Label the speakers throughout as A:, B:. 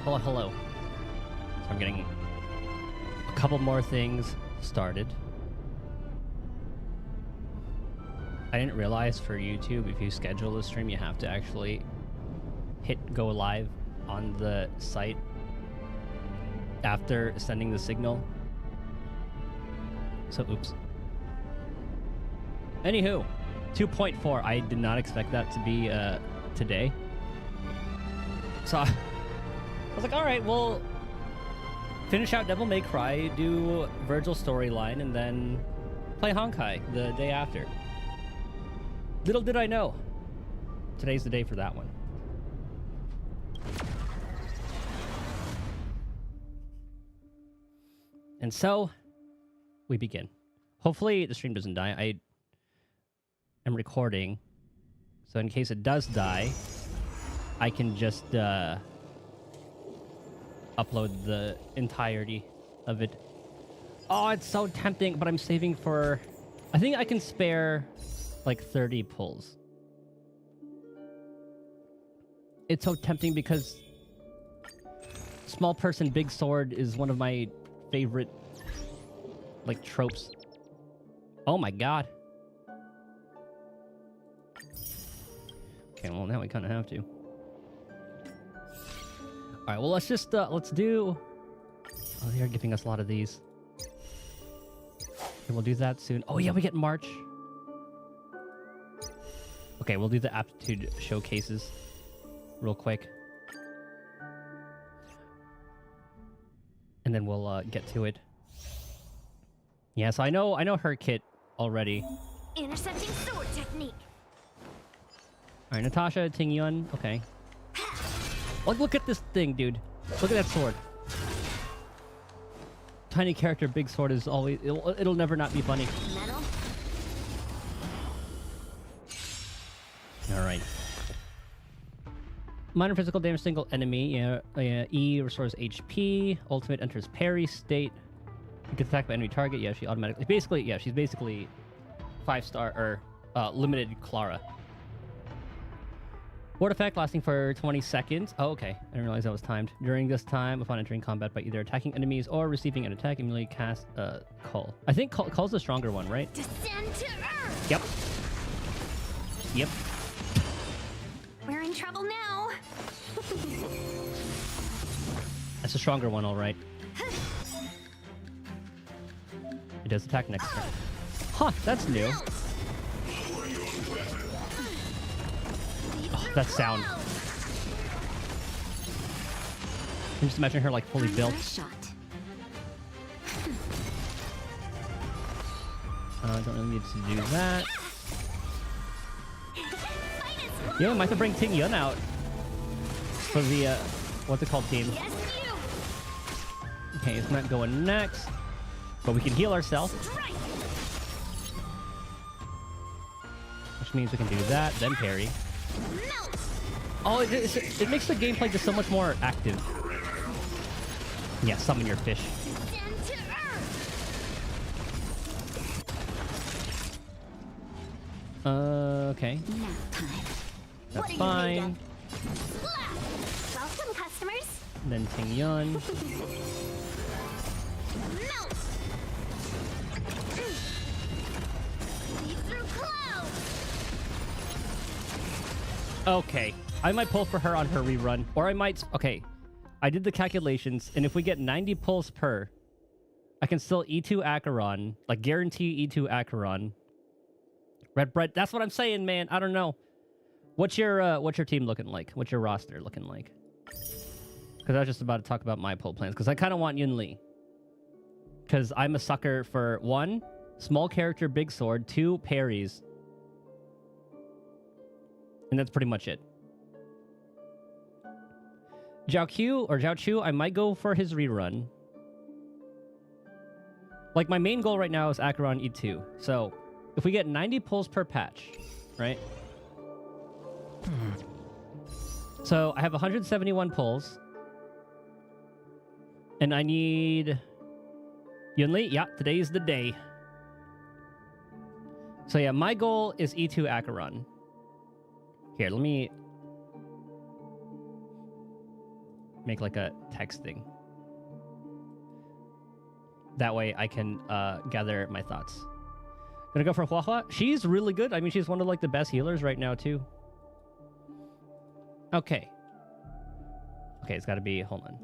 A: Hello, hello. So I'm getting a couple more things started. I didn't realize for YouTube, if you schedule a stream, you have to actually hit go live on the site after sending the signal. So, oops. Anywho, 2.4. I did not expect that to be today. So I was like, all right, we'll finish out Devil May Cry, do Virgil's storyline, and then play Honkai the day after. Little did I know, today's the day for that one. And so, we begin. Hopefully the stream doesn't die. I am recording, so in case it does die, I can just upload the entirety of it. Oh, it's so tempting, but I'm saving for... I think I can spare like 30 pulls. It's so tempting because small person, big sword is one of my favorite like tropes. Oh my god. Okay, well now we kind of have to. All right, well let's just let's do... Oh, they're giving us a lot of these. Okay, we'll do that soon. Oh yeah, we get March. Okay, we'll do the aptitude showcases real quick. And then we'll get to it. Yeah, so I know her kit already.
B: Intercepting sword technique.
A: Alright, Natasha, Tingyun, okay. Oh, look at this thing, dude. Look at that sword. Tiny character, big sword is always... It'll never not be funny.
B: Metal.
A: Alright. Minor physical damage, single enemy. Yeah, E restores HP. Ultimate enters parry state. You can attack by enemy target. Yeah, she automatically... Basically, yeah, she's basically 5-star or limited Clara. Ward effect lasting for 20 seconds. Oh, okay. I didn't realize that was timed. During this time, upon entering combat by either attacking enemies or receiving an attack, immediately cast Cull. I think Cull's the stronger one, right?
B: Descend to Earth.
A: Yep. Yep.
B: We're in trouble now.
A: That's a stronger one, all right. It does attack next turn. Huh, that's new. Oh, that sound. I'm just imagining her like fully built. Don't really need to do that. Yeah, we might have to bring Ting Yun out for the what's it called, team? Okay, it's not going next, but we can heal ourselves, which means we can do that, then parry. Oh, it makes the gameplay just so much more active. Yeah, summon your fish. Okay. That's fine.
B: Welcome, customers.
A: Then Ting Yun. Okay, I might pull for her on her rerun, or I might... Okay, I did the calculations, and if we get 90 pulls per, I can still E2 Acheron, like guarantee E2 Acheron. Red Bread, that's what I'm saying, man. I don't know. What's your team looking like? What's your roster looking like? Because I was just about to talk about my pull plans, because I kind of want Yun Li. Because I'm a sucker for 1, small character, big sword, 2, parries. And that's pretty much it. Zhao Chu, I might go for his rerun. Like, my main goal right now is Acheron E2. So, if we get 90 pulls per patch, right? So, I have 171 pulls. And I need... Yun Li? Yeah, today's the day. So, yeah, my goal is E2 Acheron. Here, let me... make like a text thing. That way I can gather my thoughts. Gonna go for Hua Hua. She's really good. I mean, she's one of like the best healers right now too. Okay. Okay, it's got to be. Hold on.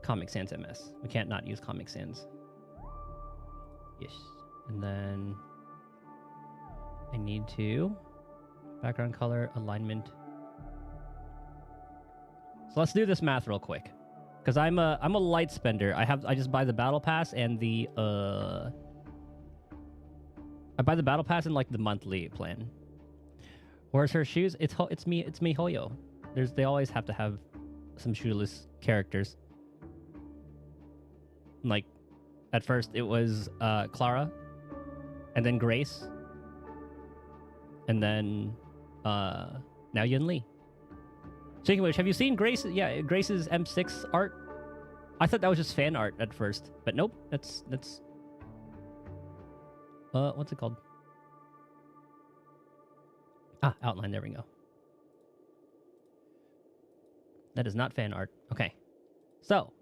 A: Comic Sans MS. We can't not use Comic Sans. Yes. And then I need to background color alignment. So let's do this math real quick, because I'm a light spender. I just buy the battle pass and the I buy the battle pass and like the monthly plan. Where's her shoes? It's MiHoYo. They always have to have some shoeless characters. Like at first it was Clara, and then Grace, and then now Yunli. Speaking of which, have you seen Grace? Yeah, Grace's M6 art. I thought that was just fan art at first, but nope. That's what's it called? Ah, outline. There we go. That is not fan art. Okay, so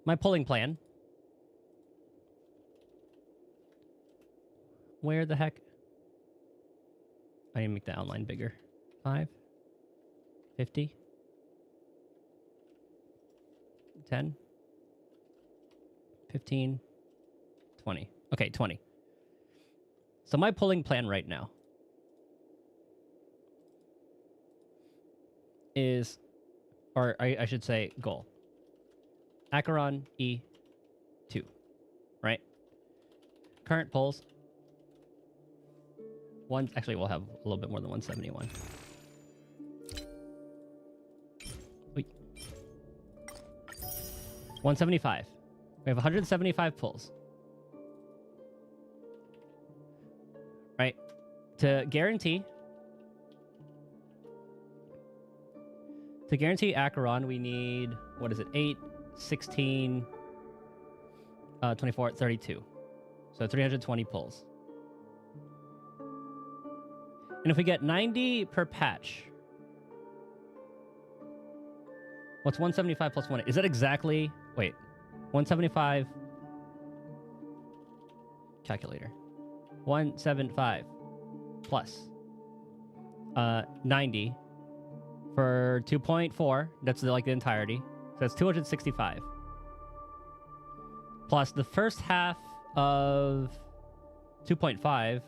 A: my pulling plan. Where the heck? I need to make the outline bigger. 5, 50, 10, 15, 20. Okay, 20. So my pulling plan right now is, or I should say goal. Acheron E2, right? Current pulls. Actually, we'll have a little bit more than 171. Wait. 175. We have 175 pulls. Right? To guarantee Acheron, we need, what is it? 8, 16, 24, 32. So 320 pulls. And if we get 90 per patch, what's 175 plus 1? Is that exactly... Wait. 175... Calculator. 175 plus 90 for 2.4. That's like the entirety. So that's 265. Plus the first half of 2.5...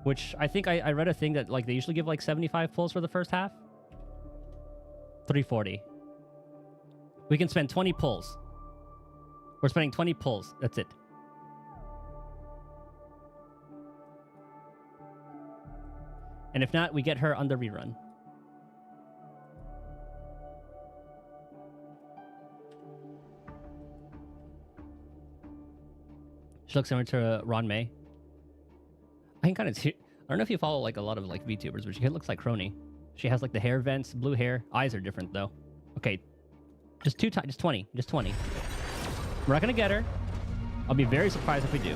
A: Which I think I read a thing that like they usually give like 75 pulls for the first half. 340. We can spend 20 pulls. We're spending 20 pulls. That's it. And if not, we get her on the rerun. She looks similar to Ron May. I can kind of see. I don't know if you follow like a lot of like VTubers, but she looks like Crony. She has like the hair vents, blue hair. Eyes are different though. Okay, just 20, just 20. We're not gonna get her. I'll be very surprised if we do.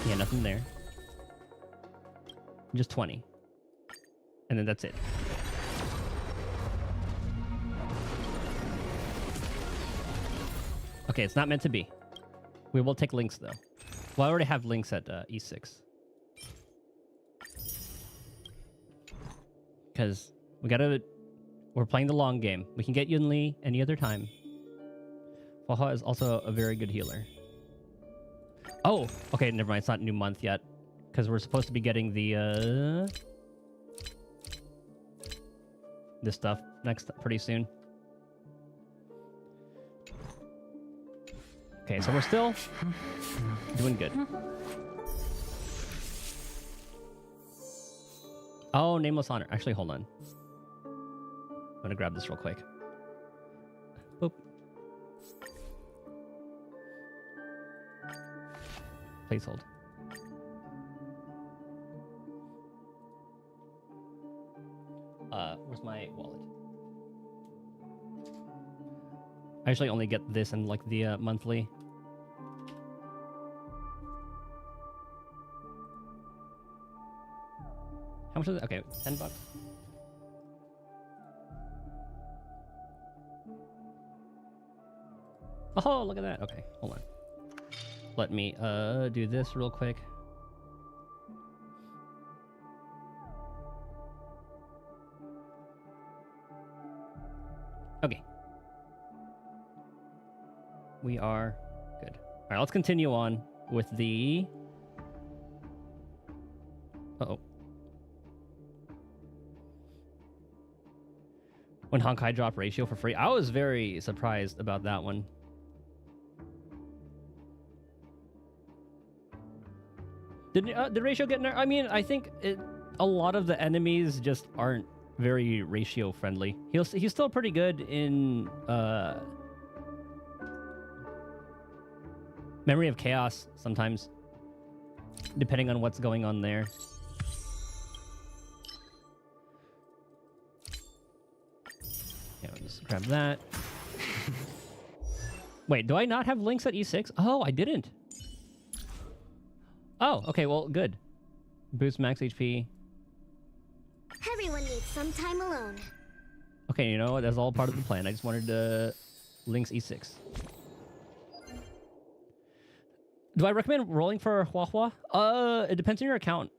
A: Yeah, nothing there. Just 20, and then that's it. Okay, it's not meant to be. We will take links though. Well, I already have links at E6. Because we're playing the long game. We can get Yunli any other time. Faha is also a very good healer. Oh, okay, never mind. It's not new month yet. Because we're supposed to be getting the, this stuff pretty soon. Okay, so we're still doing good. Oh, Nameless Honor. Actually, hold on. I'm gonna grab this real quick. Boop. Please hold. Where's my wallet? I actually only get this and like the monthly. How much is it? Okay, $10. Oh, look at that. Okay, hold on. Let me do this real quick. Okay. We are good. All right, let's continue on with the... Uh-oh. When Honkai dropped ratio for free. I was very surprised about that one. Did ratio get nerfed? I mean, I think a lot of the enemies just aren't very ratio friendly. He's still pretty good in Memory of Chaos sometimes, depending on what's going on there. Yeah, I'll just grab that. Wait, do I not have links at E6? Oh, I didn't. Oh, okay, well, good. Boost max HP.
B: Everyone needs some time alone.
A: Okay, you know what? That's all part of the plan. I just wanted to links E6. Do I recommend rolling for Hua Hua? It depends on your account.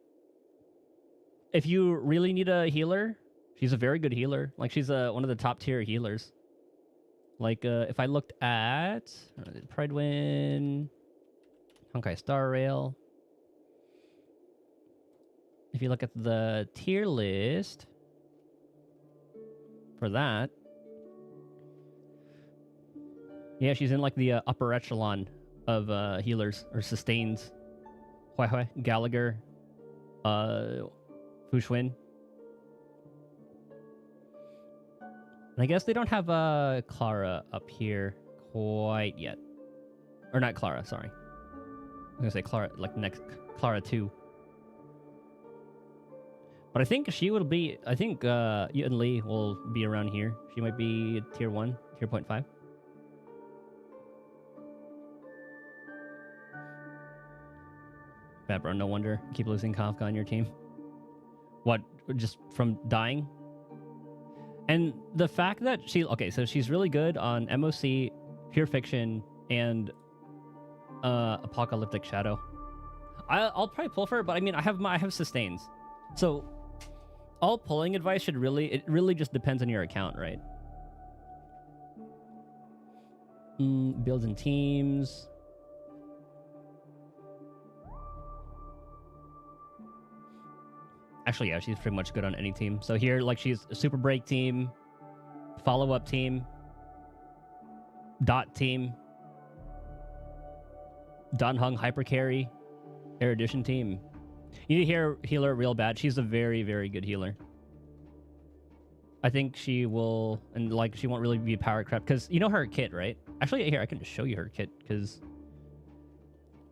A: If you really need a healer, she's a very good healer. Like, she's one of the top tier healers. Like, if I looked at Pridewin, Honkai Star Rail. If you look at the tier list for that, yeah, she's in like the upper echelon of healers or sustains. Hui Hui, Gallagher, Fushwin. And I guess they don't have Clara up here quite yet. Or not Clara, sorry. I'm gonna say Clara, like next Clara 2. But I think she will be... I think Yun Li will be around here. She might be tier 1, tier 0.5. Bad, bro. No wonder. Keep losing Kafka on your team. What? Just from dying? And the fact that she... Okay, so she's really good on MOC, Pure Fiction, and Apocalyptic Shadow. I'll probably pull for her, but I mean, I have sustains. So... all pulling advice should really... It really just depends on your account, right? Builds and teams. Actually, yeah, she's pretty much good on any team. So here, like, she's a Super Break team, follow-up team, dot team, Dan Hung Hyper Carry, Erudition team. You need to heal her real bad. She's a very, very good healer. I think she will, and like, she won't really be power crept, because you know her kit, right? Actually, here, I can just show you her kit, because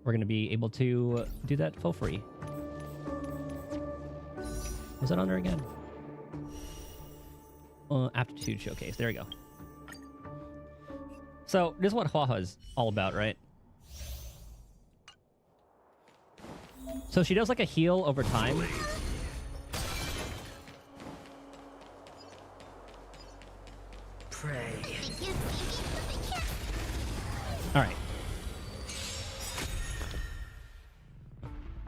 A: we're going to be able to do that for free. Was that on there again? Aptitude Showcase. There we go. So, this is what Hua Hua is all about, right? So she does like a heal over time.
C: Pray.
A: All right.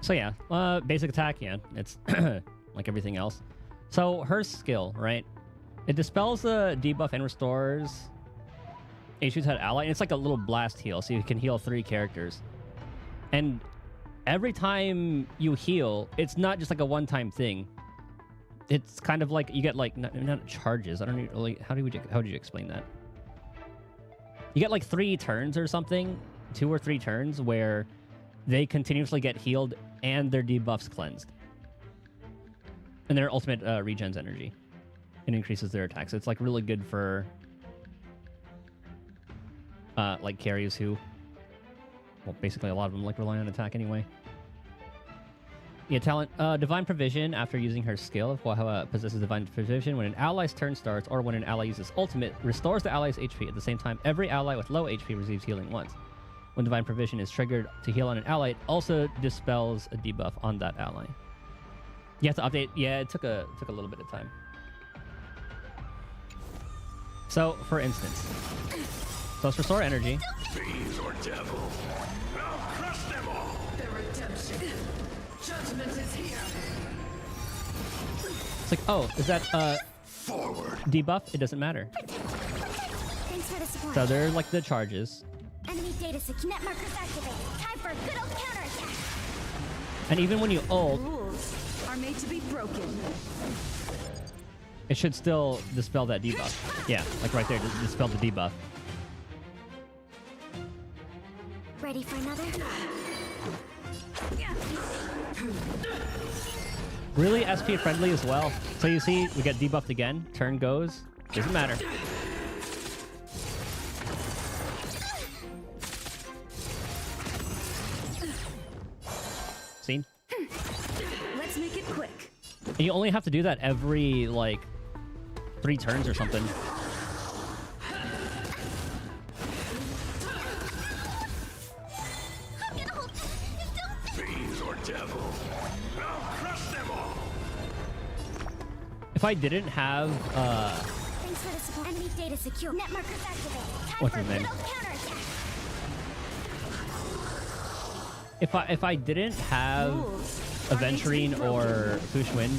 A: So yeah, basic attack, yeah, it's like everything else. So her skill, right? It dispels the debuff and restores HP's head ally, and it's like a little blast heal, so you can heal 3 characters. And every time you heal, it's not just like a one-time thing. It's kind of like you get like not charges. I don't really. How would you explain that? You get like 3 turns or something, 2 or 3 turns where they continuously get healed and their debuffs cleansed, and their ultimate regens energy. It increases their attack, so it's like really good for like carries who, well, basically a lot of them like rely on attack anyway. Yeah, talent. Divine Provision. After using her skill, if Hua Hua possesses Divine Provision, when an ally's turn starts or when an ally uses ultimate, restores the ally's HP. At the same time, every ally with low HP receives healing once. When Divine Provision is triggered to heal on an ally, it also dispels a debuff on that ally. You have to update. Yeah, it took a little bit of time. So, for instance, so let's restore energy.
C: Fiends or devil, I'll crush them all.
D: The redemption. Judgment is here.
A: It's like, oh, is that
C: Forward.
A: debuff? It doesn't matter.
B: Thanks for the support.
A: So they're like the charges.
B: Enemy data secure. Net markers activated. Time for a good old counterattack.
A: And even when you ult,
D: Rules are made to be broken.
A: it should still dispel that debuff. Yeah, like right there, dispel the debuff.
B: Ready for another?
A: Really SP friendly as well. So you see, we get debuffed again. Turn goes. Doesn't matter. Seen?
D: Let's make it quick.
A: And you only have to do that every, like, 3 turns or something.
C: Fiends or devil, I'll crush them all.
A: If I didn't have,
B: Thanks for the support. Enemy data secure. Net markers activated. Time
A: What's
B: for a
A: his
B: good
A: name?
B: old counterattack.
A: if I didn't have Aventurine or Fush Wind,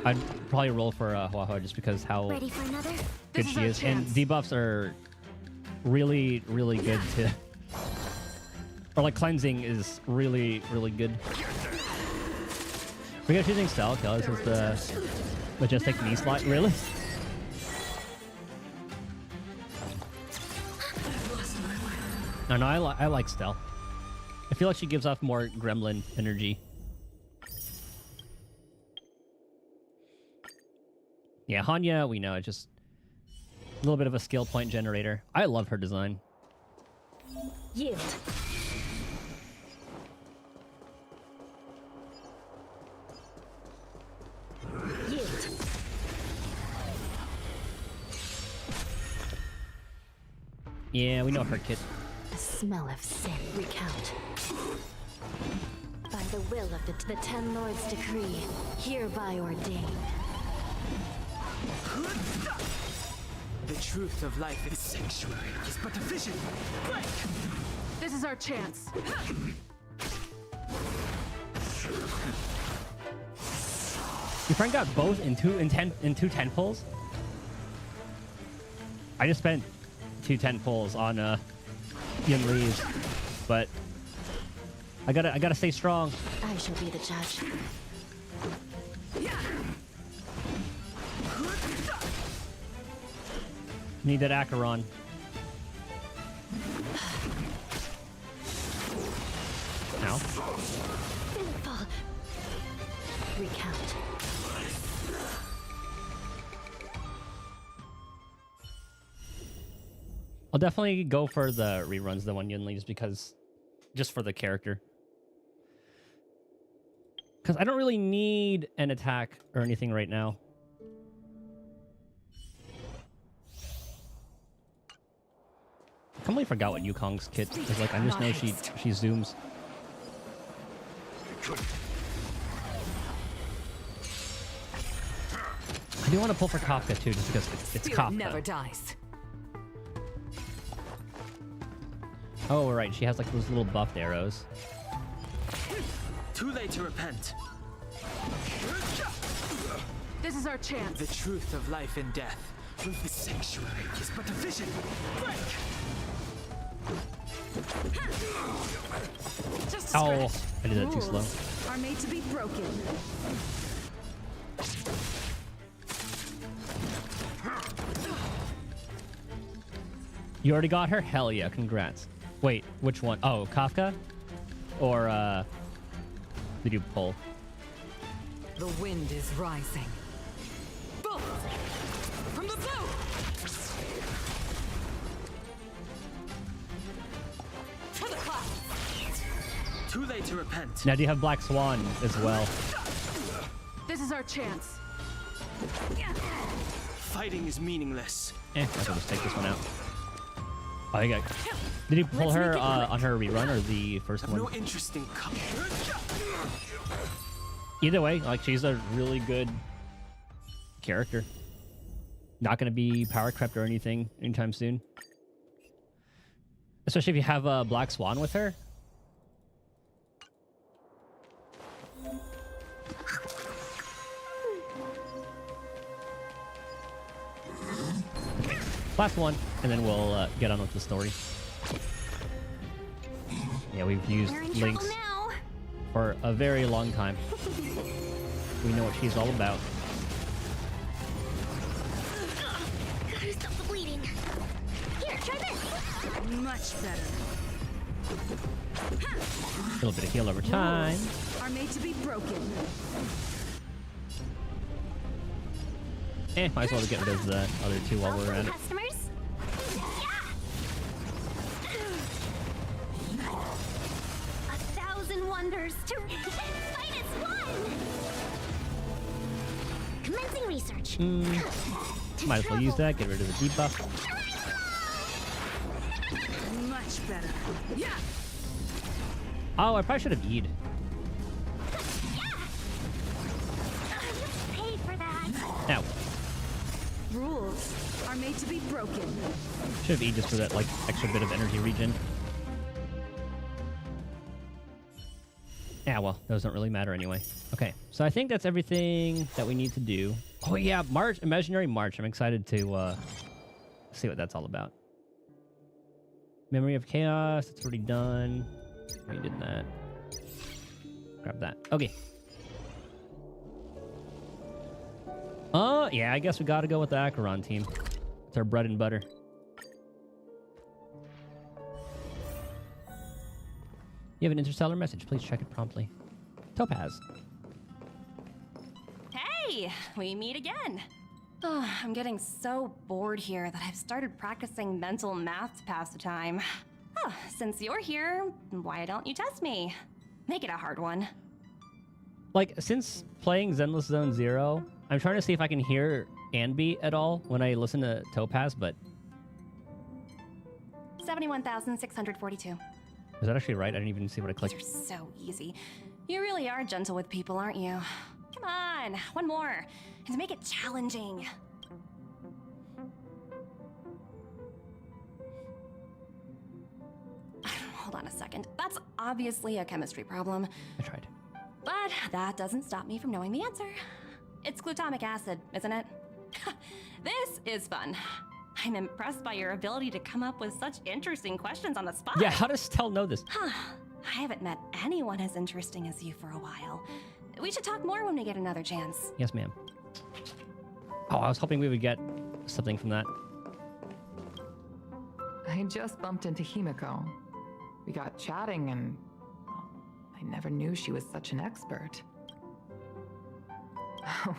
A: I'd probably roll for Huahua just because how
B: Ready for another?
A: good
D: This is
A: she
D: our
A: is. And
D: chance.
A: debuffs are really, really good to... Or like cleansing is really, really good. We got choosing Stell. Okay, this is the majestic knee slot. Really? No, I like Stell. I feel like she gives off more gremlin energy. Yeah, Hanya, we know, it's just a little bit of a skill point generator. I love her design.
D: Yield. Yield.
A: Yeah, we know her kit.
D: The smell of sin. Recount. By the will of the Ten Lords' decree, hereby ordained.
E: The truth of life is sanctuary is but a vision. Break!
D: This is our chance.
A: Your friend got both in two 10 pulls? I just spent 2 10 pulls on Yun Lee's, but I gotta stay strong.
D: I shall be the judge.
A: Need that Acheron. Ow.
D: Sinful. Recount.
A: I'll definitely go for the reruns, the one Yun Lee, just for the character. Because I don't really need an attack or anything right now. I completely forgot what Yukong's kit is like. I just know she zooms. I do want to pull for Kafka too, just because it's Kafka.
D: never dies.
A: Oh, right. She has like those little buffed arrows.
E: Too late to repent.
D: This is our chance.
E: The truth of life and death. With the sanctuary is but a vision. Break!
D: Just a
A: Oh,
D: scratch.
A: I did that too slow.
D: Rules are made to be broken.
A: You already got her? Hell yeah, congrats. Wait, which one? Oh, Kafka? Or, did you pull?
D: The wind is rising. Bolt! From the bow! To the clouds!
E: Too late to repent.
A: Now, do you have Black Swan as well?
D: This is our chance.
E: Fighting is meaningless.
A: I can just take this one out. Oh, you got... Did you pull
D: Let's
A: her
D: make it quick.
A: on her rerun or the first
E: Have
A: one?
E: no interest in coming.
A: Either way, like, she's a really good character. Not going to be power crept or anything anytime soon. Especially if you have a Black Swan with her. Last one, and then we'll get on with the story. Yeah, we've used
B: You're in
A: Lynx
B: trouble now.
A: for a very long time. We know what she's all about.
B: Gotta stop the bleeding. Here, try this.
F: Much better.
A: A little bit of heal over time.
F: Are made to be broken.
A: Might as well get rid of the other two while we're at it.
B: Customers? Yeah. 1,000 wonders to minus one. Commencing research.
A: Might as well use that, get rid of the debuff.
F: Much better. Yeah.
A: Oh, I probably should have E'd.
B: Paid for that.
A: Now,
F: Rules are made to be broken.
A: should have E'd just for that, like, extra bit of energy regen. Yeah, well, those don't really matter anyway. Okay, so I think that's everything that we need to do. Oh yeah, March, Imaginary March. I'm excited to see what that's all about. Memory of Chaos, it's already done. We did that. Grab that. Okay. Yeah, I guess we gotta go with the Acheron team. It's our bread and butter. You have an interstellar message. Please check it promptly. Topaz.
G: Hey, we meet again. Oh, I'm getting so bored here that I've started practicing mental math to pass the time. Oh, since you're here, why don't you test me? Make it a hard one.
A: Like, since playing Zenless Zone Zero, I'm trying to see if I can hear Anby at all when I listen to Topaz, but
G: 71,642.
A: is that actually right? I didn't even see what I
G: These are
A: clicked.
G: so easy. You really are gentle with people, aren't you? Come on, one more. And make it challenging. Hold on a second. That's obviously a chemistry problem.
A: I tried.
G: But that doesn't stop me from knowing the answer. It's glutamic acid, isn't it? This is fun. I'm impressed by your ability to come up with such interesting questions on the spot.
A: Yeah, how does Tell know this?
G: Huh. I haven't met anyone as interesting as you for a while. We should talk more when we get another chance.
A: Yes, ma'am. Oh, I was hoping we would get something from that.
H: I just bumped into Himiko. We got chatting and well, I never knew she was such an expert. Oh,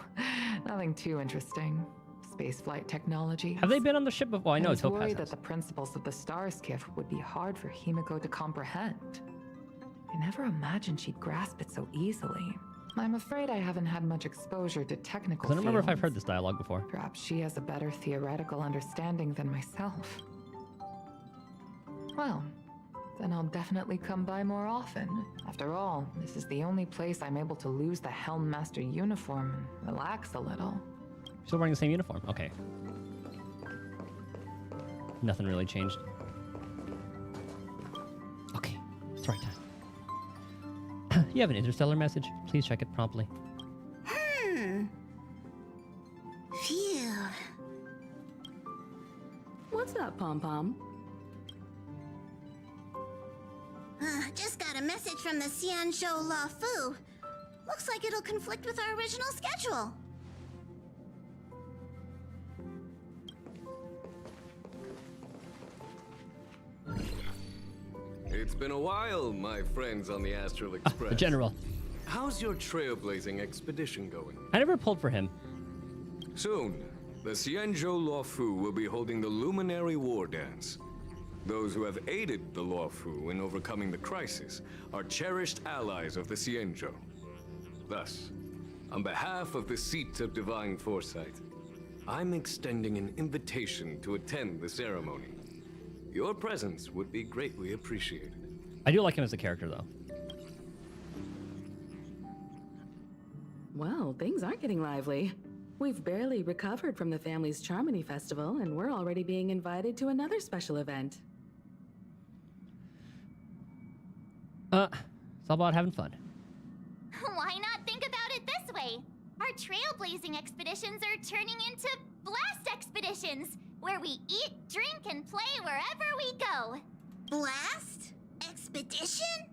H: nothing too interesting. Spaceflight technology.
A: Have they been on the ship before? I know
H: I was
A: Topaz
H: worried that
A: has.
H: the principles of the star skiff would be hard for Himiko to comprehend. I never imagined she'd grasp it so easily. I'm afraid I haven't had much exposure to technical
A: I don't remember if I've
H: fields.
A: heard this dialogue before.
H: Perhaps she has a better theoretical understanding than myself. Well, then I'll definitely come by more often. After all, this is the only place I'm able to lose the Helmmaster uniform and relax a little.
A: Still wearing the same uniform. Okay. Nothing really changed. Okay, it's the right time. You have an interstellar message. Please check it promptly.
B: Phew.
F: What's that, Pom Pom?
B: Just got a message from the Xianzhou La Fu. Looks like it'll conflict with our original schedule.
I: It's been a while, my friends on the Astral
A: The
I: Express.
A: general.
I: How's your trailblazing expedition going?
A: I never pulled for him.
I: Soon, the Xianzhou Luofu will be holding the Luminary War Dance. Those who have aided the Luofu in overcoming the crisis are cherished allies of the Xianzhou. Thus, on behalf of the Seat of Divine Foresight, I'm extending an invitation to attend the ceremony. Your presence would be greatly appreciated.
A: I do like him as a character, though.
F: Well, things aren't getting lively. We've barely recovered from the family's Charmony Festival, and we're already being invited to another special event.
A: It's all about having fun.
B: Why not think about it this way? Our trailblazing expeditions are turning into blast expeditions, where we eat, drink, and play wherever we go. Blast? Expedition?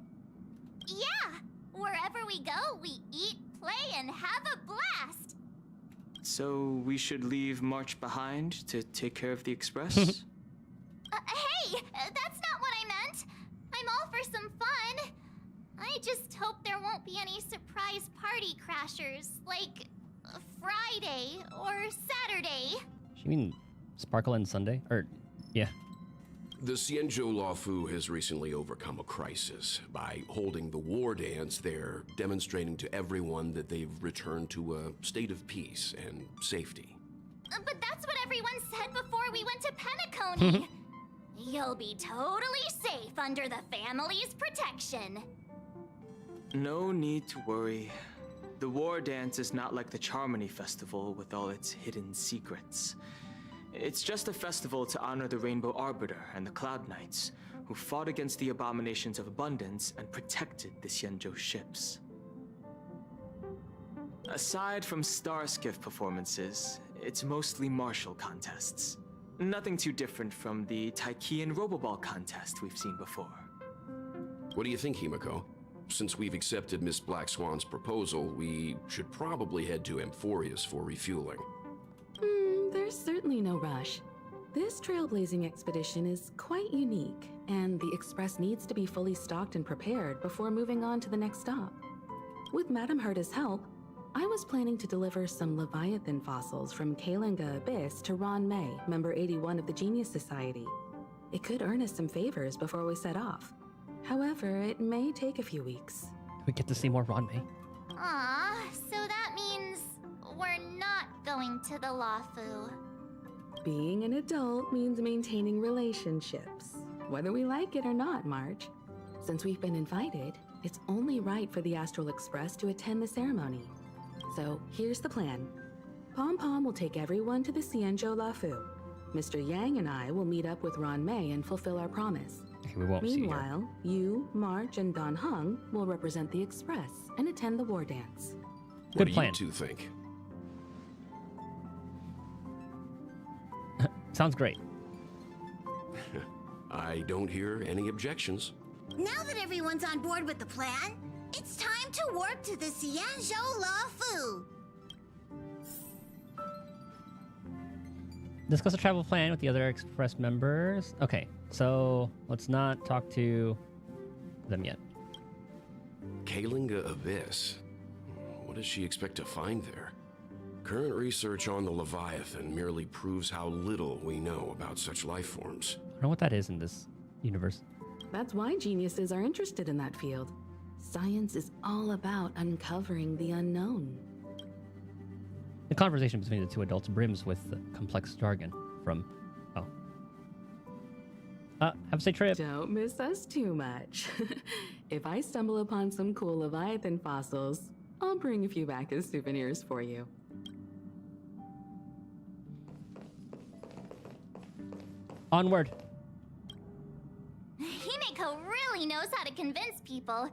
B: Yeah! Wherever we go, we eat, play, and have a blast!
E: So we should leave March behind to take care of the Express?
B: Hey! That's not what I meant! I'm all for some fun! I just hope there won't be any surprise party crashers, like Friday or Saturday.
A: You mean Sparkle and Sunday? Or, yeah.
C: The Xianzhou Luofu has recently overcome a crisis. By holding the war dance, they're demonstrating to everyone that they've returned to a state of peace and safety.
B: But that's what everyone said before we went to Penacony. You'll be totally safe under the family's protection.
E: No need to worry. The war dance is not like the Charmony Festival with all its hidden secrets. It's just a festival to honor the Rainbow Arbiter and the Cloud Knights, who fought against the abominations of abundance and protected the Xianzhou ships. Aside from Starskiff performances, it's mostly martial contests. Nothing too different from the Taiki and Roboball contest we've seen before.
C: What do you think, Himiko? Since we've accepted Miss Black Swan's proposal, we should probably head to Amphorius for refueling.
F: There's certainly no rush. This trailblazing expedition is quite unique, and the Express needs to be fully stocked and prepared before moving on to the next stop. With Madame Herta's help, I was planning to deliver some Leviathan fossils from Kalinga Abyss to Ron May, member 81 of the Genius Society. It could earn us some favors before we set off. However, it may take a few weeks.
A: We get to see more Ron May.
B: Aw, so that means we're not going to the Luofu.
F: Being an adult means maintaining relationships, whether we like it or not, March. Since we've been invited, it's only right for the Astral Express to attend the ceremony. So here's the plan. Pom Pom will take everyone to the Xianzhou Luofu. Mr. Yang and I will meet up with Ron May and fulfill our promise.
A: Okay, we won't see her.
F: Meanwhile, you, March, and Don Hung will represent the Express and attend the war dance.
C: What
A: Good plan.
C: do you two think?
A: Sounds great.
C: I don't hear any objections.
B: Now that everyone's on board with the plan, it's time to warp to the Xianzhou Luofu.
A: Discuss a travel plan with the other Express members. Okay, so let's not talk to them yet.
C: Kalinga Abyss. What does she expect to find there? Current research on the Leviathan merely proves how little we know about such life forms.
A: I don't know what that is in this universe.
F: That's why geniuses are interested in that field. Science is all about uncovering the unknown.
A: The conversation between the two adults brims with complex jargon from... Oh. Have a safe trip.
F: Don't miss us too much. If I stumble upon some cool Leviathan fossils, I'll bring a few back as souvenirs for you.
A: Onward.
B: Himiko really knows how to convince people.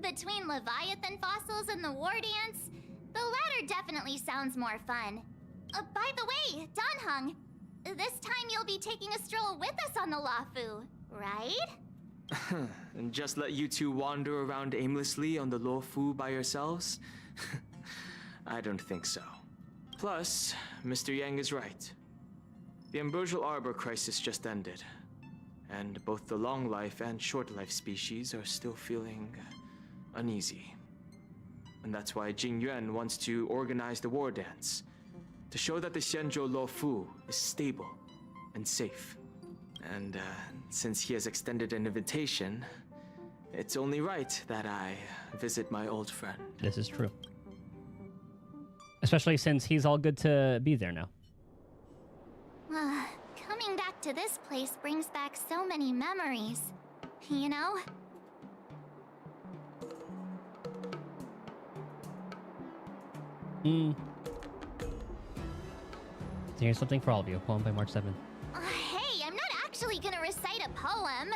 B: Between Leviathan fossils and the war dance, the latter definitely sounds more fun. By the way, Don Hung, this time you'll be taking a stroll with us on the Luofu, right?
E: And just let you two wander around aimlessly on the Luofu by yourselves? I don't think so. Plus, Mr. Yang is right. The Ambrosial Arbor crisis just ended, and both the long life and short life species are still feeling uneasy. And that's why Jing Yuan wants to organize the war dance, to show that the Xianzhou Luofu is stable and safe. And since he has extended an invitation, it's only right that I visit my old friend.
A: This is true. Especially since he's all good to be there now.
B: Coming back to this place brings back so many memories, you know?
A: Here's something for all of you. Poem by March 7th.
B: Hey, I'm not actually gonna recite a poem.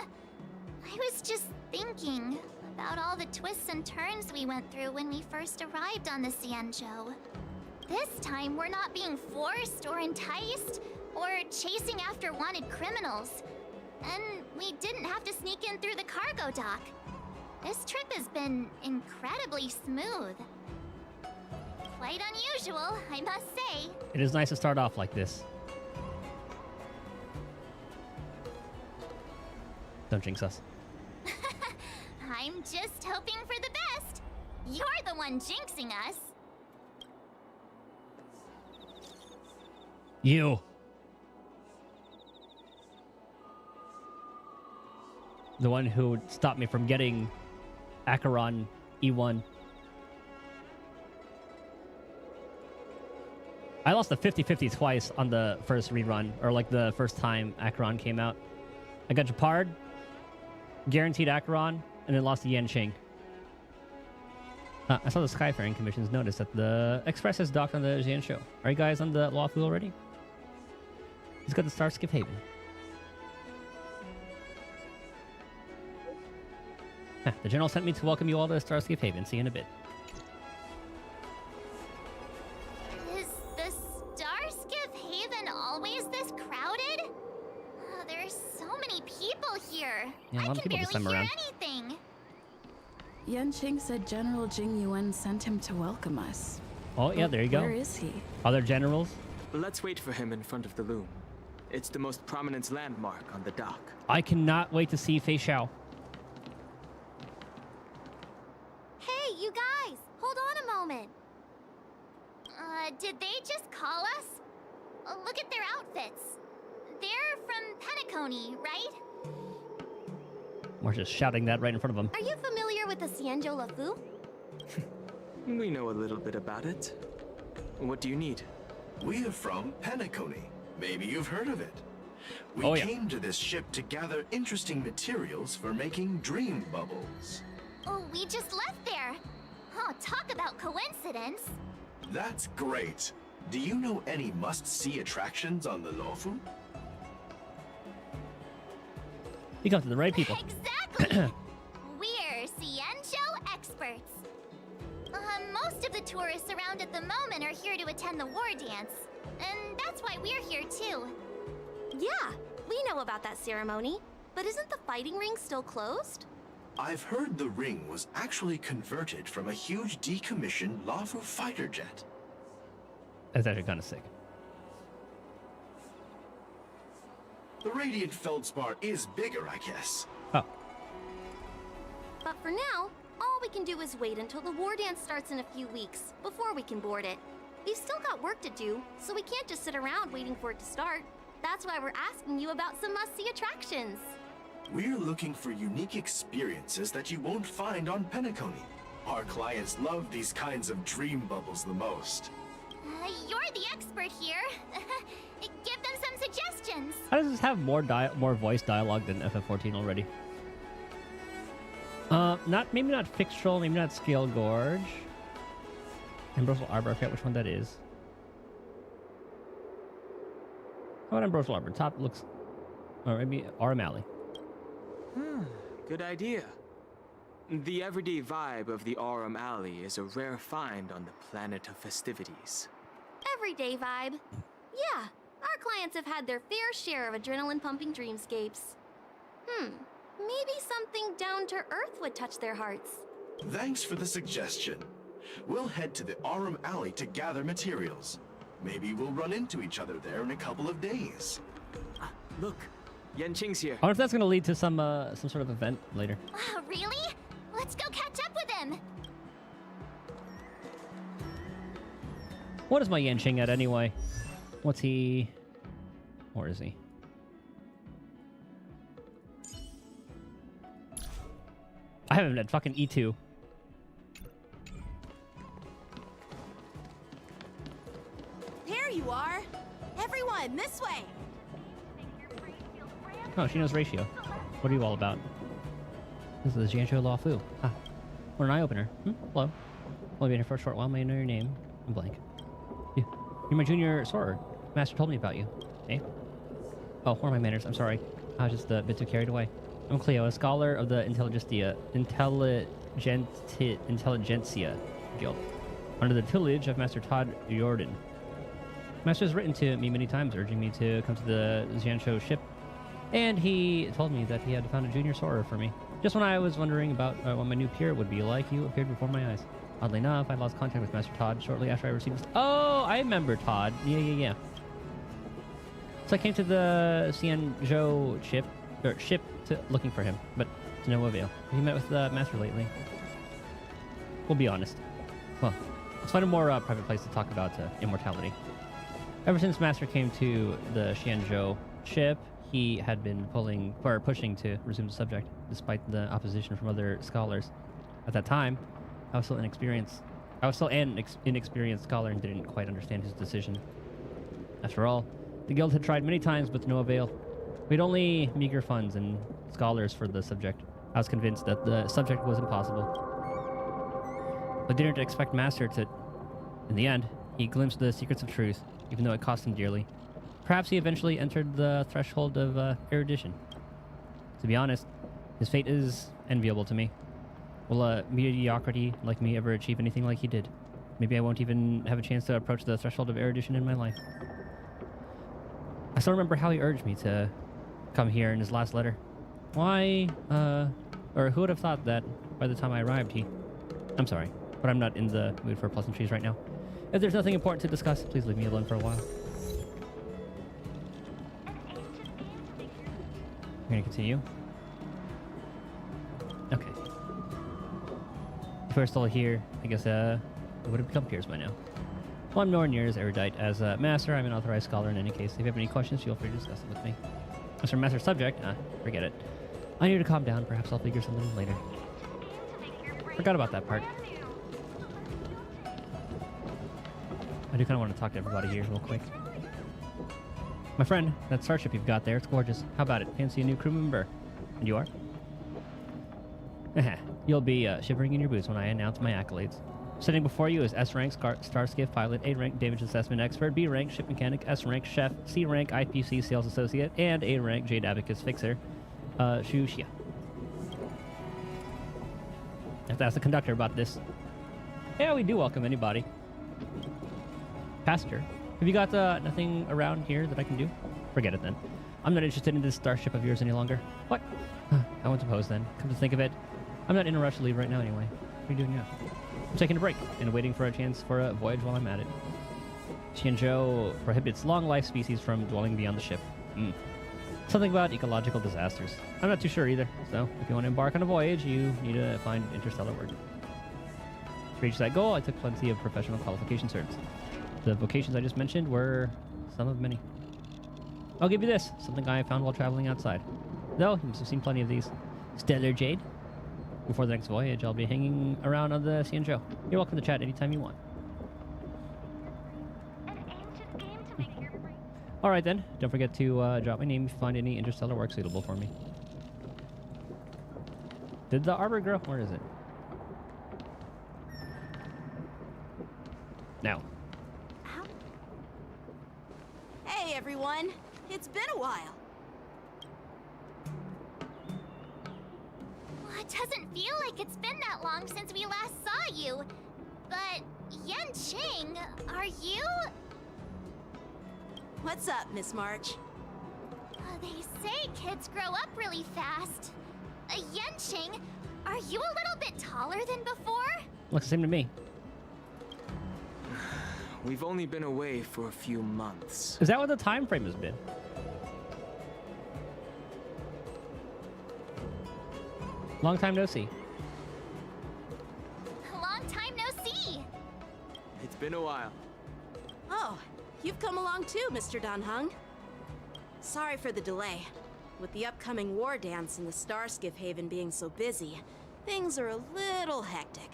B: I was just thinking about all the twists and turns we went through when we first arrived on the Cienjo. This time, we're not being forced or enticed or chasing after wanted criminals. And we didn't have to sneak in through the cargo dock. This trip has been incredibly smooth. Quite unusual, I must say.
A: It is nice to start off like this. Don't jinx us.
B: I'm just hoping for the best. You're the one jinxing us.
A: You. The one who stopped me from getting Acheron E1. I lost the 50-50 twice on the first rerun, or like the first time Acheron came out. I got Japard, guaranteed Acheron, and then lost to Yanqing. I saw the Skyfaring Commission's notice that the Express is docked on the Xianzhou. Are you guys on the Lawful already? He's got the Starskip Haven. The General sent me to welcome you all to Starskip Haven. See you in a bit.
B: Is the Starskip Haven always this crowded? Oh, there's so many people here.
A: Yeah, a lot
B: I
A: of
B: can
A: people this
B: barely
A: time
B: hear
A: around.
B: anything.
F: Yanqing said General Jing Yuan sent him to welcome us.
A: Oh, yeah,
F: But
A: there you go.
F: Where is he?
A: Other generals?
E: Let's wait for him in front of the loom. It's the most prominent landmark on the dock.
A: I cannot wait to see Fei Xiao.
B: Hey, you guys! Hold on a moment. Did they just call us? Look at their outfits. They're from Penacony, right?
A: We're just shouting that right in front of him.
B: Are you familiar with the Cienjo Lafu?
E: We know a little bit about it. What do you need?
J: We are from Penacony. Maybe you've heard of it. We
A: Oh, yeah.
J: came to this ship to gather interesting materials for making dream bubbles.
B: Oh, we just left there. Oh, talk about coincidence.
J: That's great. Do you know any must-see attractions on the Lofu?
A: You come to the right people.
B: Exactly! We're Cienjo experts. Most of the tourists around at the moment are here to attend the war dance. And that's why we're here too.
K: Yeah, we know about that ceremony. But isn't the fighting ring still closed?
J: I've heard the ring was actually converted from a huge decommissioned Lofu fighter jet.
A: That's actually kind of sick.
J: The radiant feldspar is bigger, I guess.
A: Oh.
K: But for now, all we can do is wait until the war dance starts in a few weeks before we can board it. We've still got work to do, so we can't just sit around waiting for it to start. That's why we're asking you about some must-see attractions.
J: We're looking for unique experiences that you won't find on Penacony. Our clients love these kinds of dream bubbles the most.
B: You're the expert here. Give them some suggestions.
A: How does this have more voice dialogue than FF14 already? Maybe not Fixtrol, maybe not Scale Gorge. Ambrosial Arbor, I forget which one that is. How about Ambrosial Arbor? Top looks... Or maybe Aurum Alley.
E: Good idea. The everyday vibe of the Aurum Alley is a rare find on the planet of festivities.
K: Everyday vibe. Yeah, our clients have had their fair share of adrenaline-pumping dreamscapes. Maybe something down to earth would touch their hearts.
J: Thanks for the suggestion. We'll head to the Aurum Alley to gather materials. Maybe we'll run into each other there in a couple of days.
E: Look, Yanqing's here.
A: I wonder if that's going to lead to some sort of event later.
B: Really? Let's go catch up with him.
A: What is my Yanqing at anyway? What's he... Where is he? I have him at fucking E2.
K: There you are! Everyone, this way!
A: Oh, she knows ratio. What are you all about? This is Jianzhou Laofu. Ah, what an eye-opener. Hello. Only been here for a short while. May I know your name? I'm blank. You're my junior sorcerer. Master told me about you. Eh? Oh, what are my manners? I'm sorry. I was just a bit too carried away. I'm Cleo, a scholar of the Intelligentsia Guild, under the tutelage of Master Todd Jordan. Master has written to me many times, urging me to come to the Xianzhou ship, and he told me that he had found a junior sorcerer for me. Just when I was wondering about what my new peer would be like, you appeared before my eyes. Oddly enough, I lost contact with Master Todd shortly after I received this. Oh, I remember Todd. Yeah. So I came to the Xianzhou ship looking for him, but to no avail. Have you met with the Master lately? We'll be honest. Well, let's find a more private place to talk about immortality. Ever since Master came to the Xianzhou ship, he had been pushing to resume the subject, despite the opposition from other scholars. At that time, I was still inexperienced. I was still an inexperienced scholar and didn't quite understand his decision. After all, the guild had tried many times, but to no avail. We had only meager funds and scholars for the subject. I was convinced that the subject was impossible. I didn't expect Master to... In the end, he glimpsed the secrets of truth, even though it cost him dearly. Perhaps he eventually entered the threshold of erudition. To be honest, his fate is enviable to me. Will a mediocrity like me ever achieve anything like he did? Maybe I won't even have a chance to approach the threshold of erudition in my life. I still remember how he urged me to come here in his last letter. Why, or who would have thought that by the time I arrived, I'm sorry, but I'm not in the mood for pleasantries right now. If there's nothing important to discuss, please leave me alone for a while. We're gonna continue. Okay. If we're still here, I guess, we would have become peers by now. Well, I'm nowhere near as erudite as Master. I'm an authorized scholar in any case. If you have any questions, feel free to discuss them with me. As for Master's subject, forget it. I need to calm down. Perhaps I'll figure something later. Forgot about that part. I do kind of want to talk to everybody here real quick. My friend, that starship you've got there, it's gorgeous. How about it? Fancy a new crew member? And you are? You'll be shivering in your boots when I announce my accolades. Sitting before you is S-rank Starskiff pilot, A-rank damage assessment expert, B-rank ship mechanic, S-rank chef, C-rank IPC sales associate, and A-rank Jade Abacus fixer, Shu Xia. I have to ask the conductor about this. Yeah, we do welcome anybody. Passenger, have you got nothing around here that I can do? Forget it then. I'm not interested in this starship of yours any longer. What? I won't suppose then. Come to think of it, I'm not in a rush to leave right now anyway. What are you doing now? I'm taking a break and waiting for a chance for a voyage while I'm at it. Xianzhou prohibits long-life species from dwelling beyond the ship. Something about ecological disasters. I'm not too sure either, so if you want to embark on a voyage, you need to find interstellar work. To reach that goal, I took plenty of professional qualification certs. The vocations I just mentioned were some of many. I'll give you this, something I found while traveling outside. Though, you must have seen plenty of these. Stellar Jade. Before the next voyage, I'll be hanging around on the Xianzhou. You're welcome to chat anytime you want. Alright then, don't forget to drop my name if you find any interstellar work suitable for me. Did the arbor grow? Where is it? Now.
L: Hey everyone, it's been a while.
B: Well, it doesn't feel like it's been that long since we last saw you. But, Yanqing, are you...
L: What's up, Miss March?
B: They say kids grow up really fast. Yanqing, are you a little bit taller than before?
A: Looks the same to me.
E: We've only been away for a few months.
A: Is that what the time frame has been? Long time no see.
B: Long time no see.
E: It's been a while.
L: Oh, you've come along too, Mr. Danheng. Sorry for the delay. With the upcoming war dance and the Starskiff Haven being so busy, things are a little hectic.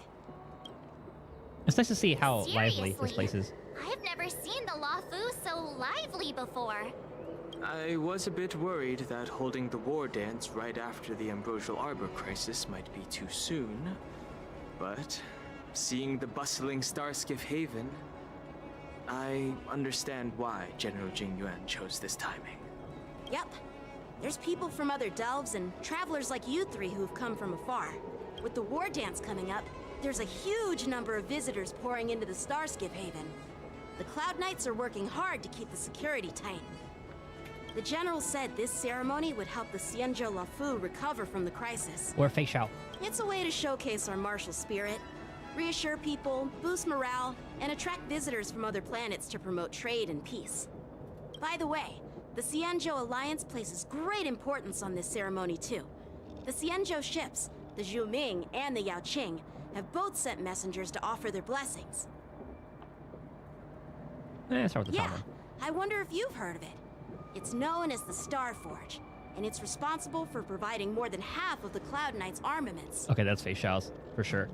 A: It's nice to see how
B: Seriously,
A: lively this place is.
B: I've never seen the Luofu so lively before.
E: I was a bit worried that holding the war dance right after the Ambrosial Arbor crisis might be too soon. But seeing the bustling Starskiff Haven, I understand why General Jing Yuan chose this timing.
L: Yep. There's people from other delves and travelers like you three who've come from afar. With the war dance coming up, there's a huge number of visitors pouring into the Starskiff Haven. The Cloud Knights are working hard to keep the security tight. The General said this ceremony would help the Xianzhou Luofu recover from the crisis.
A: Or Fei Shao.
L: It's a way to showcase our martial spirit, reassure people, boost morale, and attract visitors from other planets to promote trade and peace. By the way, the Xianzhou Alliance places great importance on this ceremony too. The Xianzhou ships, the Zhuming and the Yaoqing, have both sent messengers to offer their blessings.
A: Start with the top one.
L: I wonder if you've heard of it. It's known as the Star Forge, and it's responsible for providing more than half of the Cloud Knights' armaments.
A: Okay, that's Fei Shao's, for sure.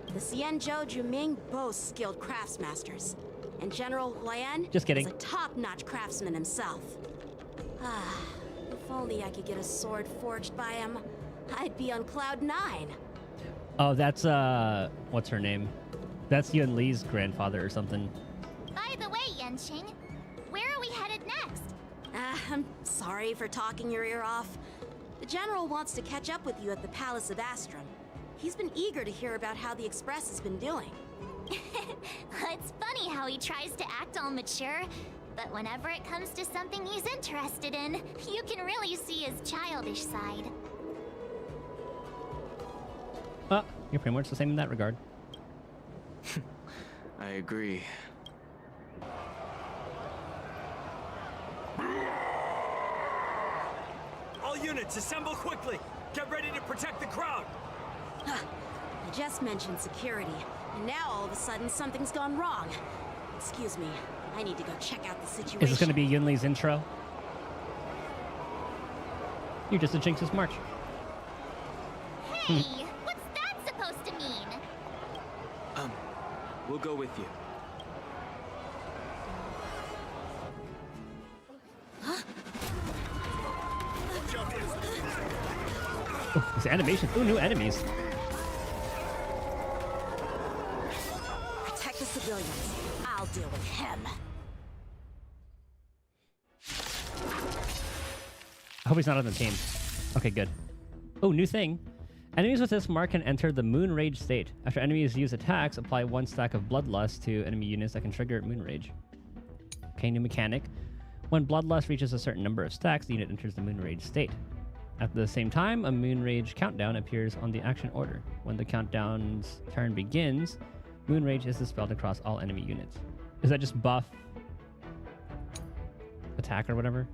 L: The Xianzhou Zhuming boasts skilled craftsmasters, and General Huayan
A: Just kidding.
L: is a top-notch craftsman himself. Ah, if only I could get a sword forged by him, I'd be on Cloud 9.
A: Oh, that's, what's her name? That's Yun Li's grandfather or something.
B: By the way, Yanqing, where are we headed next?
L: I'm sorry for talking your ear off. The General wants to catch up with you at the Palace of Astrum. He's been eager to hear about how the Express has been doing.
B: It's funny how he tries to act all mature, but whenever it comes to something he's interested in, you can really see his childish side.
A: You're pretty much the same in that regard.
E: I agree.
M: All units, assemble quickly! Get ready to protect the crowd!
L: I just mentioned security, and now all of a sudden something's gone wrong. Excuse me, I need to go check out the situation.
A: Is this going to be Yun Li's intro? You're just a Jinx's March.
B: Hey, what's that supposed to mean?
E: We'll go with you.
A: Oh, this animation. Ooh, new enemies.
L: Protect the civilians. I'll deal with him.
A: I hope he's not on the team. Okay, good. Oh, new thing. Enemies with this mark can enter the Moon Rage state. After enemies use attacks, apply 1 stack of Bloodlust to enemy units that can trigger Moon Rage. Okay, new mechanic. When Bloodlust reaches a certain number of stacks, the unit enters the Moon Rage state. At the same time, a Moon Rage countdown appears on the action order. When the countdown's turn begins, Moon Rage is dispelled across all enemy units. Is that just buff attack or whatever?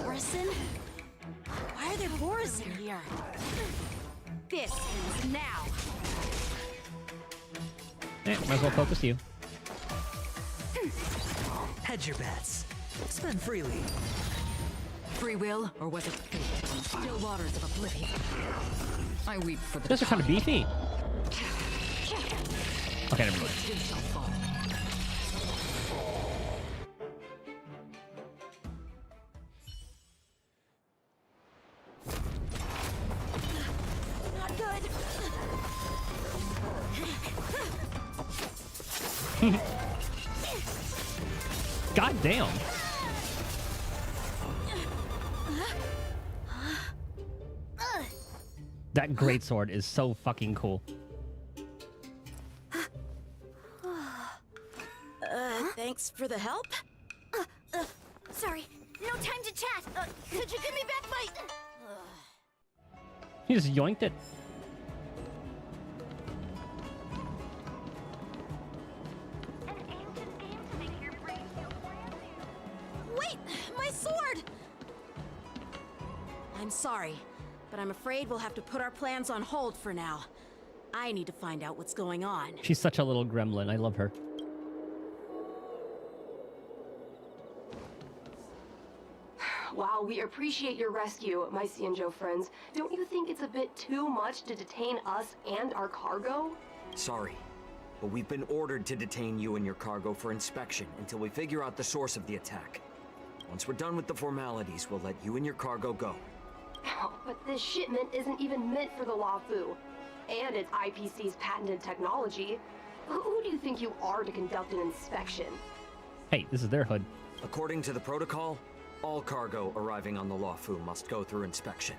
L: Orison? Why are there boars in here? This ends now.
A: Might as well focus you.
M: Hedge your bets. Spend freely.
H: Free will, or was it fate? Still waters of oblivion. I weep for the
A: Those are kind of beefy. Okay, never mind.
H: It shall fall.
L: Not good.
A: God damn. That greatsword is so fucking cool.
L: Thanks for the help.
B: Sorry, no time to chat.
L: Could you give me back my...
A: He just yoinked it.
L: Wait! My sword! I'm sorry, but I'm afraid we'll have to put our plans on hold for now. I need to find out what's going on.
A: She's such a little gremlin. I love her.
N: While we appreciate your rescue, my Xianzhou friends, don't you think it's a bit too much to detain us and our cargo?
M: Sorry, but we've been ordered to detain you and your cargo for inspection until we figure out the source of the attack. Once we're done with the formalities, we'll let you and your cargo go.
N: But this shipment isn't even meant for the Luofu, and it's IPC's patented technology. Who do you think you are to conduct an inspection?
A: Hey, this is their hood.
M: According to the protocol, all cargo arriving on the Luofu must go through inspection.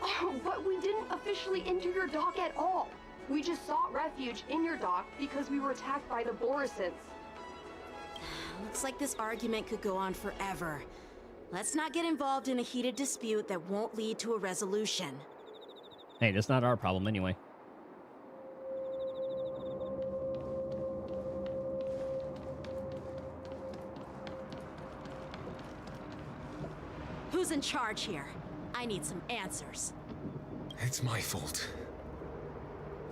N: Oh, but we didn't officially enter your dock at all. We just sought refuge in your dock because we were attacked by the Borisons.
L: Looks like this argument could go on forever. Let's not get involved in a heated dispute that won't lead to a resolution.
A: Hey, that's not our problem anyway.
L: Who's in charge here? I need some answers.
O: It's my fault.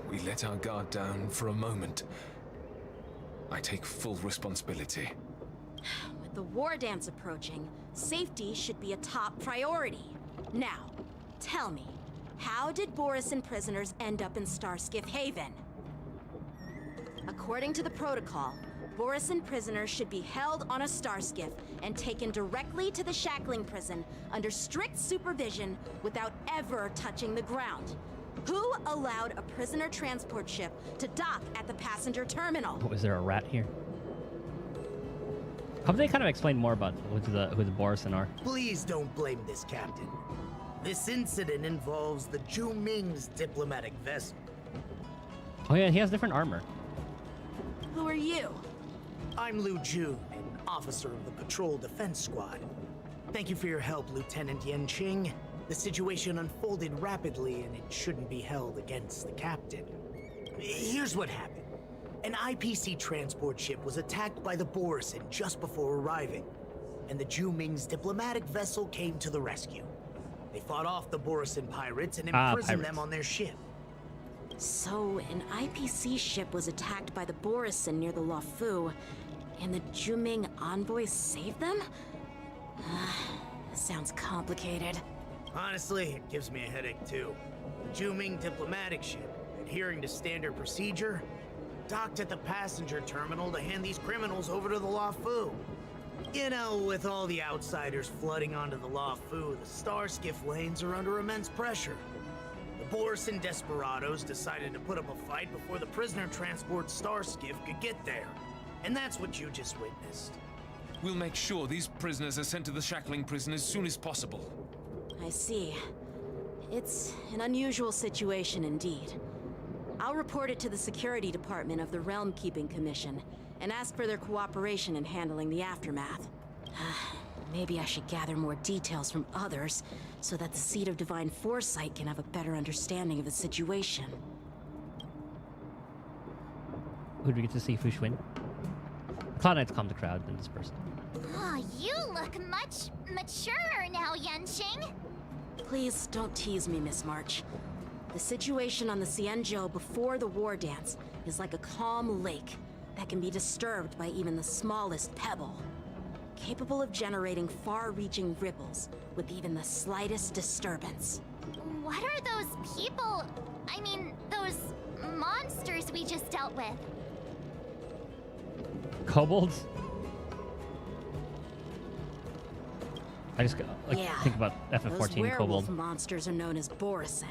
O: We let our guard down for a moment. I take full responsibility.
L: With the war dance approaching, safety should be a top priority. Now, tell me, how did Borisin prisoners end up in Starskiff Haven? According to the protocol, Borisin prisoners should be held on a starskiff and taken directly to the shackling prison under strict supervision without ever touching the ground. Who allowed a prisoner transport ship to dock at the passenger terminal?
A: Oh, is there a rat here? Hope they kind of explain more about who the Borisin are.
P: Please don't blame this captain. This incident involves the Zhu Ming's diplomatic vessel.
A: Oh yeah, he has different armor.
L: Who are you?
P: I'm Liu Jun, an officer of the Patrol Defense Squad. Thank you for your help, Lieutenant Yanqing. The situation unfolded rapidly, and it shouldn't be held against the captain. Here's what happened. An IPC transport ship was attacked by the Borisin just before arriving, and the Zhu Ming's diplomatic vessel came to the rescue. They fought off the Borisin pirates and imprisoned them on their ship.
L: So, an IPC ship was attacked by the Borisin near the Luofu, and the Zhu Ming envoys saved them? This sounds complicated.
P: Honestly, it gives me a headache too. The Zhu Ming diplomatic ship, adhering to standard procedure, docked at the passenger terminal to hand these criminals over to the Luofu. You know, with all the outsiders flooding onto the Luofu, the Starskiff lanes are under immense pressure. The Borisin desperados decided to put up a fight before the prisoner transport Starskiff could get there. And that's what you just witnessed.
O: We'll make sure these prisoners are sent to the shackling prison as soon as possible.
L: I see. It's an unusual situation indeed. I'll report it to the security department of the Realm Keeping Commission and ask for their cooperation in handling the aftermath. Maybe I should gather more details from others so that the Seat of Divine Foresight can have a better understanding of the situation.
A: Who did we get to see? Fu Xuan? Cloud Knight's calmed the crowd and dispersed.
B: Oh, you look much maturer now, Yanqing.
L: Please don't tease me, Miss March. The situation on the Xianzhou before the war dance is like a calm lake that can be disturbed by even the smallest pebble, capable of generating far-reaching ripples with even the slightest disturbance.
B: What are those people? I mean, those monsters we just dealt with?
A: Kobolds? I just think about FF14
L: those werewolf
A: kobold.
L: monsters are known as Borisin.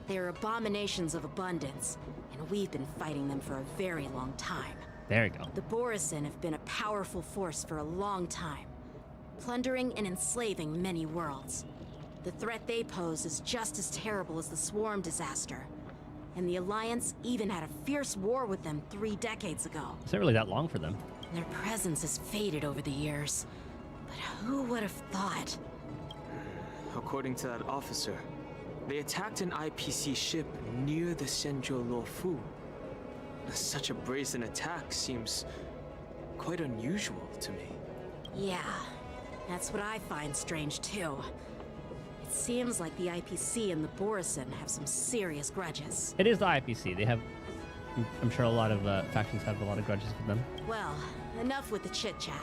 L: They are abominations of abundance, and we've been fighting them for a very long time.
A: There you go.
L: The Borisin have been a powerful force for a long time, plundering and enslaving many worlds. The threat they pose is just as terrible as the Swarm disaster, and the Alliance even had a fierce war with them 3 decades ago.
A: It's not really that long for them.
L: Their presence has faded over the years, but who would have thought?
E: According to that officer, they attacked an IPC ship near the Xianzhou Luofu. Such a brazen attack seems quite unusual to me.
L: Yeah, that's what I find strange too. It seems like the IPC and the Borisin have some serious grudges.
A: It is the IPC. They have, I'm sure a lot of factions have a lot of grudges with them.
L: Well, enough with the chit-chat.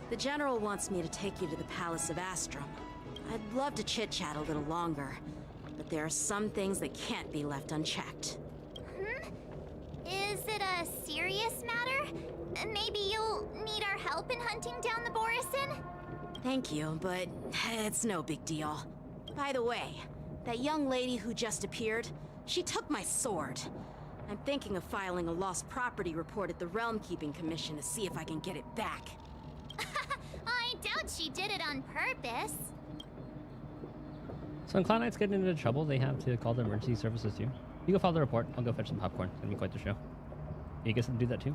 L: The General wants me to take you to the Palace of Astrum. I'd love to chit-chat a little longer, but there are some things that can't be left unchecked.
B: Is it a serious matter? Maybe you'll need our help in hunting down the Borisin?
L: Thank you, but it's no big deal. By the way, that young lady who just appeared, she took my sword. I'm thinking of filing a lost property report at the Realm Keeping Commission to see if I can get it back.
B: I doubt she did it on purpose.
A: So when Cloud Knight's getting into trouble, they have to call the emergency services too. You go file the report. I'll go fetch some popcorn. It's gonna be quite the show. You guys can do that too?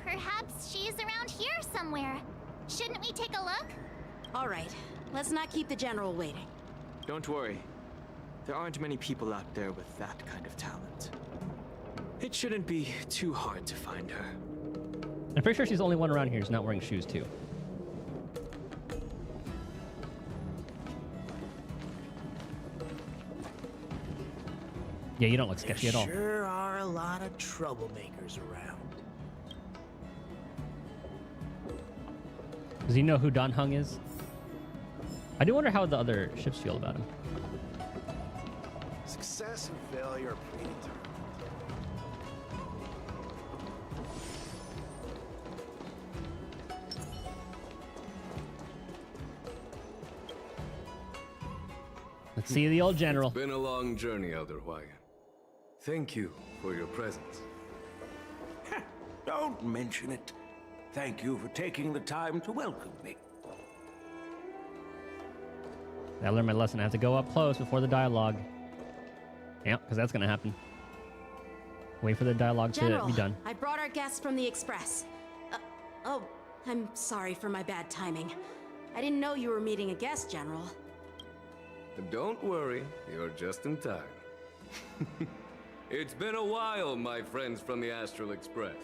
B: Perhaps she's around here somewhere. Shouldn't we take a look?
L: All right, let's not keep the General waiting.
E: Don't worry. There aren't many people out there with that kind of talent. It shouldn't be too hard to find her.
A: I'm pretty sure she's the only one around here who's not wearing shoes too. Yeah, you don't look sketchy at all.
P: Sure are a lot of troublemakers around.
A: Does he know who Dan Hung is? I do wonder how the other ships feel about him.
J: Success and failure are predetermined.
A: Let's see the old general.
I: It's been a long journey, Elder Hwayan. Thank you for your presence.
Q: Don't mention it. Thank you for taking the time to welcome me.
A: I learned my lesson. I have to go up close before the dialogue. Yeah, because that's going to happen. Wait for the dialogue to be done.
L: I brought our guests from the Express. Oh, I'm sorry for my bad timing. I didn't know you were meeting a guest, General.
I: Don't worry, you're just in time. It's been a while, my friends from the Astral Express.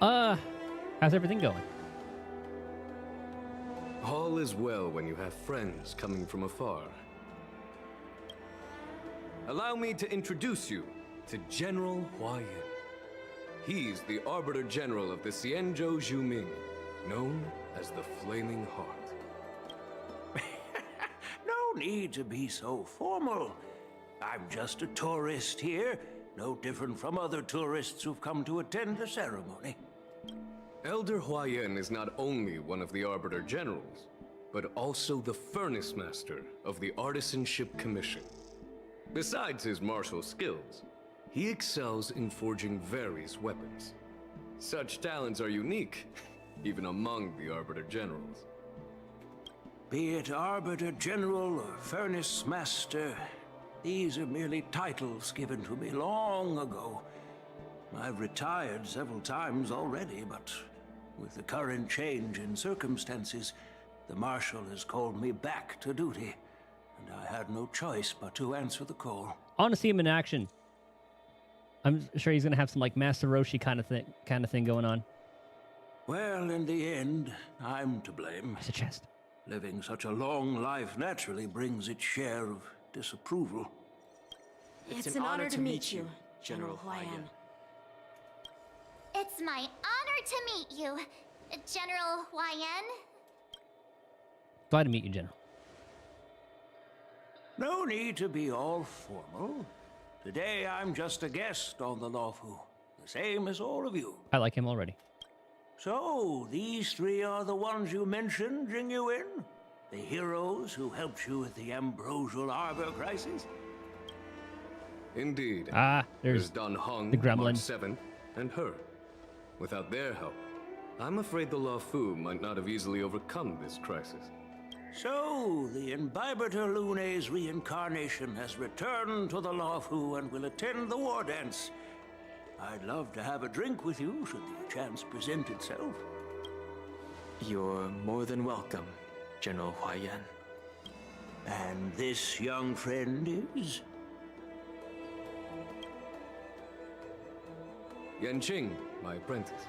A: How's everything going?
I: All is well when you have friends coming from afar. Allow me to introduce you to General Hwayan. He's the Arbiter General of the Xianzhou Zhuming, known as the Flaming Heart.
Q: No need to be so formal. I'm just a tourist here, no different from other tourists who've come to attend the ceremony.
I: Elder Hwayan is not only one of the Arbiter Generals, but also the Furnace Master of the Artisanship Commission. Besides his martial skills, he excels in forging various weapons. Such talents are unique, even among the Arbiter Generals.
Q: Be it Arbiter General or Furnace Master, these are merely titles given to me long ago. I've retired several times already, but with the current change in circumstances, the Marshal has called me back to duty, and I had no choice but to answer the call.
A: I want to see him in action. I'm sure he's gonna have some like Master Roshi kind of thing going on.
Q: Well, in the end, I'm to blame.
A: It's a chest.
Q: Living such a long life naturally brings its share of disapproval.
L: It's an honor to meet you, General Hwayan.
B: It's my honor to meet you, General Hwayan.
A: Glad to meet you, General.
Q: No need to be all formal. Today I'm just a guest on the Luofu, the same as all of you.
A: I like him already.
Q: So, these three are the ones you mentioned, Jingyuin? The heroes who helped you with the Ambrosial Arbor crisis?
I: Indeed.
A: There's
I: Dan Hung,
A: the gremlin.
I: March 7th, and her. Without their help, I'm afraid the Luofu might not have easily overcome this crisis.
Q: So, the Imbibitor Lune's reincarnation has returned to the Luofu and will attend the war dance. I'd love to have a drink with you should the chance present itself.
E: You're more than welcome, General Hwayan.
Q: And this young friend is?
I: Yanqing, my apprentice.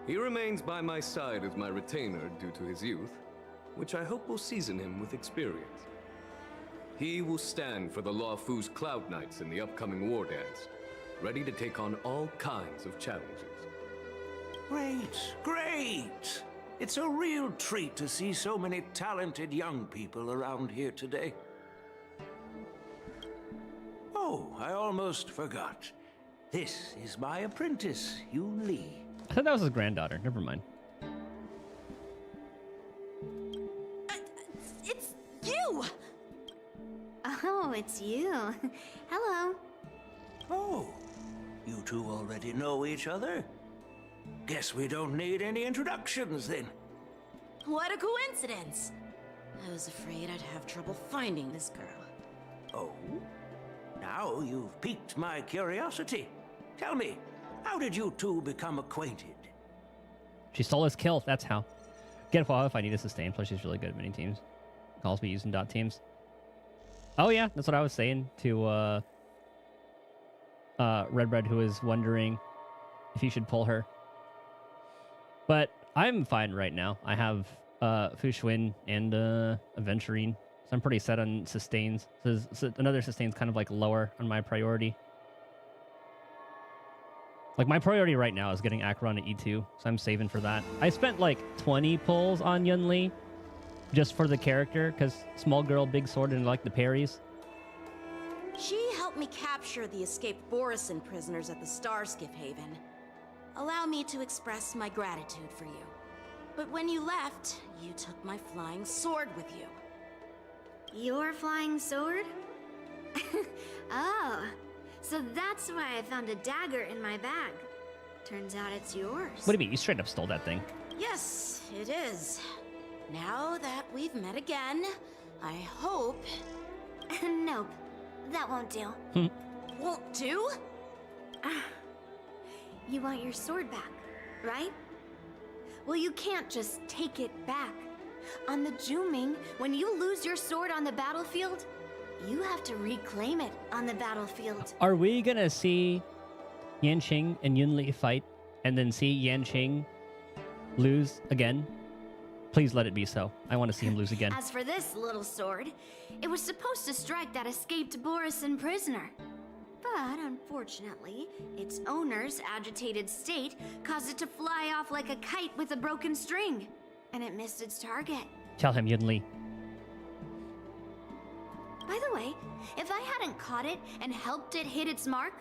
I: He remains by my side as my retainer due to his youth, which I hope will season him with experience. He will stand for the Luofu's Cloud Knights in the upcoming war dance, ready to take on all kinds of challenges.
Q: Great, great! It's a real treat to see so many talented young people around here today. Oh, I almost forgot. This is my apprentice, Yoon Lee.
A: I thought that was his granddaughter. Never mind.
K: It's you! Oh, it's you. Hello.
Q: Oh, you two already know each other? Guess we don't need any introductions then.
L: What a coincidence! I was afraid I'd have trouble finding this girl.
Q: Oh? Now you've piqued my curiosity. Tell me, how did you two become acquainted?
A: She stole his kill. That's how. Get well if I need a sustain. Plus, she's really good at mini teams. Calls me using dot teams. Oh yeah, that's what I was saying to Red, who was wondering if he should pull her. But I'm fine right now. I have Fu Xuan and Aventurine, so I'm pretty set on sustains. So another sustain's kind of like lower on my priority. Like my priority right now is getting Acheron at E2, so I'm saving for that. I spent like 20 pulls on Yunli just for the character, because small girl, big sword, and like the parries.
L: She helped me capture the escaped Borisin prisoners at the Starskiff Haven. Allow me to express my gratitude for you. But when you left, you took my flying sword with you.
B: Your flying sword? Oh, so that's why I found a dagger in my bag. Turns out it's yours.
A: What do you mean? You straight up stole that thing.
L: Yes, it is. Now that we've met again, I hope...
B: Nope, that won't do.
L: Won't do?
B: You want your sword back, right? Well, you can't just take it back. On the Juming, when you lose your sword on the battlefield, you have to reclaim it on the battlefield.
A: Are we gonna see Yanqing and Yunli fight, and then see Yanqing lose again? Please let it be so. I want to see him lose again.
B: As for this little sword, it was supposed to strike that escaped Borisin prisoner. But unfortunately, its owner's agitated state caused it to fly off like a kite with a broken string, and it missed its target.
A: Tell him, Yunli.
B: By the way, if I hadn't caught it and helped it hit its mark,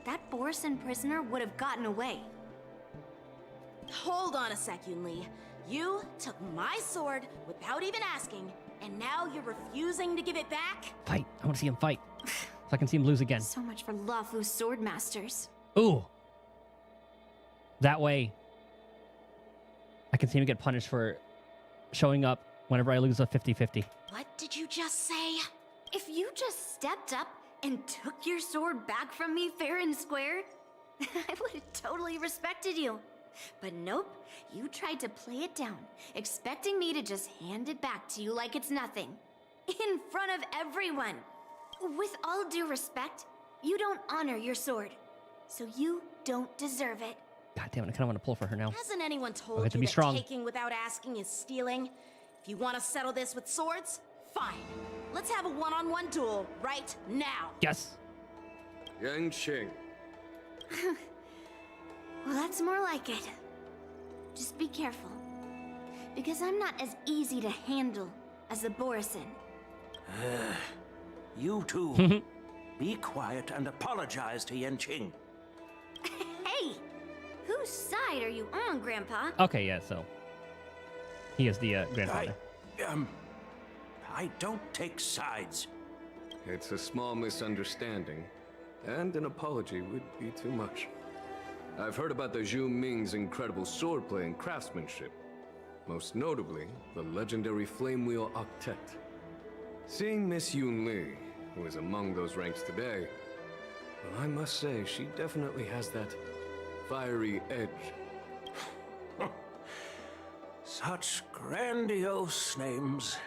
B: that Borisin prisoner would have gotten away.
L: Hold on a sec, Yunli. You took my sword without even asking, and now you're refusing to give it back?
A: Fight. I want to see him fight. So I can see him lose again.
B: So much for Luofu's sword masters.
A: Ooh. That way, I can see him get punished for showing up whenever I lose a 50-50.
L: What did you just say?
B: If you just stepped up and took your sword back from me fair and square, I would have totally respected you. But nope, you tried to play it down, expecting me to just hand it back to you like it's nothing. In front of everyone. With all due respect, you don't honor your sword. So you don't deserve it.
A: God damn it, I kind of want to pull for her now.
L: Hasn't anyone told
A: Okay,
L: you
A: to be
L: that
A: strong.
L: taking without asking is stealing? If you want to settle this with swords, fine. Let's have a one-on-one duel right now.
A: Yes.
I: Yanqing.
B: Well, that's more like it. Just be careful. Because I'm not as easy to handle as the Borisin.
Q: You two, be quiet and apologize to Yanqing.
B: Hey! Whose side are you on, Grandpa?
A: Okay, yeah, so he is the grandfather.
Q: I don't take sides.
I: It's a small misunderstanding, and an apology would be too much. I've heard about the Zhu Ming's incredible swordplay and craftsmanship, most notably the legendary Flame Wheel Octet. Seeing Miss Yunli, who is among those ranks today, well, I must say she definitely has that fiery edge.
Q: Such grandiose names.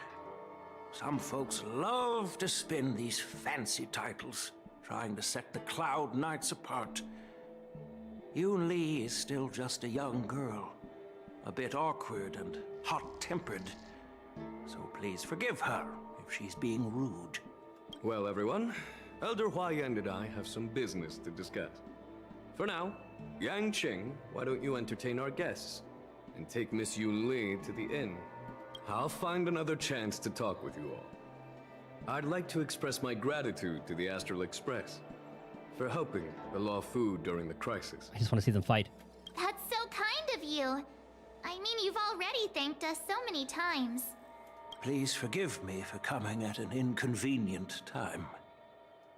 Q: Some folks love to spin these fancy titles, trying to set the Cloud Knights apart. Yunli is still just a young girl, a bit awkward and hot-tempered. So please forgive her if she's being rude.
I: Well, everyone, Elder Huayan and I have some business to discuss. For now, Yanqing, why don't you entertain our guests and take Miss Yunli to the inn? I'll find another chance to talk with you all. I'd like to express my gratitude to the Astral Express for helping the Luofu during the crisis.
A: I just want to see them fight.
B: That's so kind of you. I mean, you've already thanked us so many times.
Q: Please forgive me for coming at an inconvenient time.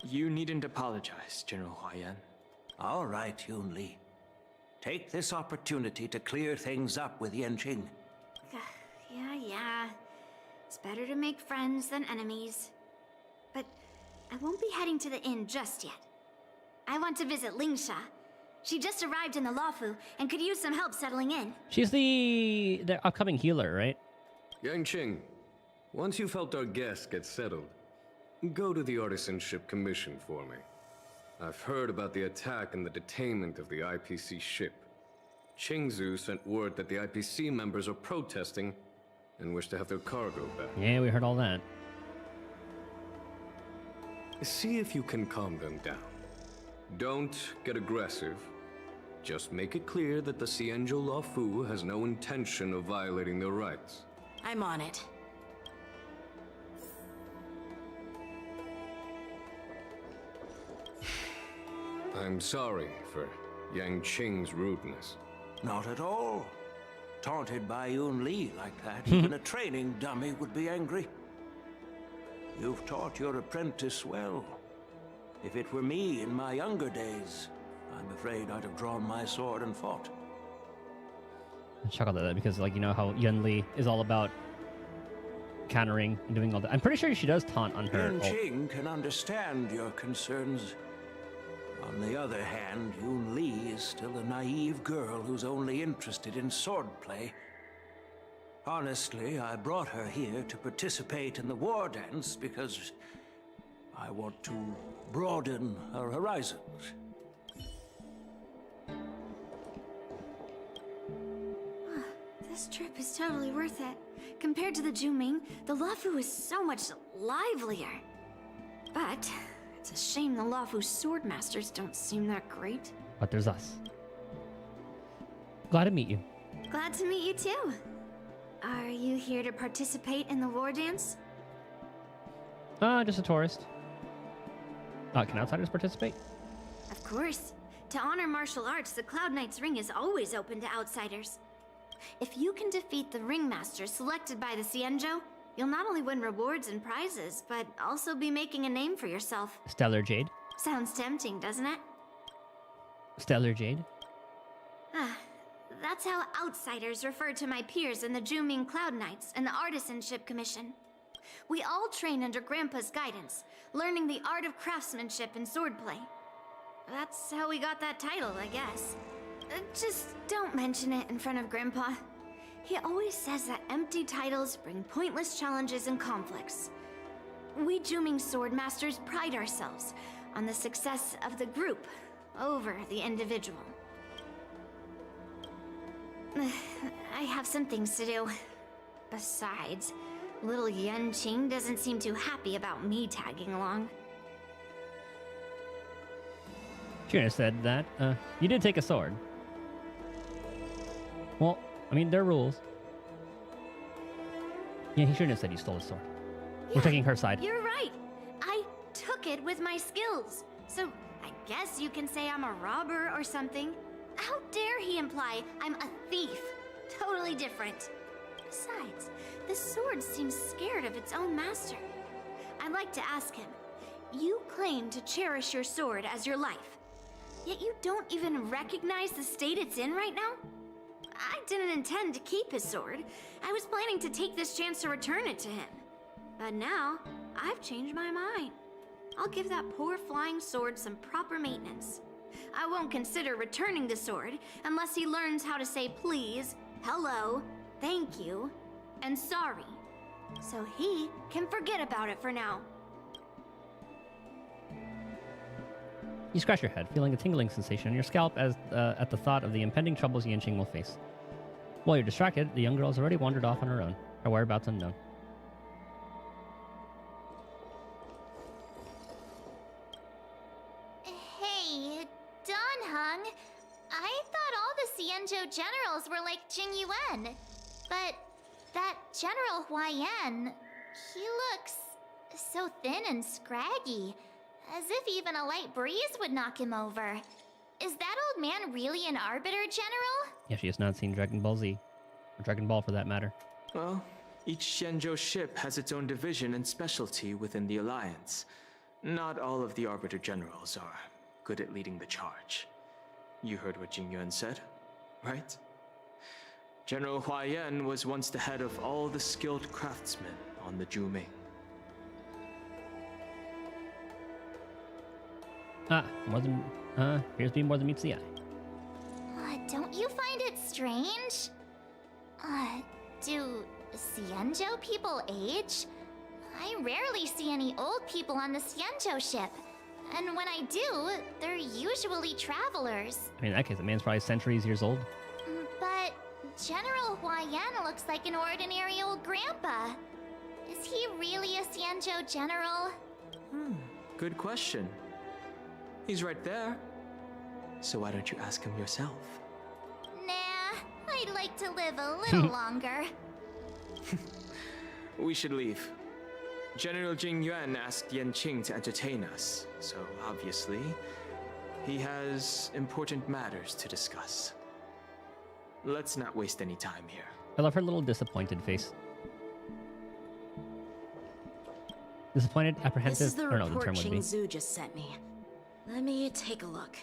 E: You needn't apologize, General Huayan.
Q: All right, Yun Li. Take this opportunity to clear things up with Yanqing.
B: Yeah. It's better to make friends than enemies. But I won't be heading to the inn just yet. I want to visit Lingsha. She just arrived in the Luofu and could use some help settling in.
A: She's the upcoming healer, right?
I: Yanqing, once you've helped our guests get settled, go to the Artisanship Commission for me. I've heard about the attack and the detainment of the IPC ship. Qingzu sent word that the IPC members are protesting and wish to have their cargo back.
A: Yeah, we heard all that.
I: See if you can calm them down. Don't get aggressive. Just make it clear that the Xianzhou Luofu has no intention of violating their rights.
L: I'm on it.
I: I'm sorry for Yanqing's rudeness.
Q: Not at all. Taunted by Yun Li like that, even a training dummy would be angry. You've taught your apprentice well. If it were me in my younger days, I'm afraid I'd have drawn my sword and fought.
A: I chuckled at that because, like, you know how Yun Li is all about countering and doing all that. I'm pretty sure she does taunt on her.
Q: Yanqing can understand your concerns. On the other hand, Yun Li is still a naive girl who's only interested in swordplay. Honestly, I brought her here to participate in the war dance because I want to broaden her horizons.
B: This trip is totally worth it. Compared to the Juming, the Luofu is so much livelier. But it's a shame the Luofu swordmasters don't seem that great.
A: But there's us. Glad to meet you.
B: Glad to meet you too. Are you here to participate in the war dance?
A: Just a tourist. Can outsiders participate?
B: Of course. To honor martial arts, the Cloud Knight's ring is always open to outsiders. If you can defeat the ringmaster selected by the Xianzhou, you'll not only win rewards and prizes, but also be making a name for yourself.
A: Stellar Jade.
B: Sounds tempting, doesn't it?
A: Stellar Jade.
B: That's how outsiders refer to my peers in the Juming Cloud Knights and the Artisanship Commission. We all train under Grandpa's guidance, learning the art of craftsmanship and swordplay. That's how we got that title, I guess. Just don't mention it in front of Grandpa. He always says that empty titles bring pointless challenges and conflicts. We Juming swordmasters pride ourselves on the success of the group over the individual. I have some things to do. Besides, little Yanqing doesn't seem too happy about me tagging along.
A: Shouldn't have said that. You did take a sword. Well, I mean, there are rules. Yeah, he shouldn't have said you stole a sword.
B: Yeah,
A: we're taking her side.
B: You're right. I took it with my skills. So I guess you can say I'm a robber or something. How dare he imply I'm a thief? Totally different. Besides, the sword seems scared of its own master. I'd like to ask him, you claim to cherish your sword as your life, yet you don't even recognize the state it's in right now? I didn't intend to keep his sword. I was planning to take this chance to return it to him. But now, I've changed my mind. I'll give that poor flying sword some proper maintenance. I won't consider returning the sword unless he learns how to say please, hello, thank you, and sorry. So he can forget about it for now.
A: You scratch your head, feeling a tingling sensation on your scalp as at the thought of the impending troubles Yanqing will face. While you're distracted, the young girl has already wandered off on her own, her whereabouts unknown.
B: Hey, Danheng. I thought all the Xianzhou generals were like Jing Yuan. But that General Huayan, he looks so thin and scraggy. As if even a light breeze would knock him over. Is that old man really an Arbiter, General?
A: Yeah, she has not seen Dragon Ball Z. Or Dragon Ball, for that matter.
E: Well, each Xianzhou ship has its own division and specialty within the Alliance. Not all of the Arbiter Generals are good at leading the charge. You heard what Jing Yuan said, right? General Hua Yan was once the head of all the skilled craftsmen on the Zhu-Ming.
A: Appears to be more than meets the eye.
B: Don't you find it strange? Do Xianzhou people age? I rarely see any old people on the Xianzhou ship. And when I do, they're usually travelers.
A: I mean, in that case, the man's probably centuries years old.
B: But General Hua Yan looks like an ordinary old grandpa. Is he really a Xianzhou general?
E: Good question. He's right there. So why don't you ask him yourself?
B: Nah, I'd like to live a little longer.
E: We should leave. General Jing Yuan asked Yan Qing to entertain us, so obviously, he has important matters to discuss. Let's not waste any time here.
A: I love her little disappointed face. Disappointed, apprehensive.
L: This is the
A: or no,
L: report
A: term would be.
L: Qingzu just sent me. Let me take a look.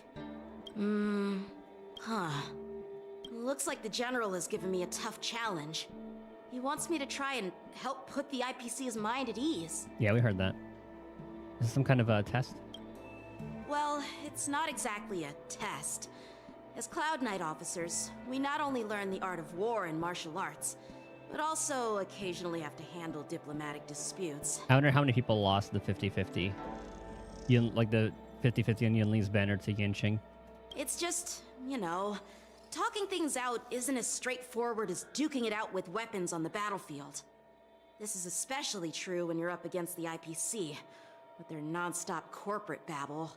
L: Looks like the general has given me a tough challenge. He wants me to try and help put the IPC's mind at ease.
A: Yeah, we heard that. Is this some kind of a test?
L: Well, it's not exactly a test. As Cloud Knight officers, we not only learn the art of war and martial arts, but also occasionally have to handle diplomatic disputes.
A: I wonder how many people lost the 50-50. Like the 50-50 on Yun Li's banner to Yanqing.
L: It's just, you know, talking things out isn't as straightforward as duking it out with weapons on the battlefield. This is especially true when you're up against the IPC, with their non-stop corporate babble.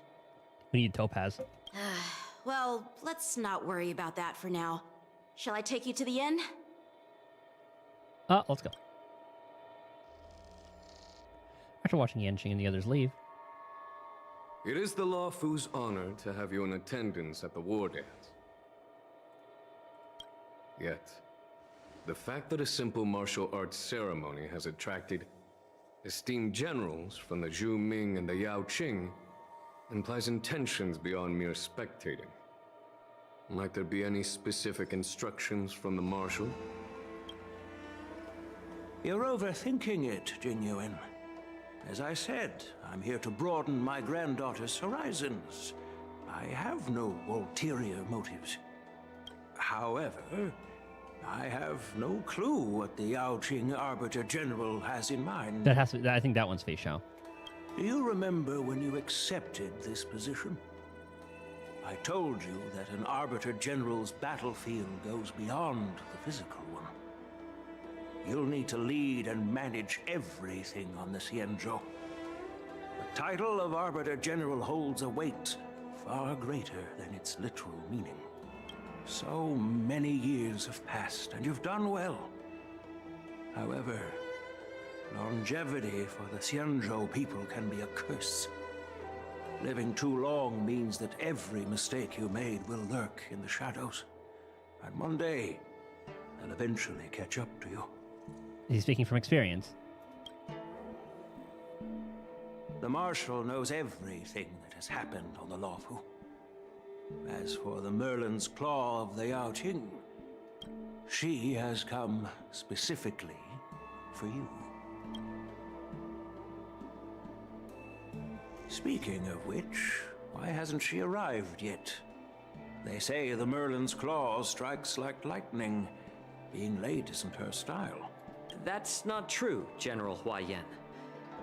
A: We need Topaz.
L: Well, let's not worry about that for now. Shall I take you to the inn?
A: Let's go. After watching Yanqing and the others leave.
I: It is the Luofu's honor to have you in attendance at the war dance. Yet, the fact that a simple martial arts ceremony has attracted esteemed generals from the Zhu Ming and the Yao Qing implies intentions beyond mere spectating. Might there be any specific instructions from the marshal?
Q: You're overthinking it, Jing Yuan. As I said, I'm here to broaden my granddaughter's horizons. I have no ulterior motives. However, I have no clue what the Yao Qing Arbiter General has in mind.
A: That has to. I think that one's Fei Shao.
Q: Do you remember when you accepted this position? I told you that an Arbiter General's battlefield goes beyond the physical one. You'll need to lead and manage everything on the Xianzhou. The title of Arbiter General holds a weight far greater than its literal meaning. So many years have passed, and you've done well. However, longevity for the Xianzhou people can be a curse. Living too long means that every mistake you made will lurk in the shadows. And one day, they'll eventually catch up to you.
A: He's speaking from experience.
Q: The Marshal knows everything that has happened on the Luofu. As for the Merlin's Claw of the Yao Qing, she has come specifically for you. Speaking of which, why hasn't she arrived yet? They say the Merlin's Claw strikes like lightning. Being late isn't her style.
M: That's not true, General Hua Yan.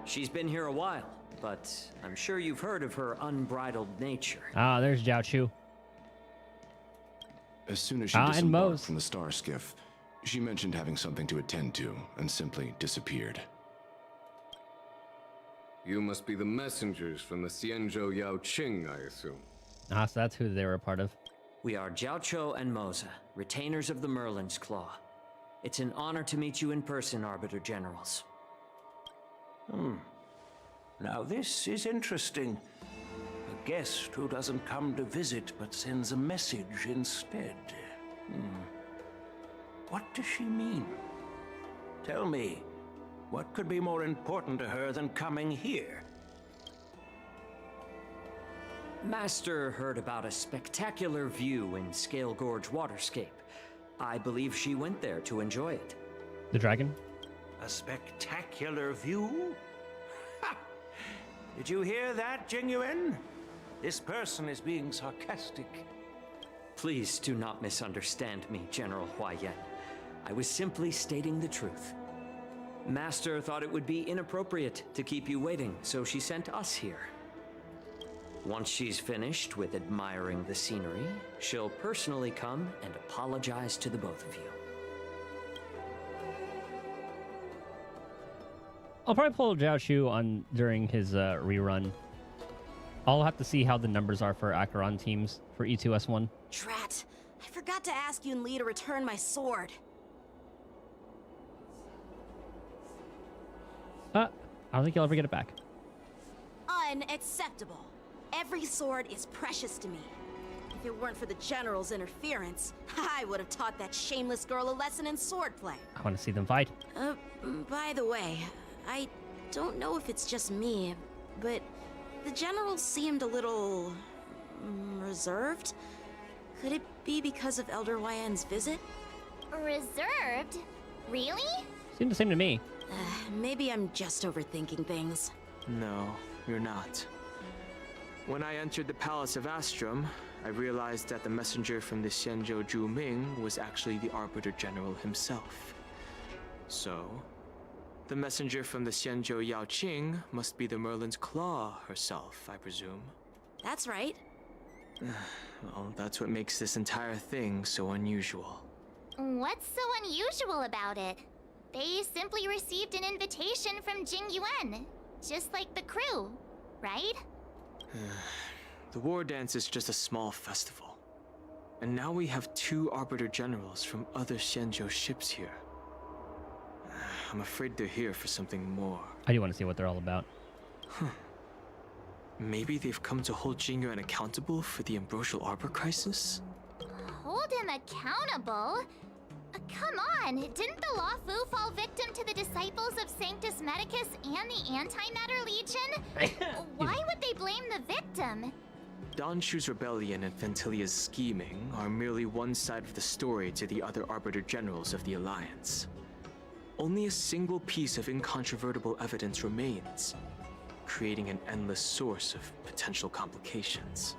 M: She's been here a while, but I'm sure you've heard of her unbridled nature.
A: Ah, there's Zhao Chu.
C: As soon as she disembarked from the star skiff, she mentioned having something to attend to and simply disappeared.
I: You must be the messengers from the Xianzhou Yao Qing, I assume.
A: Ah, so that's who they were a part of.
M: We are Jiao Cho and Moza, retainers of the Merlin's Claw. It's an honor to meet you in person, Arbiter Generals.
Q: Now this is interesting. A guest who doesn't come to visit but sends a message instead. What does she mean? Tell me, what could be more important to her than coming here?
M: Master heard about a spectacular view in Scale Gorge Waterscape. I believe she went there to enjoy it.
A: The dragon?
Q: A spectacular view? Ha! Did you hear that, Jingyuan? This person is being sarcastic.
M: Please do not misunderstand me, General Huaiyan. I was simply stating the truth. Master thought it would be inappropriate to keep you waiting, so she sent us here. Once she's finished with admiring the scenery, she'll personally come and apologize to the both of you.
A: I'll probably pull Zhao Shu on during his rerun. I'll have to see how the numbers are for Acheron teams for E2S1.
L: Drat! I forgot to ask Yun Li to return my sword.
A: I don't think you'll ever get it back.
L: Unacceptable. Every sword is precious to me. If it weren't for the General's interference, I would have taught that shameless girl a lesson in swordplay.
A: I want to see them fight.
L: By the way, I don't know if it's just me, but the General seemed a little reserved. Could it be because of Elder Huaiyan's visit?
B: Reserved? Really?
A: Seemed the same to me.
L: Maybe I'm just overthinking things.
E: No, you're not. When I entered the Palace of Astrum, I realized that the messenger from the Xianzhou Zhu Ming was actually the Arbiter General himself. So, the messenger from the Xianzhou Yao Qing must be the Merlin's Claw herself, I presume.
L: That's right.
E: Well, that's what makes this entire thing so unusual.
B: What's so unusual about it? They simply received an invitation from Jingyuan, just like the crew, right?
E: The war dance is just a small festival. And now we have 2 Arbiter Generals from other Xianzhou ships here. I'm afraid they're here for something more.
A: I do want to see what they're all about.
E: Maybe they've come to hold Jingyuan accountable for the Ambrosial Arbor crisis?
B: Hold him accountable? Come on, didn't the Law Fu fall victim to the disciples of Sanctus Medicus and the Antimatter Legion? Why would they blame the victim?
E: Don Shu's rebellion and Ventilia's scheming are merely one side of the story to the other Arbiter Generals of the Alliance. Only a single piece of incontrovertible evidence remains, creating an endless source of potential complications.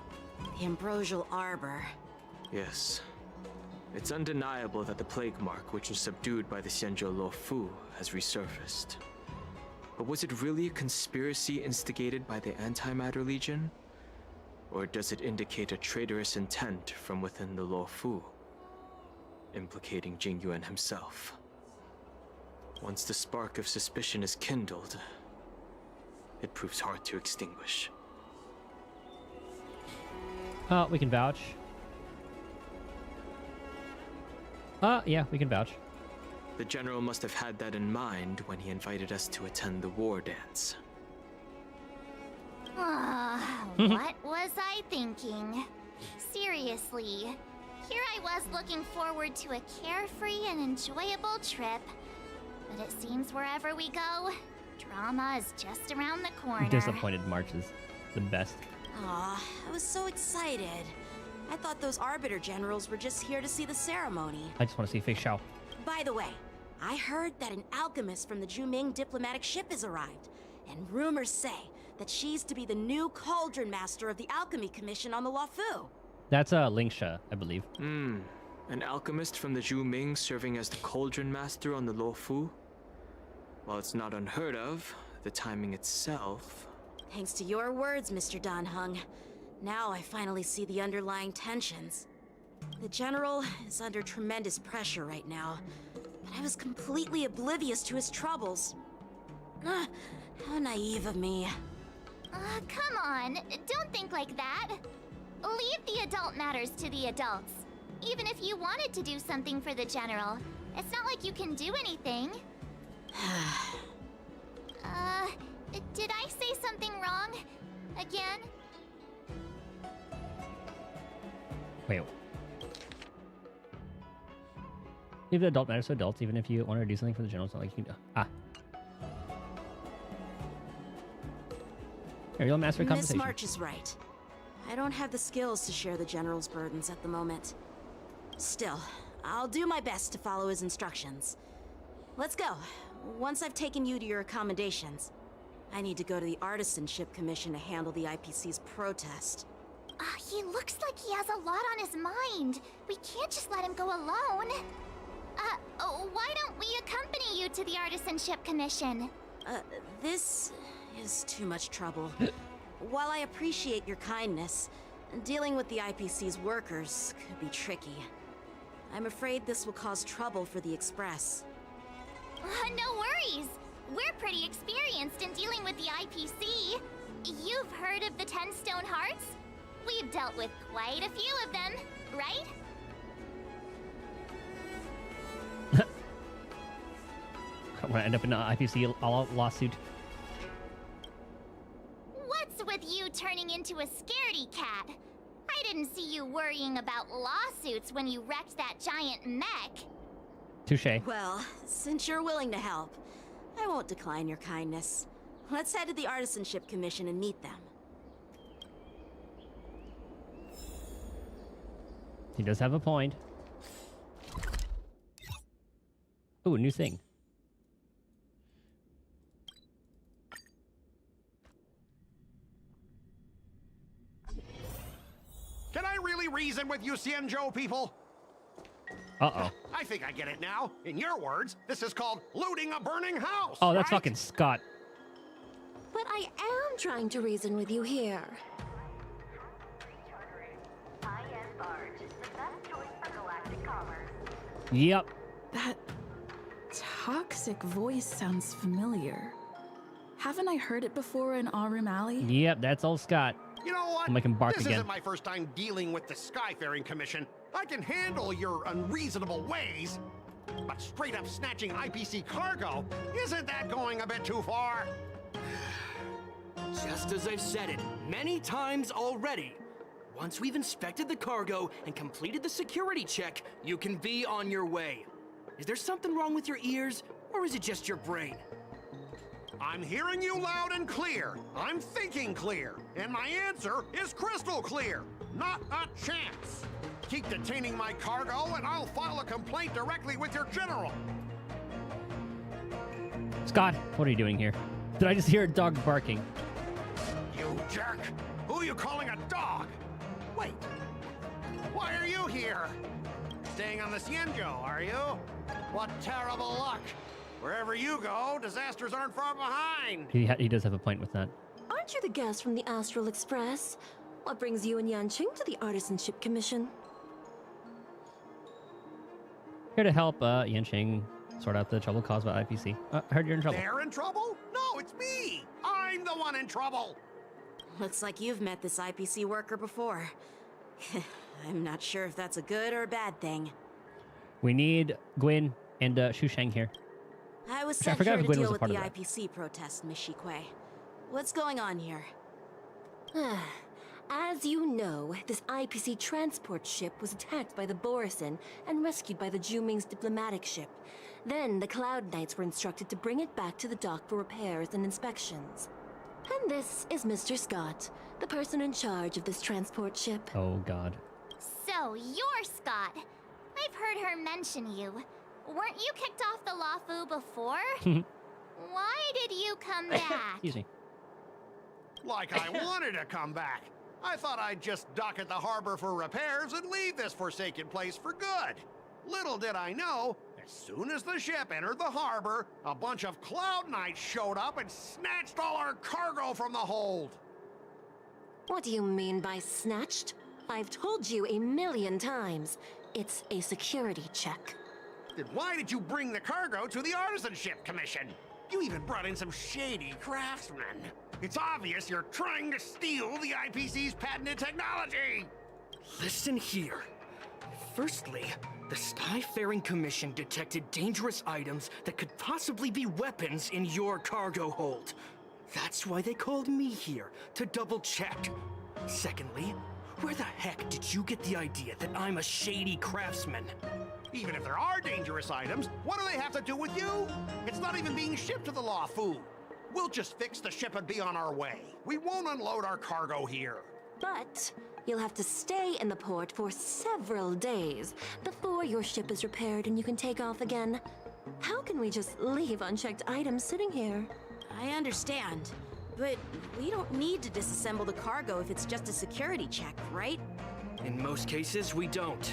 L: The Ambrosial Arbor.
E: Yes. It's undeniable that the plague mark, which was subdued by the Xianzhou Lo Fu, has resurfaced. But was it really a conspiracy instigated by the Antimatter Legion? Or does it indicate a traitorous intent from within the Lo Fu, implicating Jingyuan himself? Once the spark of suspicion is kindled, it proves hard to extinguish.
A: We can vouch. Yeah, we can vouch.
E: The General must have had that in mind when he invited us to attend the war dance.
B: What was I thinking? Seriously, here I was looking forward to a carefree and enjoyable trip. But it seems wherever we go, drama is just around the corner.
A: Disappointed March is the best.
L: Aw, I was so excited. I thought those Arbiter Generals were just here to see the ceremony.
A: I just want to see Fei Xiao.
L: By the way, I heard that an alchemist from the Zhuming diplomatic ship has arrived, and rumors say that she's to be the new Cauldron Master of the Alchemy Commission on the Law Fu.
A: That's Lingsha, I believe.
E: An alchemist from the Zhu Ming serving as the Cauldron Master on the Lo Fu? While it's not unheard of, the timing itself...
L: Thanks to your words, Mr. Dan Heng. Now I finally see the underlying tensions. The General is under tremendous pressure right now, but I was completely oblivious to his troubles. How naive of me.
B: Come on, don't think like that. Leave the adult matters to the adults. Even if you wanted to do something for the General, it's not like you can do anything. Did I say something wrong? Again?
A: Wait. Leave the adult matters to adults, even if you want to do something for the General. It's not like you can do. Here, you'll master
L: Miss
A: conversation.
L: March is right. I don't have the skills to share the General's burdens at the moment. Still, I'll do my best to follow his instructions. Let's go. Once I've taken you to your accommodations, I need to go to the Artisanship Commission to handle the IPC's protest.
B: He looks like he has a lot on his mind. We can't just let him go alone. Why don't we accompany you to the Artisanship Commission?
L: This is too much trouble. While I appreciate your kindness, dealing with the IPC's workers could be tricky. I'm afraid this will cause trouble for the Express.
B: No worries. We're pretty experienced in dealing with the IPC. You've heard of the 10 Stone Hearts? We've dealt with quite a few of them, right?
A: I'm gonna end up in an IPC lawsuit.
B: What's with you turning into a scaredy cat? I didn't see you worrying about lawsuits when you wrecked that giant mech.
A: Touché.
L: Well, since you're willing to help, I won't decline your kindness. Let's head to the Artisanship Commission and meet them.
A: He does have a point. Ooh, new thing.
R: Can I really reason with you Xianzhou people?
A: Uh-oh.
R: I think I get it now. In your words, this is called looting a burning house.
A: Oh, that's
R: right?
A: fucking Scott.
K: But I am trying to reason with you here.
A: Yep.
S: That toxic voice sounds familiar. Haven't I heard it before in Aurum Alley?
A: Yep, that's old Scott.
R: You know what?
A: I'll make him bark
R: this
A: again.
R: isn't my first time dealing with the Skyfaring Commission. I can handle your unreasonable ways. But straight up snatching IPC cargo, isn't that going a bit too far?
T: Just as I've said it many times already. Once we've inspected the cargo and completed the security check, you can be on your way. Is there something wrong with your ears, or is it just your brain?
R: I'm hearing you loud and clear. I'm thinking clear. And my answer is crystal clear. Not a chance. Keep detaining my cargo and I'll file a complaint directly with your general.
A: Scott, what are you doing here? Did I just hear a dog barking?
R: You jerk! Who are you calling a dog? Wait. Why are you here? Staying on the Xianzhou, are you? What terrible luck. Wherever you go, disasters aren't far behind.
A: He does have a point with that.
K: Aren't you the guest from the Astral Express? What brings you and Yanqing to the Artisanship Commission?
A: Here to help Yanqing sort out the trouble caused by IPC. I heard you're in trouble.
R: They're in trouble? No, it's me. I'm the one in trouble.
L: Looks like you've met this IPC worker before. I'm not sure if that's a good or a bad thing.
A: We need Gwyn and Shusheng here.
L: I was
A: Actually, I
L: sent
A: forgot
L: here
A: if
L: to
A: Gwyn
L: deal
A: was a
L: with
A: part
L: the
A: of that.
L: IPC protest, Miss Shikue. What's going on here?
K: As you know, this IPC transport ship was attacked by the Borison and rescued by the Juming's diplomatic ship. Then the Cloud Knights were instructed to bring it back to the dock for repairs and inspections. And this is Mr. Scott, the person in charge of this transport ship.
A: Oh, God.
B: So, you're Scott. I've heard her mention you. Weren't you kicked off the Lafu before? Why did you come back?
A: Excuse me.
R: Like I wanted to come back. I thought I'd just dock at the harbor for repairs and leave this forsaken place for good. Little did I know, as soon as the ship entered the harbor, a bunch of Cloud Knights showed up and snatched all our cargo from the hold.
K: What do you mean by snatched? I've told you 1,000,000 times. It's a security check.
R: Then why did you bring the cargo to the Artisanship Commission? You even brought in some shady craftsmen. It's obvious you're trying to steal the IPC's patented technology.
T: Listen here. Firstly, the Skyfaring Commission detected dangerous items that could possibly be weapons in your cargo hold. That's why they called me here, to double check. Secondly, where the heck did you get the idea that I'm a shady craftsman?
R: Even if there are dangerous items, what do they have to do with you? It's not even being shipped to the Lafu. We'll just fix the ship and be on our way. We won't unload our cargo here.
D: But you'll have to stay in the port for several days before your ship is repaired and you can take off again. How can we just leave unchecked items sitting here?
L: I understand, but we don't need to disassemble the cargo if it's just a security check, right?
T: In most cases, we don't.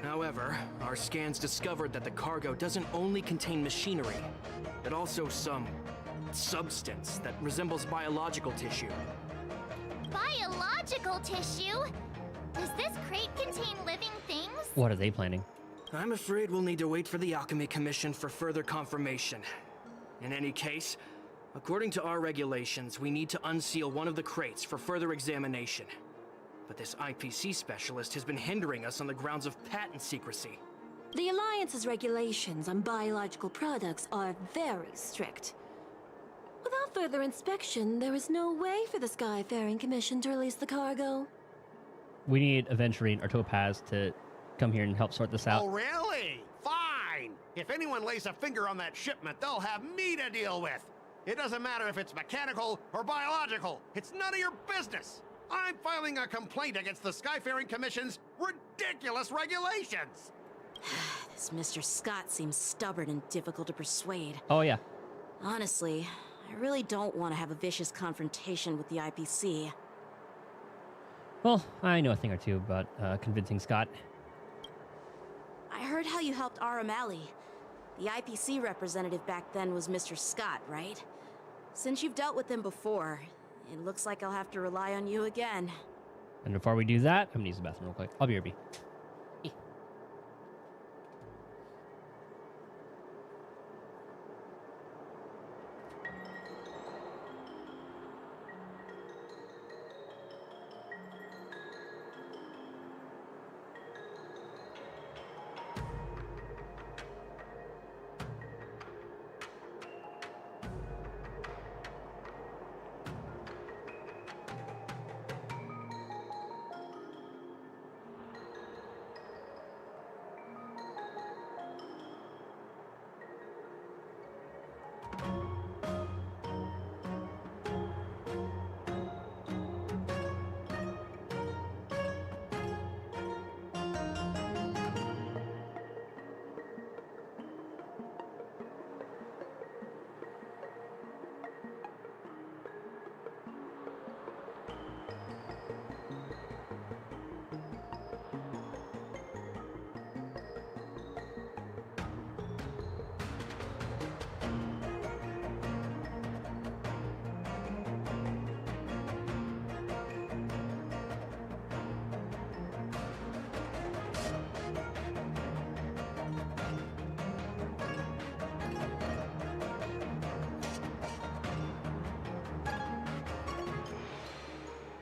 T: However, our scans discovered that the cargo doesn't only contain machinery, but also some substance that resembles biological tissue.
B: Biological tissue? Does this crate contain living things?
A: What are they planning?
T: I'm afraid we'll need to wait for the Alchemy Commission for further confirmation. In any case, according to our regulations, we need to unseal one of the crates for further examination. But this IPC specialist has been hindering us on the grounds of patent secrecy.
D: The Alliance's regulations on biological products are very strict. Without further inspection, there is no way for the Skyfaring Commission to release the cargo.
A: We need Aventurine or Topaz to come here and help sort this out.
R: Oh, really? Fine. If anyone lays a finger on that shipment, they'll have me to deal with. It doesn't matter if it's mechanical or biological. It's none of your business. I'm filing a complaint against the Skyfaring Commission's ridiculous regulations.
L: This Mr. Scott seems stubborn and difficult to persuade.
A: Oh, yeah.
L: Honestly, I really don't want to have a vicious confrontation with the IPC.
A: Well, I know a thing or two about convincing Scott.
L: I heard how you helped Aram Alley. The IPC representative back then was Mr. Scott, right? Since you've dealt with him before, it looks like I'll have to rely on you again.
A: And before we do that, I'm gonna use the bathroom real quick. I'll be RB.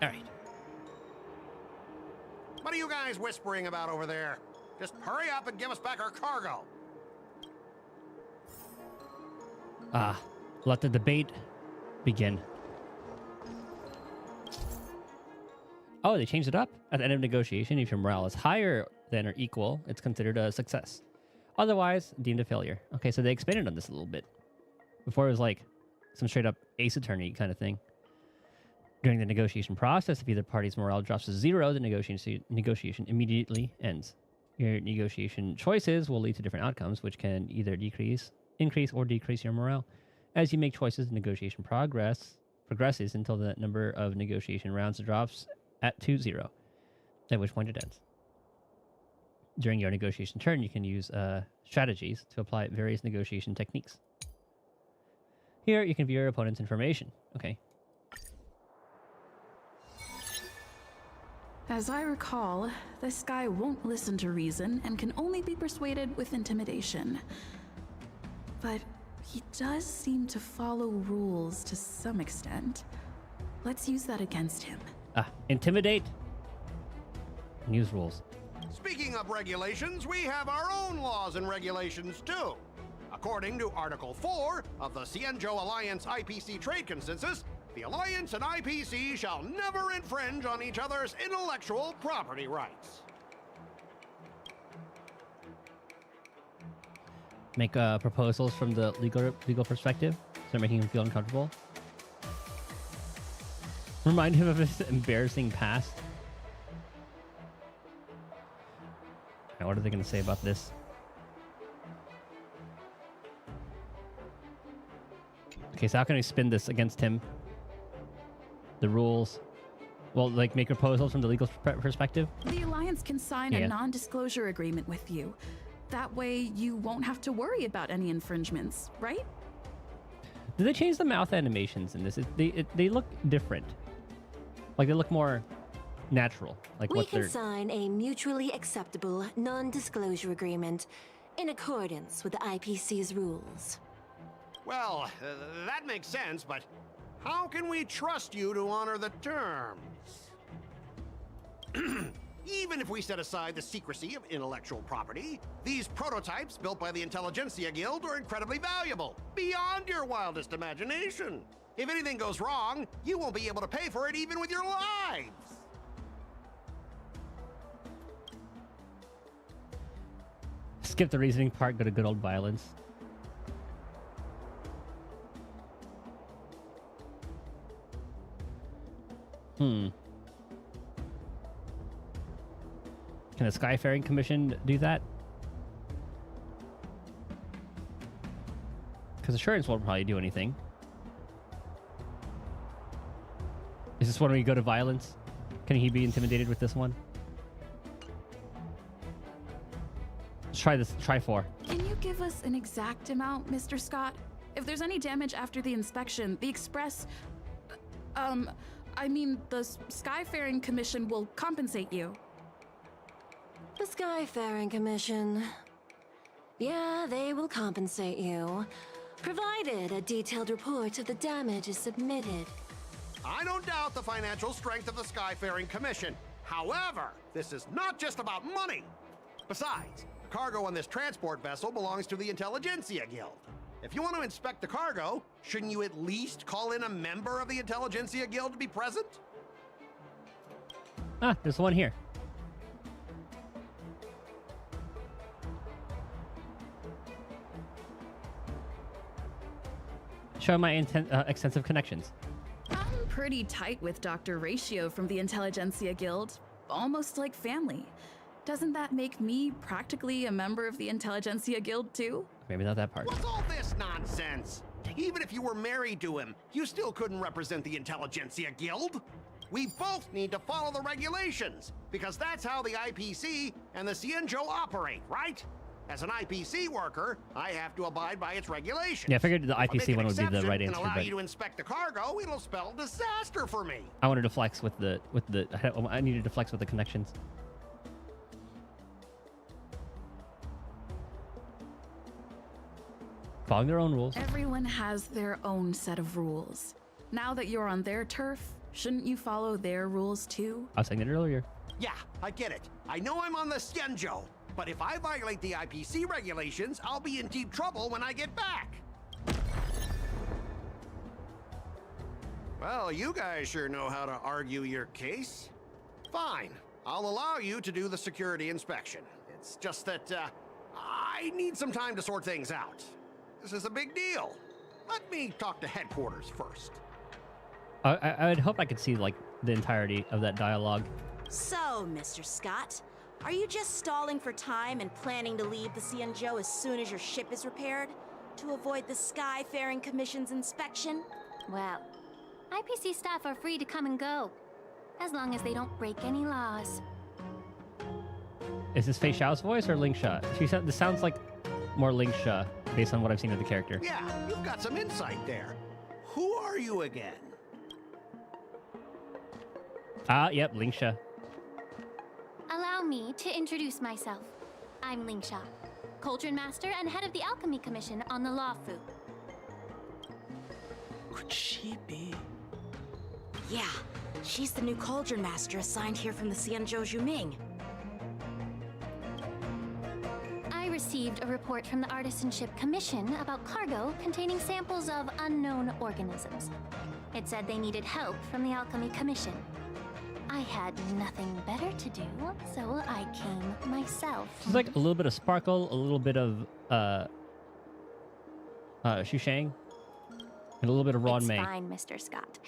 A: All right.
R: What are you guys whispering about over there? Just hurry up and give us back our cargo.
A: Let the debate begin. Oh, they changed it up? At the end of negotiation, if your morale is higher than or equal, it's considered a success. Otherwise, deemed a failure. Okay, so they expanded on this a little bit. Before it was like some straight up Ace Attorney kind of thing. During the negotiation process, if either party's morale drops to 0, the negotiation immediately ends. Your negotiation choices will lead to different outcomes, which can either increase, or decrease your morale. As you make choices, the negotiation progresses until the number of negotiation rounds drops to 0, at which point it ends. During your negotiation turn, you can use strategies to apply various negotiation techniques. Here, you can view your opponent's information. Okay.
S: As I recall, this guy won't listen to reason and can only be persuaded with intimidation. But he does seem to follow rules to some extent. Let's use that against him.
A: Intimidate and use rules.
R: Speaking of regulations, we have our own laws and regulations too. According to Article 4 of the Cienjo Alliance IPC Trade Consensus, the Alliance and IPC shall never infringe on each other's intellectual property rights.
A: Make proposals from the legal perspective. Start making him feel uncomfortable. Remind him of his embarrassing past. Now, what are they going to say about this? Okay, so how can I spin this against him? The rules. Well, like make proposals from the legal perspective?
S: The Alliance can sign a non-disclosure agreement with you. That way, you won't have to worry about any infringements, right?
A: Did they change the mouth animations in this? They look different. Like, they look more natural. Like
D: We
A: what
D: can
A: they're...
D: sign a mutually acceptable non-disclosure agreement in accordance with the IPC's rules.
R: Well, that makes sense, but how can we trust you to honor the terms? Even if we set aside the secrecy of intellectual property, these prototypes built by the Intelligentsia Guild are incredibly valuable, beyond your wildest imagination. If anything goes wrong, you won't be able to pay for it even with your lives.
A: Skip the reasoning part, go to good old violence. Can the Skyfaring Commission do that? Because assurance won't probably do anything. Is this one where you go to violence? Can he be intimidated with this one? Let's try this. Try 4.
S: Can you give us an exact amount, Mr. Scott? If there's any damage after the inspection, the Express... I mean, the Skyfaring Commission will compensate you.
D: The Skyfaring Commission. Yeah, they will compensate you, provided a detailed report of the damage is submitted.
R: I don't doubt the financial strength of the Skyfaring Commission. However, this is not just about money. Besides, the cargo on this transport vessel belongs to the Intelligentsia Guild. If you want to inspect the cargo, shouldn't you at least call in a member of the Intelligentsia Guild to be present?
A: Ah, there's one here. Show my extensive connections.
S: I'm pretty tight with Dr. Ratio from the Intelligentsia Guild. Almost like family. Doesn't that make me practically a member of the Intelligentsia Guild too?
A: Maybe not that part.
R: What's all this nonsense? Even if you were married to him, you still couldn't represent the Intelligentsia Guild. We both need to follow the regulations, because that's how the IPC and the Cienjo operate, right? As an IPC worker, I have to abide by its regulations.
A: Yeah, I figured the IPC one would be the right
R: and
A: answer,
R: allow
A: but
R: you to inspect the cargo, it'll spell disaster for me.
A: I wanted to flex with the I needed to flex with the connections. Following their own rules.
S: Everyone has their own set of rules. Now that you're on their turf, shouldn't you follow their rules too?
A: I was saying it earlier.
R: Yeah, I get it. I know I'm on the Cienjo, but if I violate the IPC regulations, I'll be in deep trouble when I get back. Well, you guys sure know how to argue your case. Fine, I'll allow you to do the security inspection. It's just that, I need some time to sort things out. This is a big deal. Let me talk to headquarters first.
A: I would hope I could see, like, the entirety of that dialogue.
L: So, Mr. Scott, are you just stalling for time and planning to leave the Cienjo as soon as your ship is repaired? To avoid the Skyfaring Commission's inspection?
B: Well, IPC staff are free to come and go, as long as they don't break any laws.
A: Is this Fei Xiao's voice or Ling Sha? This sounds like more Ling Sha, based on what I've seen of the character.
R: Yeah, you've got some insight there. Who are you again?
A: Yep, Ling Sha.
B: Allow me to introduce myself. I'm Ling Sha, Cauldron Master and head of the Alchemy Commission on the Lawfu.
L: Could she be? Yeah, she's the new Cauldron Master assigned here from the Cienjo Zhuming.
B: I received a report from the Artisanship Commission about cargo containing samples of unknown organisms. It said they needed help from the Alchemy Commission. I had nothing better to do, so I came myself.
A: She's like a little bit of Sparkle, a little bit of Shushang, and a little bit of Ron
B: It's
A: Mei.
B: fine, Mr. Scott.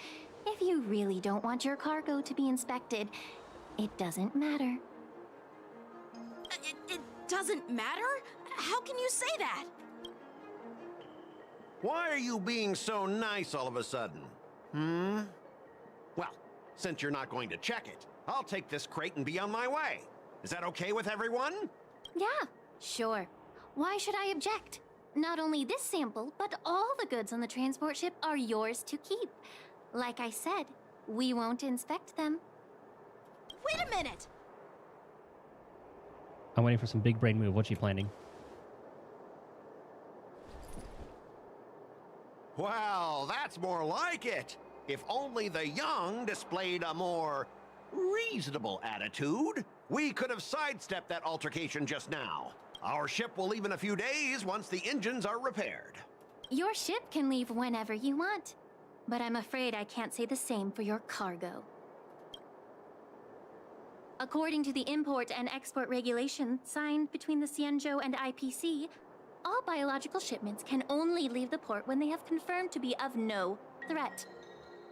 B: If you really don't want your cargo to be inspected, it doesn't matter.
L: It doesn't matter? How can you say that?
R: Why are you being so nice all of a sudden? Well, since you're not going to check it, I'll take this crate and be on my way. Is that okay with everyone?
B: Yeah, sure. Why should I object? Not only this sample, but all the goods on the transport ship are yours to keep. Like I said, we won't inspect them.
L: Wait a minute!
A: I'm waiting for some big brain move. What's she planning?
R: Well, that's more like it. If only the young displayed a more reasonable attitude, we could have sidestepped that altercation just now. Our ship will leave in a few days once the engines are repaired.
B: Your ship can leave whenever you want, but I'm afraid I can't say the same for your cargo. According to the import and export regulations signed between the Xianzhou and IPC, all biological shipments can only leave the port when they have confirmed to be of no threat,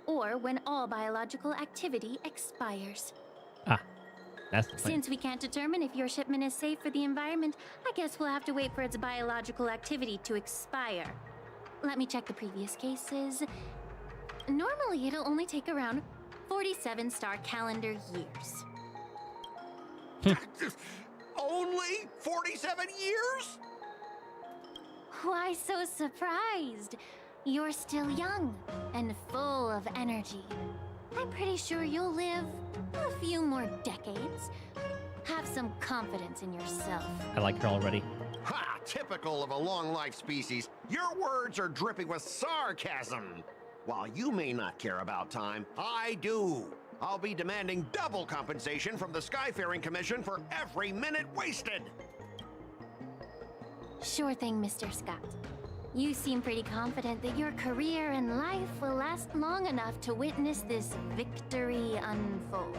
B: or when all biological activity expires.
A: Ah, that's the point.
B: Since we can't determine if your shipment is safe for the environment, I guess we'll have to wait for its biological activity to expire. Let me check the previous cases. Normally, it'll only take around 47 star calendar years.
R: Only 47 years?
B: Why so surprised? You're still young and full of energy. I'm pretty sure you'll live a few more decades. Have some confidence in yourself.
A: I like her already.
R: Ha! Typical of a long-life species. Your words are dripping with sarcasm. While you may not care about time, I do. I'll be demanding double compensation from the Skyfaring Commission for every minute wasted.
B: Sure thing, Mr. Scott. You seem pretty confident that your career and life will last long enough to witness this victory unfold.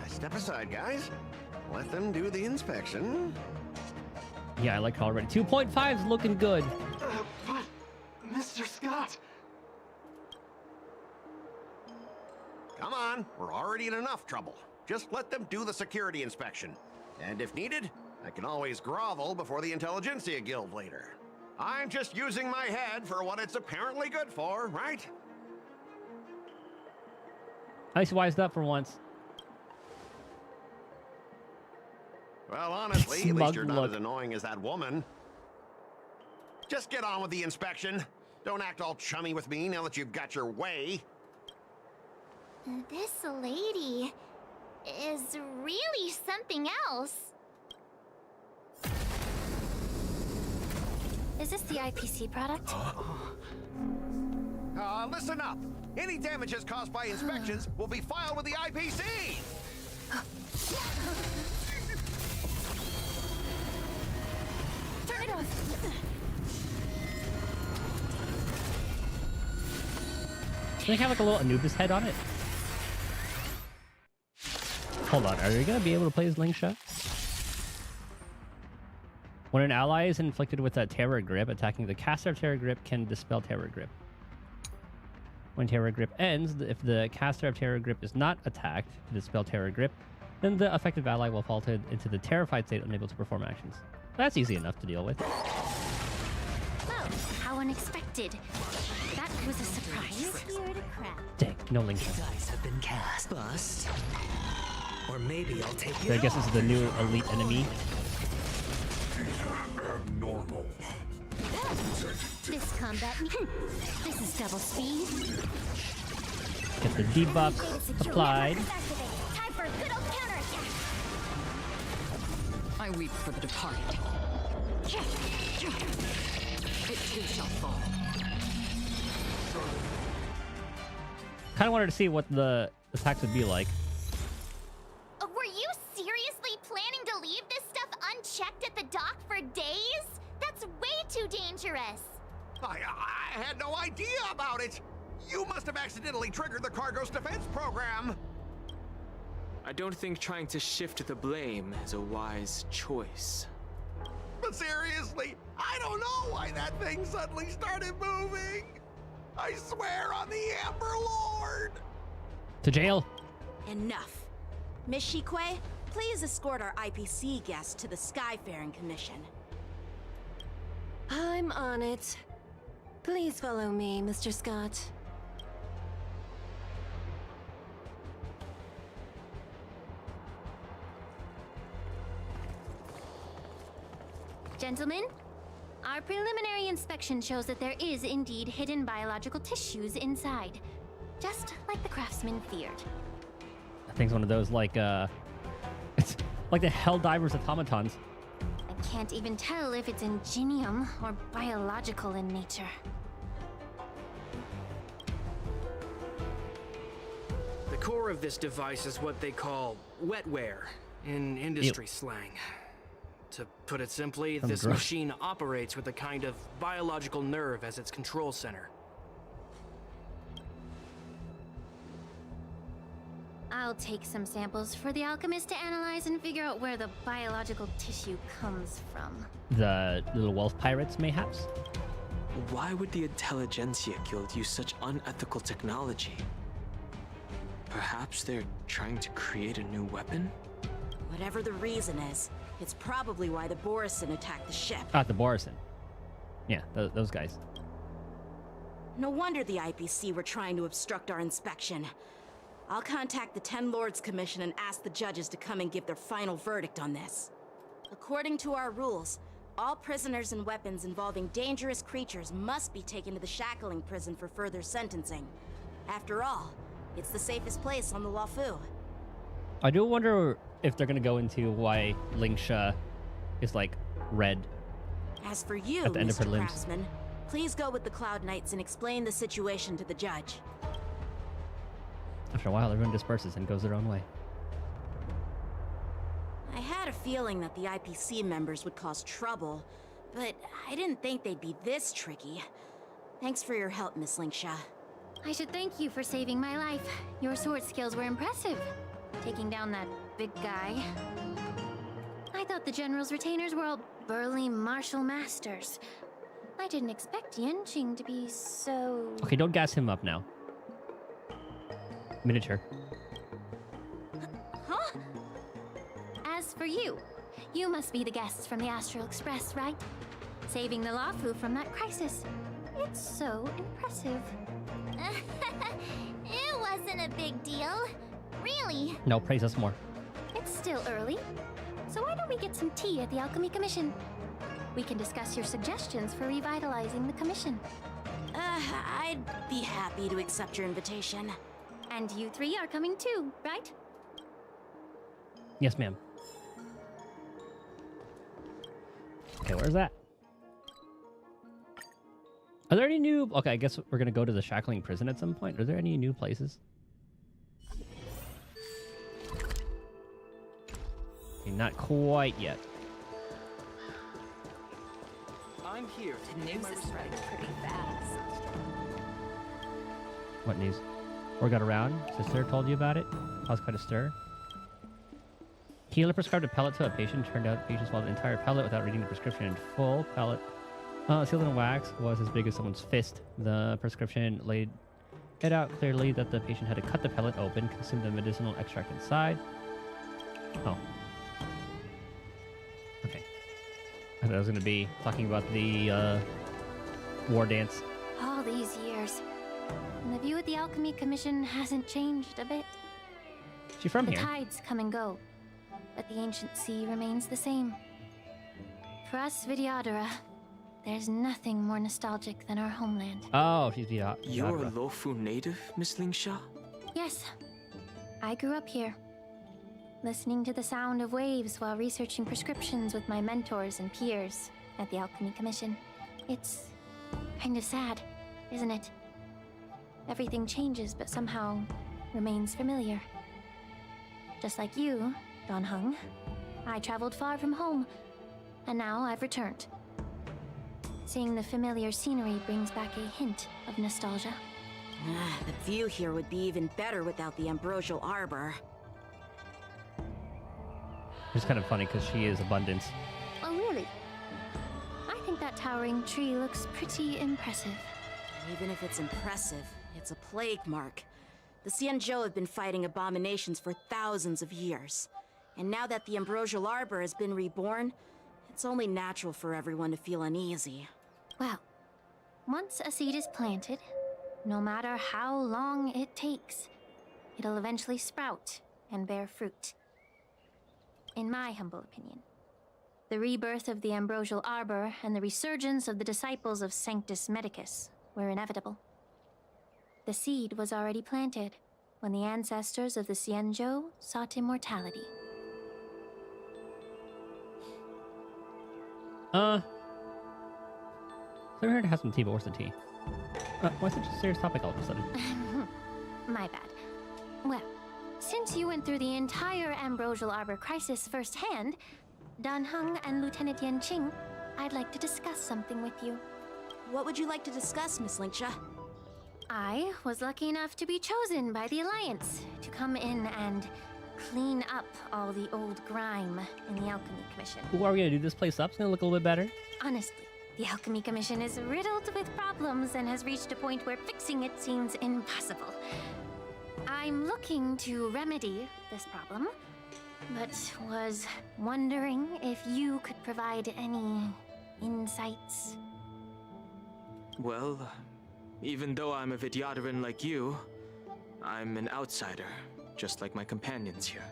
R: Step aside, guys. Let them do the inspection.
A: Yeah, I like her already. 2.5's looking good.
J: But, Mr. Scott...
R: Come on, we're already in enough trouble. Just let them do the security inspection. And if needed, I can always grovel before the Intelligentsia Guild later. I'm just using my head for what it's apparently good for, right?
A: Nice wised up for once.
R: Well, honestly, at
A: Smug
R: least you're not
A: look.
R: as annoying as that woman. Just get on with the inspection. Don't act all chummy with me now that you've got your way.
B: This lady is really something else. Is this the IPC product?
R: Listen up. Any damages caused by inspections will be filed with the IPC.
B: Turn it off.
A: Does it have like a little Anubis head on it? Hold on, are you gonna be able to play as Lingsha? When an ally is inflicted with a Terror Grip, attacking the caster of Terror Grip can dispel Terror Grip. When Terror Grip ends, if the caster of Terror Grip is not attacked to dispel Terror Grip, then the affected ally will fall into the terrified state, unable to perform actions. That's easy enough to deal with.
B: Well, how unexpected. That was a surprise. Here to crap.
A: Dang, no Lingsha.
U: Dice have been cast. Bust. Or maybe I'll take
A: So I guess this is the new elite enemy.
U: Abnormal.
B: This combat. This is double speed.
A: Get the debuff applied.
B: Time for a good old counterattack.
V: I weep for the departed. It too shall fall.
A: Kind of wanted to see what the attacks would be like.
B: Were you seriously planning to leave this stuff unchecked at the dock for days? That's way too dangerous.
R: I had no idea about it. You must have accidentally triggered the cargo's defense program.
E: I don't think trying to shift the blame is a wise choice.
R: But seriously, I don't know why that thing suddenly started moving. I swear on the Amber Lord.
A: To jail.
L: Enough. Miss Shikwe, please escort our IPC guest to the Skyfaring Commission.
D: I'm on it. Please follow me, Mr. Scott.
B: Gentlemen, our preliminary inspection shows that there is indeed hidden biological tissues inside. Just like the craftsman feared.
A: I think it's one of those like it's like the Helldivers automatons.
B: I can't even tell if it's ingenium or biological in nature.
T: The core of this device is what they call wetware in industry slang. To put it simply, this machine operates with a kind of biological nerve as its control center.
B: I'll take some samples for the alchemist to analyze and figure out where the biological tissue comes from.
A: The little wolf pirates, mayhaps?
E: Why would the Intelligentsia Guild use such unethical technology? Perhaps they're trying to create a new weapon?
L: Whatever the reason is, it's probably why the Borison attacked the ship.
A: Ah, the Borison. Yeah, those guys.
L: No wonder the IPC were trying to obstruct our inspection. I'll contact the Ten Lords Commission and ask the judges to come and give their final verdict on this. According to our rules, all prisoners and weapons involving dangerous creatures must be taken to the shackling prison for further sentencing. After all, it's the safest place on the Luofu.
A: I do wonder if they're gonna go into why Lingsha is like red.
L: As for you,
A: at the end of her
L: Mr.
A: limbs.
L: Craftsman, please go with the Cloud Knights and explain the situation to the judge.
A: After a while, everyone disperses and goes their own way.
L: I had a feeling that the IPC members would cause trouble, but I didn't think they'd be this tricky. Thanks for your help, Miss Lingsha.
B: I should thank you for saving my life. Your sword skills were impressive. Taking down that big guy. I thought the General's retainers were all burly martial masters. I didn't expect Yenching to be so...
A: Okay, don't gas him up now. Miniature.
B: Huh? As for you, you must be the guests from the Astral Express, right? Saving the Luofu from that crisis. It's so impressive. It wasn't a big deal. Really.
A: No, praise us more.
B: It's still early. So why don't we get some tea at the Alchemy Commission? We can discuss your suggestions for revitalizing the commission.
L: I'd be happy to accept your invitation.
B: And you three are coming too, right?
A: Yes, ma'am. Okay, where's that? Are there any new... Okay, I guess we're gonna go to the shackling prison at some point. Are there any new places? Okay, not quite yet.
T: I'm here.
H: The news is spreading pretty fast.
A: What news? Or got around? Sister told you about it? Caused quite a stir. Healer prescribed a pellet to a patient. Turned out the patient swallowed the entire pellet without reading the prescription in full. Pellet sealed in wax was as big as someone's fist. The prescription laid it out clearly that the patient had to cut the pellet open, consume the medicinal extract inside. Oh. Okay. I thought I was going to be talking about the war dance.
B: All these years. And the view at the Alchemy Commission hasn't changed a bit.
A: She from
B: the
A: here?
B: The tides come and go, but the ancient sea remains the same. For us Vidyadhara, there's nothing more nostalgic than our homeland.
A: Oh, she's Vidyadhara.
E: You're a Luofu native, Miss Lingsha?
B: Yes. I grew up here, listening to the sound of waves while researching prescriptions with my mentors and peers at the Alchemy Commission. It's kind of sad, isn't it? Everything changes, but somehow remains familiar. Just like you, Don Hung, I traveled far from home, and now I've returned. Seeing the familiar scenery brings back a hint of nostalgia.
L: The view here would be even better without the Ambrosial Arbor.
A: It's kind of funny because she is abundance.
B: Oh, really?
K: That towering tree looks pretty impressive.
L: Even if it's impressive, it's a plague mark. The Xianzhou have been fighting abominations for thousands of years. And now that the Ambrosial Arbor has been reborn, it's only natural for everyone to feel uneasy.
K: Well, once a seed is planted, no matter how long it takes, it'll eventually sprout and bear fruit. In my humble opinion, the rebirth of the Ambrosial Arbor and the resurgence of the disciples of Sanctus Medicus were inevitable. The seed was already planted when the ancestors of the Xianzhou sought immortality.
A: So we're here to have some tea, but where's the tea? Why such a serious topic all of a sudden?
K: My bad. Well, since you went through the entire Ambrosial Arbor crisis firsthand, Dan Heng and Lieutenant Yanqing, I'd like to discuss something with you.
L: What would you like to discuss, Miss Linksha?
K: I was lucky enough to be chosen by the Alliance to come in and clean up all the old grime in the Alchemy Commission.
A: Ooh, are we gonna do this place up? It's gonna look a little bit better.
K: Honestly, the Alchemy Commission is riddled with problems and has reached a point where fixing it seems impossible. I'm looking to remedy this problem, but was wondering if you could provide any insights.
E: Well, even though I'm a Vidyadharan like you, I'm an outsider, just like my companions here.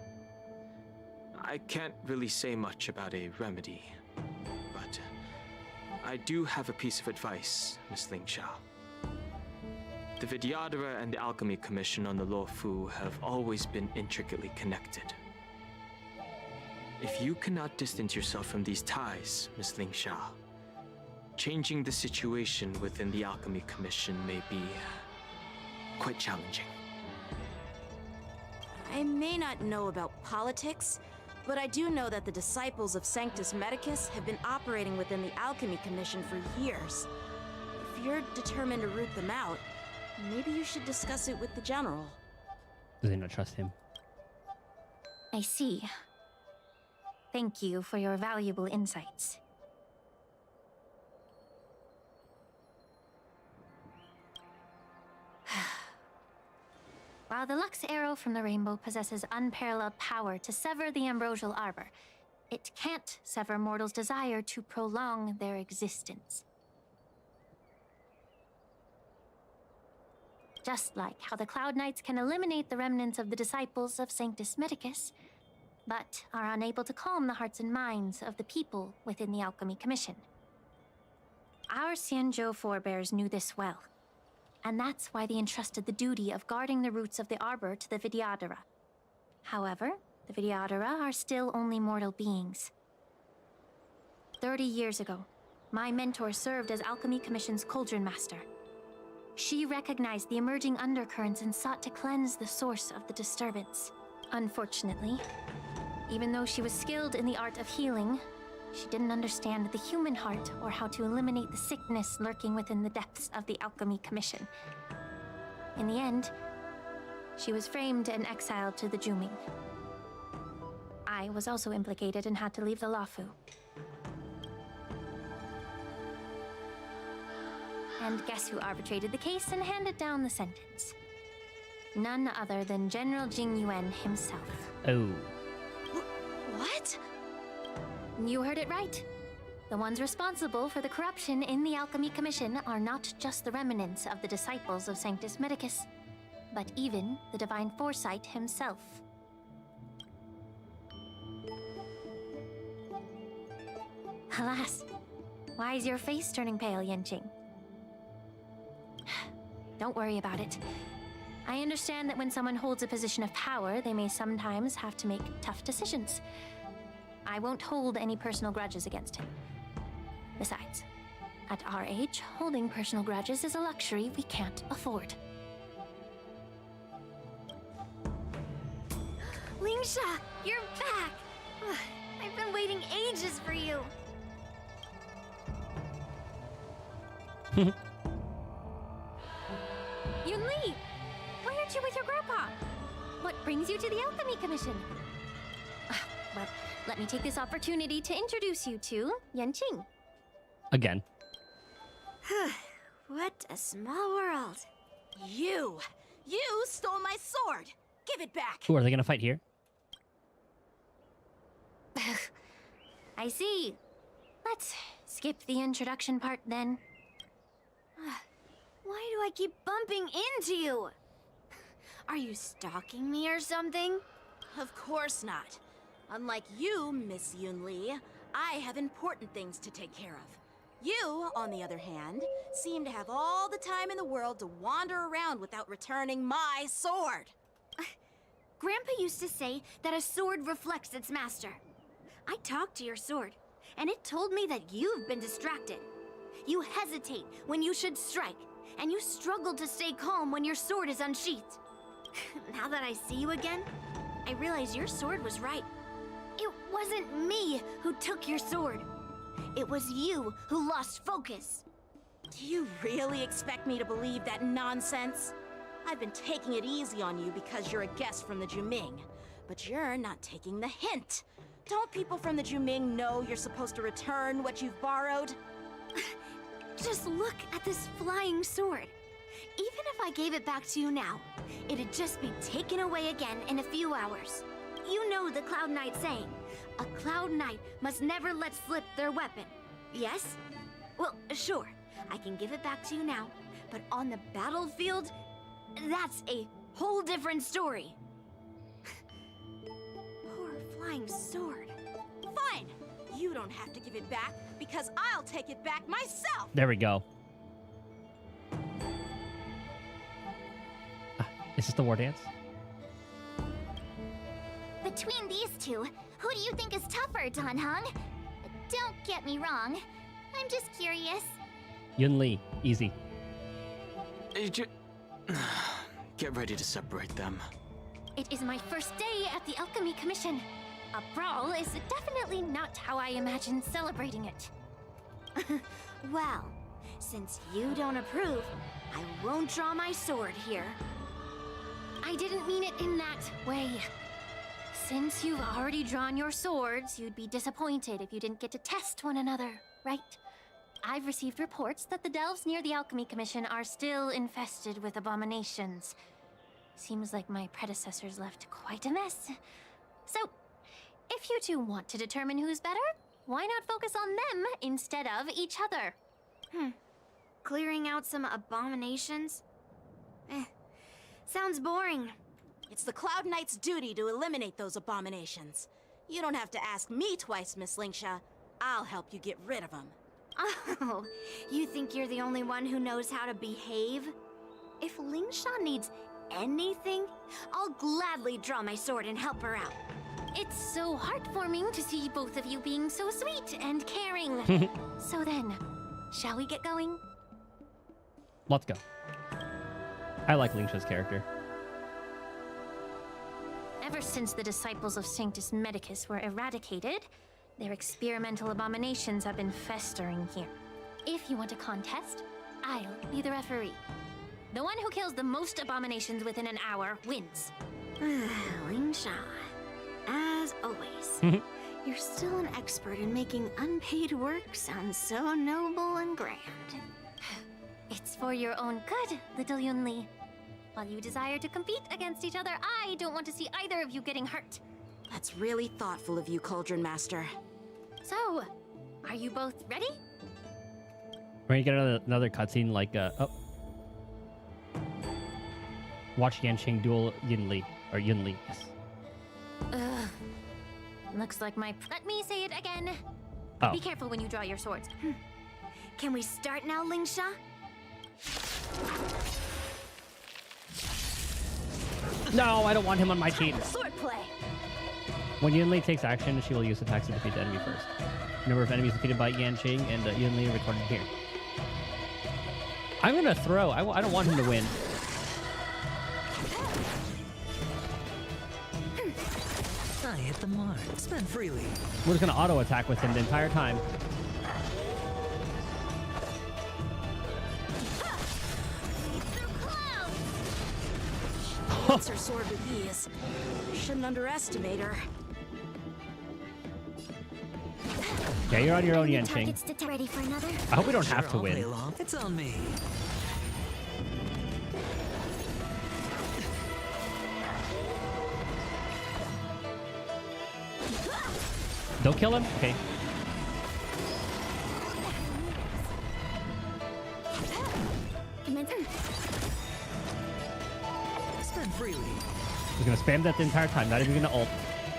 E: I can't really say much about a remedy, but I do have a piece of advice, Miss Linksha. The Vidyadhara and the Alchemy Commission on the Luofu have always been intricately connected. If you cannot distance yourself from these ties, Miss Linksha, changing the situation within the Alchemy Commission may be quite challenging.
L: I may not know about politics, but I do know that the disciples of Sanctus Medicus have been operating within the Alchemy Commission for years. If you're determined to root them out, maybe you should discuss it with the General.
A: Do they not trust him?
K: I see. Thank you for your valuable insights. While the Lux Arrow from the Rainbow possesses unparalleled power to sever the Ambrosial Arbor, it can't sever mortals' desire to prolong their existence. Just like how the Cloud Knights can eliminate the remnants of the disciples of Sanctus Medicus, but are unable to calm the hearts and minds of the people within the Alchemy Commission. Our Xianzhou forebears knew this well, and that's why they entrusted the duty of guarding the roots of the Arbor to the Vidyadhara. However, the Vidyadhara are still only mortal beings. 30 years ago, my mentor served as Alchemy Commission's Cauldron Master. She recognized the emerging undercurrents and sought to cleanse the source of the disturbance. Unfortunately, even though she was skilled in the art of healing, she didn't understand the human heart or how to eliminate the sickness lurking within the depths of the Alchemy Commission. In the end, she was framed and exiled to the Juming. I was also implicated and had to leave the Luofu. And guess who arbitrated the case and handed down the sentence? None other than General Jing Yuan himself.
A: Oh.
L: What?
K: You heard it right. The ones responsible for the corruption in the Alchemy Commission are not just the remnants of the disciples of Sanctus Medicus, but even the Divine Foresight himself. Alas, why is your face turning pale, Yanqing? Don't worry about it. I understand that when someone holds a position of power, they may sometimes have to make tough decisions. I won't hold any personal grudges against him. Besides, at our age, holding personal grudges is a luxury we can't afford.
B: Linksha, you're back! I've been waiting ages for you.
K: Yunli! Why aren't you with your grandpa? What brings you to the Alchemy Commission? Well, let me take this opportunity to introduce you to Yanqing.
A: Again.
L: What a small world. You stole my sword. Give it back.
A: Ooh, are they gonna fight here?
K: I see. Let's skip the introduction part then. Why do I keep bumping into you? Are you stalking me or something?
L: Of course not. Unlike you, Miss Yunli, I have important things to take care of. You, on the other hand, seem to have all the time in the world to wander around without returning my sword.
K: Grandpa used to say that a sword reflects its master. I talked to your sword, and it told me that you've been distracted. You hesitate when you should strike, and you struggle to stay calm when your sword is unsheathed. Now that I see you again, I realize your sword was right. It wasn't me who took your sword. It was you who lost focus.
L: Do you really expect me to believe that nonsense? I've been taking it easy on you because you're a guest from the Juming, but you're not taking the hint. Don't people from the Juming know you're supposed to return what you've borrowed?
K: Just look at this flying sword. Even if I gave it back to you now, it'd just be taken away again in a few hours. You know the Cloud Knight saying, a Cloud Knight must never let slip their weapon. Yes? Well, sure, I can give it back to you now, but on the battlefield, that's a whole different story.
L: Poor flying sword. Fine! You don't have to give it back, because I'll take it back myself!
A: There we go. Is this the war dance?
B: Between these two, who do you think is tougher, Dan Heng? Don't get me wrong. I'm just curious.
A: Yunli, easy.
E: Get ready to separate them.
K: It is my first day at the Alchemy Commission. A brawl is definitely not how I imagined celebrating it.
B: Well, since you don't approve, I won't draw my sword here.
K: I didn't mean it in that way. Since you've already drawn your swords, you'd be disappointed if you didn't get to test one another, right? I've received reports that the delves near the Alchemy Commission are still infested with abominations. Seems like my predecessors left quite a mess. So, if you two want to determine who's better, why not focus on them instead of each other?
B: Clearing out some abominations? Sounds boring.
L: It's the Cloud Knight's duty to eliminate those abominations. You don't have to ask me twice, Miss Lingsha. I'll help you get rid of them.
B: Oh, you think you're the only one who knows how to behave? If Lingsha needs anything, I'll gladly draw my sword and help her out.
K: It's so heartwarming to see both of you being so sweet and caring. So then, shall we get going?
A: Let's go. I like Lingsha's character.
K: Ever since the disciples of Sanctus Medicus were eradicated, their experimental abominations have been festering here. If you want a contest, I'll be the referee. The one who kills the most abominations within an hour wins.
B: Lingsha, as always, you're still an expert in making unpaid work sound so noble and grand.
K: It's for your own good, little Yunli. While you desire to compete against each other, I don't want to see either of you getting hurt.
L: That's really thoughtful of you, Cauldron Master.
K: So, are you both ready?
A: We're gonna get another cutscene like, oh. Watch Yanqing duel Yunli. Or Yunli, yes.
K: Looks like my... Let me say it again.
A: Oh.
K: Be careful when you draw your swords.
B: Can we start now, Lingsha?
A: No, I don't want him on my team.
B: Swordplay.
A: When Yunli takes action, she will use attacks to defeat the enemy first. Number of enemies defeated by Yanqing and Yunli are recorded here. I'm gonna throw. I don't want him to win.
U: I hit the mark. Spend freely.
A: We're just gonna auto attack with him the entire time.
L: Holds her sword with ease. Shouldn't underestimate her.
A: Yeah, you're on your own,
B: Enemy
A: Yanqing.
B: targets ready for another?
A: I hope we don't have to
U: I'll play
A: win.
U: along. It's on me.
A: Don't kill him? Okay.
U: Spend freely.
A: He's gonna spam that the entire time, not even gonna ult.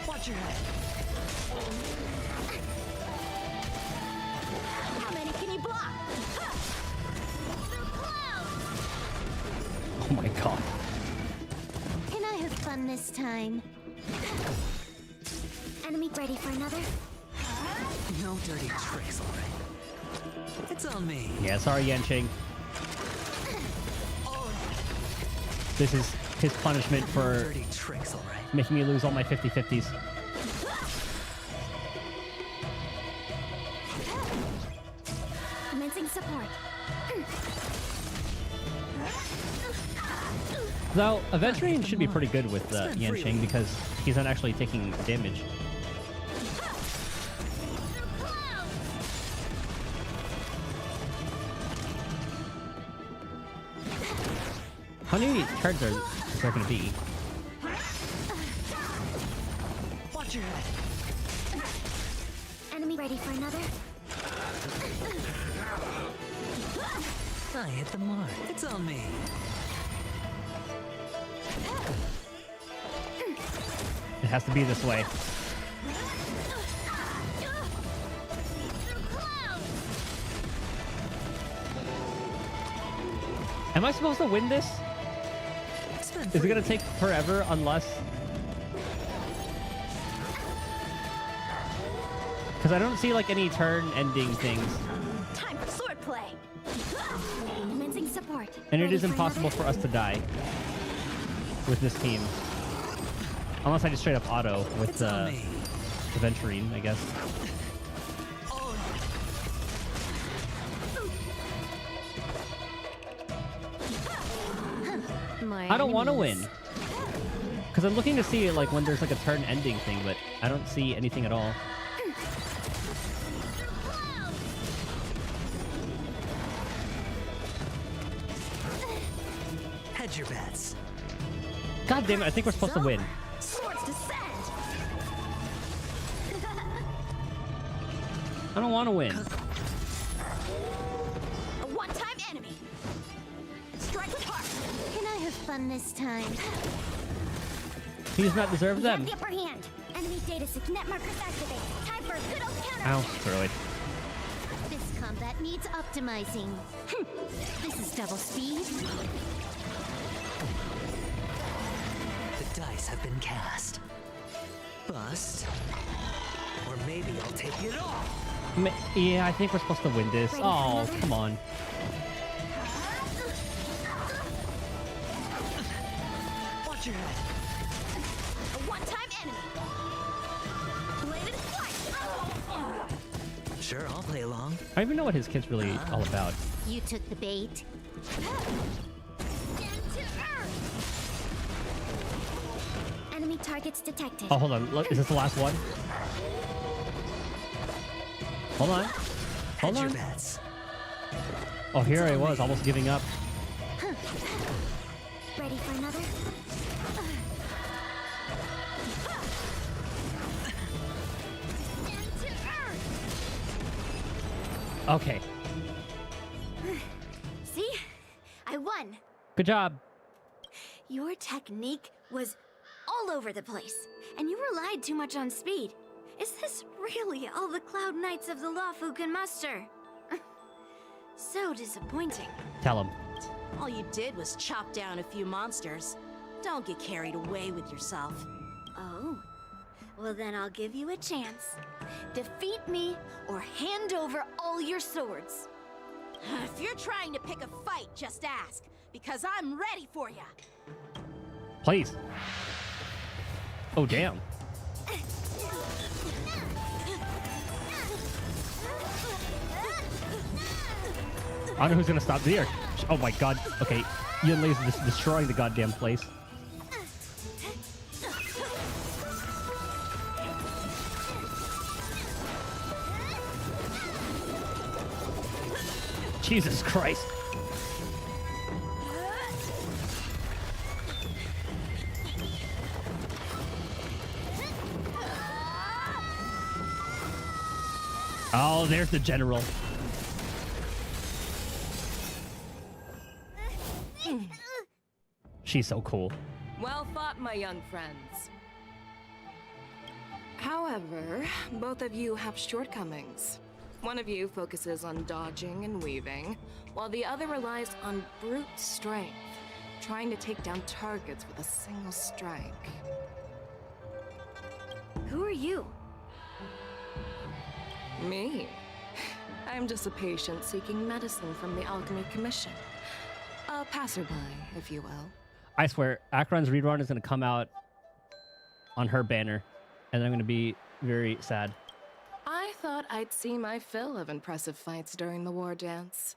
U: Watch your head.
B: How many can you block?
A: Oh my god.
B: Can I have fun this time? Enemy ready for another?
U: No dirty tricks, alright. It's on me.
A: Yeah, sorry, Yanqing. This is his punishment for
U: Dirty tricks, alright.
A: making me lose all my 50-50s.
B: Commencing support.
A: Though, Aventurine should be pretty good with Yanqing because he's not actually taking damage. How many turns are there going to be?
U: Watch your head.
B: Enemy ready for another?
U: I hit the mark. It's on me.
A: It has to be this way. Am I supposed to win this? Is it gonna take forever unless... Because I don't see like any turn-ending things.
B: Time for swordplay. Commencing support.
A: And it
B: Ready
A: is
B: for
A: impossible
B: another?
A: for us to die with this team. Unless I just straight up auto with Aventurine, I guess. I don't want to win. Because I'm looking to see like when there's like a turn ending thing, but I don't see anything at all.
U: Hedge your bets.
A: God damn it, I think we're supposed to win.
B: Swords descend.
A: I don't want to win.
B: A one-time enemy. Strike with heart. Can I have fun this time?
A: He does not deserve
B: We
A: them.
B: have the upper hand. Enemy data net markers activate. Time for a good old counter.
A: Ow, screw it.
B: This combat needs optimizing. This is double speed.
U: The dice have been cast. Bust. Or maybe I'll take it off.
A: Yeah, I think we're supposed to win this.
U: Ready for
A: Oh,
U: another?
A: come on.
U: Watch your head.
B: A one-time enemy. Bladed flight.
U: Sure, I'll play along.
A: I don't even know what his kid's really all about.
B: You took the bait. Enemy targets detected.
A: Oh, hold on. Look, is this the last one? Hold on. Hold
U: Hedge your
A: on.
U: bets.
A: Oh, here I was, almost giving up.
B: Ready for another?
A: Okay.
B: See? I won.
A: Good job.
K: Your technique was all over the place, and you relied too much on speed. Is this really all the Cloud Knights of the Lawfu can muster? So disappointing.
A: Tell him.
L: All you did was chop down a few monsters. Don't get carried away with yourself.
K: Oh. Well, then I'll give you a chance. Defeat me or hand over all your swords.
L: If you're trying to pick a fight, just ask, because I'm ready for you.
A: Please. Oh, damn. I don't know who's gonna stop here. Oh my god. Okay. Yun Lei's just destroying the goddamn place. Jesus Christ. Oh, there's the general. She's so cool.
F: Well fought, my young friends. However, both of you have shortcomings. One of you focuses on dodging and weaving, while the other relies on brute strength, trying to take down targets with a single strike.
K: Who are you?
F: Me? I'm just a patient seeking medicine from the Alchemy Commission. A passerby, if you will.
A: I swear, Acheron's rerun is going to come out on her banner, and I'm going to be very sad.
F: I thought I'd see my fill of impressive fights during the war dance.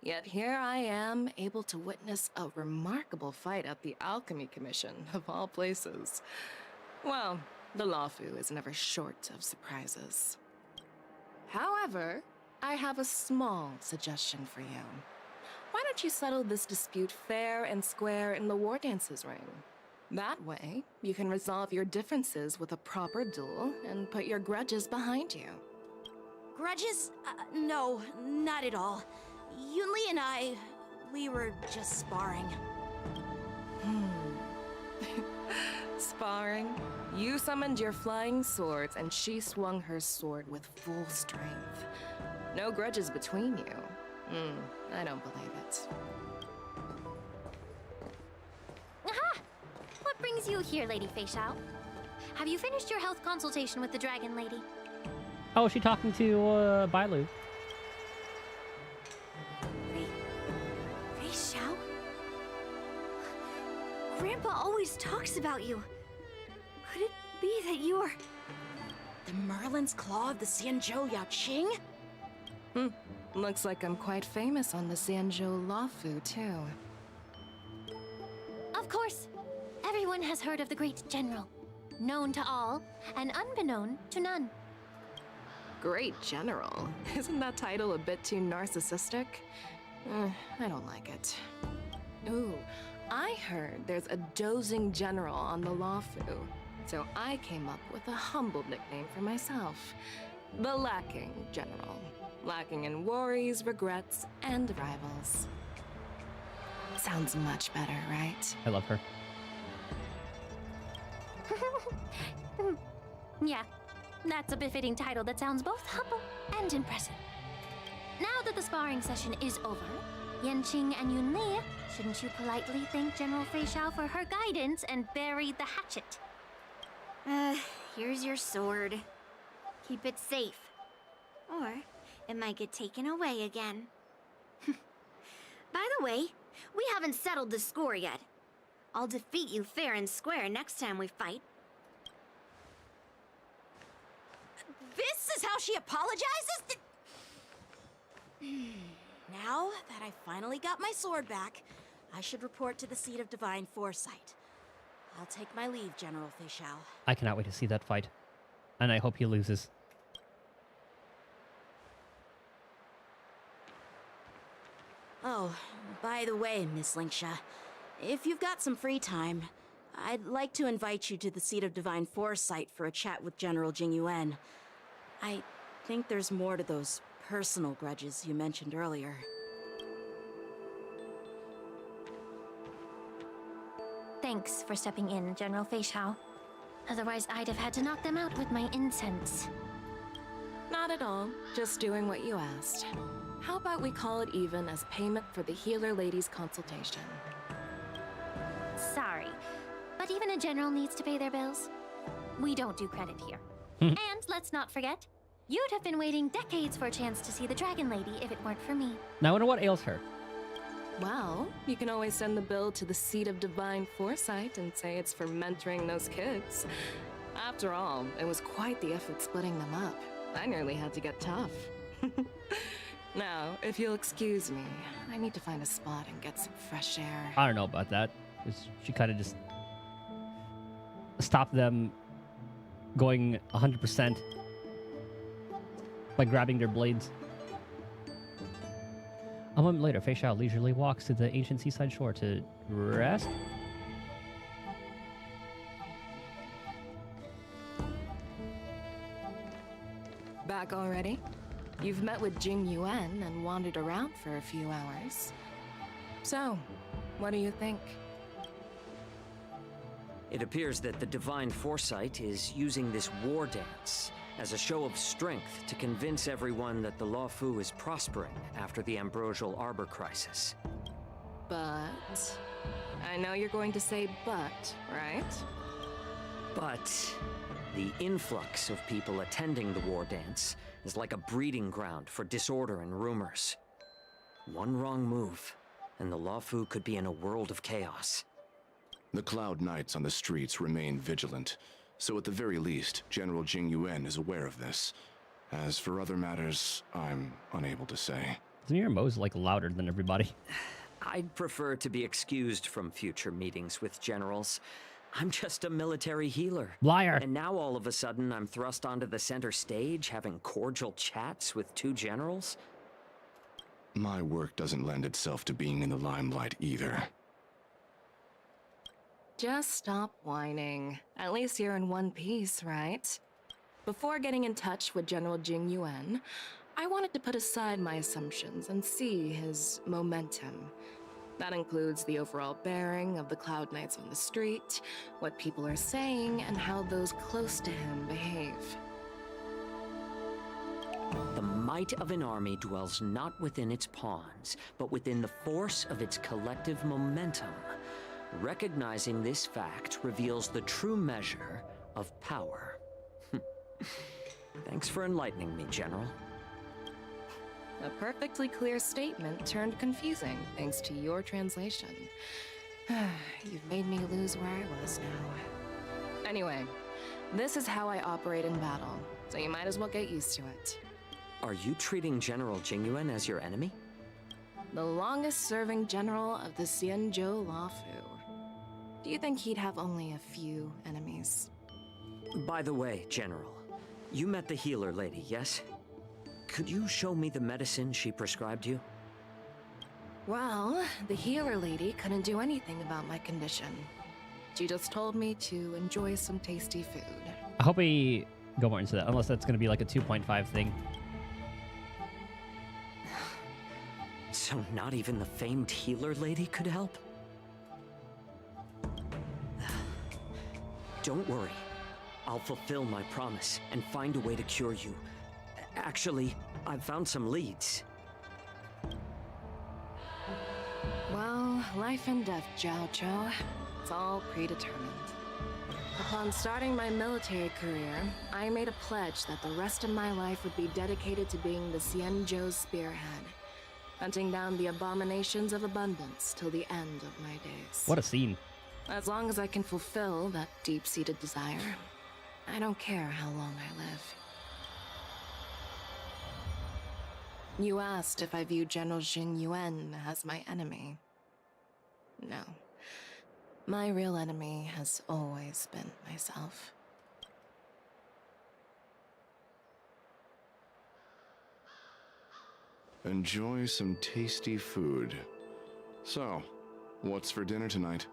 F: Yet here I am, able to witness a remarkable fight at the Alchemy Commission, of all places. Well, the Lawfu is never short of surprises. However, I have a small suggestion for you. Why don't you settle this dispute fair and square in the war dances ring? That way, you can resolve your differences with a proper duel and put your grudges behind you.
L: Grudges? No, not at all. Yunli and I, we were just sparring.
F: Sparring? You summoned your flying swords and she swung her sword with full strength. No grudges between you. I don't believe it.
K: Aha! What brings you here, Lady Feixiao? Have you finished your health consultation with the Dragon Lady?
A: Oh, is she talking to Bailu?
K: Feixiao? Grandpa always talks about you. Could it be that you are...
L: The Merlin's Claw of the Xianzhou Yaoqing?
F: Looks like I'm quite famous on the Xianzhou Lawfu, too.
K: Of course. Everyone has heard of the great general. Known to all, and unbeknown to none.
F: Great General? Isn't that title a bit too narcissistic? I don't like it. Ooh, I heard there's a dozing general on the Lawfu, so I came up with a humble nickname for myself. The Lacking General. Lacking in worries, regrets, and rivals. Sounds much better, right?
A: I love her.
K: Yeah, that's a befitting title that sounds both humble and impressive. Now that the sparring session is over, Yanqing and Yunli, shouldn't you politely thank General Feixiao for her guidance and bury the hatchet?
B: Here's your sword. Keep it safe. Or it might get taken away again. By the way, we haven't settled the score yet. I'll defeat you fair and square next time we fight.
L: This is how she apologizes? Now that I finally got my sword back, I should report to the seat of divine foresight. I'll take my leave, General Feixiao.
A: I cannot wait to see that fight. And I hope he loses.
L: Oh, by the way, Miss Linksha, if you've got some free time, I'd like to invite you to the seat of divine foresight for a chat with General Jingyuan. I think there's more to those personal grudges you mentioned earlier.
K: Thanks for stepping in, General Feixiao. Otherwise, I'd have had to knock them out with my incense.
F: Not at all. Just doing what you asked. How about we call it even as payment for the healer lady's consultation?
K: Sorry, but even a general needs to pay their bills. We don't do credit here. And let's not forget, you'd have been waiting decades for a chance to see the Dragon Lady if it weren't for me.
A: Now I wonder what ails her.
F: Well, you can always send the bill to the seat of divine foresight and say it's for mentoring those kids. After all, it was quite the effort splitting them up. I nearly had to get tough. Now, if you'll excuse me, I need to find a spot and get some fresh air.
A: I don't know about that. She kind of just stopped them going 100% by grabbing their blades. A moment later, Fei Xiao leisurely walks to the ancient seaside shore to rest.
F: Back already? You've met with Jing Yuan and wandered around for a few hours. So, what do you think?
M: It appears that the Divine Foresight is using this war dance as a show of strength to convince everyone that the Luofu is prospering after the Ambrosial Arbor crisis.
F: But... I know you're going to say but, right?
M: But the influx of people attending the war dance is like a breeding ground for disorder and rumors. One wrong move, and the Luofu could be in a world of chaos.
J: The Cloud Knights on the streets remain vigilant, so at the very least, General Jing Yuan is aware of this. As for other matters, I'm unable to say.
A: Isn't your Mo's like louder than everybody?
M: I'd prefer to be excused from future meetings with generals. I'm just a military healer.
A: Liar.
M: And now all of a sudden I'm thrust onto the center stage having cordial chats with two generals?
J: My work doesn't lend itself to being in the limelight either.
F: Just stop whining. At least you're in one piece, right? Before getting in touch with General Jing Yuan, I wanted to put aside my assumptions and see his momentum. That includes the overall bearing of the Cloud Knights on the street, what people are saying, and how those close to him behave.
M: The might of an army dwells not within its pawns, but within the force of its collective momentum. Recognizing this fact reveals the true measure of power. Thanks for enlightening me, General.
F: A perfectly clear statement turned confusing thanks to your translation. You've made me lose where I was now. Anyway, this is how I operate in battle, so you might as well get used to it.
M: Are you treating General Jing Yuan as your enemy?
F: The longest-serving general of the Xianzhou Luofu. Do you think he'd have only a few enemies?
M: By the way, General, you met the healer lady, yes? Could you show me the medicine she prescribed you?
F: Well, the healer lady couldn't do anything about my condition. She just told me to enjoy some tasty food.
A: I hope we go more into that, unless that's going to be like a 2.5 thing.
M: So not even the famed healer lady could help? Don't worry. I'll fulfill my promise and find a way to cure you. Actually, I've found some leads.
F: Well, life and death, Jiao Zhou. It's all predetermined. Upon starting my military career, I made a pledge that the rest of my life would be dedicated to being the Xianzhou spearhead, hunting down the abominations of abundance till the end of my days.
A: What a scene.
F: As long as I can fulfill that deep-seated desire, I don't care how long I live. You asked if I view General Jing Yuan as my enemy. No. My real enemy has always been myself.
J: Enjoy some tasty food. So, what's for dinner tonight?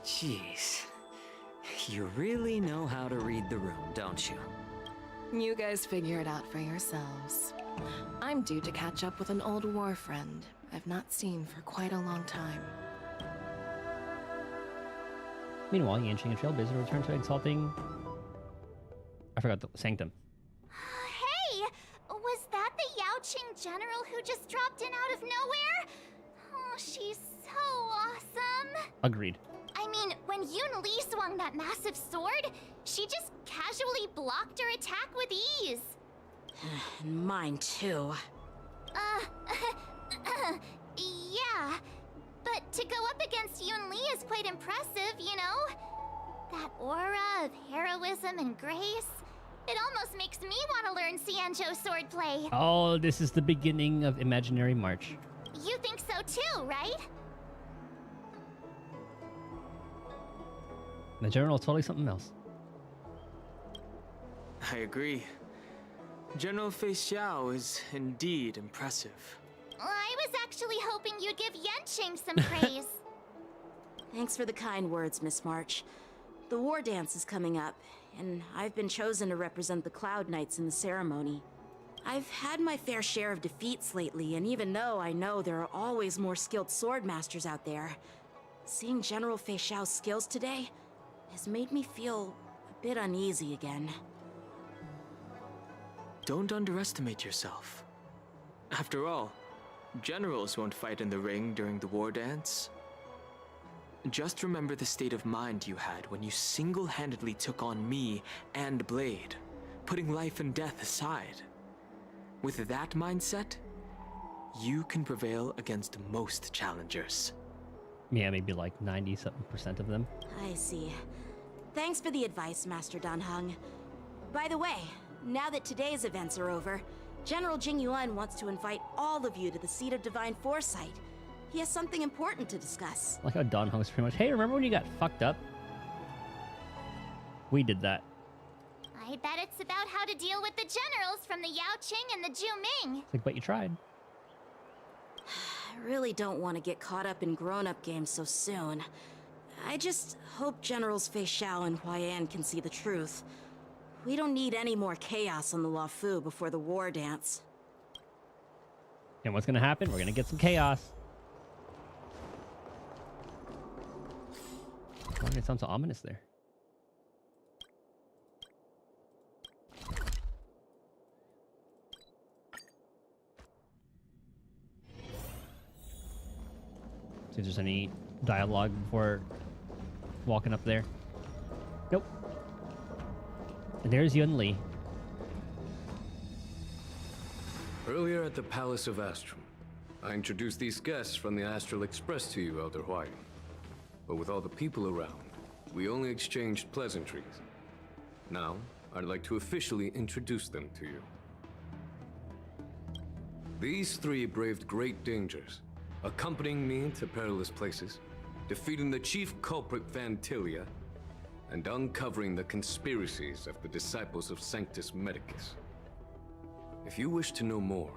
M: Jeez. You really know how to read the room, don't you?
F: You guys figure it out for yourselves. I'm due to catch up with an old war friend I've not seen for quite a long time.
A: Meanwhile, Yanqing and Trailblazer return to exalting... I forgot the Sanctum.
B: Hey! Was that the Yaoqing general who just dropped in out of nowhere? Oh, she's so awesome!
A: Agreed.
B: I mean, when Yun Li swung that massive sword, she just casually blocked her attack with ease.
L: Mine too.
B: Yeah. But to go up against Yun Li is quite impressive, you know? That aura of heroism and grace. It almost makes me want to learn Xianzhou swordplay.
A: Oh, this is the beginning of Imaginary March.
B: You think so too, right?
A: The general's totally something else.
E: I agree. General Fei Xiao is indeed impressive.
B: I was actually hoping you'd give Yenching some praise.
L: Thanks for the kind words, Miss March. The war dance is coming up, and I've been chosen to represent the Cloud Knights in the ceremony. I've had my fair share of defeats lately, and even though I know there are always more skilled sword masters out there, seeing General Fei Xiao's skills today has made me feel a bit uneasy again.
E: Don't underestimate yourself. After all, generals won't fight in the ring during the war dance. Just remember the state of mind you had when you single-handedly took on me and Blade, putting life and death aside. With that mindset, you can prevail against most challengers.
A: Yeah, maybe like 90-something% of them.
L: I see. Thanks for the advice, Master Danheng. By the way, now that today's events are over, General Jing Yuan wants to invite all of you to the Seat of Divine Foresight. He has something important to discuss.
A: Like how Don Hong's pretty much, hey, remember when you got fucked up? We did that.
B: I bet it's about how to deal with the generals from the Yao Qing and the Ju Ming.
A: Like, but you tried.
L: I really don't want to get caught up in grown-up games so soon. I just hope Generals Fei Xiao and Huaiyan can see the truth. We don't need any more chaos on the Luofu before the war dance.
A: And what's gonna happen? We're gonna get some chaos. Why did it sound so ominous there? See if there's any dialogue before walking up there. Nope. And there's Yun Li.
I: Earlier at the Palace of Astrum, I introduced these guests from the Astral Express to you, Elder Huai. But with all the people around, we only exchanged pleasantries. Now, I'd like to officially introduce them to you. These three braved great dangers, accompanying me to perilous places, defeating the chief culprit Vantilia, and uncovering the conspiracies of the disciples of Sanctus Medicus. If you wish to know more,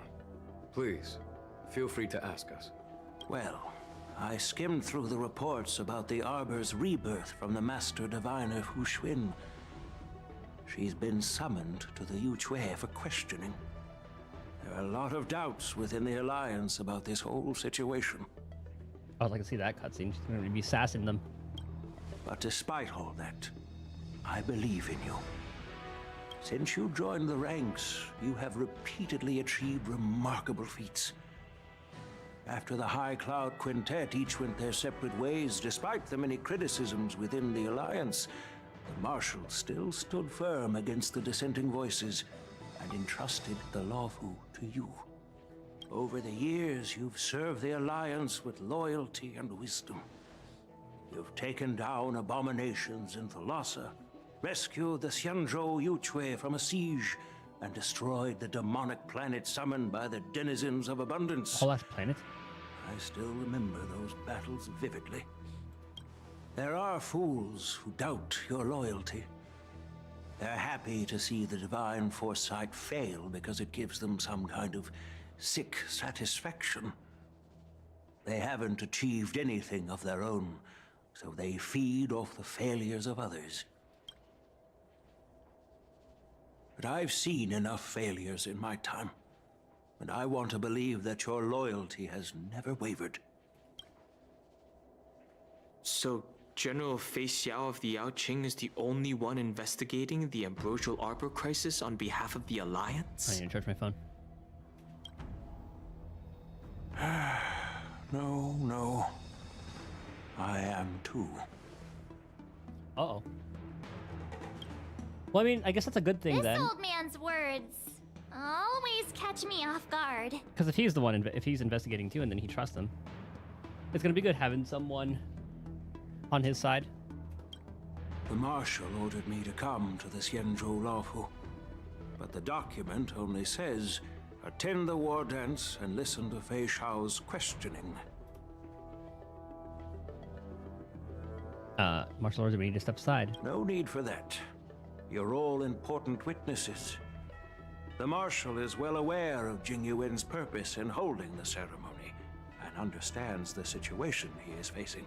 I: please, feel free to ask us.
Q: Well, I skimmed through the reports about the Arbor's rebirth from the Master Diviner Hu Xuan. She's been summoned to the Yuchui for questioning. There are a lot of doubts within the Alliance about this whole situation.
A: I'd like to see that cutscene. She's going to be sassing them.
Q: But despite all that, I believe in you. Since you joined the ranks, you have repeatedly achieved remarkable feats. After the High Cloud Quintet each went their separate ways, despite the many criticisms within the Alliance, the Marshal still stood firm against the dissenting voices and entrusted the Luofu to you. Over the years, you've served the Alliance with loyalty and wisdom. You've taken down abominations in Thalassa, rescued the Xianzhou Yuchui from a siege, and destroyed the demonic planet summoned by the denizens of abundance.
A: Oh, that's planet?
Q: I still remember those battles vividly. There are fools who doubt your loyalty. They're happy to see the divine foresight fail because it gives them some kind of sick satisfaction. They haven't achieved anything of their own, so they feed off the failures of others. But I've seen enough failures in my time, and I want to believe that your loyalty has never wavered.
E: So, General Fei Xiao of the Yao Qing is the only one investigating the Ambrosial Arbor crisis on behalf of the Alliance?
A: I need to charge my phone.
Q: No. I am too.
A: Uh-oh. Well, I mean, I guess that's a good thing
B: This
A: then.
B: old man's words always catch me off guard.
A: Because if he's the one, if he's investigating too, and then he trusts them, it's gonna be good having someone on his side.
Q: The Marshal ordered me to come to the Xianzhou Luofu, but the document only says, attend the war dance and listen to Fei Xiao's questioning.
A: Martial order, we need to step aside.
Q: No need for that. You're all important witnesses. The Marshal is well aware of Jing Yuan's purpose in holding the ceremony, and understands the situation he is facing.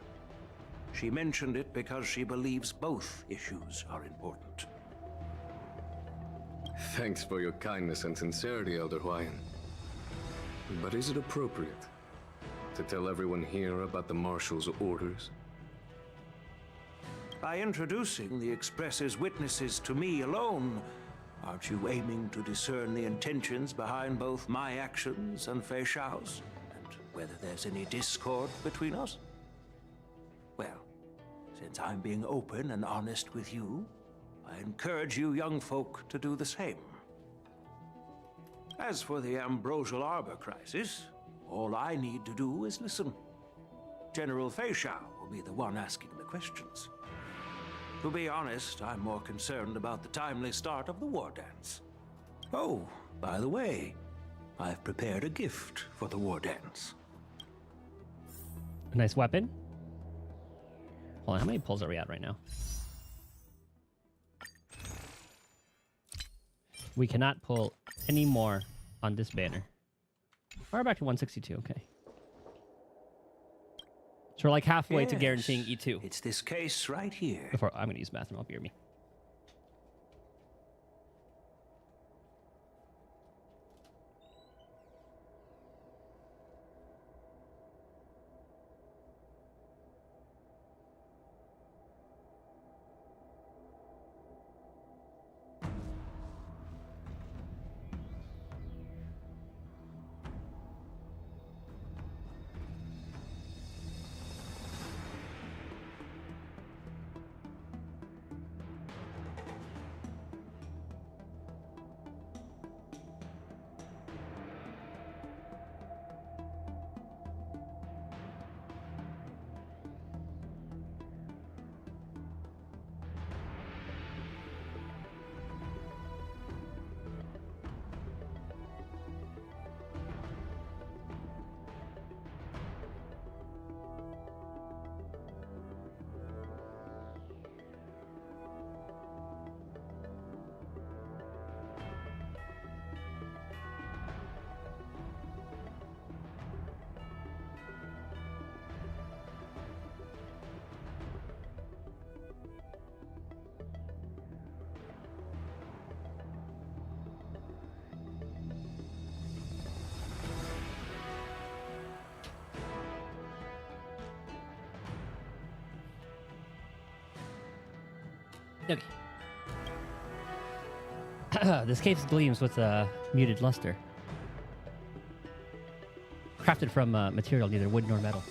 Q: She mentioned it because she believes both issues are important.
I: Thanks for your kindness and sincerity, Elder Huayan. But is it appropriate to tell everyone here about the Marshal's orders?
Q: By introducing the Express's witnesses to me alone, aren't you aiming to discern the intentions behind both my actions and Fei Xiao's? And whether there's any discord between us? Well, since I'm being open and honest with you, I encourage you young folk to do the same. As for the Ambrosial Arbor crisis, all I need to do is listen. General Fei Xiao will be the one asking the questions. To be honest, I'm more concerned about the timely start of the war dance. Oh, by the way, I've prepared a gift for the war dance.
A: A nice weapon. Hold on, how many pulls are we at right now? We cannot pull any more on this banner. We're back to 162, okay. So we're like halfway to guaranteeing E2.
Q: It's this case right here.
A: Before I'm gonna use bathroom, I'll beer me. Okay. This case gleams with a muted luster. Crafted from material neither wood nor metal.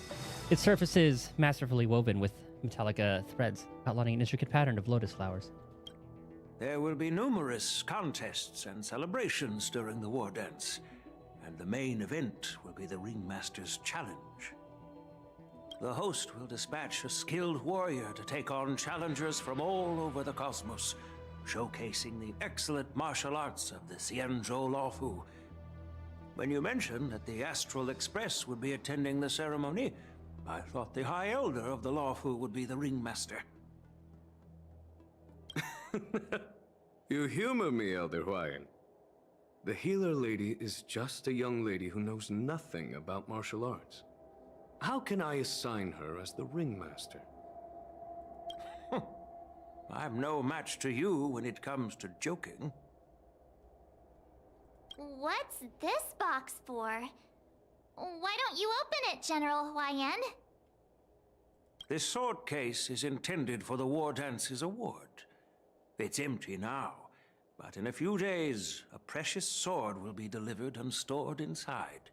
A: Its surface is masterfully woven with metallic threads, outlining an intricate pattern of lotus flowers.
Q: There will be numerous contests and celebrations during the war dance, and the main event will be the Ringmaster's Challenge. The host will dispatch a skilled warrior to take on challengers from all over the cosmos, showcasing the excellent martial arts of the Xianzhou Luofu. When you mentioned that the Astral Express would be attending the ceremony, I thought the High Elder of the Luofu would be the Ringmaster.
I: You humor me, Elder Huayan. The healer lady is just a young lady who knows nothing about martial arts. How can I assign her as the Ringmaster?
Q: I'm no match to you when it comes to joking.
B: What's this box for? Why don't you open it, General Huayan?
Q: This sword case is intended for the War Dance's award. It's empty now, but in a few days, a precious sword will be delivered and stored inside.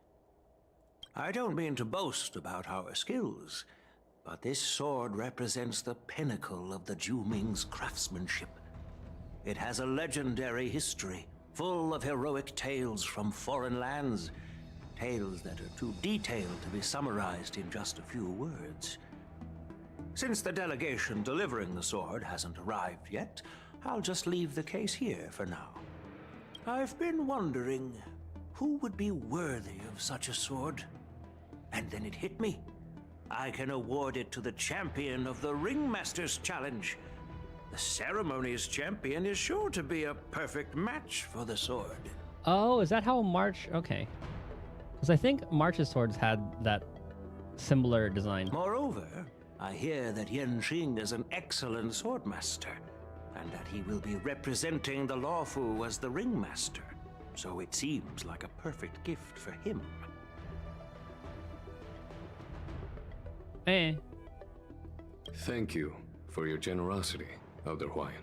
Q: I don't mean to boast about our skills, but this sword represents the pinnacle of the Zhuming's craftsmanship. It has a legendary history, full of heroic tales from foreign lands, tales that are too detailed to be summarized in just a few words. Since the delegation delivering the sword hasn't arrived yet, I'll just leave the case here for now. I've been wondering who would be worthy of such a sword. And then it hit me. I can award it to the champion of the Ringmaster's Challenge. The ceremony's champion is sure to be a perfect match for the sword.
A: Oh, is that how March? Okay. Because I think March's swords had that similar design.
Q: Moreover, I hear that Yanqing is an excellent swordmaster, and that he will be representing the Lawfu as the ringmaster. So it seems like a perfect gift for him.
A: Eh.
I: Thank you for your generosity, Elder Huayan.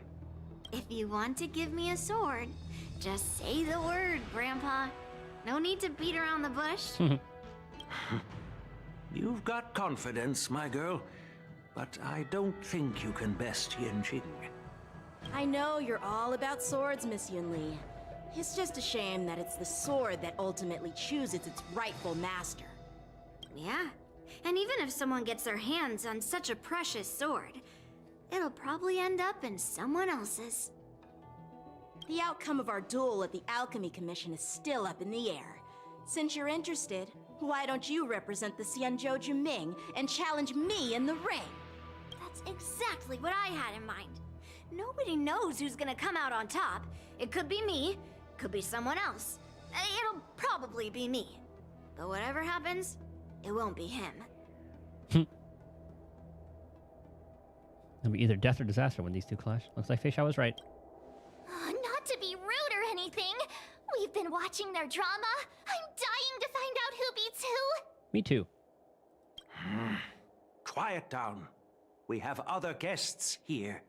B: If you want to give me a sword, just say the word, Grandpa. No need to beat around the bush.
Q: You've got confidence, my girl, but I don't think you can best Yanqing.
L: I know you're all about swords, Miss Yunli. It's just a shame that it's the sword that ultimately chooses its rightful master.
B: Yeah, and even if someone gets their hands on such a precious sword, it'll probably end up in someone else's.
L: The outcome of our duel at the Alchemy Commission is still up in the air. Since you're interested, why don't you represent the Xianzhou Juming and challenge me in the ring?
B: That's exactly what I had in mind. Nobody knows who's gonna come out on top. It could be me, could be someone else. It'll probably be me. But whatever happens, it won't be him.
A: It'll be either death or disaster when these two clash. Looks like Feisha was right.
B: Not to be rude or anything. We've been watching their drama. I'm dying to find out who beats who.
A: Me too.
Q: Quiet down. We have other guests here.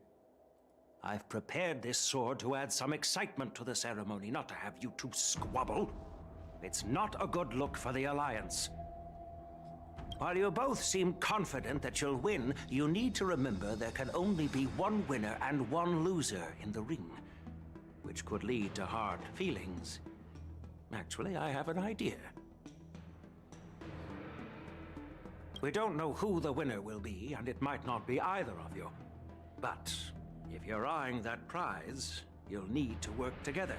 Q: I've prepared this sword to add some excitement to the ceremony, not to have you two squabble. It's not a good look for the Alliance. While you both seem confident that you'll win, you need to remember there can only be one winner and one loser in the ring, which could lead to hard feelings. Actually, I have an idea. We don't know who the winner will be, and it might not be either of you. But if you're eyeing that prize, you'll need to work together.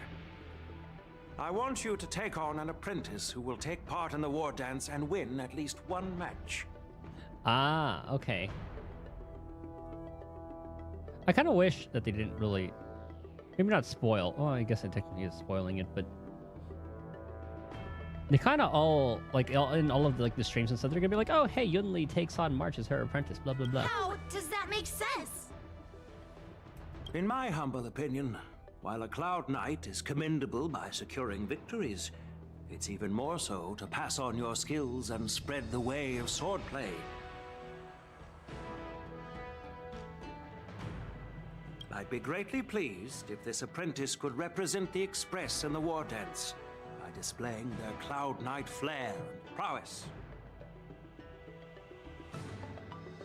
Q: I want you to take on an apprentice who will take part in the war dance and win at least one match.
A: Ah, okay. I kind of wish that they didn't really... Maybe not spoil. Oh, I guess it technically is spoiling it, but... They kind of all, like, in all of the streams and stuff, they're gonna be like, oh, hey, Yunli takes on March as her apprentice, blah, blah, blah.
B: How does that make sense?
Q: In my humble opinion, while a Cloud Knight is commendable by securing victories, it's even more so to pass on your skills and spread the way of swordplay. I'd be greatly pleased if this apprentice could represent the Express in the war dance by displaying their Cloud Knight flair and prowess.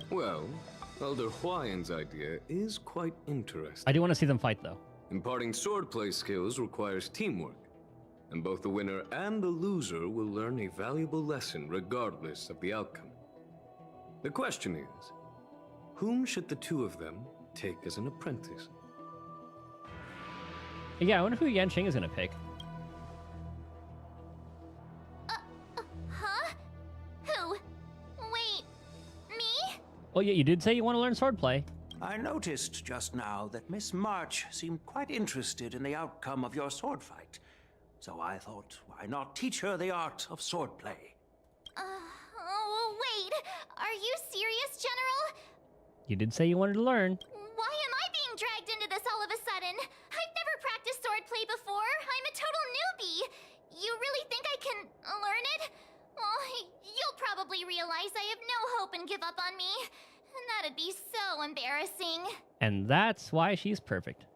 I: Well, Elder Huayan's idea is quite interesting.
A: I do want to see them fight, though.
I: Imparting swordplay skills requires teamwork, and both the winner and the loser will learn a valuable lesson regardless of the outcome. The question is, whom should the two of them take as an apprentice?
A: Yeah, I wonder who Yanqing is gonna pick.
B: Huh? Who? Wait, me?
A: Oh yeah, you did say you want to learn swordplay.
Q: I noticed just now that Miss March seemed quite interested in the outcome of your sword fight. So I thought, why not teach her the art of swordplay?
B: Oh, wait. Are you serious, General?
A: You did say you wanted to learn.
B: Why am I being dragged into this all of a sudden? I've never practiced swordplay before. I'm a total newbie. You really think I can learn it? Well, you'll probably realize I have no hope and give up on me. And that'd be so embarrassing.
A: And that's why she's perfect.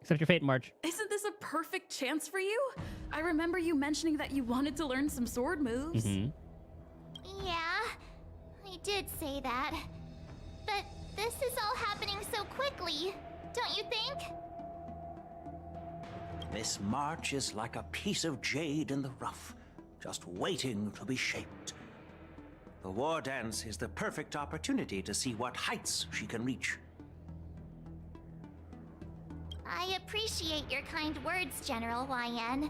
A: Accept your fate, March.
S: Isn't this a perfect chance for you? I remember you mentioning that you wanted to learn some sword moves.
B: Yeah, I did say that. But this is all happening so quickly, don't you think?
Q: Miss March is like a piece of jade in the rough, just waiting to be shaped. The war dance is the perfect opportunity to see what heights she can reach.
B: I appreciate your kind words, General Huayan.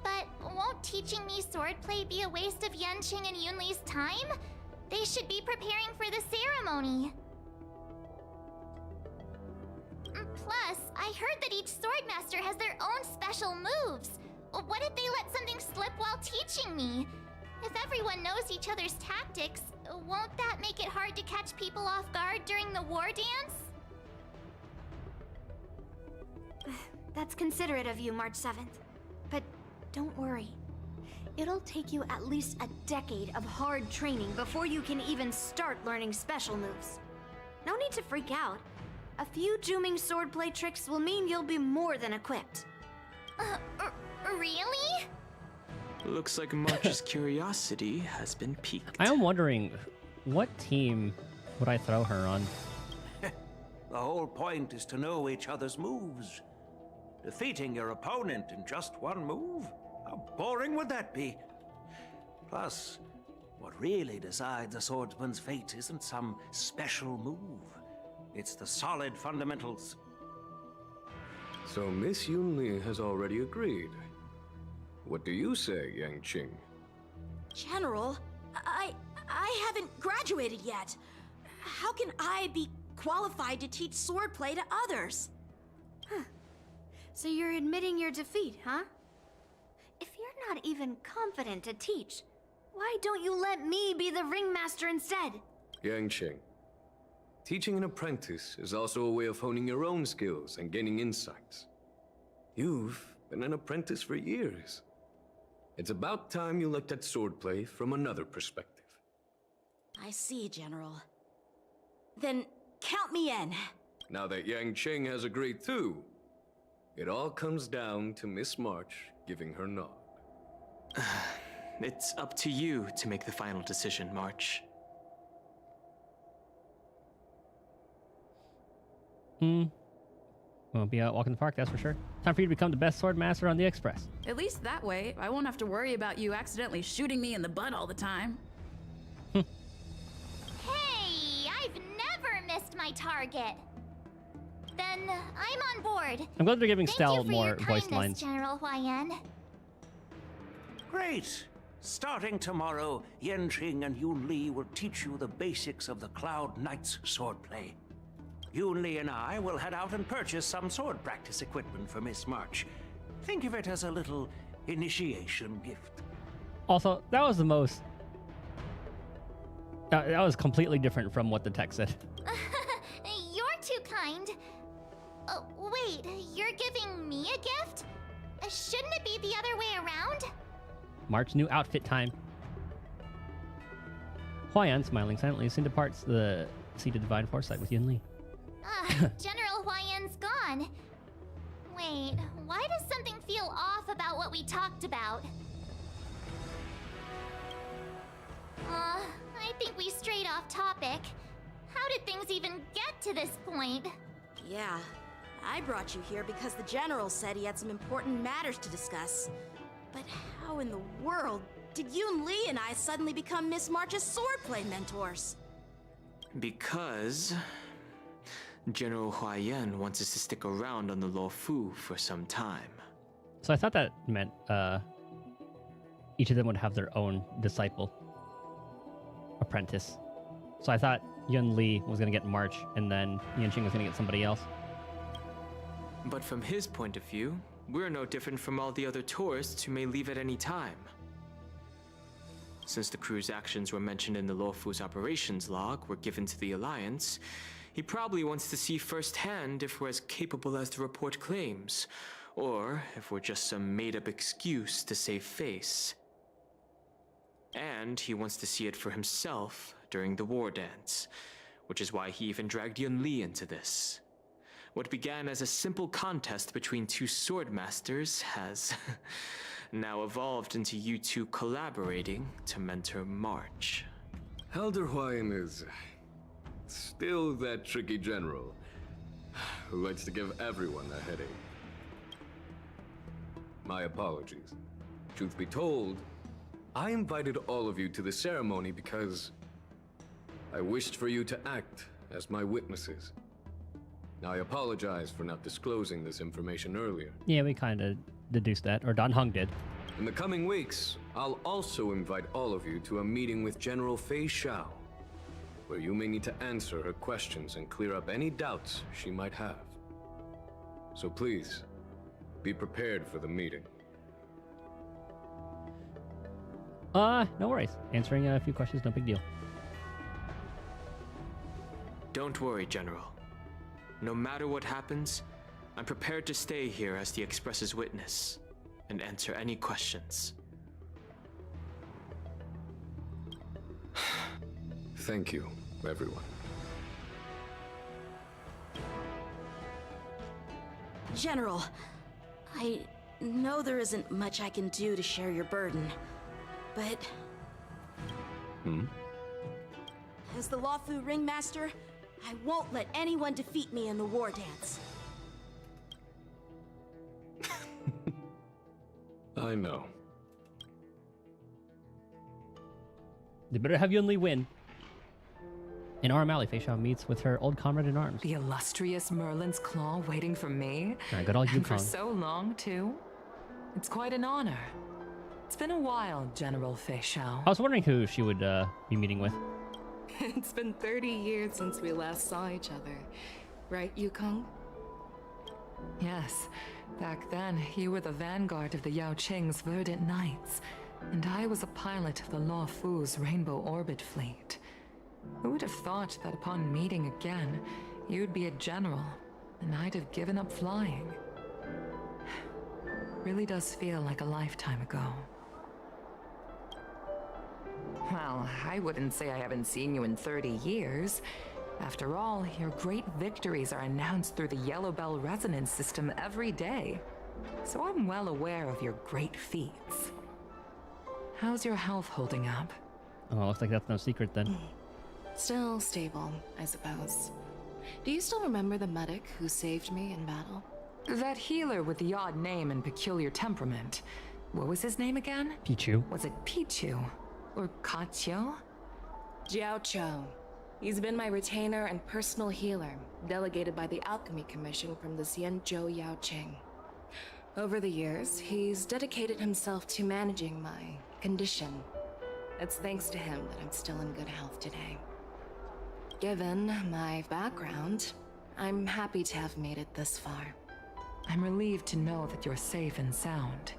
B: But won't teaching me swordplay be a waste of Yanqing and Yunli's time? They should be preparing for the ceremony. Plus, I heard that each swordmaster has their own special moves. what if they let something slip while teaching me? If everyone knows each other's tactics, won't that make it hard to catch people off guard during the war dance?
K: That's considerate of you, March 7th. But don't worry. It'll take you at least a decade of hard training before you can even start learning special moves. No need to freak out. A few Juming swordplay tricks will mean you'll be more than equipped.
B: Really?
E: Looks like March's curiosity has been piqued.
A: I am wondering, what team would I throw her on?
Q: The whole point is to know each other's moves. Defeating your opponent in just one move? How boring would that be? Plus, what really decides a swordsman's fate isn't some special move. It's the solid fundamentals.
I: So Miss Yunli has already agreed. What do you say, Yang Qing?
L: General, I haven't graduated yet. How can I be qualified to teach swordplay to others?
K: So you're admitting your defeat, huh? If you're not even confident to teach, why don't you let me be the ringmaster instead?
I: Yang Qing, teaching an apprentice is also a way of honing your own skills and gaining insights. You've been an apprentice for years. It's about time you looked at swordplay from another perspective.
L: I see, General. Then count me in.
I: Now that Yang Qing has agreed too, it all comes down to Miss March giving her nod.
E: It's up to you to make the final decision, March.
A: Won't be out walking the park, that's for sure. Time for you to become the best sword master on the Express.
S: At least that way, I won't have to worry about you accidentally shooting me in the butt all the time.
B: Hey, I've never missed my target. Then I'm on board.
A: I'm glad they're giving
B: Thank
A: Stell
B: you for
A: more
B: your
A: voice
B: kindness,
A: lines.
B: General Huayan.
Q: Great! Starting tomorrow, Yanqing and Yunli will teach you the basics of the Cloud Knight's swordplay. Yunli and I will head out and purchase some sword practice equipment for Miss March. Think of it as a little initiation gift.
A: Also, that was the most... That was completely different from what the text said.
B: You're too kind. Wait, you're giving me a gift? Shouldn't it be the other way around?
A: March new outfit time. Huayan, smiling silently, soon departs the seat of divine foresight with Yunli.
B: General Huayan's gone. Wait, why does something feel off about what we talked about? I think we strayed off topic. How did things even get to this point?
L: Yeah, I brought you here because the General said he had some important matters to discuss. But how in the world did Yunli and I suddenly become Miss March's swordplay mentors?
E: Because General Huayan wants us to stick around on the Luofu for some time.
A: So I thought that meant each of them would have their own disciple, apprentice. So I thought Yunli was going to get March, and then Yanqing was going to get somebody else.
E: But from his point of view, we're no different from all the other tourists who may leave at any time. Since the crew's actions were mentioned in the Luofu's operations log were given to the Alliance, he probably wants to see firsthand if we're as capable as the report claims, or if we're just some made-up excuse to save face. And he wants to see it for himself during the war dance, which is why he even dragged Yunli into this. What began as a simple contest between two sword masters has now evolved into you two collaborating to mentor March.
I: Elder Huayan is still that tricky general who likes to give everyone a headache. My apologies. Truth be told, I invited all of you to the ceremony because I wished for you to act as my witnesses. Now, I apologize for not disclosing this information earlier.
A: Yeah, we kind of deduced that, or Dan Heng did.
I: In the coming weeks, I'll also invite all of you to a meeting with General Fei Xiao, where you may need to answer her questions and clear up any doubts she might have. So please, be prepared for the meeting.
A: No worries. Answering a few questions, no big deal.
E: Don't worry, General. No matter what happens, I'm prepared to stay here as the Express's witness and answer any questions.
I: Thank you, everyone.
L: General, I know there isn't much I can do to share your burden, but as the Lawfu Ringmaster, I won't let anyone defeat me in the war dance.
I: I know.
A: They better have Yunli win. In Arm Alley, Fei Xiao meets with her old comrade in arms.
H: The illustrious Merlin's Claw waiting for me?
A: Alright, good old
H: And for
A: Yukong.
H: so long, too? It's quite an honor. It's been a while, General Fei Xiao.
A: I was wondering who she would be meeting with.
F: It's been 30 years since we last saw each other. Right, Yukong?
H: Yes. Back then, you were the vanguard of the Yao Qing's Verdant Knights, and I was a pilot of the Law Fu's Rainbow Orbit Fleet. Who would have thought that upon meeting again, you'd be a general, and I'd have given up flying? Really does feel like a lifetime ago. Well, I wouldn't say I haven't seen you in 30 years. After all, your great victories are announced through the Yellow Bell resonance system every day. So I'm well aware of your great feats. How's your health holding up?
A: Oh, looks like that's no secret then.
F: Still stable, I suppose. Do you still remember the medic who saved me in battle?
H: That healer with the odd name and peculiar temperament. What was his name again?
A: Pichu.
H: Was it Pichu? Or Kachio?
F: Jiao Cho. He's been my retainer and personal healer, delegated by the Alchemy Commission from the Xianzhou Yao Qing. Over the years, he's dedicated himself to managing my condition. It's thanks to him that I'm still in good health today. Given my background, I'm happy to have made it this far.
H: I'm relieved to know that you're safe and sound.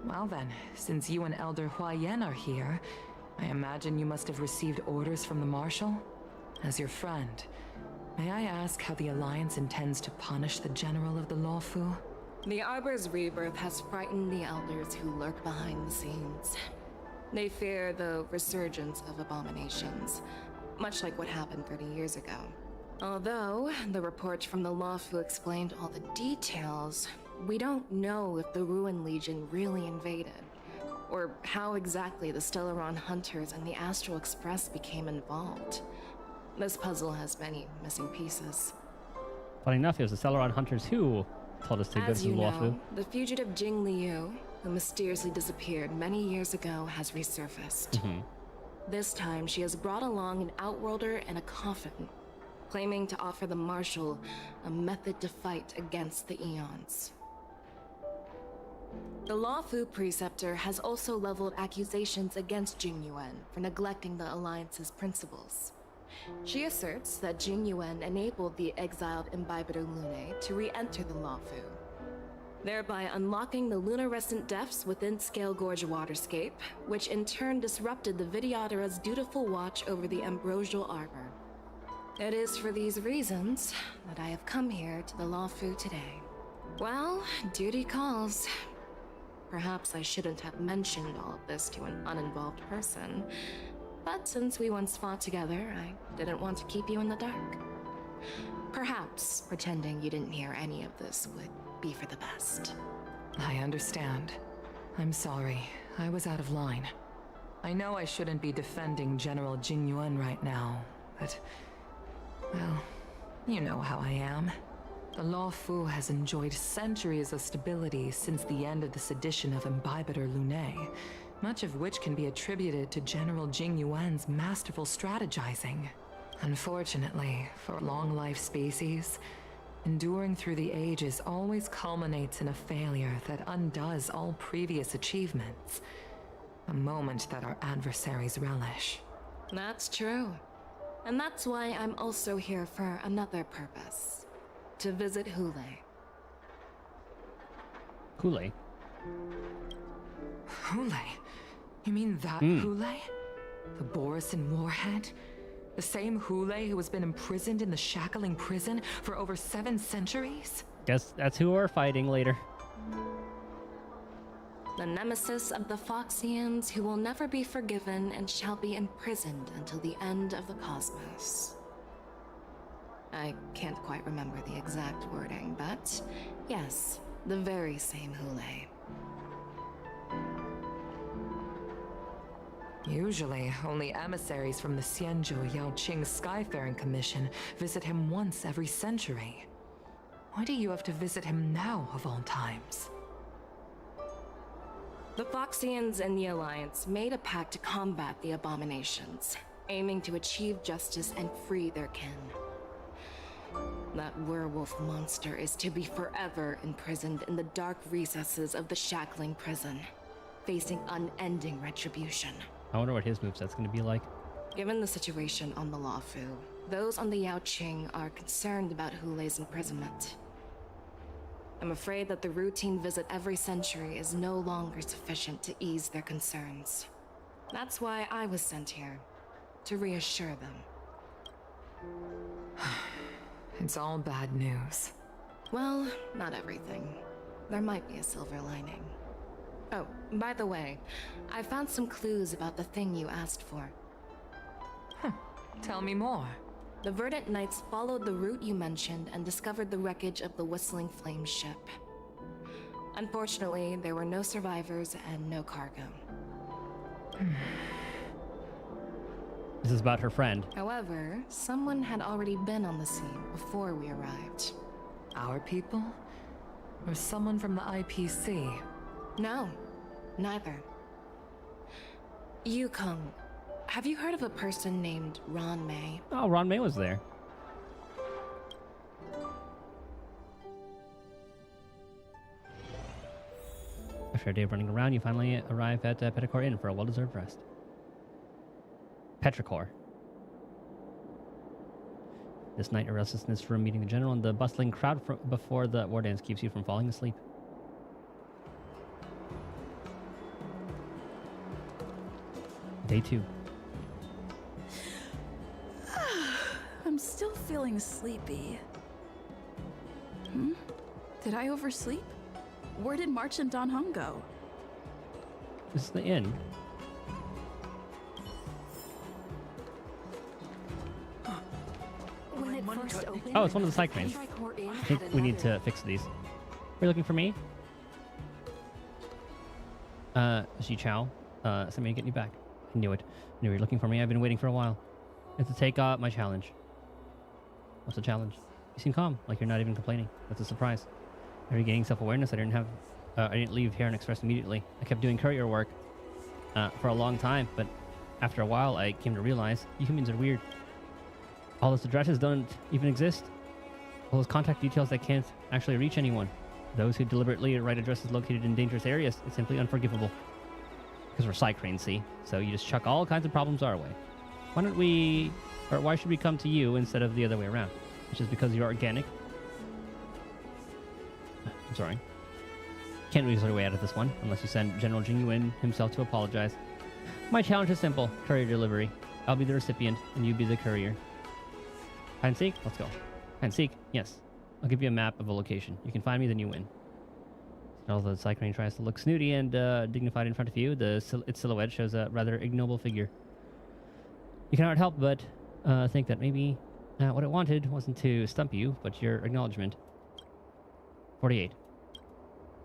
H: Well then, since you and Elder Huayan are here, I imagine you must have received orders from the Marshal? As your friend, may I ask how the Alliance intends to punish the General of the Lawfu?
F: The Arbor's rebirth has frightened the elders who lurk behind the scenes. They fear the resurgence of abominations, much like what happened 30 years ago. Although the report from the Lawfu explained all the details, we don't know if the Ruin Legion really invaded, or how exactly the Stellaron Hunters and the Astral Express became involved. This puzzle has many missing pieces.
A: Funny enough, it was the Celeron Hunters who told us to go to
F: As
A: the
F: you
A: Luofu.
F: know, the fugitive Jing Liu, who mysteriously disappeared many years ago, has resurfaced. This time, she has brought along an outworlder and a coffin, claiming to offer the Marshal a method to fight against the Eons. The Lawfu Preceptor has also leveled accusations against Jing Yuan for neglecting the Alliance's principles. She asserts that Jing Yuan enabled the exiled Imbibitor Lunae to re-enter the Lawfu, thereby unlocking the lunarescent depths within Scale Gorge waterscape, which in turn disrupted the Vidyadhara's dutiful watch over the Ambrosial Arbor. It is for these reasons that I have come here to the Lawfu today. Well, duty calls. Perhaps I shouldn't have mentioned all of this to an uninvolved person, but since we once fought together, I didn't want to keep you in the dark. Perhaps pretending you didn't hear any of this would be for the best.
H: I understand. I'm sorry. I was out of line. I know I shouldn't be defending General Jing Yuan right now, but... well, you know how I am. The Lawfu has enjoyed centuries of stability since the end of the sedition of Imbibitor Lunae, much of which can be attributed to General Jing Yuan's masterful strategizing. Unfortunately, for long-life species, enduring through the ages always culminates in a failure that undoes all previous achievements. A moment that our adversaries relish.
F: That's true. And that's why I'm also here for another purpose. To visit Hule.
A: Hule?
H: Hule? You mean that Hule? The Borisin warhead? The same Hule who has been imprisoned in the shackling prison for over 7 centuries?
A: Guess that's who we're fighting later.
F: The nemesis of the Foxians who will never be forgiven and shall be imprisoned until the end of the cosmos. I can't quite remember the exact wording, but yes, the very same Hule.
H: Usually, only emissaries from the Xianzhou Yaoqing Skyfaring Commission visit him once every century. Why do you have to visit him now, of all times?
F: The Foxians and the Alliance made a pact to combat the abominations, aiming to achieve justice and free their kin. That werewolf monster is to be forever imprisoned in the dark recesses of the shackling prison, facing unending retribution.
A: I wonder what his moveset's going to be like.
F: Given the situation on the Luofu, those on the Yaoqing are concerned about Hule's imprisonment. I'm afraid that the routine visit every century is no longer sufficient to ease their concerns. That's why I was sent here, to reassure them.
H: It's all bad news.
F: Well, not everything. There might be a silver lining. Oh, by the way, I found some clues about the thing you asked for.
H: Tell me more.
F: The Verdant Knights followed the route you mentioned and discovered the wreckage of the Whistling Flame ship. Unfortunately, there were no survivors and no cargo.
A: This is about her friend.
F: However, someone had already been on the scene before we arrived.
H: Our people? Or someone from the IPC?
F: No, neither. Yukong, have you heard of a person named Ron May?
A: Oh, Ron May was there. After a day of running around, you finally arrive at Petrichor Inn for a well-deserved rest. Petrichor. This night, a restlessness from meeting the general and the bustling crowd before the war dance keeps you from falling asleep. Day 2.
S: I'm still feeling sleepy. Did I oversleep? Where did March and Dan Heng go?
A: This is the inn.
K: When it first opened,
A: Oh, it's one of the side cranes. I think we need to fix these. Are you looking for me? Xi Chao. Sent me to get you back. I knew it. I knew you were looking for me. I've been waiting for a while. I have to take my challenge. What's the challenge? You seem calm, like you're not even complaining. That's a surprise. Are you gaining self-awareness? I didn't leave Heron Express immediately. I kept doing courier work for a long time, but after a while, I came to realize you humans are weird. All those addresses don't even exist. All those contact details that can't actually reach anyone. Those who deliberately write addresses located in dangerous areas, it's simply unforgivable. Because we're Psycranes, see? So you just chuck all kinds of problems our way. Why should we come to you instead of the other way around? Which is because you're organic. I'm sorry. Can't weasel your way out of this one, unless you send General Jing Yuan himself to apologize. My challenge is simple. Courier delivery. I'll be the recipient, and you be the courier. Hide and seek? Let's go. Hide and seek? Yes. I'll give you a map of a location. You can find me, then you win. Although the Psycrane tries to look snooty and dignified in front of you, its silhouette shows a rather ignoble figure. You cannot help but think that maybe what it wanted wasn't to stump you, but your acknowledgement. 48.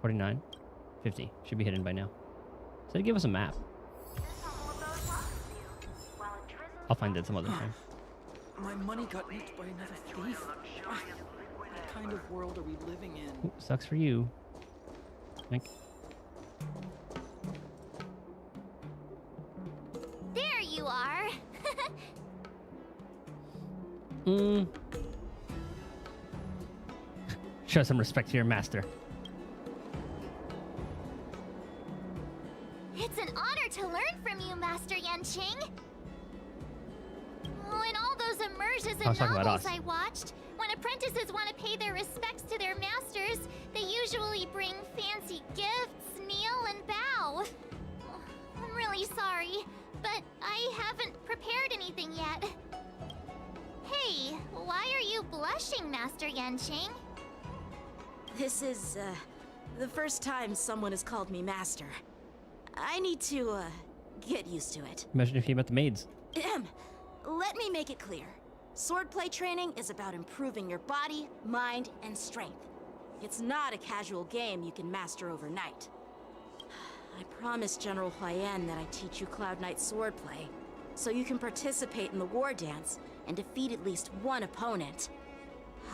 A: 49. 50. Should be hidden by now. So give us a map. I'll find it some other time.
G: My money got nicked by another thief. What kind of world are we living in?
A: Ooh, sucks for you. Think.
B: There you are.
A: Show some respect to your master.
B: It's an honor to learn from you, Master Yanqing. Oh, in all those immersions and novels I watched, when apprentices want to pay their respects to their masters, they usually bring fancy gifts, kneel, and bow. really sorry, but I haven't prepared anything yet. Hey, why are you blushing, Master Yanqing?
L: This is, the first time someone has called me Master. I need to, get used to it.
A: Imagine if you met the maids.
L: Let me make it clear. Swordplay training is about improving your body, mind, and strength. It's not a casual game you can master overnight. I promised General Huayan that I'd teach you Cloud Knight swordplay, so you can participate in the war dance and defeat at least one opponent.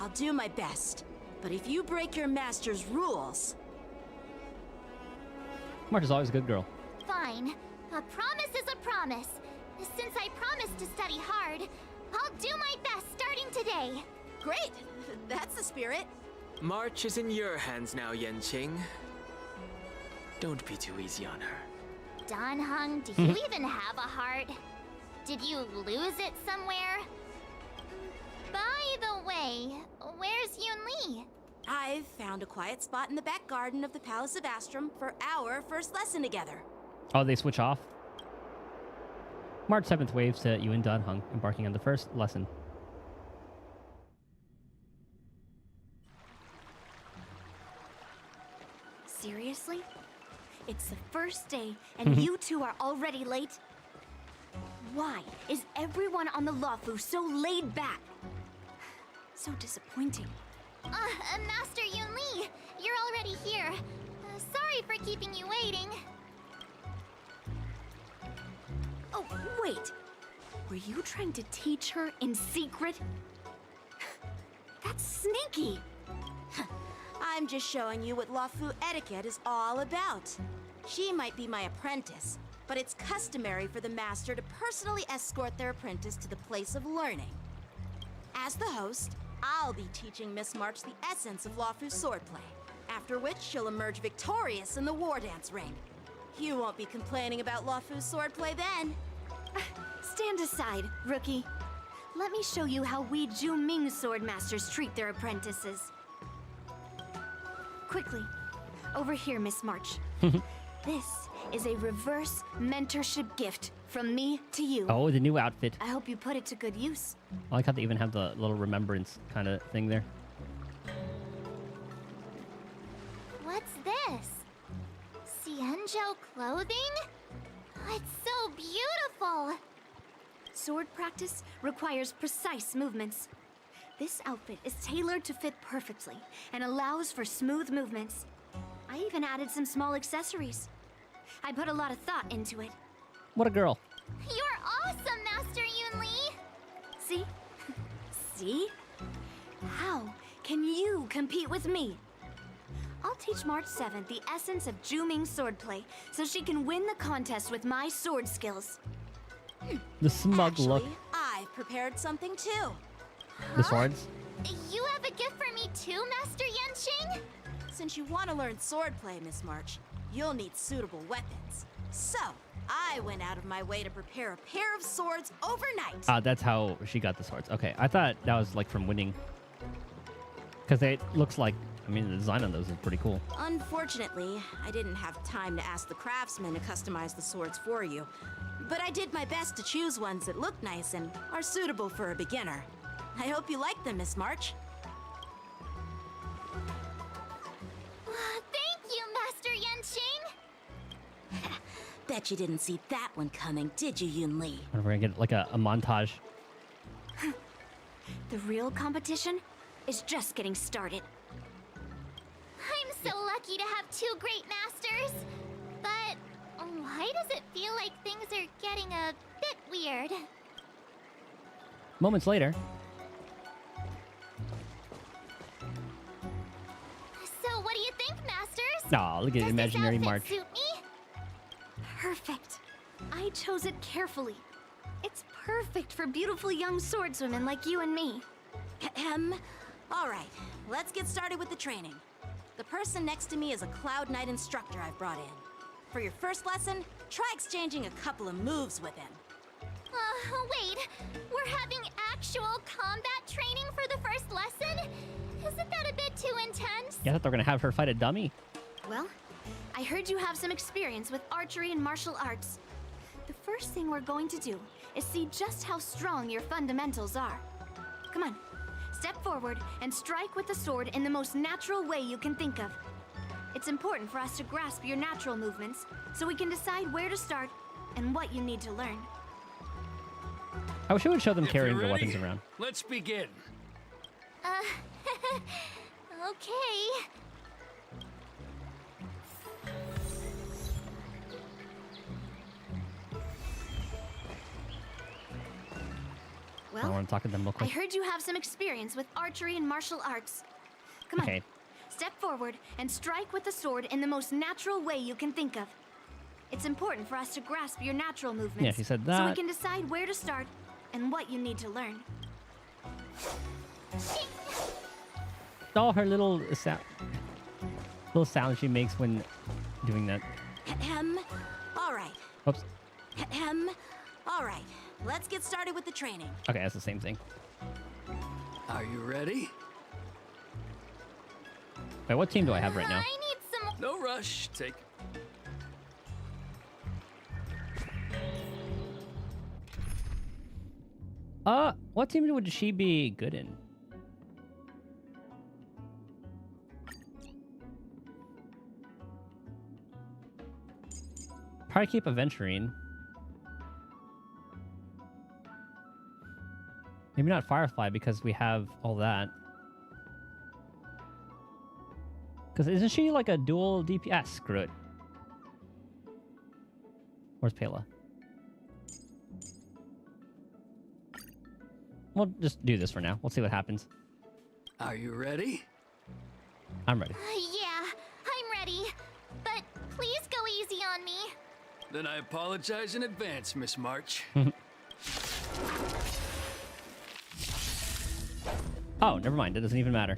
L: I'll do my best, but if you break your master's rules...
A: March is always a good girl.
B: Fine. A promise is a promise. Since I promised to study hard, I'll do my best starting today.
L: Great! That's the spirit.
E: March is in your hands now, Yanqing. Don't be too easy on her.
B: Dan Heng, do you even have a heart? Did you lose it somewhere? By the way, where's Yun Li?
L: I've found a quiet spot in the back garden of the Palace of Astrum for our first lesson together.
A: Oh, they switch off? March 7th waves to you and Dan Heng, embarking on the first lesson.
K: Seriously? It's the first day, and you two are already late? Why is everyone on the Luofu so laid back? So disappointing.
B: Master Yun Li, you're already here. Sorry for keeping you waiting.
K: Oh, wait. Were you trying to teach her in secret? That's sneaky.
L: I'm just showing you what Luofu etiquette is all about. She might be my apprentice, but it's customary for the master to personally escort their apprentice to the place of learning. As the host, I'll be teaching Miss March the essence of Luofu swordplay, after which she'll emerge victorious in the war dance ring. You won't be complaining about Luofu swordplay then.
K: Stand aside, rookie. Let me show you how we Zhuming sword masters treat their apprentices. Quickly, over here, Miss March. This is a reverse mentorship gift from me to you.
A: Oh, the new outfit.
K: I hope you put it to good use.
A: I like how they even have the little remembrance kind of thing there.
B: What's this? Xianzhou clothing? It's so beautiful!
K: Sword practice requires precise movements. This outfit is tailored to fit perfectly and allows for smooth movements. I even added some small accessories. I put a lot of thought into it.
A: What a girl.
B: You're awesome, Master Yun Li!
K: See? See? How can you compete with me? I'll teach March 7th the essence of Zhuming swordplay so she can win the contest with my sword skills.
A: The smug
L: Actually,
A: look.
L: I've prepared something too.
A: The swords?
B: You have a gift for me too, Master Yanqing?
L: Since you want to learn swordplay, Miss March, you'll need suitable weapons. So, I went out of my way to prepare a pair of swords overnight.
A: That's how she got the swords. Okay, I thought that was like from winning. Because it looks like, I mean, the design on those is pretty cool.
L: Unfortunately, I didn't have time to ask the craftsman to customize the swords for you. But I did my best to choose ones that look nice and are suitable for a beginner. I hope you like them, Miss March.
B: Thank you, Master Yanqing!
L: Bet you didn't see that one coming, did you, Yun Li?
A: We're gonna get like a montage.
K: The real competition is just getting started.
B: I'm so lucky to have two great masters. But why does it feel like things are getting a bit weird?
A: Moments later.
B: So what do you think, masters?
A: Aw, look at imaginary
B: Does this
A: March.
B: outfit suit me?
K: Perfect. I chose it carefully. It's perfect for beautiful young swordswomen like you and me.
L: All right, let's get started with the training. The person next to me is a Cloud Knight instructor I've brought in. For your first lesson, try exchanging a couple of moves with him.
B: Wait. We're having actual combat training for the first lesson? Isn't that a bit too intense?
A: Yeah, I thought they were gonna have her fight a dummy.
K: Well, I heard you have some experience with archery and martial arts. The first thing we're going to do is see just how strong your fundamentals are. Come on, step forward and strike with the sword in the most natural way you can think of. It's important for us to grasp your natural movements so we can decide where to start and what you need to learn.
A: I wish I would show them
Q: If
A: carrying
Q: you're
A: their
Q: ready,
A: weapons around.
Q: Let's begin.
B: Okay.
A: I
K: Well,
A: want to talk to them real
K: I
A: quick.
K: heard you have some experience with archery and martial arts. Come on,
A: Okay.
K: step forward and strike with the sword in the most natural way you can think of. It's important for us to grasp your natural movements.
A: Yeah, she said
K: So we
A: that.
K: can decide where to start and what you need to learn.
A: All her little sounds she makes when doing that.
L: All right.
A: Oops.
L: All right. Let's get started with the training.
A: Okay, that's the same thing.
T: Are you ready?
A: Wait, what team do I have right now?
B: I need some.
T: No rush. Take.
A: What team would she be good in? Probably keep adventuring. Maybe not Firefly because we have all that. Because isn't she like a dual DPS? Screw it. Where's Pela? We'll just do this for now. We'll see what happens.
T: Are you ready?
A: I'm ready.
B: Yeah, I'm ready. But please go easy on me.
T: Then I apologize in advance, Miss March.
A: Oh, never mind. It doesn't even matter.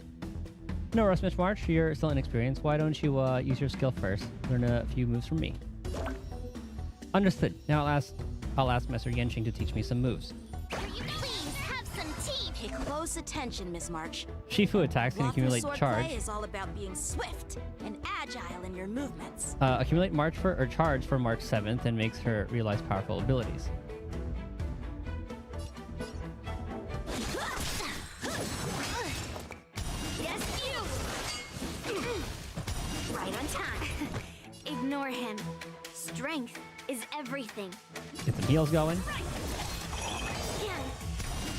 A: No rush, Miss March. You're still inexperienced. Why don't you use your skill first? Learn a few moves from me. Understood. Now I'll ask Master Yenching to teach me some moves.
B: Please have some tea.
L: Pay close attention, Miss March.
A: Shifu attacks can
L: Lawful
A: accumulate
L: swordplay
A: charge.
L: is all about being swift and agile in your movements.
A: Accumulate march for or charge for March 7th and makes her realize powerful abilities.
K: Yes, you! Right on time. Ignore him. Strength is everything.
A: Get some heals going.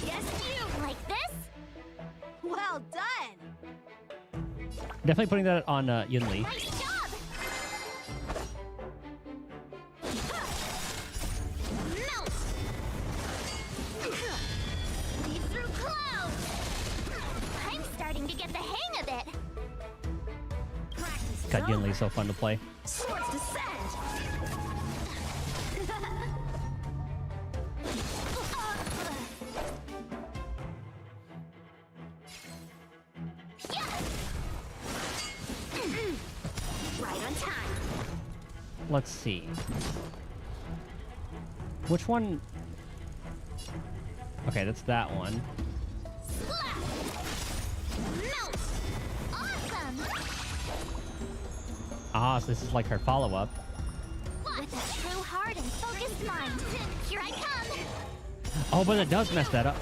B: Yes, you. Like this?
L: Well done.
A: Definitely putting that on Yun Li.
B: Nice job. Melt. Lead through clouds. I'm starting to get the hang of it. Practice is
A: God, Yun
B: over.
A: Li's so fun to play.
B: Swords descend. Right on time.
A: Let's see. Which one? Okay, that's that one.
B: Slap. Melt. Awesome.
A: Ah, so this is like her follow-up.
B: With a true heart and focused mind. Here I come.
A: Oh, but it does mess that up.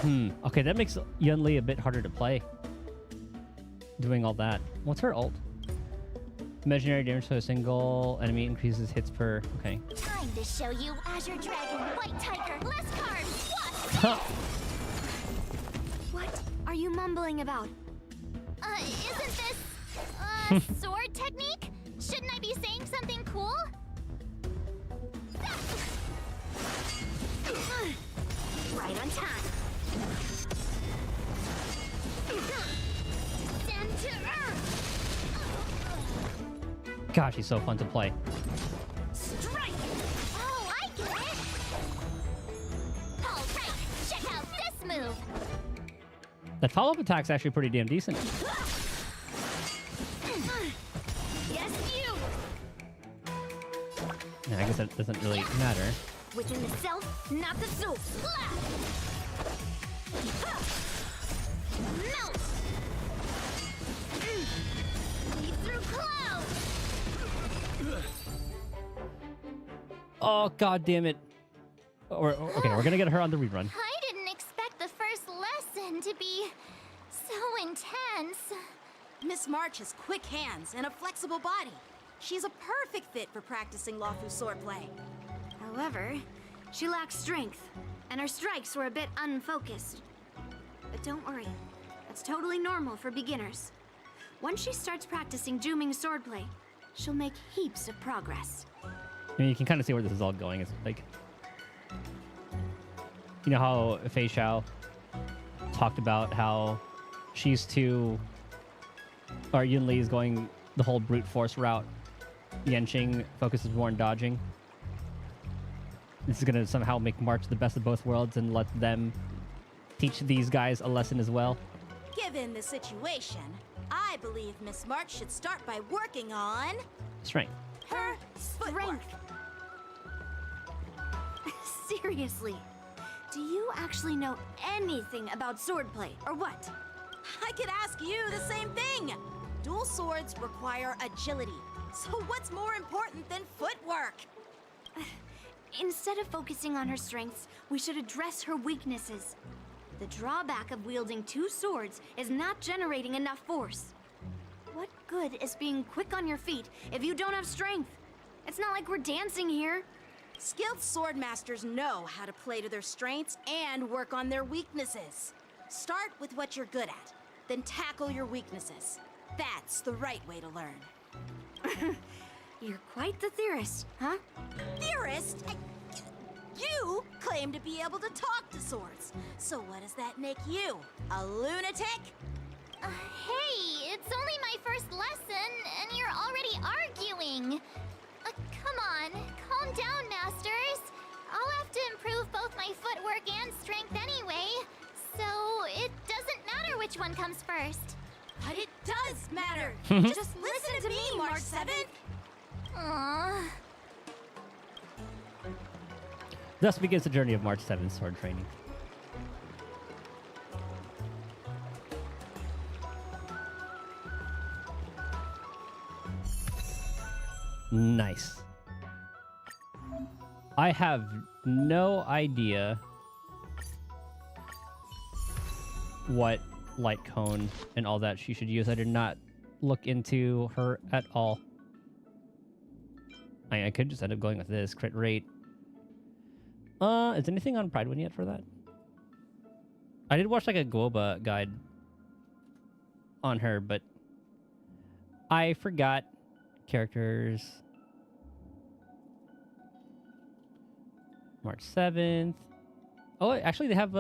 A: Okay, that makes Yun Li a bit harder to play. Doing all that. What's her ult? Imaginary damage to a single enemy increases hits per... Okay.
B: Time to show you Azure Dragon, White Tiger, less cards. What?
K: What are you mumbling about?
B: Isn't this sword technique? Shouldn't I be saying something cool? Right on time. Descend to earth.
A: Gosh, he's so fun to play.
B: Strike. Oh, I get it. All right, check out this move.
A: That follow-up attack's actually pretty damn decent.
B: Yes, you.
A: Yeah, I guess that doesn't really matter.
K: Within the self, not the soul.
B: Slap. Melt. Lead through clouds.
A: Oh, god damn it. Okay, we're gonna get her on the rerun.
B: I didn't expect the first lesson to be so intense.
L: Miss March has quick hands and a flexible body. She's a perfect fit for practicing Lawfu swordplay.
K: However, she lacks strength, and her strikes were a bit unfocused. But don't worry, that's totally normal for beginners. Once she starts practicing Juming swordplay, she'll make heaps of progress.
A: I mean, you can kind of see where this is all going. It's like, you know how Fei Xiao talked about how she's too, or Yun Li is going the whole brute force route. Yanqing focuses more on dodging. This is gonna somehow make March the best of both worlds and let them teach these guys a lesson as well.
L: Given the situation, I believe Miss March should start by working on
A: Strength.
L: her strength.
K: Seriously, do you actually know anything about swordplay, or what?
L: I could ask you the same thing. Dual swords require agility. So what's more important than footwork?
K: Instead of focusing on her strengths, we should address her weaknesses. The drawback of wielding two swords is not generating enough force. What good is being quick on your feet if you don't have strength? It's not like we're dancing here.
L: Skilled sword masters know how to play to their strengths and work on their weaknesses. Start with what you're good at, then tackle your weaknesses. That's the right way to learn.
K: You're quite the theorist, huh?
L: Theorist? You claim to be able to talk to swords. So what does that make you? A lunatic?
B: Hey, it's only my first lesson, and you're already arguing. Come on, calm down, masters. I'll have to improve both my footwork and strength anyway, so it doesn't matter which one comes first.
L: But it does matter. Just listen to me, March 7th.
B: Aww.
A: Thus begins the journey of March 7th sword training. Nice. I have no idea what light cone and all that she should use. I did not look into her at all. I could just end up going with this crit rate. Is anything on Pride One yet for that? I did watch like a Guoba guide on her, but I forgot characters. March 7th. Oh, actually they have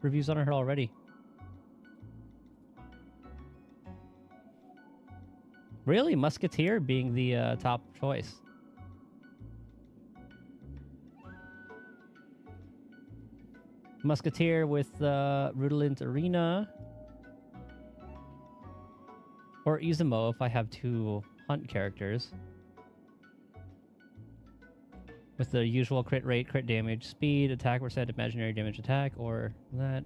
A: reviews on her already. Really? Musketeer being the top choice. Musketeer with Rudolint Arena. Or Izumo if I have two hunt characters. With the usual crit rate, crit damage, speed, attack percent, imaginary damage attack, or that.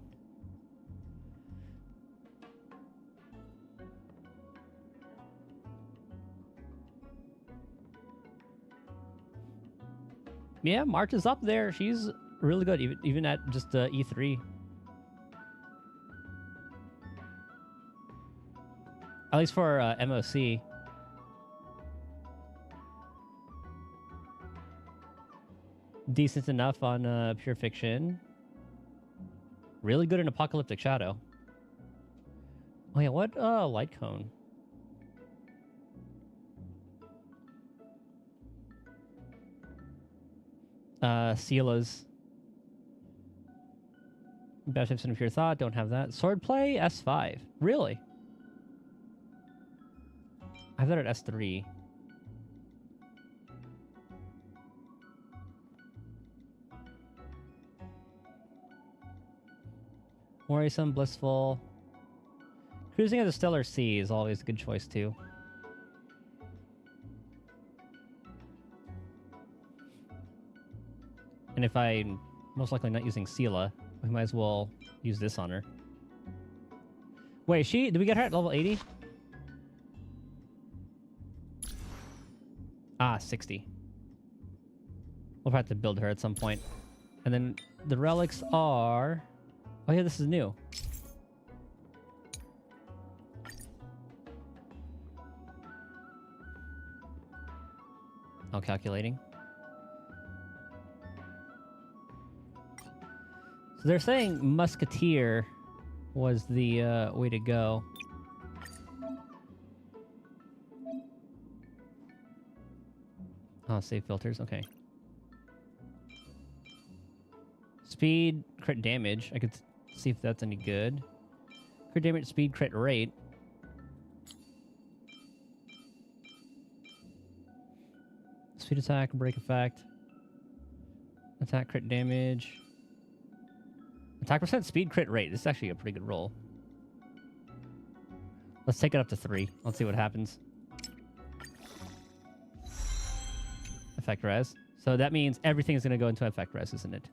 A: Yeah, March is up there. She's really good, even at just E3. At least for MOC. Decent enough on Pure Fiction. Really good in Apocalyptic Shadow. Oh yeah, what light cone? Sela's. Best tips in Pure Thought, don't have that. Swordplay, S5. Really? I have that at S3. Worrisome, Blissful. Cruising at the Stellar Sea is always a good choice too. And if I'm most likely not using Sela, we might as well use this on her. Wait, did we get her at level 80? Ah, 60. We'll have to build her at some point. And then the relics are... Oh yeah, this is new. Oh, calculating. So they're saying Musketeer was the way to go. Oh, save filters. Okay. Speed, crit damage. I could see if that's any good. Crit damage, speed, crit rate. Speed attack, break effect. Attack, crit damage. Attack percent, speed, crit rate. This is actually a pretty good roll. Let's take it up to 3. Let's see what happens. Effect res. So that means everything is going to go into effect res, isn't it?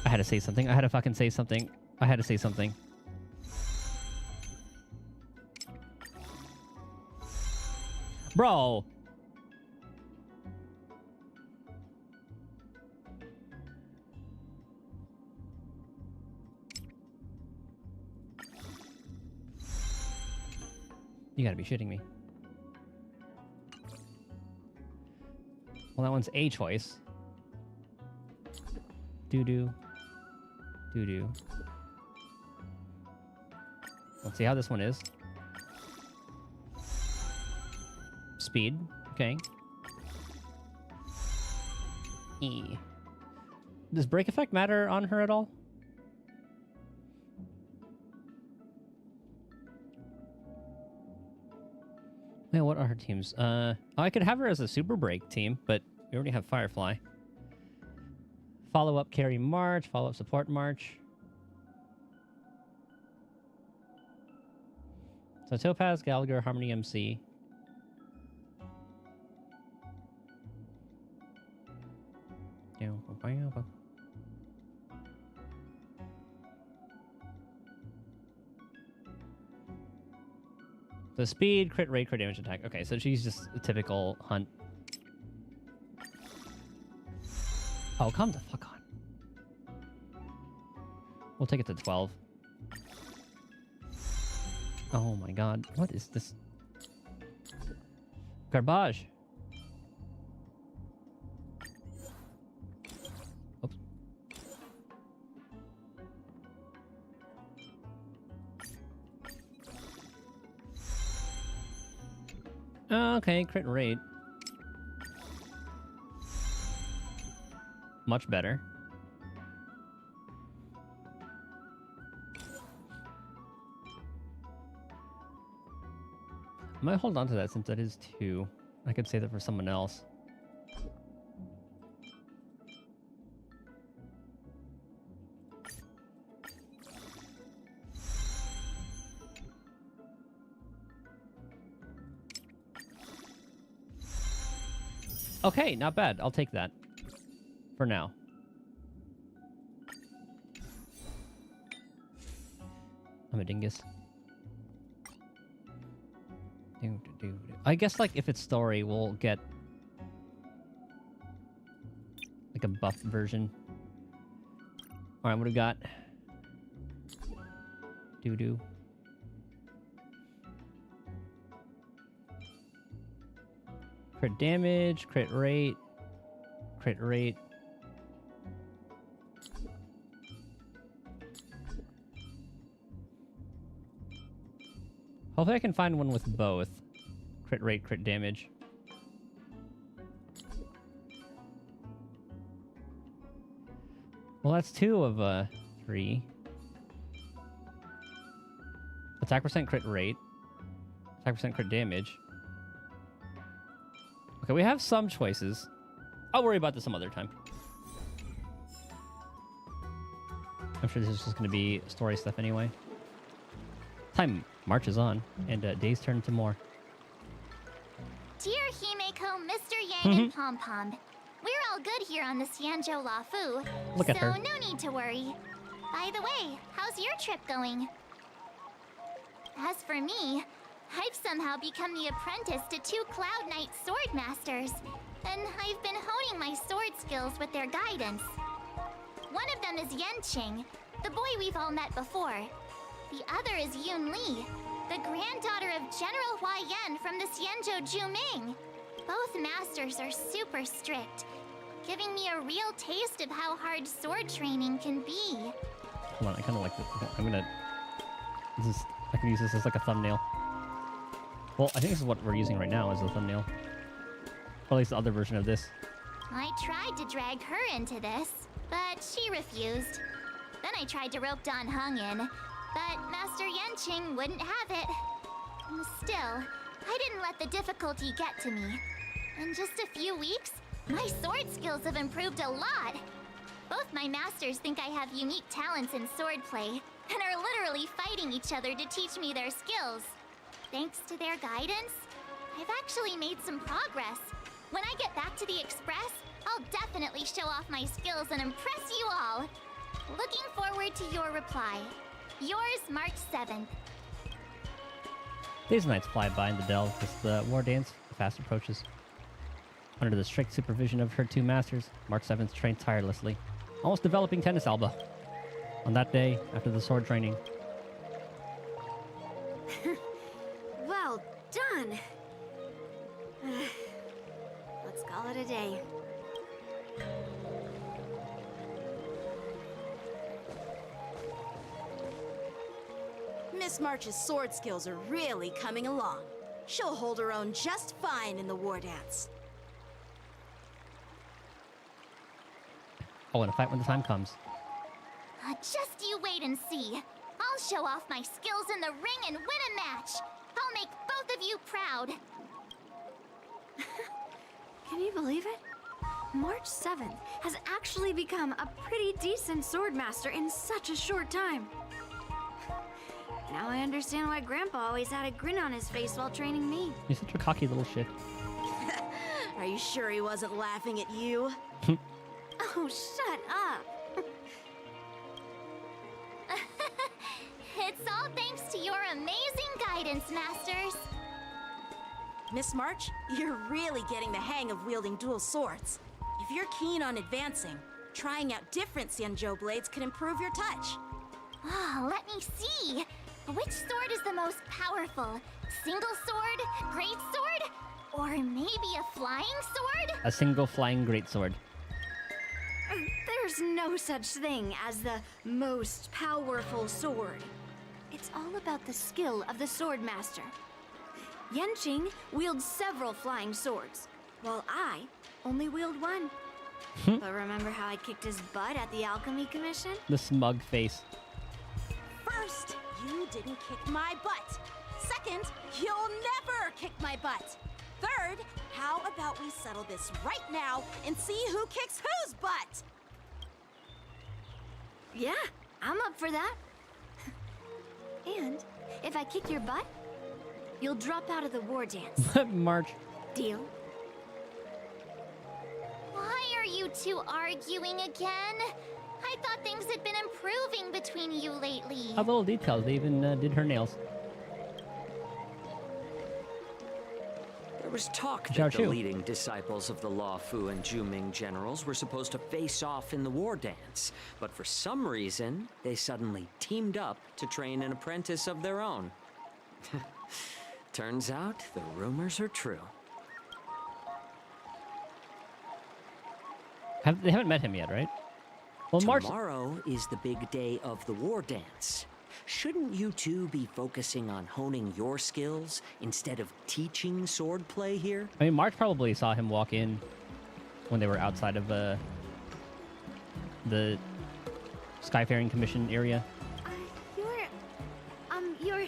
A: I had to say something. I had to fucking say something. I had to say something. Bro! You gotta be shitting me. Well, that one's a choice. Doo-doo. Doo-doo. Let's see how this one is. Speed. Okay. E. Does break effect matter on her at all? Yeah, what are her teams? I could have her as a super break team, but we already have Firefly. Follow-up carry March, follow-up support March. So Topaz, Gallagher, Harmony MC. So speed, crit rate, crit damage attack. Okay, so she's just a typical hunt. Oh, come the fuck on. We'll take it to 12. Oh my god. What is this? Garbage. Oops. Okay, crit rate. Much better. I might hold on to that since that is 2. I could save that for someone else. Okay, not bad. I'll take that. For now. I'm a dingus. I guess, like, if it's story, we'll get like a buffed version. Alright, what do we got? Doo-doo. Crit damage, crit rate, crit rate. Hopefully I can find one with both. Crit rate, crit damage. Well, that's 2 of 3. Attack percent, crit rate. Attack percent, crit damage. Okay, we have some choices. I'll worry about this some other time. I'm sure this is just going to be story stuff anyway. Time marches on, and days turn to more.
B: Dear Himeko, Mr. Yang, and Pom Pom, we're all good here on the Xianzhou Lafu.
A: Look at her.
B: So no need to worry. By the way, how's your trip going? As for me, I've somehow become the apprentice to 2 Cloud Knight sword masters. and I've been honing my sword skills with their guidance. One of them is Yanqing, the boy we've all met before. The other is Yun Li, the granddaughter of General Hua Yan from the Xianzhou Juming. Both masters are super strict, giving me a real taste of how hard sword training can be.
A: Hold on, I kind of like this. I'm gonna... I can use this as like a thumbnail. Well, I think this is what we're using right now as a thumbnail. Or at least the other version of this.
B: I tried to drag her into this, but she refused. Then I tried to rope Dan Heng in, but Master Yanqing wouldn't have it. Still, I didn't let the difficulty get to me. In just a few weeks, my sword skills have improved a lot. Both my masters think I have unique talents in swordplay, and are literally fighting each other to teach me their skills. Thanks to their guidance, I've actually made some progress. When I get back to the Express, I'll definitely show off my skills and impress you all. Looking forward to your reply. Yours, March 7th.
A: Days and nights fly by in the Dell as the war dance fast approaches. Under the strict supervision of her two masters, March 7th trained tirelessly, almost developing tennis elbow. On that day, after the sword training,
K: Well done. Let's call it a day.
L: Miss March's sword skills are really coming along. She'll hold her own just fine in the war dance.
A: oh, and a fight when the time comes.
B: Just you wait and see. I'll show off my skills in the ring and win a match. I'll make both of you proud.
K: Can you believe it? March 7th has actually become a pretty decent swordmaster in such a short time. Now I understand why Grandpa always had a grin on his face while training me.
A: You're such a cocky little shit.
L: Are you sure he wasn't laughing at you?
K: Oh, shut up.
B: It's all thanks to your amazing guidance, Masters.
L: Miss March, you're really getting the hang of wielding dual swords. If you're keen on advancing, trying out different Xianzhou blades could improve your touch.
B: Oh, let me see. Which sword is the most powerful? Single sword? Great sword? Or maybe a flying sword?
A: A single flying greatsword.
K: There's no such thing as the most powerful sword. It's all about the skill of the swordmaster. Yanqing wields several flying swords, while I only wield one. But remember how I kicked his butt at the Alchemy Commission?
A: The smug face.
L: First, you didn't kick my butt. Second, you'll never kick my butt. Third, how about we settle this right now and see who kicks whose butt?
K: Yeah, I'm up for that. And if I kick your butt, you'll drop out of the war dance.
A: March.
K: Deal?
B: Why are you two arguing again? I thought things had been improving between you lately.
A: A little details. They even did her nails.
M: There was talk
A: Zhao
M: that the
A: Chu.
M: leading disciples of the Law Fu and Juming generals were supposed to face off in the war dance, but for some reason, they suddenly teamed up to train an apprentice of their own. Turns out, the rumors are true.
A: They haven't met him yet, right? Well, March.
M: Tomorrow is the big day of the war dance. Shouldn't you two be focusing on honing your skills instead of teaching swordplay here?
A: I mean, March probably saw him walk in when they were outside of the Skyfaring Commission area.
K: You're...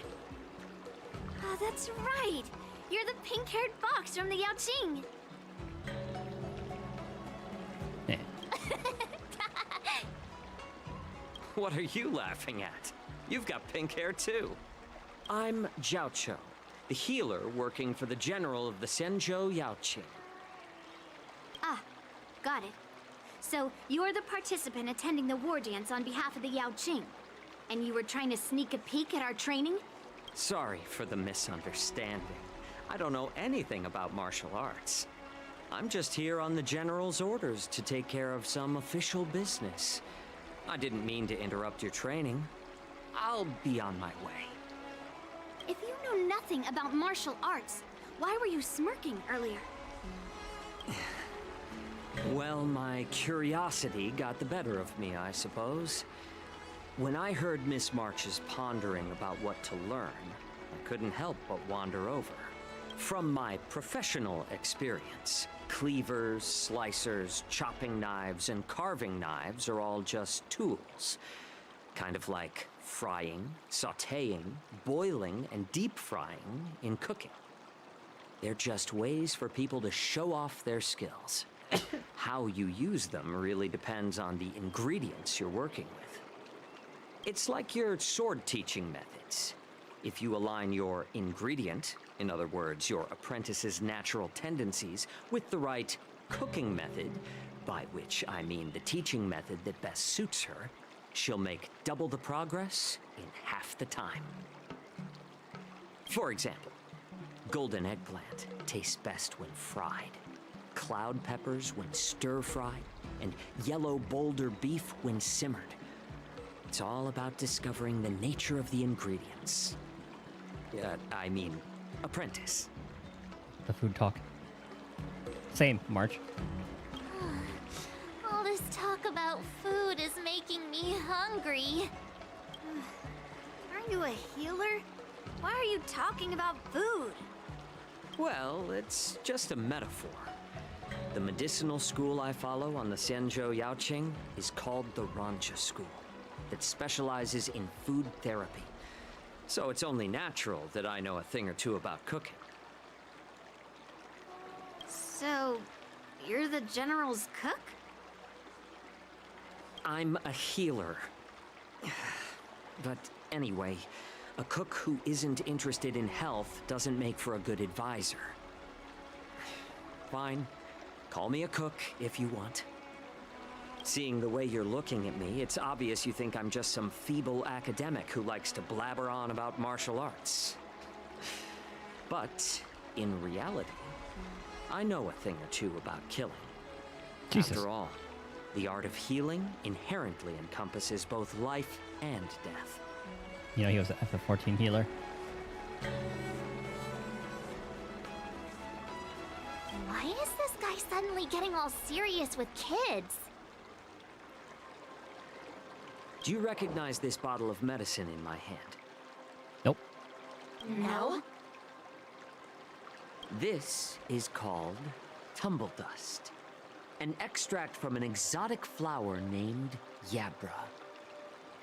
K: Oh, that's right. You're the pink-haired fox from the Yaoqing.
A: Yeah.
M: What are you laughing at? You've got pink hair too. I'm Zhao Cho, the healer working for the general of the Xianzhou Yaoqing.
K: Ah, got it. So, you're the participant attending the war dance on behalf of the Yaoqing. And you were trying to sneak a peek at our training?
M: Sorry for the misunderstanding. I don't know anything about martial arts. I'm just here on the General's orders to take care of some official business. I didn't mean to interrupt your training. I'll be on my way.
K: If you know nothing about martial arts, why were you smirking earlier?
M: Well, my curiosity got the better of me, I suppose. When I heard Miss March's pondering about what to learn, I couldn't help but wander over. From my professional experience, cleavers, slicers, chopping knives, and carving knives are all just tools. Kind of like frying, sautéing, boiling, and deep frying in cooking. They're just ways for people to show off their skills. How you use them really depends on the ingredients you're working with. It's like your sword teaching methods. If you align your ingredient, in other words, your apprentice's natural tendencies, with the right cooking method, by which I mean the teaching method that best suits her, she'll make double the progress in half the time. For example, golden eggplant tastes best when fried, cloud peppers when stir-fried, and yellow boulder beef when simmered. It's all about discovering the nature of the ingredients. Apprentice.
A: The food talk. Same, March.
B: All this talk about food is making me hungry.
K: Aren't you a healer? Why are you talking about food?
M: Well, it's just a metaphor. The medicinal school I follow on the Xianzhou Yaoqing is called the Rancha School, that specializes in food therapy. So it's only natural that I know a thing or two about cooking.
K: So, you're the General's cook?
M: I'm a healer. But anyway, a cook who isn't interested in health doesn't make for a good advisor. Fine. Call me a cook if you want. Seeing the way you're looking at me, it's obvious you think I'm just some feeble academic who likes to blabber on about martial arts. But, in reality, I know a thing or two about killing.
A: Jesus.
M: After all, the art of healing inherently encompasses both life and death.
A: You know, he was an FF14 healer.
B: Why is this guy suddenly getting all serious with kids?
M: Do you recognize this bottle of medicine in my hand?
A: Nope.
B: No.
M: This is called tumble dust, an extract from an exotic flower named Yabra.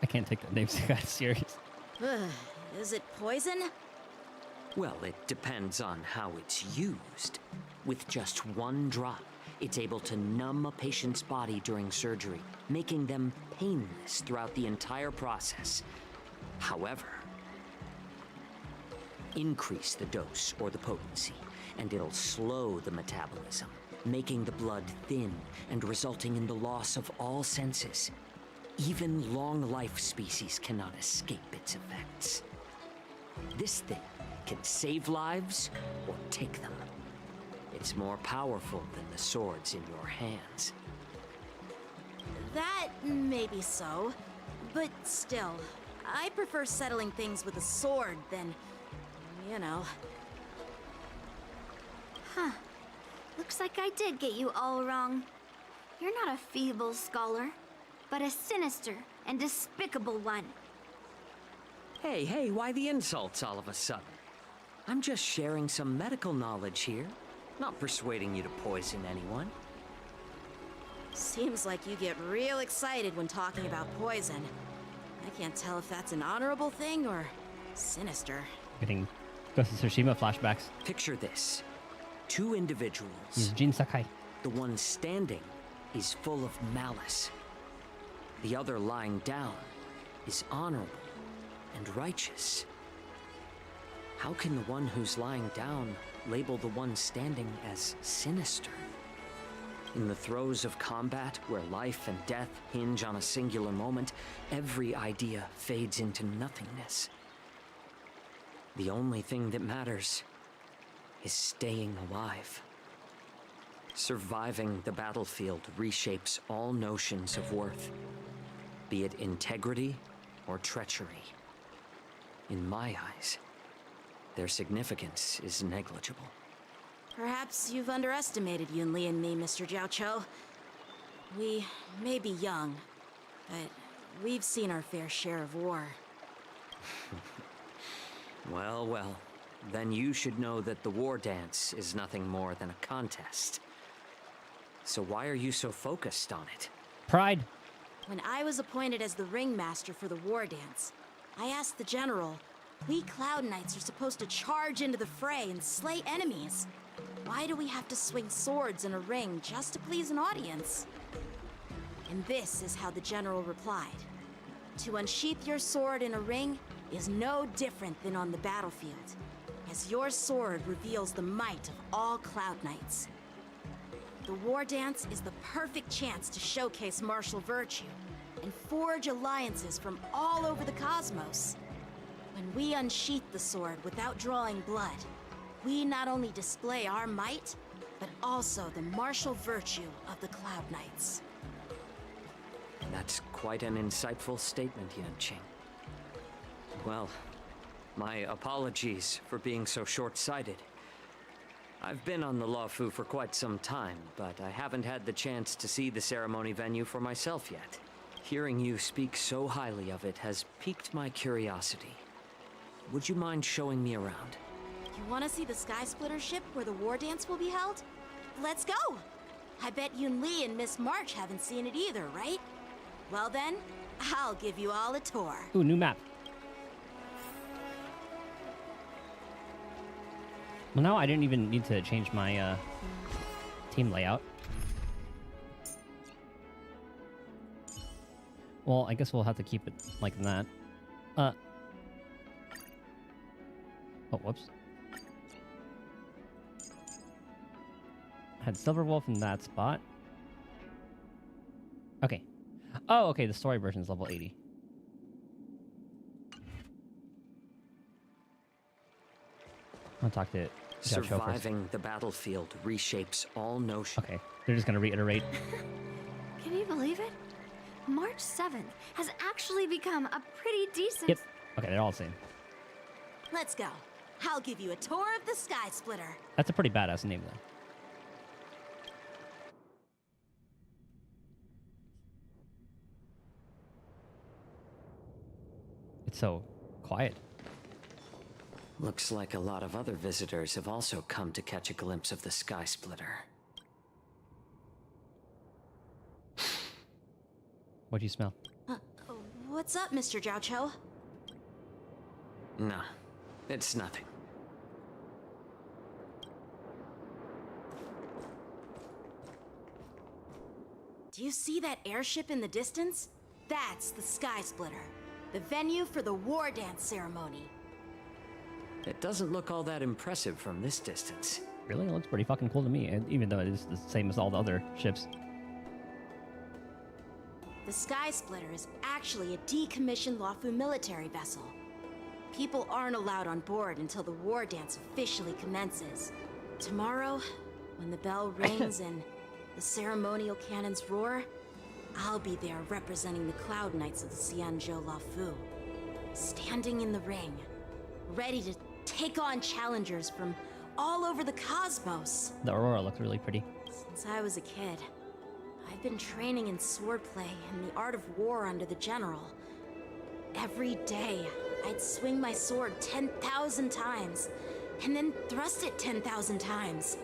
A: I can't take that name so serious.
L: Is it poison?
M: Well, it depends on how it's used. With just one drop, it's able to numb a patient's body during surgery, making them painless throughout the entire process. However, increase the dose or the potency, and it'll slow the metabolism, making the blood thin and resulting in the loss of all senses. Even long-life species cannot escape its effects. This thing can save lives or take them. It's more powerful than the swords in your hands.
L: That may be so, but still, I prefer settling things with a sword than, you know.
K: Huh. Looks like I did get you all wrong. You're not a feeble scholar, but a sinister and despicable one.
M: Hey, why the insults all of a sudden? I'm just sharing some medical knowledge here, not persuading you to poison anyone.
L: Seems like you get real excited when talking about poison. I can't tell if that's an honorable thing or sinister.
A: Getting Ghost of Tsushima flashbacks.
M: Picture this. Two individuals.
A: He's Jin Sakai.
M: The one standing is full of malice. The other lying down is honorable and righteous. How can the one who's lying down label the one standing as sinister? In the throes of combat, where life and death hinge on a singular moment, every idea fades into nothingness. The only thing that matters is staying alive. Surviving the battlefield reshapes all notions of worth, be it integrity or treachery. In my eyes, their significance is negligible.
L: Perhaps you've underestimated Yunli and me, Mr. Jiaoqiu. We may be young, but we've seen our fair share of war.
M: Well, well. Then you should know that the war dance is nothing more than a contest. So why are you so focused on it?
A: Pride.
L: When I was appointed as the ringmaster for the war dance, I asked the general, we Cloud Knights are supposed to charge into the fray and slay enemies. Why do we have to swing swords in a ring just to please an audience? And this is how the general replied. To unsheath your sword in a ring is no different than on the battlefield, as your sword reveals the might of all Cloud Knights. The war dance is the perfect chance to showcase martial virtue and forge alliances from all over the cosmos. When we unsheath the sword without drawing blood, we not only display our might, but also the martial virtue of the Cloud Knights.
M: That's quite an insightful statement, Yanqing. Well, my apologies for being so short-sighted. I've been on the Luofu for quite some time, but I haven't had the chance to see the ceremony venue for myself yet. Hearing you speak so highly of it has piqued my curiosity. Would you mind showing me around?
L: You want to see the Sky Splitter ship where the war dance will be held? Let's go! I bet Yunli and Miss March haven't seen it either, right? Well then, I'll give you all a tour.
A: Ooh, new map. Well, now I didn't even need to change my team layout. Well, I guess we'll have to keep it like that. Oh, whoops. Had Silverwolf in that spot. Okay. Oh, okay, the story version is level 80. I'll talk to
M: Surviving the battlefield reshapes all notions.
A: Okay, they're just gonna reiterate.
K: Can you believe it? March 7th has actually become a pretty decent...
A: Yep. Okay, they're all the same.
L: Let's go. I'll give you a tour of the Sky Splitter.
A: That's a pretty badass name, though. It's so quiet.
M: Looks like a lot of other visitors have also come to catch a glimpse of the Sky Splitter.
A: What'd you smell?
L: What's up, Mr. Jiaoqiu?
M: No, it's nothing.
L: Do you see that airship in the distance? That's the Sky Splitter, the venue for the war dance ceremony.
M: It doesn't look all that impressive from this distance.
A: Really? It looks pretty fucking cool to me, and even though it is the same as all the other ships.
L: The Sky Splitter is actually a decommissioned Luofu military vessel. People aren't allowed on board until the war dance officially commences. Tomorrow, when the bell rings and the ceremonial cannons roar, I'll be there representing the Cloud Knights of the Xianzhou Luofu, standing in the ring, ready to take on challengers from all over the cosmos.
A: The Aurora looks really pretty.
L: Since I was a kid, I've been training in swordplay and the art of war under the general. Every day, I'd swing my sword 10,000 times, and then thrust it 10,000 times,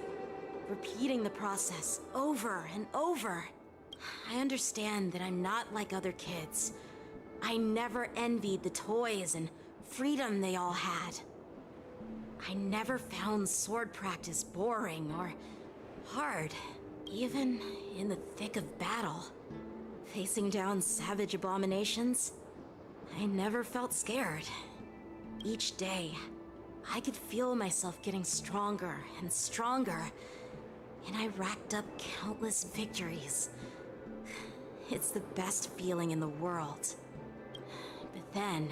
L: repeating the process over and over. I understand that I'm not like other kids. I never envied the toys and freedom they all had. I never found sword practice boring or hard, even in the thick of battle. Facing down savage abominations, I never felt scared. Each day, I could feel myself getting stronger and stronger, and I racked up countless victories. It's the best feeling in the world. But then,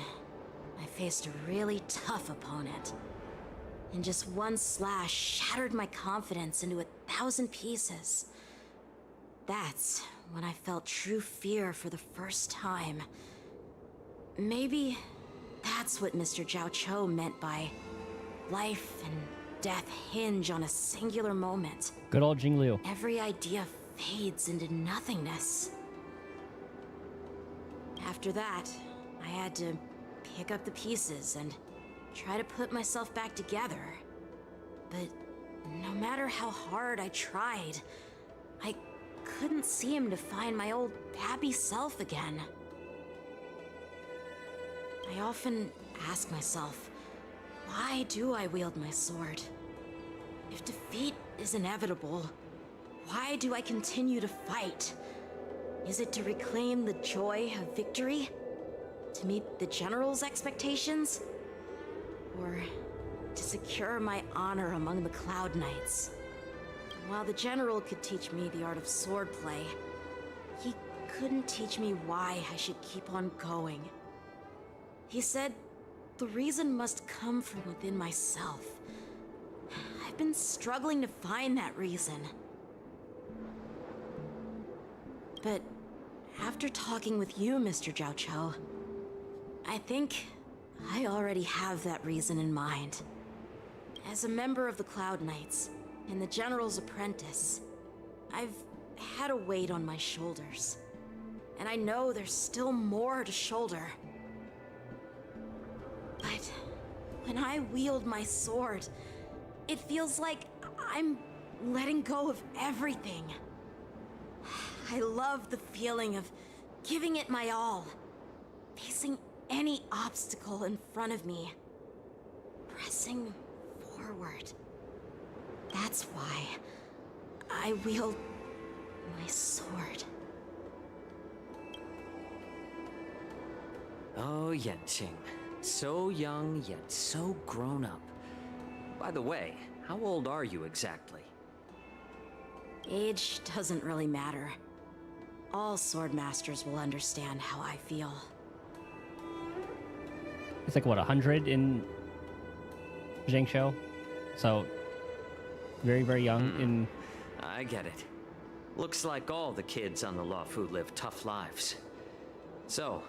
L: I faced a really tough opponent. and just one slash shattered my confidence into 1,000 pieces. That's when I felt true fear for the first time. Maybe that's what Mr. Zhao Cho meant by life and death hinge on a singular moment.
A: Good old Jing Liu.
L: Every idea fades into nothingness. After that, I had to pick up the pieces and try to put myself back together. But no matter how hard I tried, I couldn't seem to find my old happy self again. I often ask myself, why do I wield my sword? If defeat is inevitable, why do I continue to fight? Is it to reclaim the joy of victory? To meet the General's expectations? Or to secure my honor among the Cloud Knights? While the General could teach me the art of swordplay, he couldn't teach me why I should keep on going. He said the reason must come from within myself. I've been struggling to find that reason. But after talking with you, Mr. Zhao Cho, I think I already have that reason in mind. As a member of the Cloud Knights and the General's apprentice, I've had a weight on my shoulders. And I know there's still more to shoulder. But when I wield my sword, it feels like I'm letting go of everything. I love the feeling of giving it my all, facing any obstacle in front of me, pressing forward. That's why I wield my sword.
M: Oh, Yanqing. So young, yet so grown up. By the way, how old are you exactly?
L: Age doesn't really matter. All sword masters will understand how I feel.
A: It's like, what, 100 in Zhengzhou? So, very, very young in...
M: I get it. Looks like all the kids on the Luofu live tough lives. So,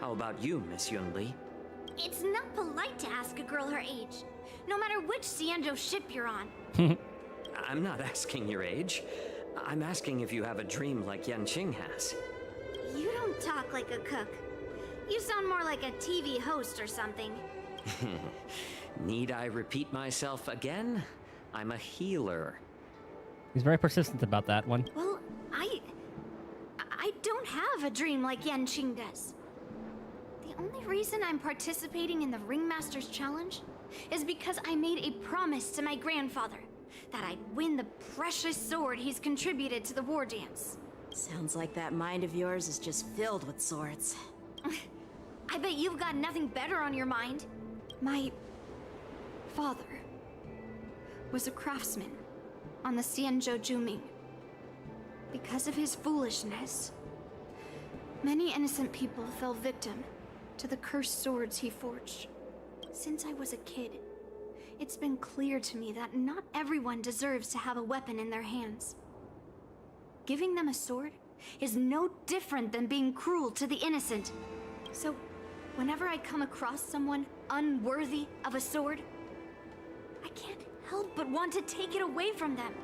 M: how about you, Miss Yunli?
K: It's not polite to ask a girl her age, no matter which Xianzhou ship you're on.
M: I'm not asking your age. I'm asking if you have a dream like Yanqing has.
K: You don't talk like a cook. You sound more like a TV host or something.
M: Need I repeat myself again? I'm a healer.
A: He's very persistent about that one.
K: Well, I don't have a dream like Yanqing does. The only reason I'm participating in the Ringmaster's Challenge is because I made a promise to my grandfather that I'd win the precious sword he's contributed to the war dance.
L: Sounds like that mind of yours is just filled with swords.
K: I bet you've got nothing better on your mind. My father was a craftsman on the Xianzhou Juming. Because of his foolishness, many innocent people fell victim to the cursed swords he forged. Since I was a kid, it's been clear to me that not everyone deserves to have a weapon in their hands. Giving them a sword is no different than being cruel to the innocent. So, whenever I come across someone unworthy of a sword, I can't help but want to take it away from them.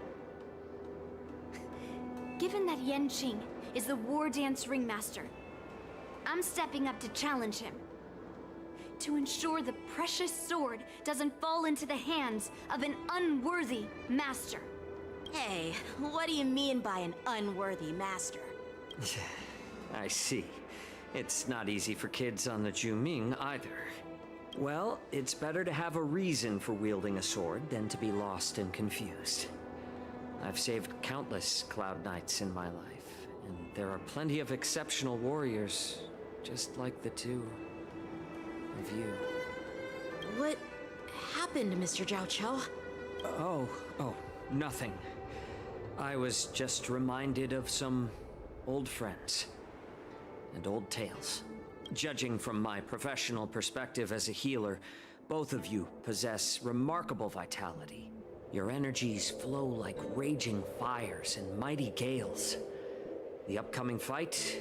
K: Given that Yanqing is the war dance ringmaster, I'm stepping up to challenge him. To ensure the precious sword doesn't fall into the hands of an unworthy master.
L: Hey, what do you mean by an unworthy master?
M: I see. It's not easy for kids on the Juming either. Well, it's better to have a reason for wielding a sword than to be lost and confused. I've saved countless Cloud Knights in my life, and there are plenty of exceptional warriors, just like the two of you.
L: What happened, Mr. Zhao Cho?
M: Oh, nothing. I was just reminded of some old friends and old tales. Judging from my professional perspective as a healer, Both of you possess remarkable vitality. Your energies flow like raging fires and mighty gales. The upcoming fight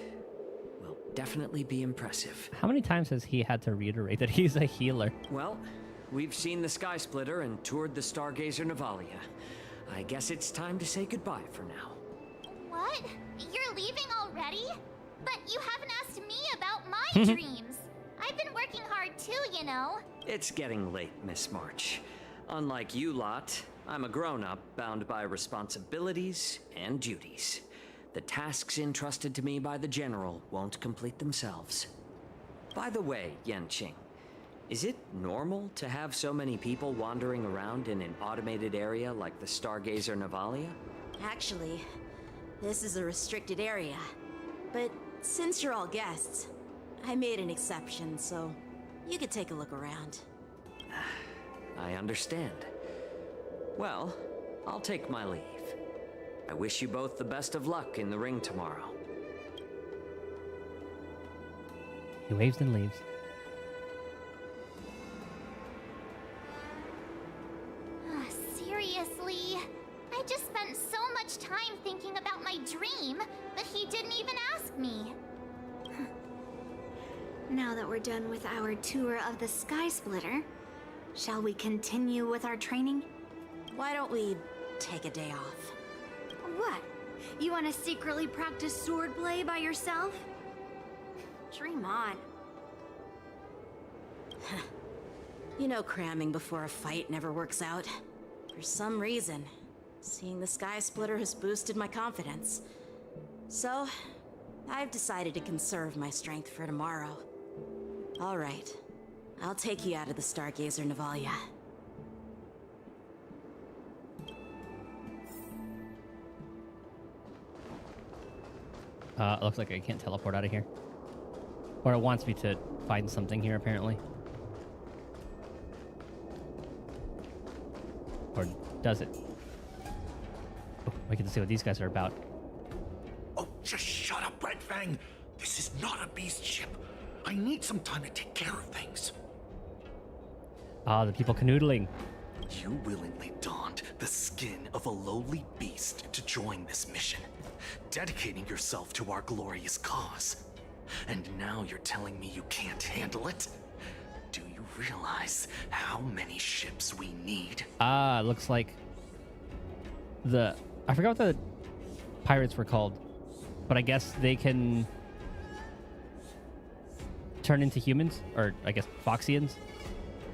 M: will definitely be impressive.
A: How many times has he had to reiterate that he's a healer?
M: Well, we've seen the Sky Splitter and toured the Stargazer Navalia. I guess it's time to say goodbye for now.
B: What? You're leaving already? But you haven't asked me about my dreams. I've been working hard too, you know.
M: It's getting late, Miss March. Unlike you lot, I'm a grown-up bound by responsibilities and duties. The tasks entrusted to me by the General won't complete themselves. By the way, Yanqing, is it normal to have so many people wandering around in an automated area like the Stargazer Navalia?
L: Actually, this is a restricted area. But since you're all guests, I made an exception, so you could take a look around.
M: I understand. Well, I'll take my leave. I wish you both the best of luck in the ring tomorrow.
A: He waves and leaves.
B: Seriously? I just spent so much time thinking about my dream, but he didn't even ask me.
N: Now that we're done with our tour of the Sky Splitter, shall we continue with our training?
L: Why don't we take a day off?
N: What? You want to secretly practice swordplay by yourself? Dream on.
L: You know cramming before a fight never works out. For some reason, seeing the Sky Splitter has boosted my confidence. So, I've decided to conserve my strength for tomorrow. All right, I'll take you out of the Stargazer Navalia.
A: Looks like I can't teleport out of here. Or it wants me to find something here, apparently. Or does it? Oh, we get to see what these guys are about.
O: Oh, just shut up, Red Fang. This is not a beast ship. I need some time to take care of things.
A: Ah, the people canoodling.
W: You willingly donned the skin of a lowly beast to join this mission, dedicating yourself to our glorious cause. And now you're telling me you can't handle it? Do you realize how many ships we need?
A: Ah, looks like I forgot what the pirates were called, but I guess they can turn into humans, or I guess Foxians.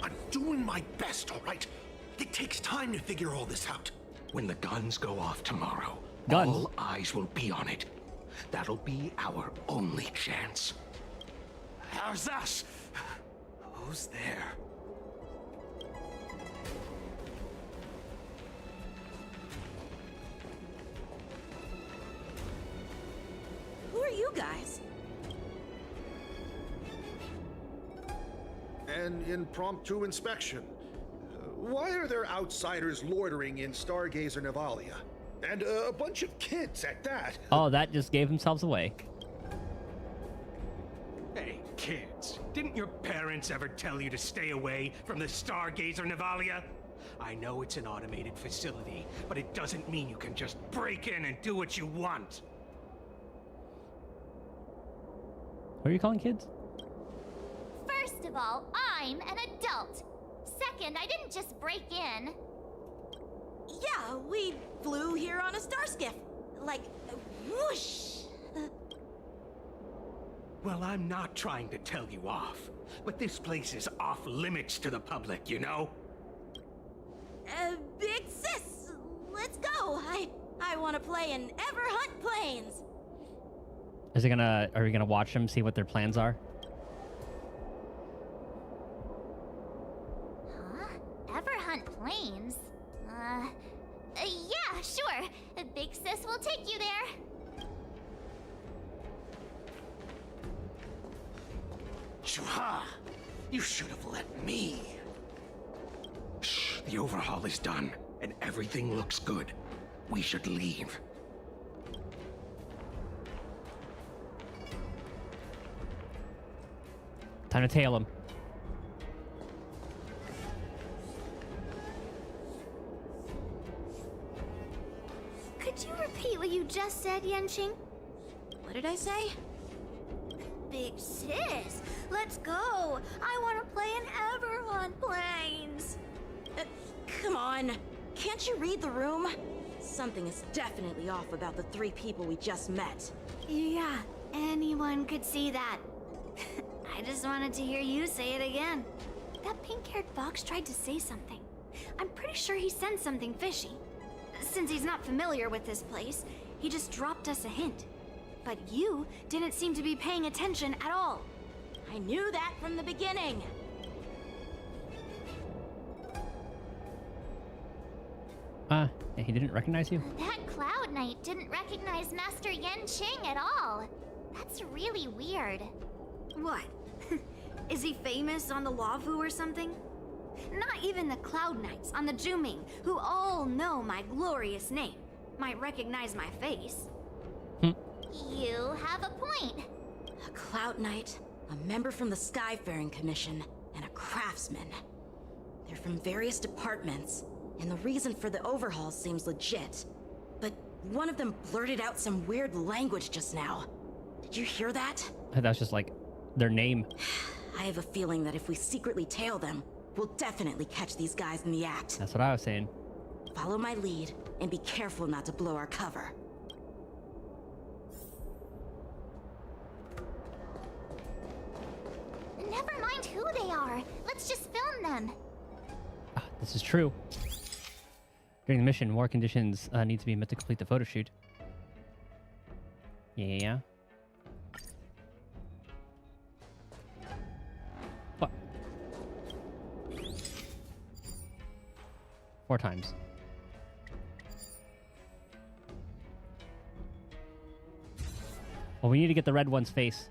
O: I'm doing my best, all right? It takes time to figure all this out. When the guns go off tomorrow, all eyes will be on it. That'll be our only chance. How's that? Who's there?
L: Who are you guys?
R: An impromptu inspection. Why are there outsiders loitering in Stargazer Navalia? And a bunch of kids at that.
A: Oh, that just gave themselves away.
X: Hey, kids, didn't your parents ever tell you to stay away from the Stargazer Navalia? I know it's an automated facility, but it doesn't mean you can just break in and do what you want.
A: What are you calling kids?
B: First of all, I'm an adult. Second, I didn't just break in.
L: Yeah, we flew here on a star skiff. Like, whoosh.
X: Well, I'm not trying to tell you off, but this place is off limits to the public, you know?
L: Big sis, let's go. I want to play in Ever Hunt Planes.
A: Are we gonna watch them, see what their plans are?
B: Ever hunt planes? Yeah, sure. Big sis will take you there.
O: Chua! You should have let me. Shh, the overhaul is done, and everything looks good. We should leave.
A: Time to tail him.
N: just said, Yanqing?
L: What did I say?
N: Big sis, let's go. I want to play in Everon Plains.
L: Come on. Can't you read the room? Something is definitely off about the 3 people we just met.
N: Yeah, anyone could see that. I just wanted to hear you say it again. That pink-haired fox tried to say something. I'm pretty sure he sensed something fishy. Since he's not familiar with this place, he just dropped us a hint. But you didn't seem to be paying attention at all.
L: I knew that from the beginning.
A: He didn't recognize you?
B: That Cloud Knight didn't recognize Master Yanqing at all. That's really weird.
N: What? Is he famous on the Lavu or something? Not even the Cloud Knights on the Juming, who all know my glorious name, might recognize my face.
B: You have a point.
L: A Cloud Knight, a member from the Skyfaring Commission, and a craftsman. They're from various departments, and the reason for the overhaul seems legit. But one of them blurted out some weird language just now. Did you hear that?
A: That's just like their name.
L: I have a feeling that if we secretly tail them, we'll definitely catch these guys in the act.
A: That's what I was saying.
L: Follow my lead, and be careful not to blow our cover.
B: Never mind who they are. Let's just film them.
A: This is true. During the mission, more conditions need to be met to complete the photo shoot. Yeah. What? 4 times. Well, we need to get the red one's face.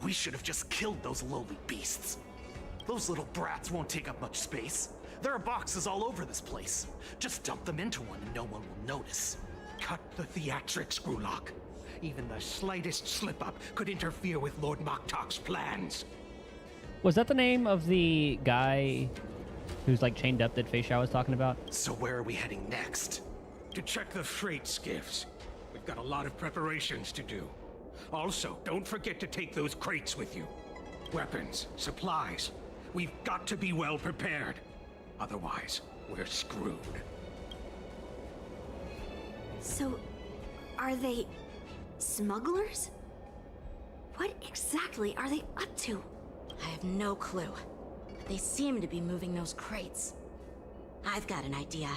W: We should have just killed those lowly beasts. Those little brats won't take up much space. There are boxes all over this place. Just dump them into one and no one will notice.
X: Cut the theatrics, Grulok. Even the slightest slip-up could interfere with Lord Moktok's plans.
A: Was that the name of the guy who's like chained up that Fei Xiao was talking about?
W: So where are we heading next?
X: To check the freight skiffs. We've got a lot of preparations to do. Also, don't forget to take those crates with you. Weapons, supplies. We've got to be well prepared. Otherwise, we're screwed.
N: So, are they smugglers? What exactly are they up to?
L: I have no clue. But they seem to be moving those crates. I've got an idea.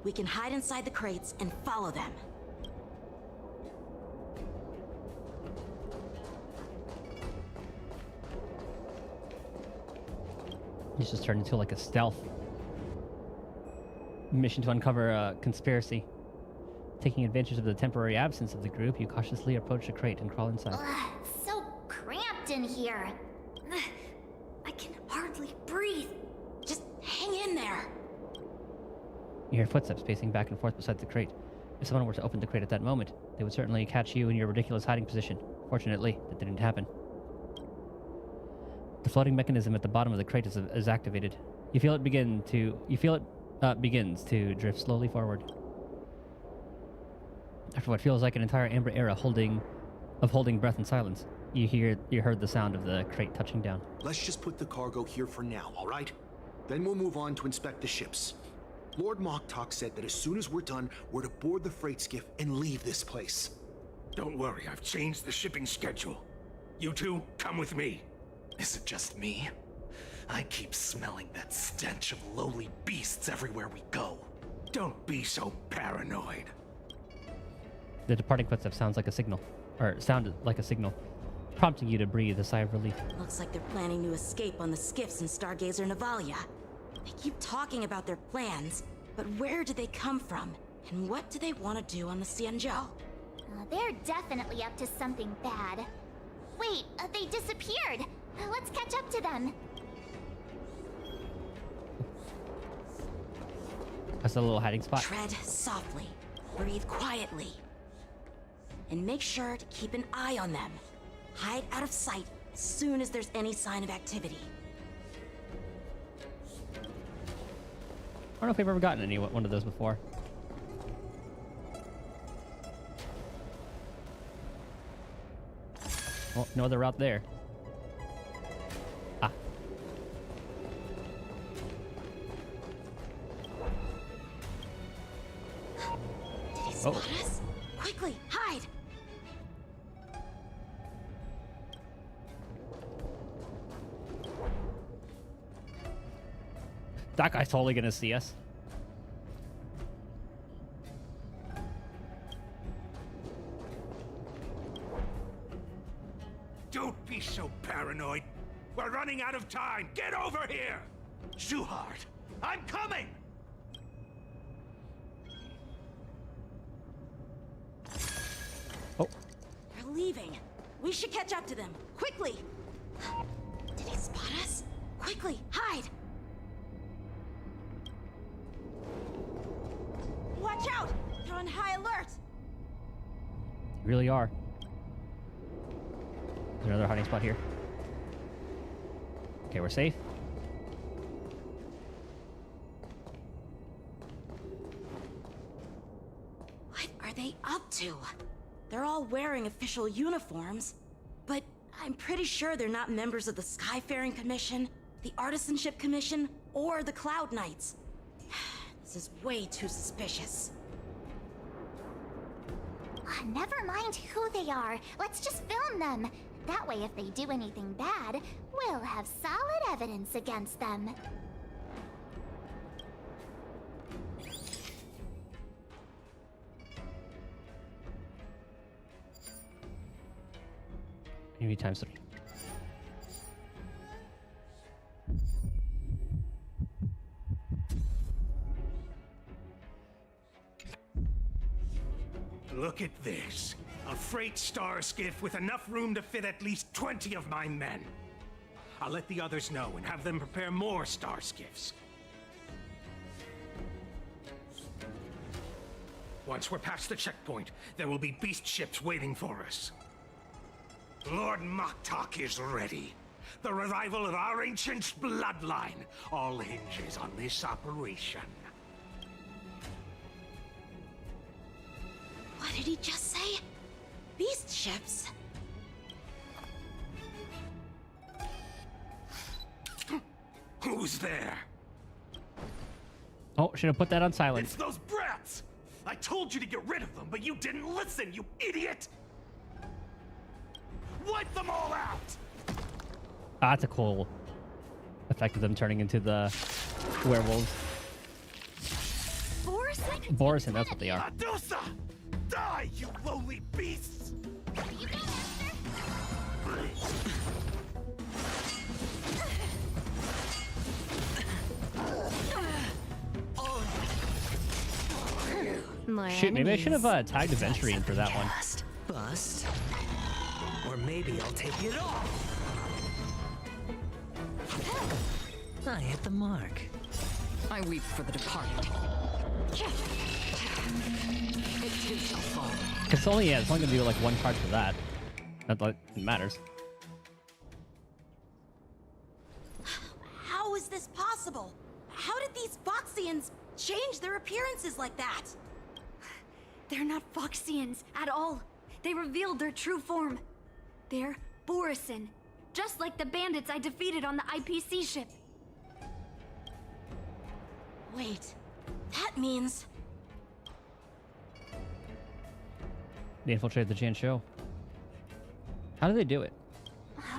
L: We can hide inside the crates and follow them.
A: He's just turned into like a stealth mission to uncover a conspiracy. Taking advantage of the temporary absence of the group, you cautiously approach the crate and crawl inside.
B: So cramped in here.
N: I can hardly breathe.
L: Just hang in there.
A: You hear footsteps pacing back and forth beside the crate. If someone were to open the crate at that moment, they would certainly catch you in your ridiculous hiding position. Fortunately, that didn't happen. The floating mechanism at the bottom of the crate is activated. You feel it begins to drift slowly forward. After what feels like an entire Amber era holding breath in silence, you heard the sound of the crate touching down.
O: Let's just put the cargo here for now, all right? Then we'll move on to inspect the ships. Lord Moktok said that as soon as we're done, we're to board the freight skiff and leave this place.
X: Don't worry, I've changed the shipping schedule. You two, come with me.
W: Is it just me? I keep smelling that stench of lowly beasts everywhere we go.
X: Don't be so paranoid.
A: The departing footstep sounded like a signal, prompting you to breathe a sigh of relief.
L: Looks like they're planning to escape on the skiffs in Stargazer Navalia. They keep talking about their plans, but where do they come from? And what do they want to do on the Xianzhou?
B: They're definitely up to something bad. Wait, they disappeared. Let's catch up to them.
A: That's a little hiding spot.
L: Tread softly, breathe quietly, and make sure to keep an eye on them. Hide out of sight as soon as there's any sign of activity.
A: I don't know if we've ever gotten one of those before. Oh, no other route there. Ah.
L: Did he spot us? Quickly, hide!
A: That guy's totally gonna see us.
X: Don't be so paranoid. We're running out of time. Get over here! Shuhard, I'm coming!
A: Oh.
L: They're leaving. We should catch up to them. Quickly! Did he spot us? Quickly, hide! Watch out! They're on high alert!
A: You really are. There's another hiding spot here. Okay, we're safe.
L: What are they up to? They're all wearing official uniforms, but I'm pretty sure they're not members of the Skyfaring Commission, the Artisanship Commission, or the Cloud Knights. This is way too suspicious.
B: Never mind who they are. Let's just film them. That way, if they do anything bad, we'll have solid evidence against them.
A: Maybe times 3.
X: Look at this. A freight star skiff with enough room to fit at least 20 of my men. I'll let the others know and have them prepare more star skiffs. Once we're past the checkpoint, there will be beast ships waiting for us. Lord Moktok is ready. The revival of our ancient bloodline all hinges on this operation.
L: What did he just say? Beast ships?
X: Who's there?
A: Oh, should have put that on silent.
X: It's those brats! I told you to get rid of them, but you didn't listen, you idiot! Wipe them all out!
A: Ah, that's a cool effect of them turning into the werewolves. Borison, that's what they are.
X: Adusa! Die, you lowly beasts!
B: You go, Master!
A: Shit, maybe I should have tagged Aventurine for that one.
U: Bust. Or maybe I'll take it off. I hit the mark.
H: I weep for the departed. It too shall fall.
A: It's only gonna do like one charge for that. Not like it matters.
L: How is this possible? How did these Foxians change their appearances like that?
K: They're not Foxians at all. They revealed their true form. They're Borison, just like the bandits I defeated on the IPC ship.
L: Wait, that means...
A: They infiltrated the Jan show. How do they do it?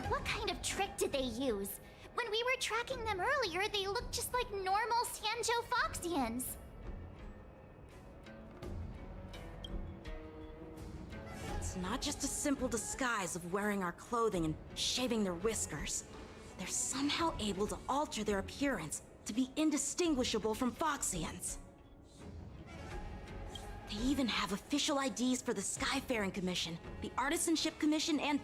B: What kind of trick did they use? When we were tracking them earlier, they looked just like normal Xianzhou Foxians.
L: It's not just a simple disguise of wearing our clothing and shaving their whiskers. They're somehow able to alter their appearance to be indistinguishable from Foxians. They even have official IDs for the Skyfaring Commission, the Artisanship Commission, and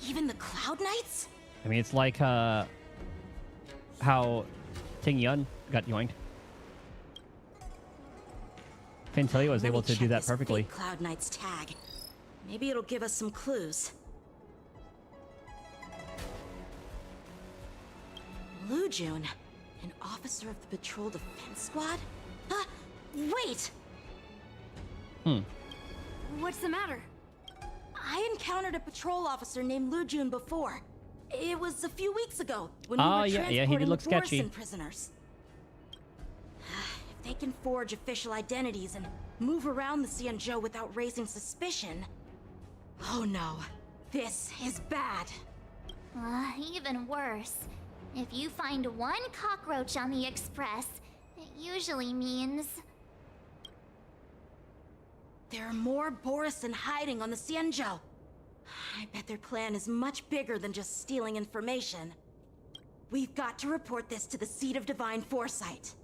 L: even the Cloud Knights?
A: I mean, it's like how Ting Yun got yoinked. Fintelio was able to do that perfectly.
L: Cloud Knight's tag. Maybe it'll give us some clues. Lu Jun, an officer of the Patrol Defense Squad? Wait!
K: What's the matter?
L: I encountered a patrol officer named Lu Jun before. It was a few weeks ago when we
A: Oh,
L: were
A: yeah,
L: transporting
A: he did look
L: the
A: sketchy.
L: Thorson prisoners. If they can forge official identities and move around the Xianzhou without raising suspicion... Oh no, this is bad.
B: Even worse. If you find one cockroach on the Express, it usually means...
L: There are more Borisin hiding on the Xianzhou. I bet their plan is much bigger than just stealing information. We've got to report this to the Seat of Divine Foresight.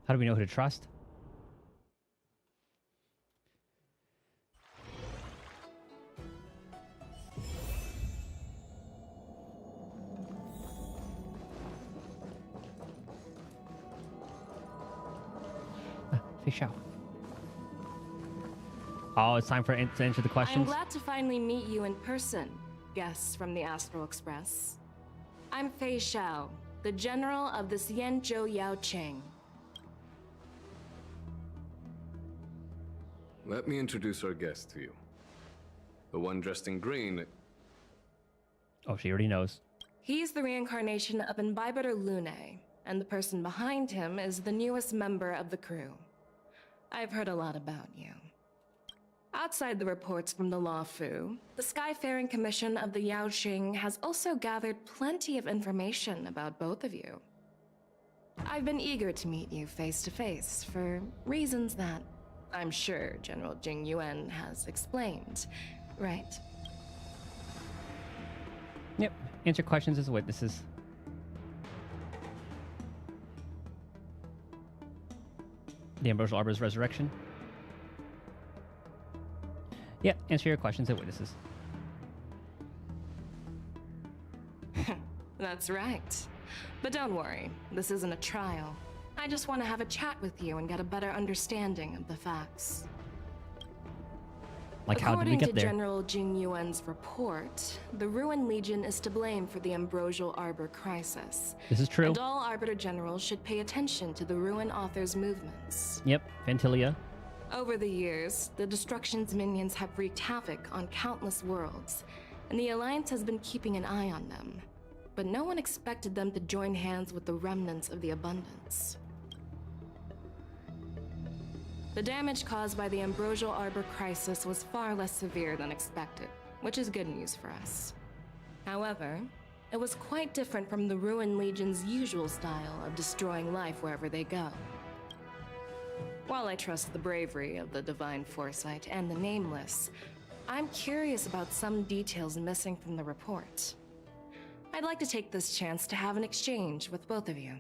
A: How do we know who to trust? Fish out. Oh, it's time for to answer the
F: I'm
A: questions.
F: glad to finally meet you in person, guests from the Astral Express. I'm Fei Xiao, the general of the Xianzhou Yaoqing.
I: Let me introduce our guest to you. The one dressed in green.
A: Oh, she already knows.
F: He's the reincarnation of Imbibitor Lune, and the person behind him is the newest member of the crew. I've heard a lot about you. Outside the reports from the Law Fu, the Skyfaring Commission of the Yaoqing has also gathered plenty of information about both of you. I've been eager to meet you face to face for reasons that I'm sure General Jing Yuan has explained, right?
A: Yep. Answer questions as witnesses. The Ambrosial Arbor's resurrection. Yeah, answer your questions as witnesses.
F: That's right. But don't worry, this isn't a trial. I just want to have a chat with you and get a better understanding of the facts.
A: Like, how did we get there?
F: According to General Jing Yuan's report, the Ruin Legion is to blame for the Ambrosial Arbor crisis.
A: This is true.
F: And all Arbiter Generals should pay attention to the Ruin Author's movements.
A: Yep, Vantilia.
F: Over the years, the Destruction's minions have wreaked havoc on countless worlds, and the Alliance has been keeping an eye on them. But no one expected them to join hands with the remnants of the Abundance. The damage caused by the Ambrosial Arbor crisis was far less severe than expected, which is good news for us. However, it was quite different from the Ruin Legion's usual style of destroying life wherever they go. While I trust the bravery of the Divine Foresight and the Nameless, I'm curious about some details missing from the report. I'd like to take this chance to have an exchange with both of you.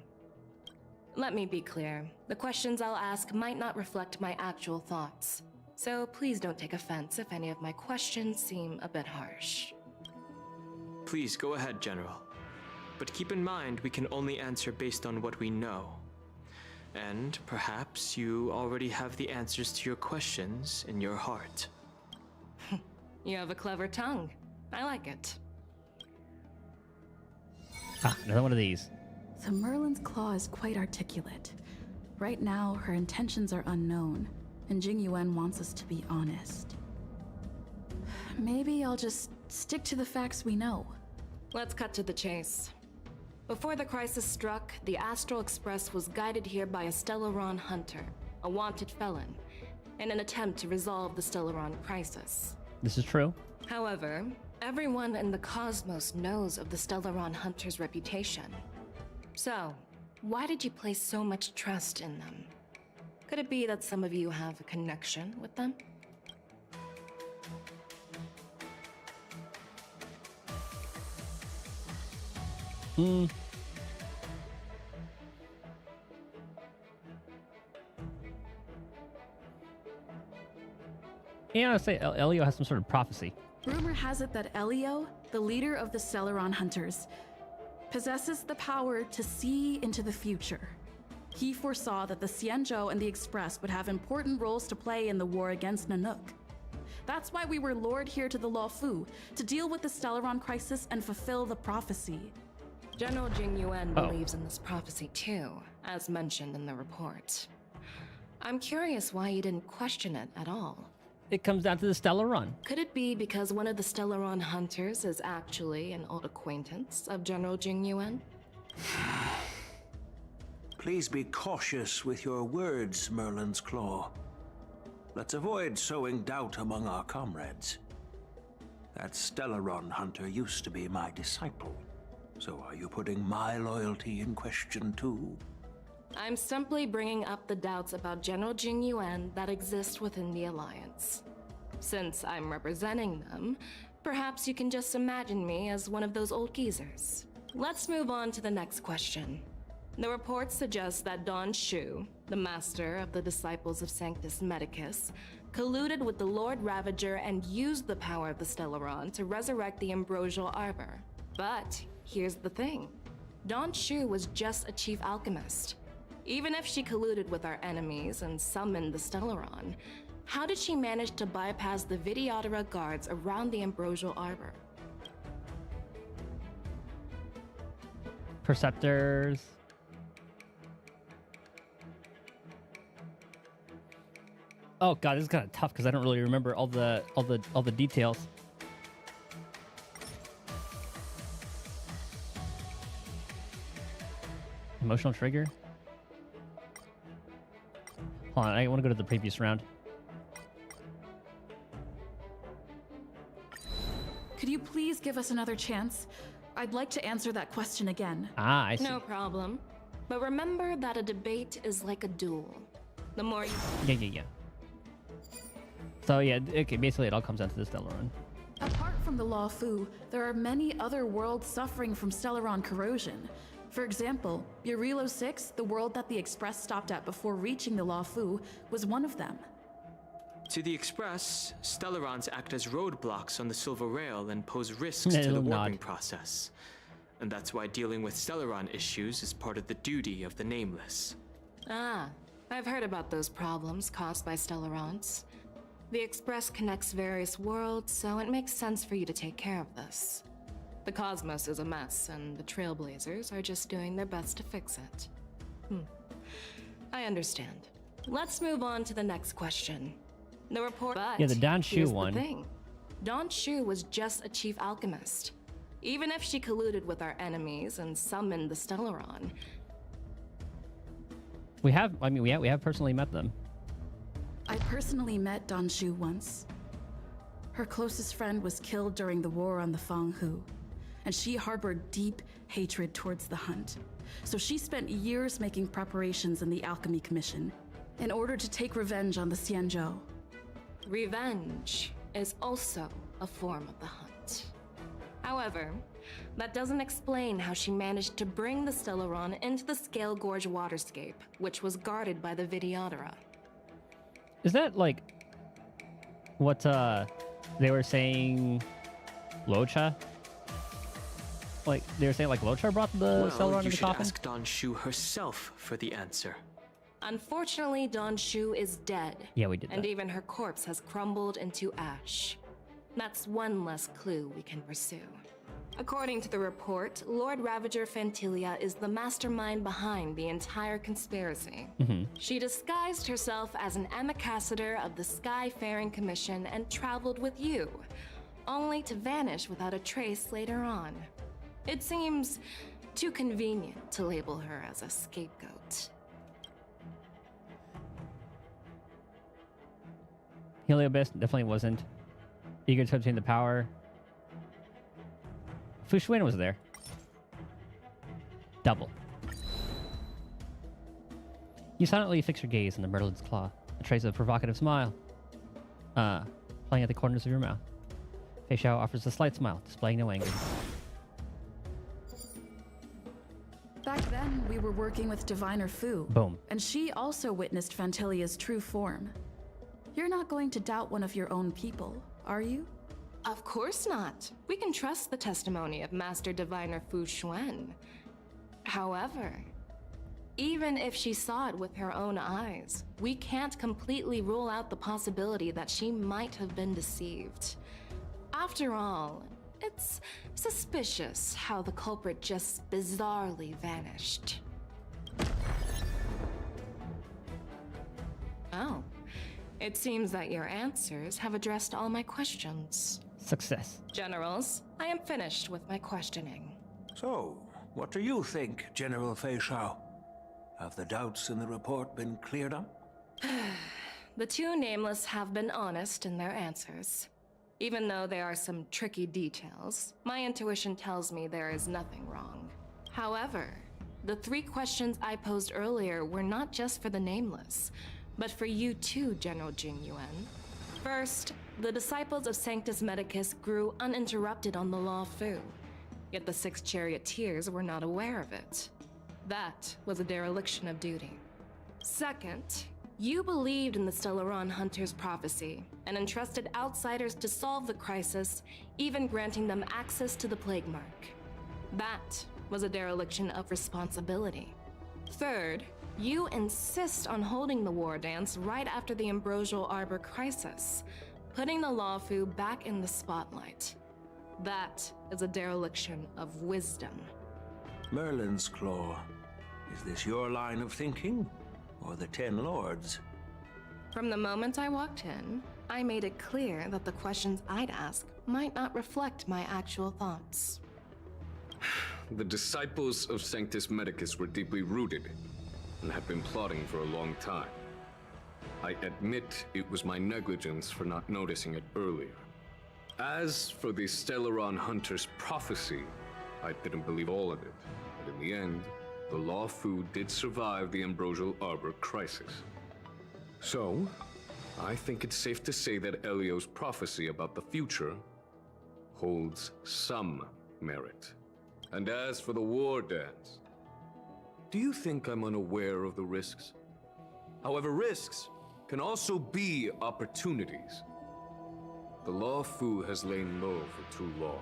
F: Let me be clear, the questions I'll ask might not reflect my actual thoughts, so please don't take offense if any of my questions seem a bit harsh.
E: Please go ahead, General. But keep in mind, we can only answer based on what we know. And perhaps you already have the answers to your questions in your heart.
F: You have a clever tongue. I like it.
A: Ah, another one of these.
S: So Merlin's claw is quite articulate. Right now, her intentions are unknown, and Jing Yuan wants us to be honest. Maybe I'll just stick to the facts we know.
F: Let's cut to the chase. Before the crisis struck, the Astral Express was guided here by a Stellaron hunter, a wanted felon, in an attempt to resolve the Stellaron crisis.
A: This is true.
F: However, everyone in the cosmos knows of the Stellaron hunter's reputation. So, why did you place so much trust in them? Could it be that some of you have a connection with them?
A: Yeah, I'd say Elio has some sort of prophecy.
S: Rumor has it that Elio, the leader of the Stellaron Hunters, possesses the power to see into the future. He foresaw that the Xianzhou and the Express would have important roles to play in the war against Nanook. That's why we were lured here to the Law Fu, to deal with the Stellaron crisis and fulfill the prophecy.
F: General Jing Yuan believes in this prophecy too, as mentioned in the report. I'm curious why you didn't question it at all.
A: it comes down to the Stellaron.
F: Could it be because one of the Stellaron hunters is actually an old acquaintance of General Jing Yuan?
Q: Please be cautious with your words, Merlin's Claw. Let's avoid sowing doubt among our comrades. That Stellaron hunter used to be my disciple. So are you putting my loyalty in question too?
F: I'm simply bringing up the doubts about General Jing Yuan that exist within the Alliance. Since I'm representing them, perhaps you can just imagine me as one of those old geezers. Let's move on to the next question. The report suggests that Don Shu, the master of the Disciples of Sanctus Medicus, colluded with the Lord Ravager and used the power of the Stellaron to resurrect the Ambrosial Arbor. But here's the thing. Don Shu was just a chief alchemist. Even if she colluded with our enemies and summoned the Stellaron, how did she manage to bypass the Videodora guards around the Ambrosial Arbor?
A: Perceptors. Oh god, this is kind of tough because I don't really remember all the details. Emotional trigger. Hold on, I want to go to the previous round.
S: Could you please give us another chance? I'd like to answer that question again.
A: Ah, I see.
F: No problem. But remember that a debate is like a duel. The more you...
A: Yeah. So yeah, okay, basically it all comes down to the Stellaron.
S: Apart from the Law Fu, there are many other worlds suffering from Stellaron corrosion. For example, Eurilo 6, the world that the Express stopped at before reaching the Law Fu, was one of them.
E: To the Express, Stellarons act as roadblocks on the Silver Rail and pose risks to the warping process. And that's why dealing with Stellaron issues is part of the duty of the Nameless.
F: Ah, I've heard about those problems caused by Stellarons. The Express connects various worlds, so it makes sense for you to take care of this. The cosmos is a mess, and the Trailblazers are just doing their best to fix it. I understand. Let's move on to the next question. The report. But
A: yeah, the Don Shu
F: here's
A: one.
F: The thing. Don Shu was just a chief alchemist. Even if she colluded with our enemies and summoned the Stellaron.
A: We have personally met them.
S: I personally met Don Shu once. Her closest friend was killed during the war on the Fanghu, and she harbored deep hatred towards the Hunt. So she spent years making preparations in the Alchemy Commission in order to take revenge on the Xianzhou.
F: Revenge is also a form of the Hunt. However, that doesn't explain how she managed to bring the Stellaron into the Scale Gorge waterscape, which was guarded by the Videodora.
A: Is that like what they were saying Locha? Like they were saying like Locha brought the Stellaron in the coffin?
E: You should ask Don Shu herself for the answer.
F: Unfortunately, Don Shu is dead.
A: Yeah, we did that.
F: And even her corpse has crumbled into ash. That's one less clue we can pursue. According to the report, Lord Ravager Fantilia is the mastermind behind the entire conspiracy. She disguised herself as an ambassador of the Skyfaring Commission and traveled with you, only to vanish without a trace later on. It seems too convenient to label her as a scapegoat.
A: Heliobist definitely wasn't. Eager to obtain the power. Fu Xuan was there. Double. You silently fix your gaze on the Merlin's claw, a trace of a provocative smile. Playing at the corners of your mouth. Fei Xiao offers a slight smile, displaying no anger.
S: Back then, we were working with Diviner Fu.
A: Boom.
S: And she also witnessed Fantilia's true form. You're not going to doubt one of your own people, are you?
F: Of course not. We can trust the testimony of Master Diviner Fu Xuan. However, even if she saw it with her own eyes, we can't completely rule out the possibility that she might have been deceived. After all, it's suspicious how the culprit just bizarrely vanished. Oh, It seems that your answers have addressed all my questions.
A: Success.
F: Generals, I am finished with my questioning.
Q: So, what do you think, General Fei Shao? Have the doubts in the report been cleared up?
F: The two nameless have been honest in their answers. Even though there are some tricky details, my intuition tells me there is nothing wrong. However, the 3 questions I posed earlier were not just for the nameless, but for you too, General Jing Yuan. First, the disciples of Sanctus Medicus grew uninterrupted on the Law Fu, yet the 6 charioteers were not aware of it. That was a dereliction of duty. Second, you believed in the Stellaron Hunter's prophecy and entrusted outsiders to solve the crisis, even granting them access to the Plague Mark. That was a dereliction of responsibility. Third, you insist on holding the war dance right after the Ambrosial Arbor crisis, putting the Lawfu back in the spotlight. That is a dereliction of wisdom.
Q: Merlin's Claw. Is this your line of thinking? Or the 10 Lords?
F: From the moment I walked in, I made it clear that the questions I'd ask might not reflect my actual thoughts.
I: The disciples of Sanctus Medicus were deeply rooted and had been plotting for a long time. I admit it was my negligence for not noticing it earlier. As for the Stellaron Hunter's prophecy, I didn't believe all of it, but in the end, the Law Fu did survive the Ambrosial Arbor crisis. So, I think it's safe to say that Elio's prophecy about the future holds some merit. And as for the war dance, do you think I'm unaware of the risks? However, risks can also be opportunities. The Law Fu has lain low for too long.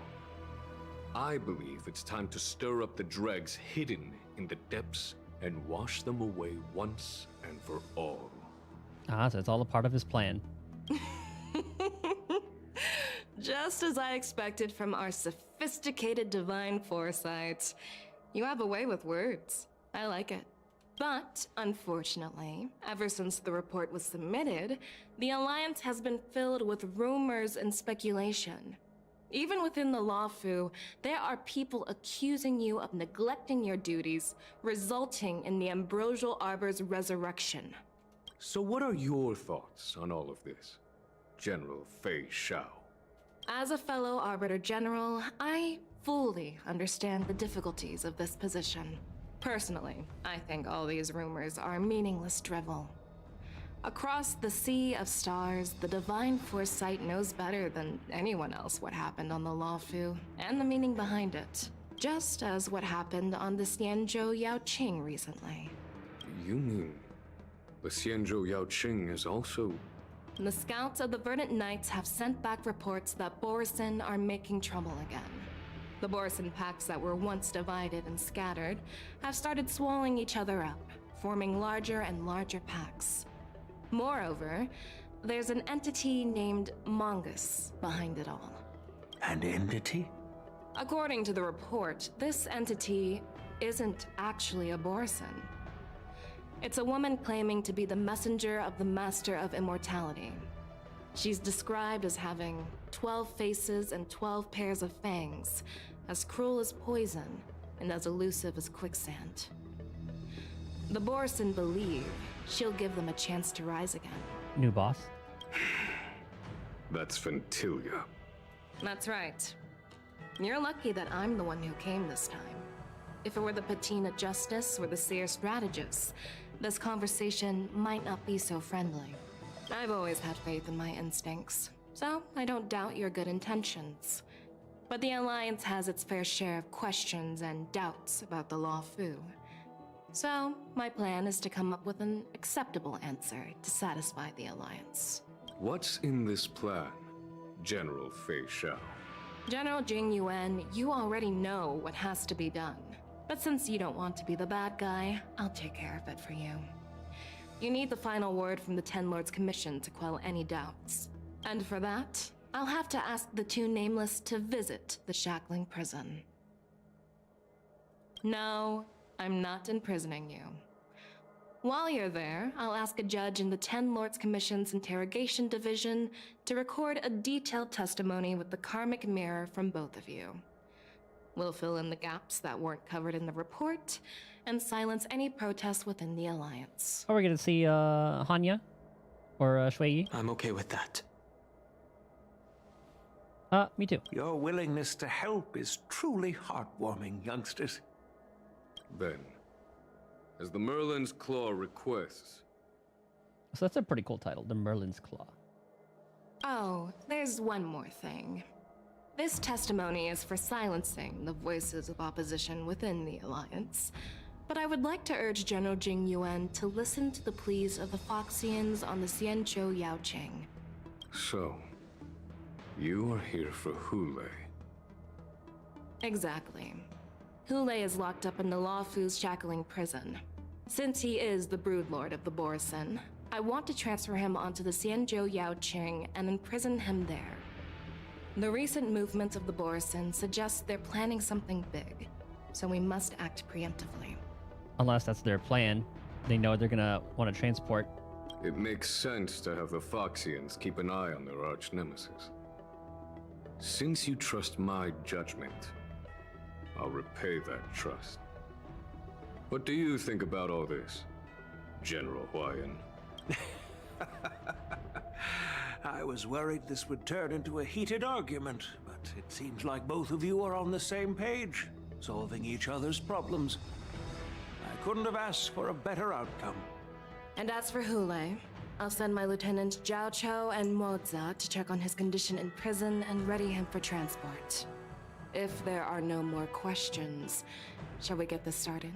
I: I believe it's time to stir up the dregs hidden in the depths and wash them away once and for all.
A: Ah, so it's all a part of his plan.
F: Just as I expected from our sophisticated divine foresight. You have a way with words. I like it. But, unfortunately, ever since the report was submitted, the Alliance has been filled with rumors and speculation. Even within the Lawfu, there are people accusing you of neglecting your duties, resulting in the Ambrosial Arbor's resurrection.
I: So what are your thoughts on all of this, General Fei Shao?
F: As a fellow Arbiter General, I fully understand the difficulties of this position. Personally, I think all these rumors are meaningless drivel. Across the sea of stars, the divine foresight knows better than anyone else what happened on the Lawfu and the meaning behind it. Just as what happened on the Xianzhou Yaoqing recently.
I: You mean the Xianzhou Yaoqing is also...
F: The scouts of the Verdant Knights have sent back reports that Borisin are making trouble again. The Borisin packs that were once divided and scattered have started swallowing each other up, forming larger and larger packs. Moreover, there's an entity named Mongus behind it all.
Q: An entity?
F: According to the report, this entity isn't actually a Borisin. It's a woman claiming to be the messenger of the Master of Immortality. She's described as having 12 faces and 12 pairs of fangs, as cruel as poison and as elusive as quicksand. The Borisin believe she'll give them a chance to rise again.
A: New boss?
I: That's Ventilia.
F: That's right. You're lucky that I'm the one who came this time. If it were the Patina Justice or the Seer Strategist, this conversation might not be so friendly. I've always had faith in my instincts, so I don't doubt your good intentions. But the Alliance has its fair share of questions and doubts about the Lawfu. So, my plan is to come up with an acceptable answer to satisfy the Alliance.
I: What's in this plan, General Fei Shao?
F: General Jing Yuan, you already know what has to be done. But since you don't want to be the bad guy, I'll take care of it for you. You need the final word from the Ten Lords Commission to quell any doubts. And for that, I'll have to ask the two Nameless to visit the Shackling prison. No, I'm not imprisoning you. While you're there, I'll ask a judge in the 10 Lords Commission's Interrogation Division to record a detailed testimony with the karmic mirror from both of you. We'll fill in the gaps that weren't covered in the report and silence any protests within the Alliance.
A: Are we gonna see Hanya or Shui Yi?
E: I'm okay with that.
A: Me too.
Q: Your willingness to help is truly heartwarming, youngsters.
I: Then, as the Merlin's Claw requests.
A: So that's a pretty cool title, the Merlin's Claw.
F: Oh, there's one more thing. This testimony is for silencing the voices of opposition within the Alliance. But I would like to urge General Jing Yuan to listen to the pleas of the Foxians on the Xianzhou Yaoqing.
I: So, you are here for Hule.
F: Exactly. Hule is locked up in the Luofu's shackling prison. Since he is the broodlord of the Borison, I want to transfer him onto the Xianzhou Yaoqing and imprison him there. The recent movements of the Borison suggest they're planning something big, so we must act preemptively.
A: Unless that's their plan. They know they're gonna want to transport.
I: It makes sense to have the Foxians keep an eye on their arch-nemesis. Since you trust my judgment, I'll repay that trust. What do you think about all this, General Huayan?
Q: I was worried this would turn into a heated argument, but it seems like both of you are on the same page, solving each other's problems. I couldn't have asked for a better outcome.
F: And as for Hule, I'll send my Lieutenant Zhao Chou and Moza to check on his condition in prison and ready him for transport. If there are no more questions, shall we get this started?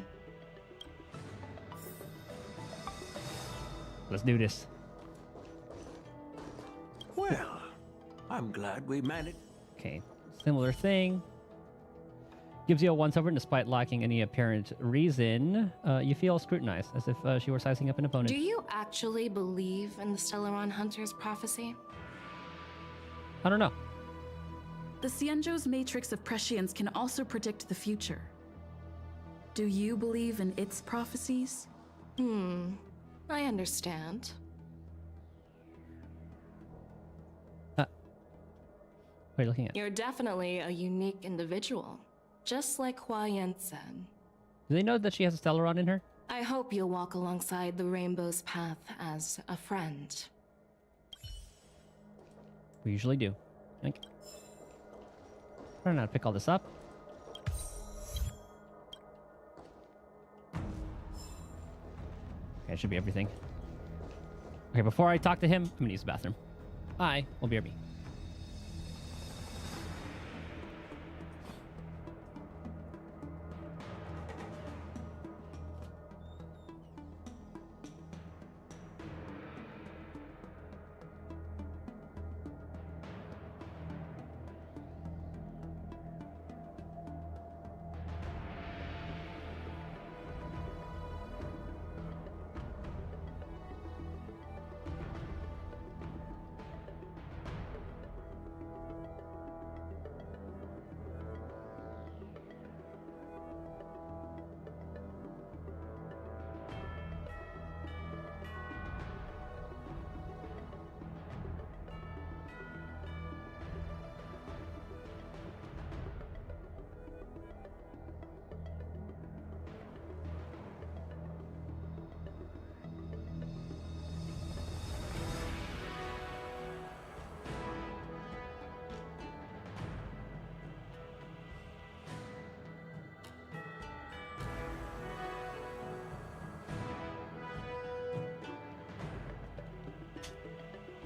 A: Let's do this.
Q: Well, I'm glad we managed.
A: Okay, similar thing. Gives you a once over, and despite lacking any apparent reason, you feel scrutinized, as if she were sizing up an opponent.
F: Do you actually believe in the Stellaron Hunter's prophecy?
A: I don't know.
S: The Xianzhou's matrix of prescience can also predict the future. Do you believe in its prophecies?
F: I understand.
A: What are you looking at?
F: You're definitely a unique individual, just like Huayan said.
A: Do they know that she has a Stellaron in her?
F: I hope you'll walk alongside the Rainbow's path as a friend.
A: We usually do. I don't know how to pick all this up. Okay, it should be everything. Okay, before I talk to him, I'm gonna use the bathroom. I will BRB.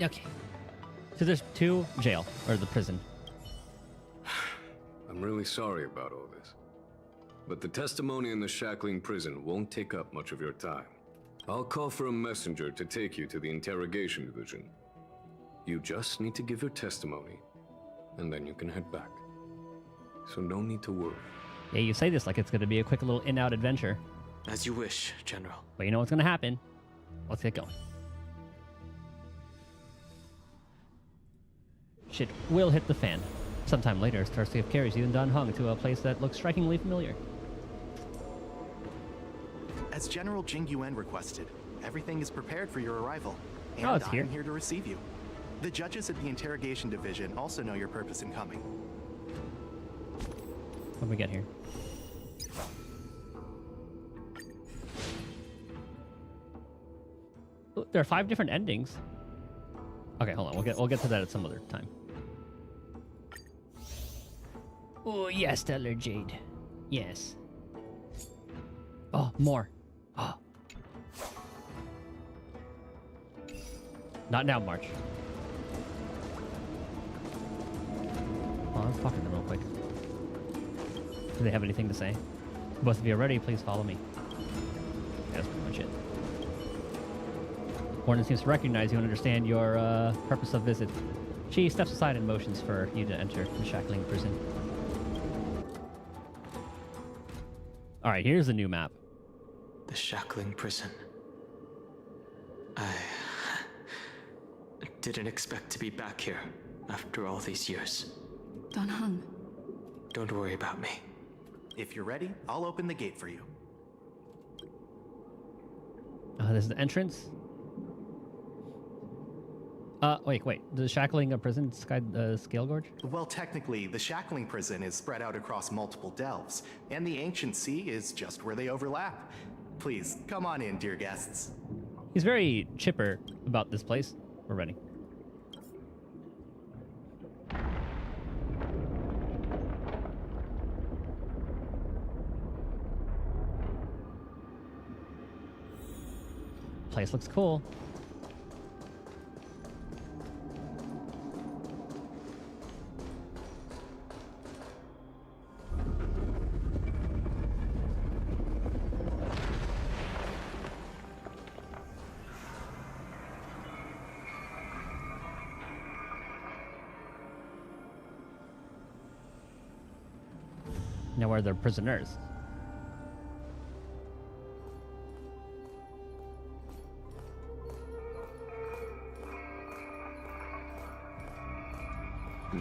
A: Okay. So there's two jail, or the prison.
I: I'm really sorry about all this. But the testimony in the shackling prison won't take up much of your time. I'll call for a messenger to take you to the interrogation division. You just need to give your testimony, and then you can head back. So no need to worry.
A: Yeah, you say this like it's gonna be a quick little in-out adventure.
E: As you wish, General.
A: But you know what's gonna happen. Let's get going. Shit will hit the fan. Sometime later, Starscape carries you and Dan Heng to a place that looks strikingly familiar.
C: As General Jing Yuan requested, everything is prepared for your arrival. And
A: Oh, it's
C: I
A: here.
C: am here to receive you. The judges at the interrogation division also know your purpose in coming.
A: What do we get here? Ooh, there are 5 different endings. Okay, hold on. We'll get to that at some other time. Oh yes, Stellar Jade. Yes. Oh, more. Oh. Not now, March. Oh, let's talk to them real quick. Do they have anything to say? Both of you are ready, please follow me. Yeah, that's pretty much it. Warden seems to recognize you and understand your purpose of visit. She steps aside and motions for you to enter the shackling prison. Alright, here's the new map.
E: The shackling prison. I didn't expect to be back here after all these years.
S: Dan Heng.
E: Don't worry about me.
C: If you're ready, I'll open the gate for you.
A: This is the entrance. Wait. The shackling of prison scale gorge?
C: Well, technically, the shackling prison is spread out across multiple delves, and the ancient sea is just where they overlap. Please, come on in, dear guests.
A: He's very chipper about this place. We're ready. Place looks cool. Now where are the prisoners?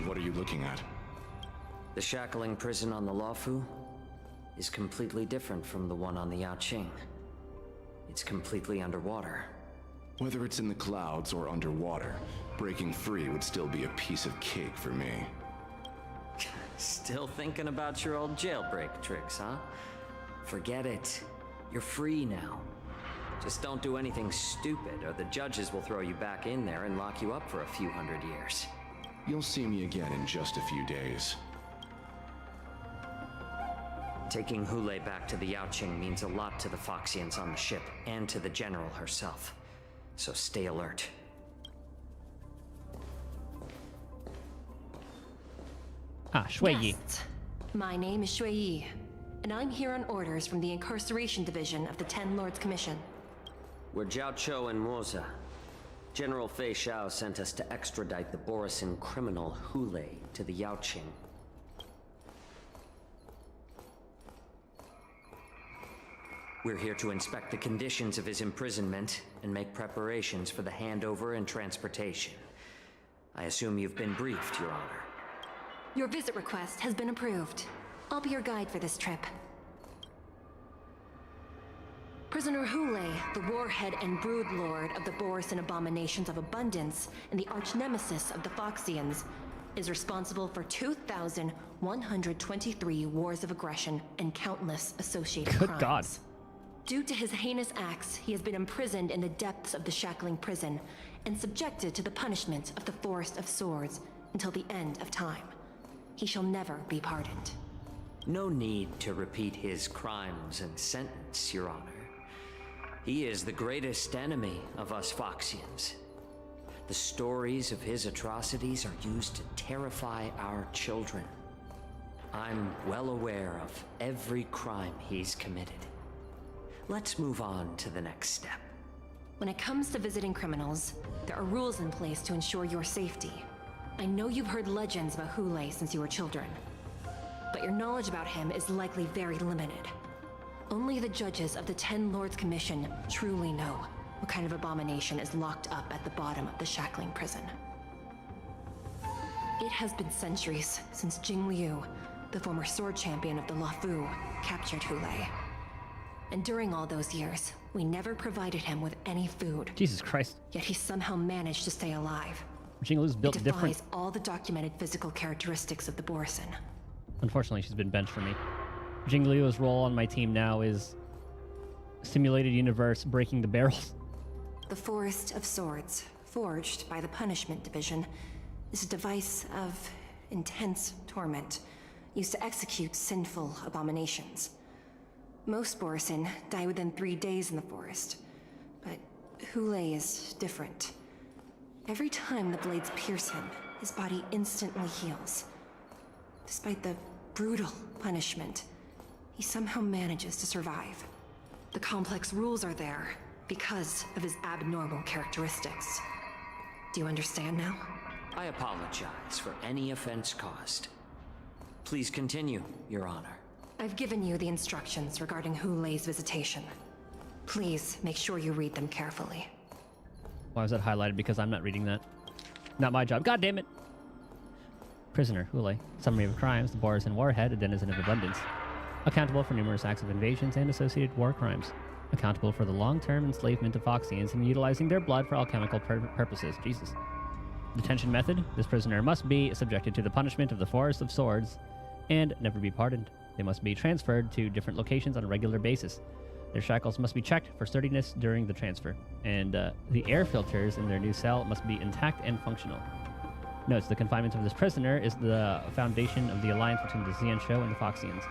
J: What are you looking at?
M: The shackling prison on the Luofu is completely different from the one on the Yaoqing. It's completely underwater.
J: Whether it's in the clouds or underwater, breaking free would still be a piece of cake for me.
M: Still thinking about your old jailbreak tricks, huh? Forget it. You're free now. Just don't do anything stupid, or the judges will throw you back in there and lock you up for a few hundred years.
J: You'll see me again in just a few days.
M: Taking Hule back to the Yaoqing means a lot to the Foxians on the ship, and to the General herself. So stay alert.
A: Shui Yi.
D: Guests, my name is Shui Yi, and I'm here on orders from the Incarceration Division of the Ten Lords Commission.
M: We're Jiao Cho and Moza. General Fei Xiao sent us to extradite the Borisin criminal Hule to the Yaoqing. We're here to inspect the conditions of his imprisonment and make preparations for the handover and transportation. I assume you've been briefed, Your Honor.
D: Your visit request has been approved. I'll be your guide for this trip. Prisoner Hule, the warhead and brood lord of the Borisin abominations of abundance and the arch-nemesis of the Foxians, is responsible for 2,123 wars of aggression and countless associated crimes.
A: Good God.
D: Due to his heinous acts, he has been imprisoned in the depths of the shackling prison and subjected to the punishment of the Forest of Swords until the end of time. He shall never be pardoned.
M: No need to repeat his crimes and sentence, Your Honor. He is the greatest enemy of us Foxians. The stories of his atrocities are used to terrify our children. I'm well aware of every crime he's committed. Let's move on to the next step.
D: When it comes to visiting criminals, there are rules in place to ensure your safety. I know you've heard legends about Hule since you were children, but your knowledge about him is likely very limited. Only the judges of the Ten Lords Commission truly know what kind of abomination is locked up at the bottom of the shackling prison. It has been centuries since Jing Liu, the former sword champion of the Luofu, captured Hule. And during all those years, we never provided him with any food.
A: Jesus Christ.
D: Yet he somehow managed to stay alive.
A: Jinglu's built
D: it
A: different.
D: defies all the documented physical characteristics of the Borisin.
A: Unfortunately, she's been benched for me. Jinglu's role on my team now is simulated universe breaking the barrels.
D: The Forest of Swords, forged by the Punishment Division, is a device of intense torment, used to execute sinful abominations. Most Borisin die within 3 days in the forest, but Hule is different. Every time the blades pierce him, his body instantly heals. Despite the brutal punishment, he somehow manages to survive. The complex rules are there because of his abnormal characteristics. Do you understand now?
M: I apologize for any offense caused. Please continue, Your Honor.
D: I've given you the instructions regarding Hule's visitation. Please make sure you read them carefully.
A: Why was that highlighted? Because I'm not reading that. Not my job. God damn it. Prisoner, Hule. Summary of crimes. The Borisin warhead, a denizen of abundance. Accountable for numerous acts of invasions and associated war crimes. Accountable for the long-term enslavement of Foxians and utilizing their blood for alchemical purposes. Jesus. Detention method. This prisoner must be subjected to the punishment of the Forest of Swords and never be pardoned. They must be transferred to different locations on a regular basis. Their shackles must be checked for sturdiness during the transfer, and the air filters in their new cell must be intact and functional. Notes, the confinement of this prisoner is the foundation of the alliance between the Xianzhou and the Foxians.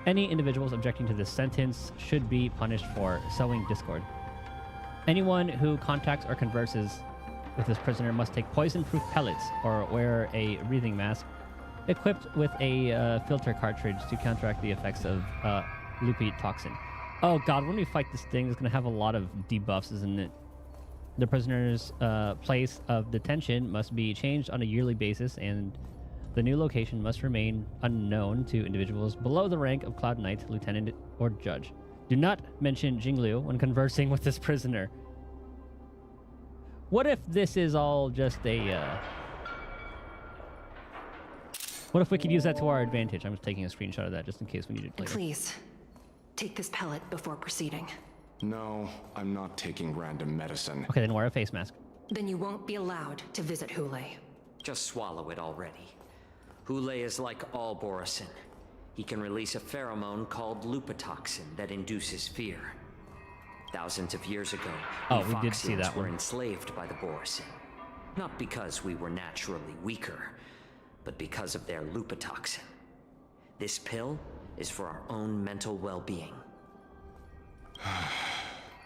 A: Any individuals objecting to this sentence should be punished for sowing discord. Anyone who contacts or converses with this prisoner must take poison-proof pellets or wear a breathing mask equipped with a filter cartridge to counteract the effects of lupite toxin. Oh god, when we fight this thing, it's going to have a lot of debuffs, isn't it? The prisoner's place of detention must be changed on a yearly basis, and the new location must remain unknown to individuals below the rank of Cloud Knight, Lieutenant, or Judge. Do not mention Jinglu when conversing with this prisoner. What if this is all just a... What if we could use that to our advantage? I'm just taking a screenshot of that just in case we need it later.
D: Please, take this pellet before proceeding.
J: No, I'm not taking random medicine.
A: Okay, then wear a face mask.
D: Then you won't be allowed to visit Hule.
M: Just swallow it already. Hule is like all Borisin. He can release a pheromone called lupitoxin that induces fear. Thousands of years ago, we
A: did see that
M: were
A: one.
M: enslaved by the Borisin. Not because we were naturally weaker, but because of their lupitoxin. This pill is for our own mental well-being.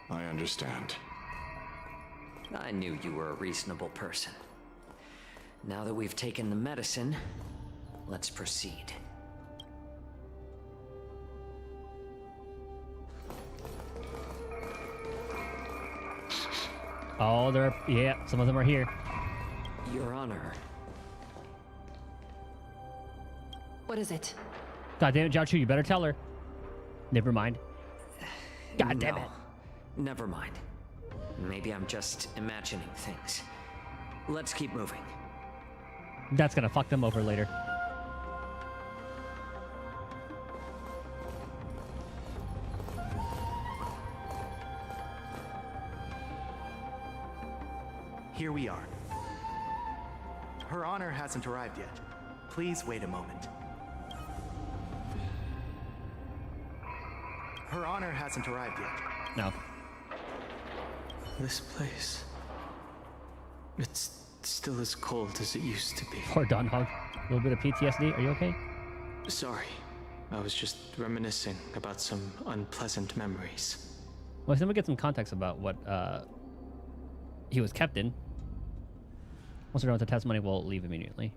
J: I understand.
M: I knew you were a reasonable person. Now that we've taken the medicine, let's proceed.
A: Oh, yeah, some of them are here.
M: Your Honor.
D: What is it?
A: God damn it, Jiao Chu, you better tell her. Never mind. God damn it.
M: Never mind. Maybe I'm just imagining things. Let's keep moving.
A: That's gonna fuck them over later.
C: Here we are. Her Honor hasn't arrived yet. Please wait a moment. Her Honor hasn't arrived yet.
A: No.
E: This place... it's still as cold as it used to be.
A: Poor Don Hog. A little bit of PTSD. Are you okay?
E: Sorry. I was just reminiscing about some unpleasant memories.
A: Well, then we get some context about what he was kept in. Once we're done with the testimony, we'll leave immediately.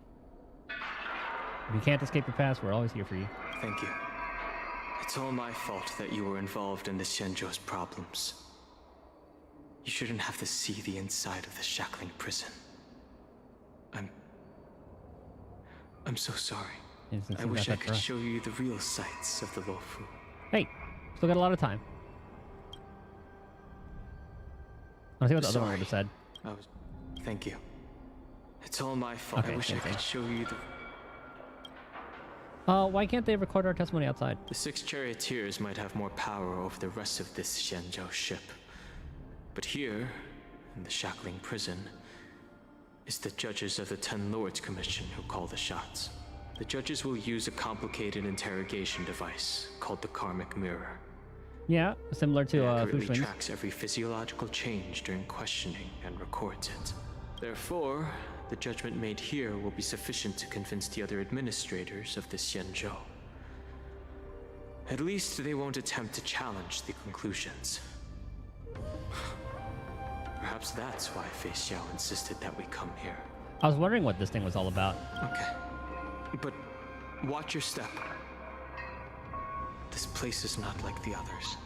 A: If you can't escape your past, we're always here for you.
E: Thank you. It's all my fault that you were involved in the Xianzhou's problems. You shouldn't have to see the inside of the shackling prison. I'm so sorry. I wish I could show you the real sights of the Luofu.
A: Hey, still got a lot of time. I'll see what the other one would have said.
E: Thank you. It's all my fault.
A: Okay,
E: I wish I could show you the...
A: Why can't they record our testimony outside?
E: The 6 charioteers might have more power over the rest of this Xianzhou ship. But here, in the shackling prison, is the judges of the 10 Lords Commission who call the shots. The judges will use a complicated interrogation device called the Karmic Mirror.
A: Yeah, similar to
E: It accurately
A: Fu Shui's.
E: tracks every physiological change during questioning and records it. Therefore, the judgment made here will be sufficient to convince the other administrators of the Xianzhou. At least they won't attempt to challenge the conclusions. Perhaps that's why Fei Xiao insisted that we come here.
A: I was wondering what this thing was all about.
E: Okay. But watch your step. This place is not like the others.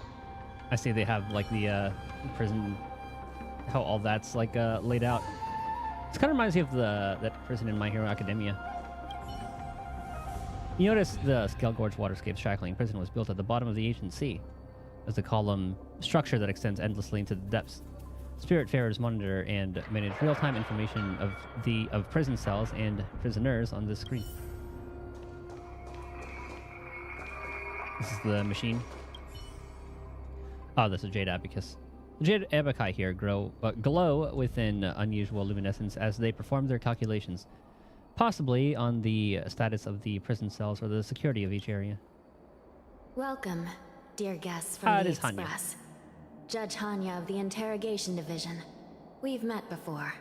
A: I see they have like the prison, how all that's like laid out. This kind of reminds me of that prison in My Hero Academia. You notice the Scale Gorge Waterscape Shackling Prison was built at the bottom of the ancient sea as a column structure that extends endlessly into the depths. Spiritfarers monitor and manage real-time information of prison cells and prisoners on this screen. This is the machine. Oh, this is Jade Abacus. The Jade Abaci here glow with an unusual luminescence as they perform their calculations, possibly on the status of the prison cells or the security of each area.
G: Welcome, dear guests from
A: It
G: the
A: is Hanya.
G: Express. Judge Hanya of the Interrogation Division. We've met before.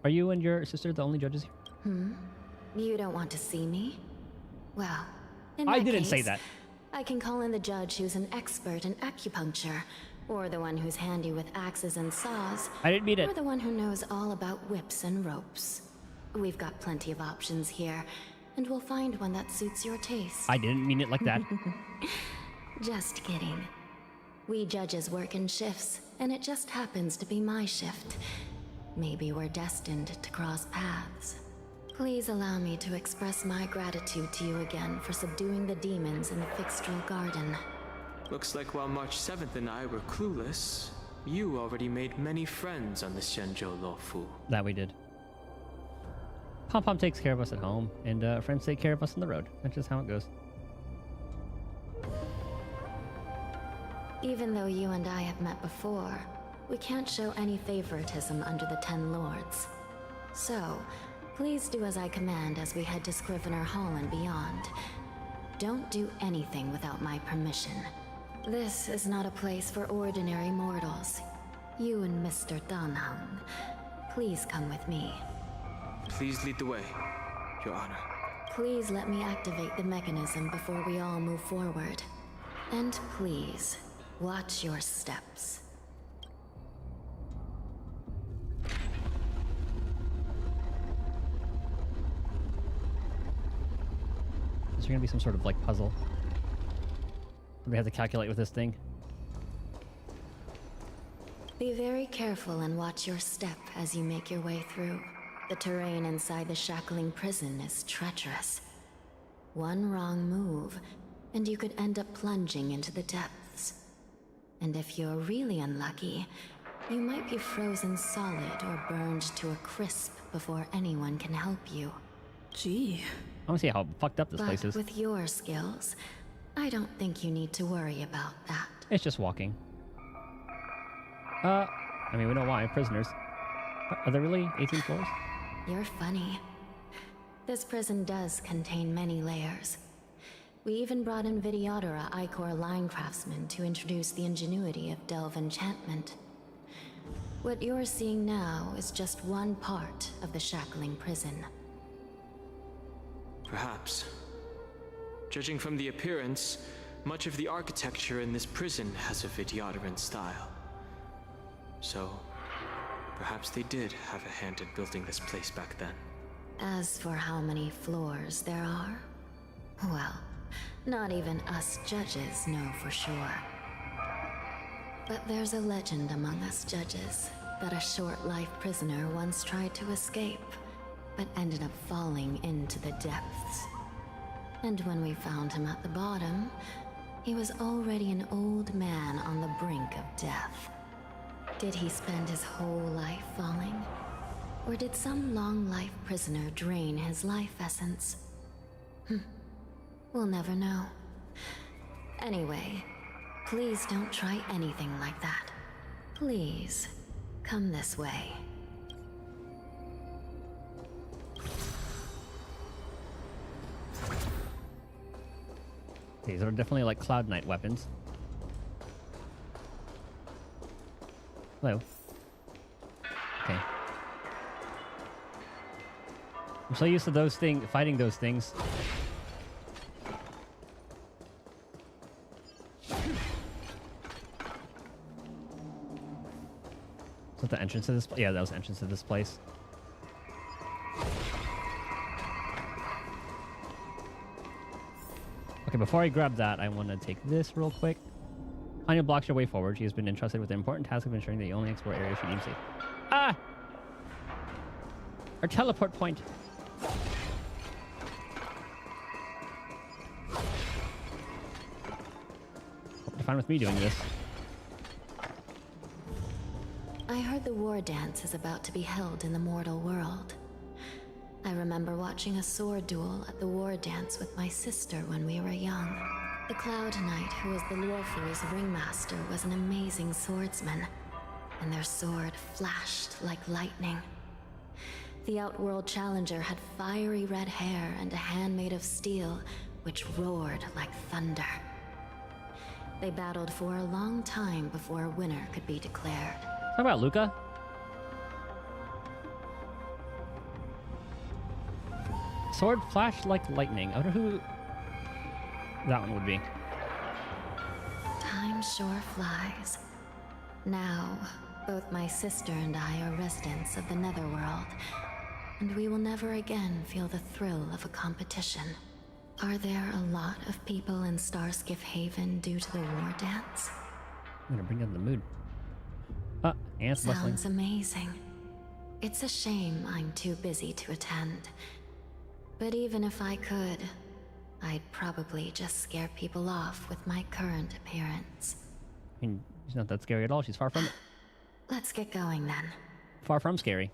A: Are you and your sister the only judges here?
G: You don't want to see me? Well, in
A: I
G: that
A: didn't say
G: case,
A: that.
G: I can call in the judge who's an expert in acupuncture, or the one who's handy with axes and saws,
A: I didn't mean it.
G: or the one who knows all about whips and ropes. We've got plenty of options here, and we'll find one that suits your taste.
A: I didn't mean it like that.
G: Just kidding. We judges work in shifts, and it just happens to be my shift. Maybe we're destined to cross paths. Please allow me to express my gratitude to you again for subduing the demons in the Fixtral Garden.
E: Looks like while March 7th and I were clueless, you already made many friends on the Xianzhou Luofu.
A: That we did. Pom Pom takes care of us at home, and friends take care of us on the road. That's just how it goes.
G: Even though you and I have met before, we can't show any favoritism under the 10 Lords. So, please do as I command as we head to Scrivener Hall and beyond. Don't do anything without my permission. This is not a place for ordinary mortals. You and Mr. Danheng, please come with me.
E: Please lead the way, Your Honor.
G: Please let me activate the mechanism before we all move forward. And please, watch your steps.
A: Is there gonna be some sort of like puzzle that we have to calculate with this thing?
G: Be very careful and watch your step as you make your way through. The terrain inside the shackling prison is treacherous. One wrong move, and you could end up plunging into the depths. And if you're really unlucky, you might be frozen solid or burned to a crisp before anyone can help you.
S: Gee.
A: I want to see how fucked up this place is.
G: With your skills, I don't think you need to worry about that.
A: It's just walking. I mean, we know why. Prisoners. Are there really 18 floors?
G: You're funny. This prison does contain many layers. We even brought in Videodora Icor line craftsmen to introduce the ingenuity of Delve enchantment. What you're seeing now is just one part of the shackling prison.
E: Perhaps. Judging from the appearance, much of the architecture in this prison has a Vidyadoran style. So, perhaps they did have a hand in building this place back then.
G: As for how many floors there are, well, not even us judges know for sure. But there's a legend among us judges that a short-life prisoner once tried to escape, but ended up falling into the depths. And when we found him at the bottom, he was already an old man on the brink of death. Did he spend his whole life falling? Or did some long-life prisoner drain his life essence? We'll never know. Anyway, please don't try anything like that. Please, come this way.
A: These are definitely like Cloud Knight weapons. Hello. Okay. I'm so used to those fighting those things. Is that the entrance to this? Yeah, that was the entrance to this place. Okay, before I grab that, I want to take this real quick. Anya blocks your way forward. She has been entrusted with the important task of ensuring that you only explore areas she deems safe. Ah! Our teleport point. Hope you're fine with me doing this.
G: I heard the war dance is about to be held in the mortal world. I remember watching a sword duel at the war dance with my sister when we were young. The Cloud Knight, who was the Lorfu's ringmaster, was an amazing swordsman, and their sword flashed like lightning. The Outworld Challenger had fiery red hair and a hand made of steel, which roared like thunder. They battled for a long time before a winner could be declared.
A: How about Luca? Sword flashed like lightning. I wonder who that one would be.
G: Time sure flies. Now, both my sister and I are residents of the Netherworld, and we will never again feel the thrill of a competition. Are there a lot of people in Starskiff Haven due to the war dance?
A: I'm gonna bring down the mood. Ants bustling.
G: Sounds amazing. It's a shame I'm too busy to attend. But even if I could, I'd probably just scare people off with my current appearance.
A: I mean, she's not that scary at all. She's far from it.
G: Let's get going then.
A: Far from scary.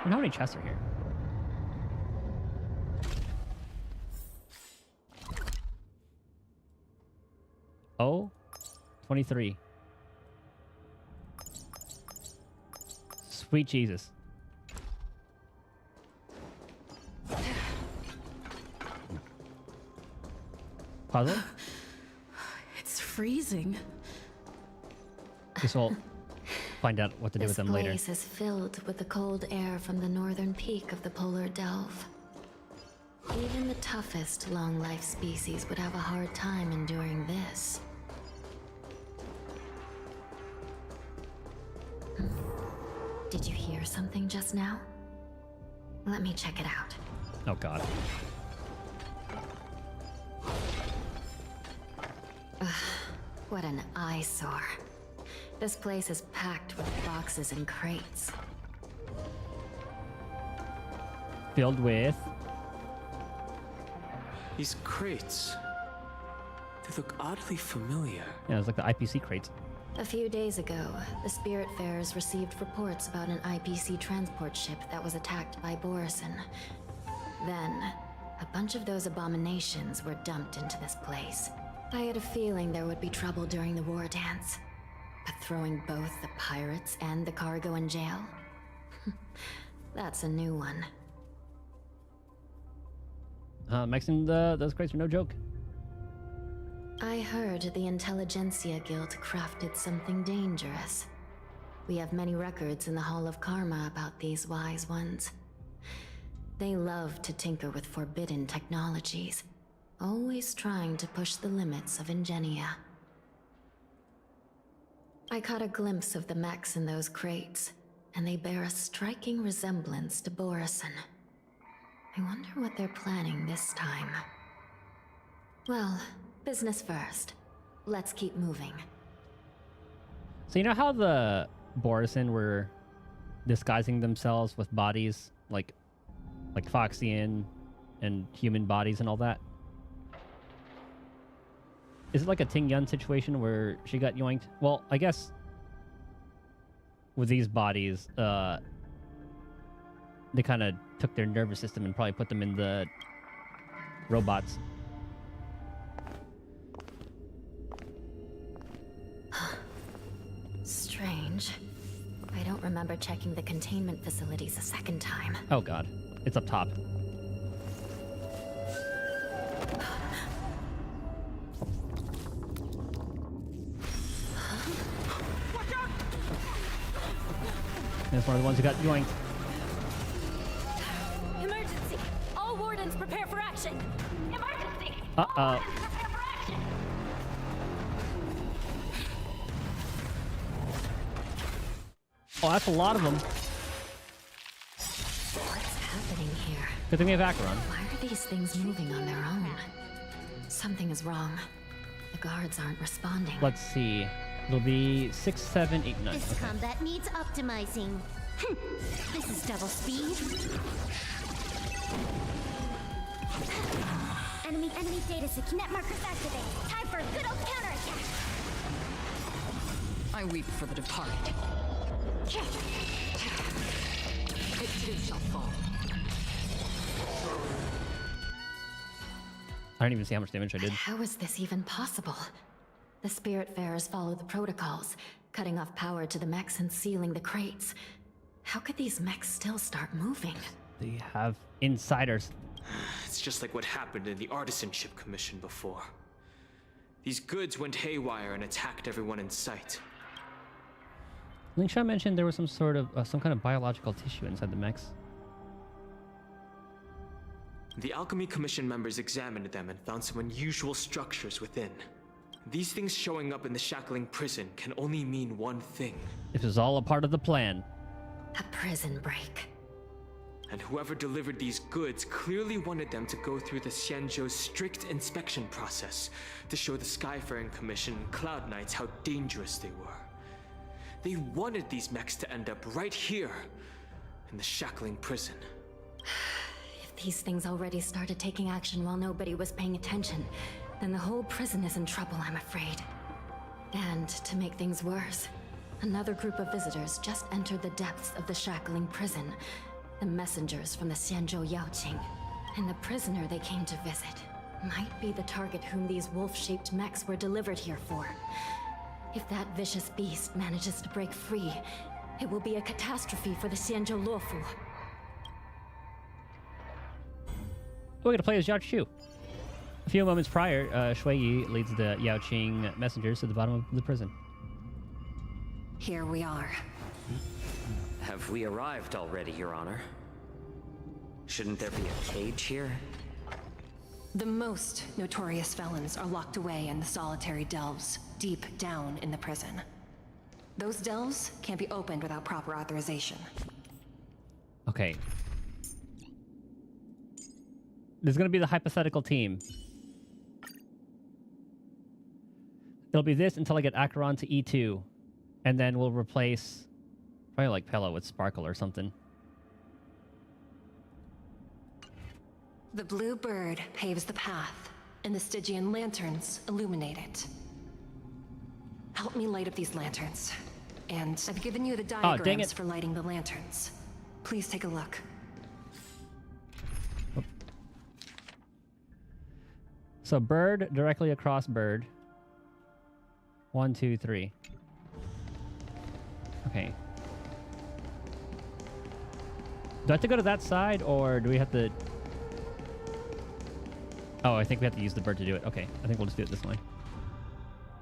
A: And how many chests are here? Oh, 23. Sweet Jesus. Puzzle?
S: It's freezing.
A: Guess we'll find out what to do with them later.
G: This place is filled with the cold air from the northern peak of the polar delve. Even the toughest long-life species would have a hard time enduring this. Did you hear something just now? Let me check it out.
A: Oh god.
G: Ugh, what an eyesore. This place is packed with boxes and crates.
A: Filled with...
E: These crates. They look oddly familiar.
A: Yeah, it's like the IPC crates.
G: A few days ago, the Spiritfarers received reports about an IPC transport ship that was attacked by Borison. Then, a bunch of those abominations were dumped into this place. I had a feeling there would be trouble during the war dance. But throwing both the pirates and the cargo in jail? That's a new one.
A: Maxing, those crates are no joke.
G: I heard the Intelligentsia Guild crafted something dangerous. We have many records in the Hall of Karma about these wise ones. They love to tinker with forbidden technologies, always trying to push the limits of Ingenia. I caught a glimpse of the mechs in those crates, and they bear a striking resemblance to Borison. I wonder what they're planning this time. Well, business first. Let's keep moving.
A: So you know how the Borison were disguising themselves with bodies like Foxian and human bodies and all that? Is it like a Ting Yun situation where she got yoinked? Well, I guess with these bodies, they kind of took their nervous system and probably put them in the robots.
G: Strange. I don't remember checking the containment facilities a second time.
A: Oh god. It's up top. That's one of the ones who got yoinked.
K: Emergency! All wardens prepare for action! Emergency!
A: Uh-oh. Oh, that's a lot of them.
G: What's happening here?
A: Good thing we have Acheron.
G: Why are these things moving on their own? Something is wrong. The guards aren't responding.
A: Let's see. It'll be 6, 7, 8, 9.
B: This
A: Okay.
B: combat needs optimizing. This is double speed. Enemy data set net markers activated. Time for a good old counterattack.
H: I weep for the departed. It too shall fall.
A: I didn't even see how much damage I did.
G: How is this even possible? The Spiritfarers follow the protocols, cutting off power to the mechs and sealing the crates. How could these mechs still start moving?
A: They have insiders.
E: It's just like what happened in the Artisanship Commission before. These goods went haywire and attacked everyone in sight.
A: Lingsha mentioned there was some sort of some kind of biological tissue inside the mechs.
E: The Alchemy Commission members examined them and found some unusual structures within. These things showing up in the shackling prison can only mean one thing.
A: This is all a part of the plan.
G: A prison break.
E: And whoever delivered these goods clearly wanted them to go through the Xianzhou's strict inspection process to show the Skyfaring Commission and Cloud Knights how dangerous they were. They wanted these mechs to end up right here, in the shackling prison.
G: If these things already started taking action while nobody was paying attention, then the whole prison is in trouble, I'm afraid. And to make things worse, another group of visitors just entered the depths of the shackling prison. The messengers from the Xianzhou Yaoqing. And the prisoner they came to visit might be the target whom these wolf-shaped mechs were delivered here for. If that vicious beast manages to break free, it will be a catastrophe for the Xianzhou Luofu.
A: We're gonna play as Yao Chu. A few moments prior, Shui Yi leads the Yaoqing messengers to the bottom of the prison.
D: Here we are.
M: Have we arrived already, Your Honor? Shouldn't there be a cage here?
D: The most notorious felons are locked away in the solitary delves, deep down in the prison. Those delves can't be opened without proper authorization.
A: Okay. There's gonna be the hypothetical team. It'll be this until I get Acheron to E2. And then we'll replace... probably like Pella with Sparkle or something.
D: The blue bird paves the path, and the Stygian lanterns illuminate it. Help me light up these lanterns. And I've given you the diagrams for lighting the lanterns. Please take a look.
A: So bird directly across bird. 1, 2, 3. Okay. Do I have to go to that side, or do we have to... Oh, I think we have to use the bird to do it. Okay, I think we'll just do it this way.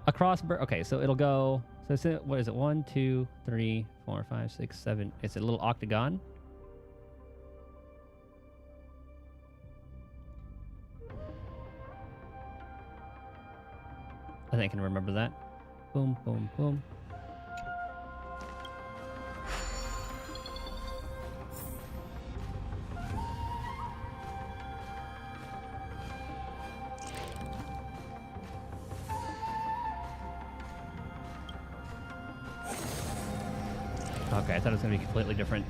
A: Across bird... Okay, so it'll go... So it's, what is it? 1, 2, 3, 4, 5, 6, 7... It's a little octagon. I think I can remember that. Boom, boom, boom. Okay, I thought it was going to be completely different.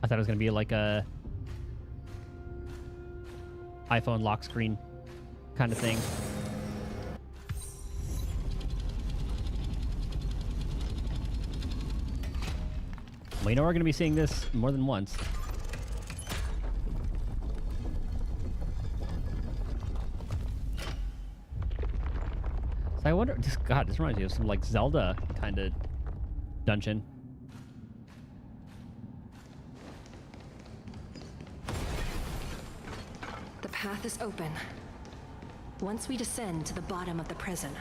A: thought it was gonna be like a iPhone lock screen kind of thing. Well, you know we're gonna be seeing this more than once. So I wonder, God, this reminds me of some like Zelda kind of dungeon.
D: The path is open. Once we descend to the bottom of the prison,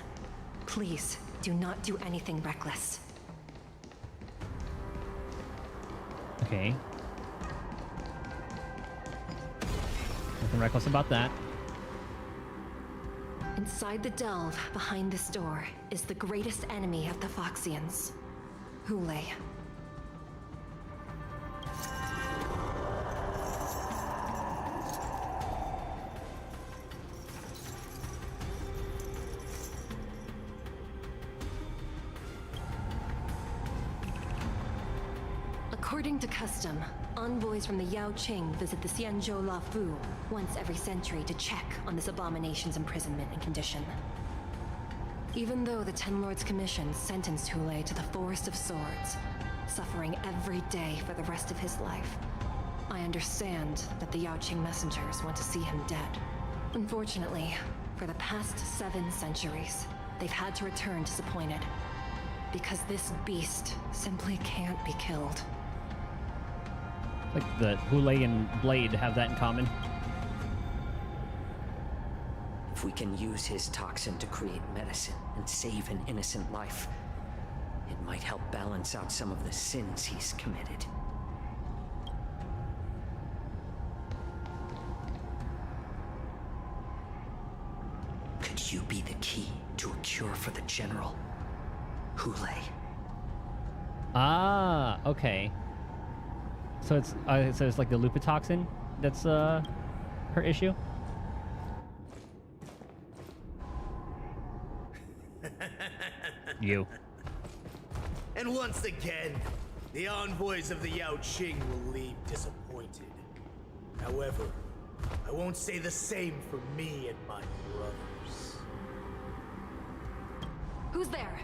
D: please do not do anything reckless.
A: Okay. Nothing reckless about that.
D: Inside the delve behind this door is the greatest enemy of the Foxians, Hule. According to custom, envoys from the Yao Qing visit the Xianzhou La Fu once every century to check on this abomination's imprisonment and condition. Even though the Ten Lords Commission sentenced Hule to the Forest of Swords, suffering every day for the rest of his life, I understand that the Yao Qing messengers want to see him dead. Unfortunately, for the past 7 centuries, they've had to return disappointed, because this beast simply can't be killed.
A: Like the Hule and Blade have that in common.
M: If we can use his toxin to create medicine and save an innocent life, it might help balance out some of the sins he's committed. Could you be the key to a cure for the General? Hule.
A: Ah, okay. So it's like the lupitoxin that's her issue. You.
P: And once again, the envoys of the Yao Qing will leave disappointed. However, I won't say the same for me and my brothers.
D: Who's there?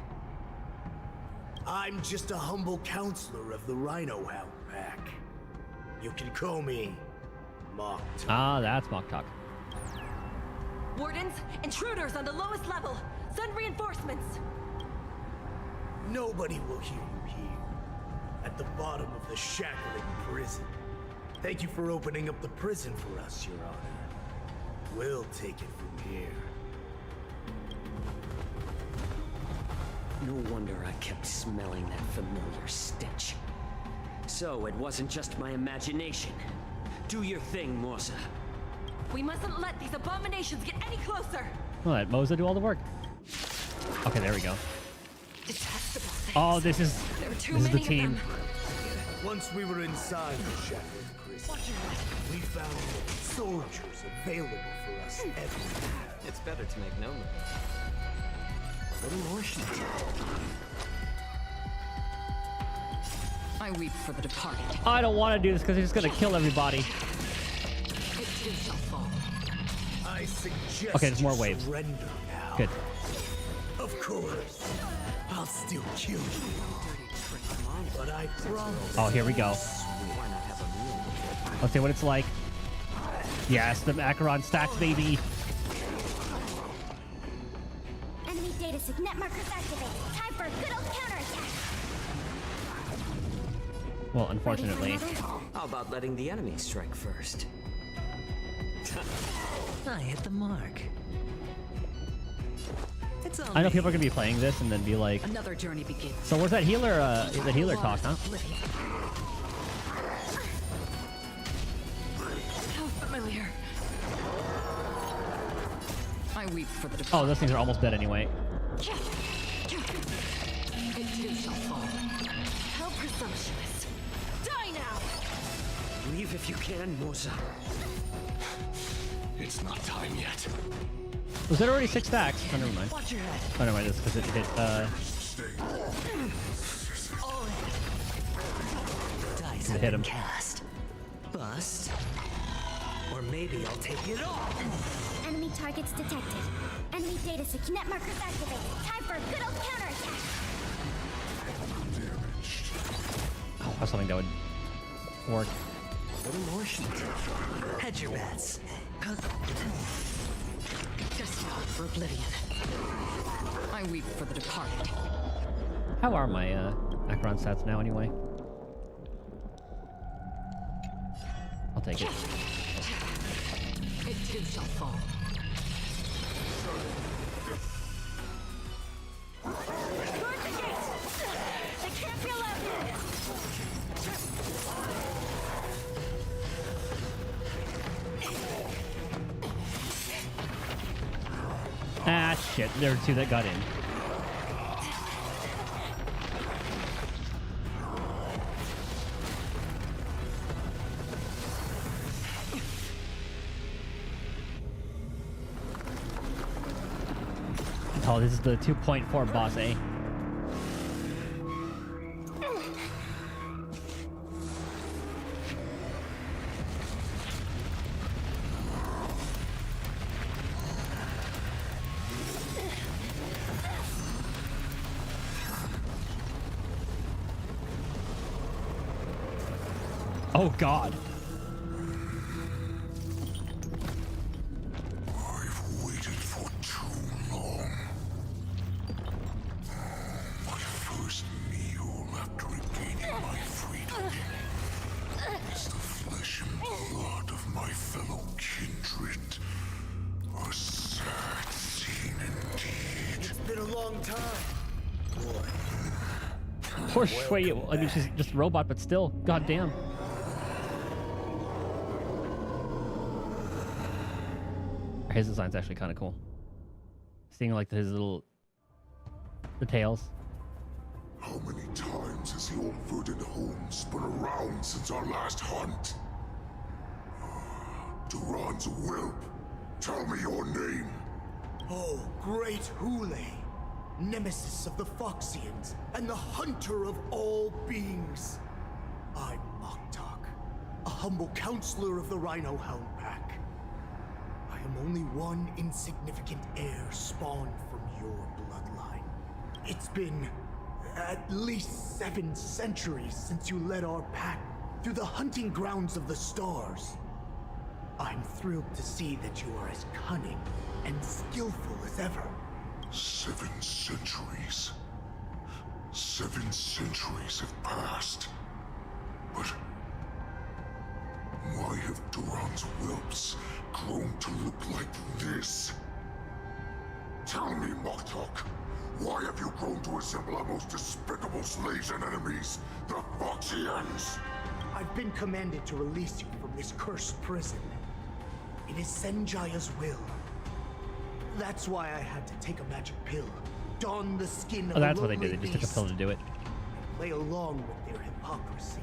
P: I'm just a humble counselor of the Rhino Hound Pack. You can call me Mock Talk.
A: Ah, that's Mock Talk.
D: Wardens, intruders on the lowest level. Send reinforcements.
P: Nobody will hear you here. At the bottom of the shackling prison. Thank you for opening up the prison for us, Your Honor. We'll take it from here.
M: No wonder I kept smelling that familiar stench. So it wasn't just my imagination. Do your thing, Moza.
D: We mustn't let these abominations get any closer.
A: Well, let Moza do all the work. Okay, there we go.
D: Detestable things.
A: Oh, this is the team.
P: Once we were inside the shackling prison, we found soldiers available for us everywhere.
E: It's better to make no move. A little more sheep.
H: I weep for the departed.
A: I don't want to do this because he's just gonna kill everybody.
H: It too shall fall.
P: I suggest
A: Okay, there's more waves.
P: surrender now.
A: Good.
P: Of course, I'll still kill you. But I promise.
A: Oh, here we go. Let's see what it's like. Yes, the Acheron stacks, baby.
B: Enemy data signet markers activated. Time for a good old counterattack.
A: Well, unfortunately.
M: How about letting the enemy strike first?
U: I hit the mark. It's
A: I know people are gonna be playing this and then be like,
H: Another journey begins.
A: so where's that healer? The healer talk, huh?
H: How familiar. I weep for the
A: Oh, those things are almost dead anyway.
H: It too shall fall.
D: How presumptuous. Die now!
M: Leave if you can, Moza.
J: It's not time yet.
A: Was it already 6 stacks? Oh, never mind.
H: Watch your head.
A: Oh, never mind. It's because it hit,
U: Dice
A: it
U: have
A: hit
U: been
A: him.
U: cast. Bust. Or maybe I'll take it all.
B: Enemy targets detected. Enemy data net markers activated. Time for a good old counterattack.
A: Oh, that's something that would work.
U: A little more heat. Hedge your bets.
D: Just for oblivion. I weep for the departed.
A: How are my Acheron stats now anyway? I'll take it.
D: It too shall fall.
B: Guard the gate! They can't be allowed in!
A: Ah, shit. There were two that got in. Oh, this is the 2.4 boss, eh? Oh God.
N: I've waited for too long. My first meal after regaining my freedom is the flesh and blood of my fellow kindred. A sad scene indeed.
P: It's been a long time, boy.
A: Poor Shui. I mean, she's just a robot, but still, goddamn. His design's actually kind of cool. Seeing like his little the tails.
N: How many times has your verdant home spun around since our last hunt? Duran's whelp, tell me your name.
P: Oh, great Hule, nemesis of the Foxians and the hunter of all beings. I'm Moktok, a humble counselor of the Rhino Hound Pack. I am only one insignificant heir spawned from your bloodline. It's been at least 7 centuries since you led our pack through the hunting grounds of the stars. I'm thrilled to see that you are as cunning and skillful as ever.
N: 7 centuries. 7 centuries have passed. But why have Duran's whelps grown to look like this? Tell me, Moktok, why have you grown to resemble our most despicable slaves and enemies, the Foxians?
P: I've been commanded to release you from this cursed prison. It is Senjaya's will. That's why I had to take a magic pill, don the skin of
A: Oh, that's
P: a
A: what they
P: lonely
A: did. They just took a
P: beast,
A: pill to do it.
P: and play along with their hypocrisy.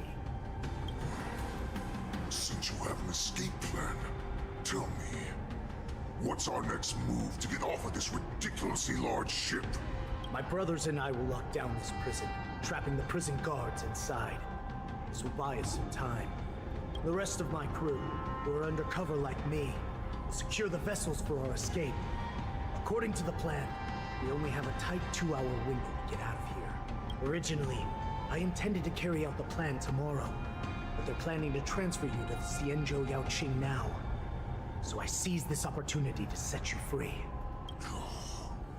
N: Since you have an escape plan, tell me, what's our next move to get off of this ridiculously large ship?
P: My brothers and I will lock down this prison, trapping the prison guards inside. This will buy us some time. The rest of my crew, who are undercover like me, will secure the vessels for our escape. According to the plan, we only have a tight 2-hour window to get out of here. Originally, I intended to carry out the plan tomorrow, but they're planning to transfer you to the Xianzhou Yaoqing now. So I seized this opportunity to set you free.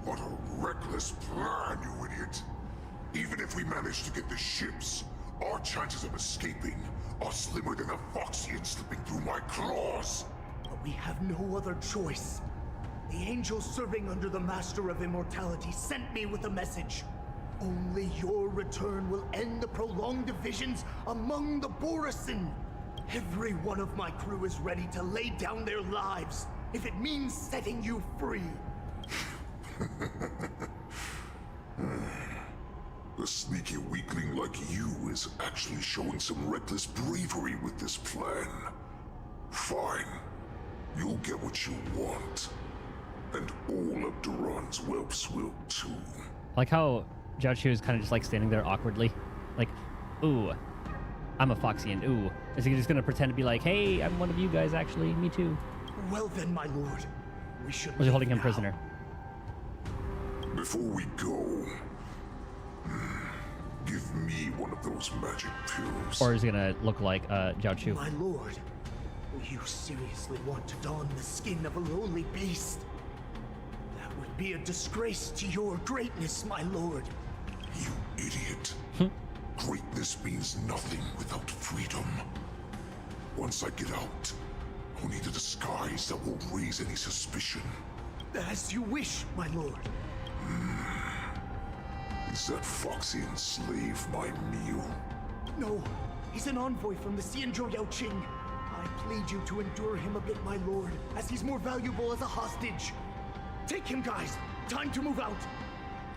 N: What a reckless plan, you idiot! Even if we manage to get the ships, our chances of escaping are slimmer than a Foxian slipping through my claws!
P: But we have no other choice. The angel serving under the Master of Immortality sent me with a message. Only your return will end the prolonged divisions among the Borisin. Every one of my crew is ready to lay down their lives if it means setting you free.
N: A sneaky weakling like you is actually showing some reckless bravery with this plan. Fine. You'll get what you want. And all of Duran's whelps will too.
A: I like how Jiaochu is kind of just like standing there awkwardly. Like, ooh, I'm a Foxian. Ooh. Is he just gonna pretend to be like, hey, I'm one of you guys actually? Me too.
P: Well then, my lord. We should.
A: Or is he holding him
P: now.
A: prisoner?
N: Before we go, give me one of those magic pills.
A: Or is he gonna look like Jiao Chu?
P: My lord, you seriously want to don the skin of a lowly beast? That would be a disgrace to your greatness, my lord.
N: You idiot. Greatness means nothing without freedom. Once I get out, I'll need a disguise that won't raise any suspicion.
P: As you wish, my lord.
N: Is that Foxian slave my meal?
P: No, he's an envoy from the Xianzhou Yaoqing. I plead you to endure him a bit, my lord, as he's more valuable as a hostage. Take him, guys. Time to move out.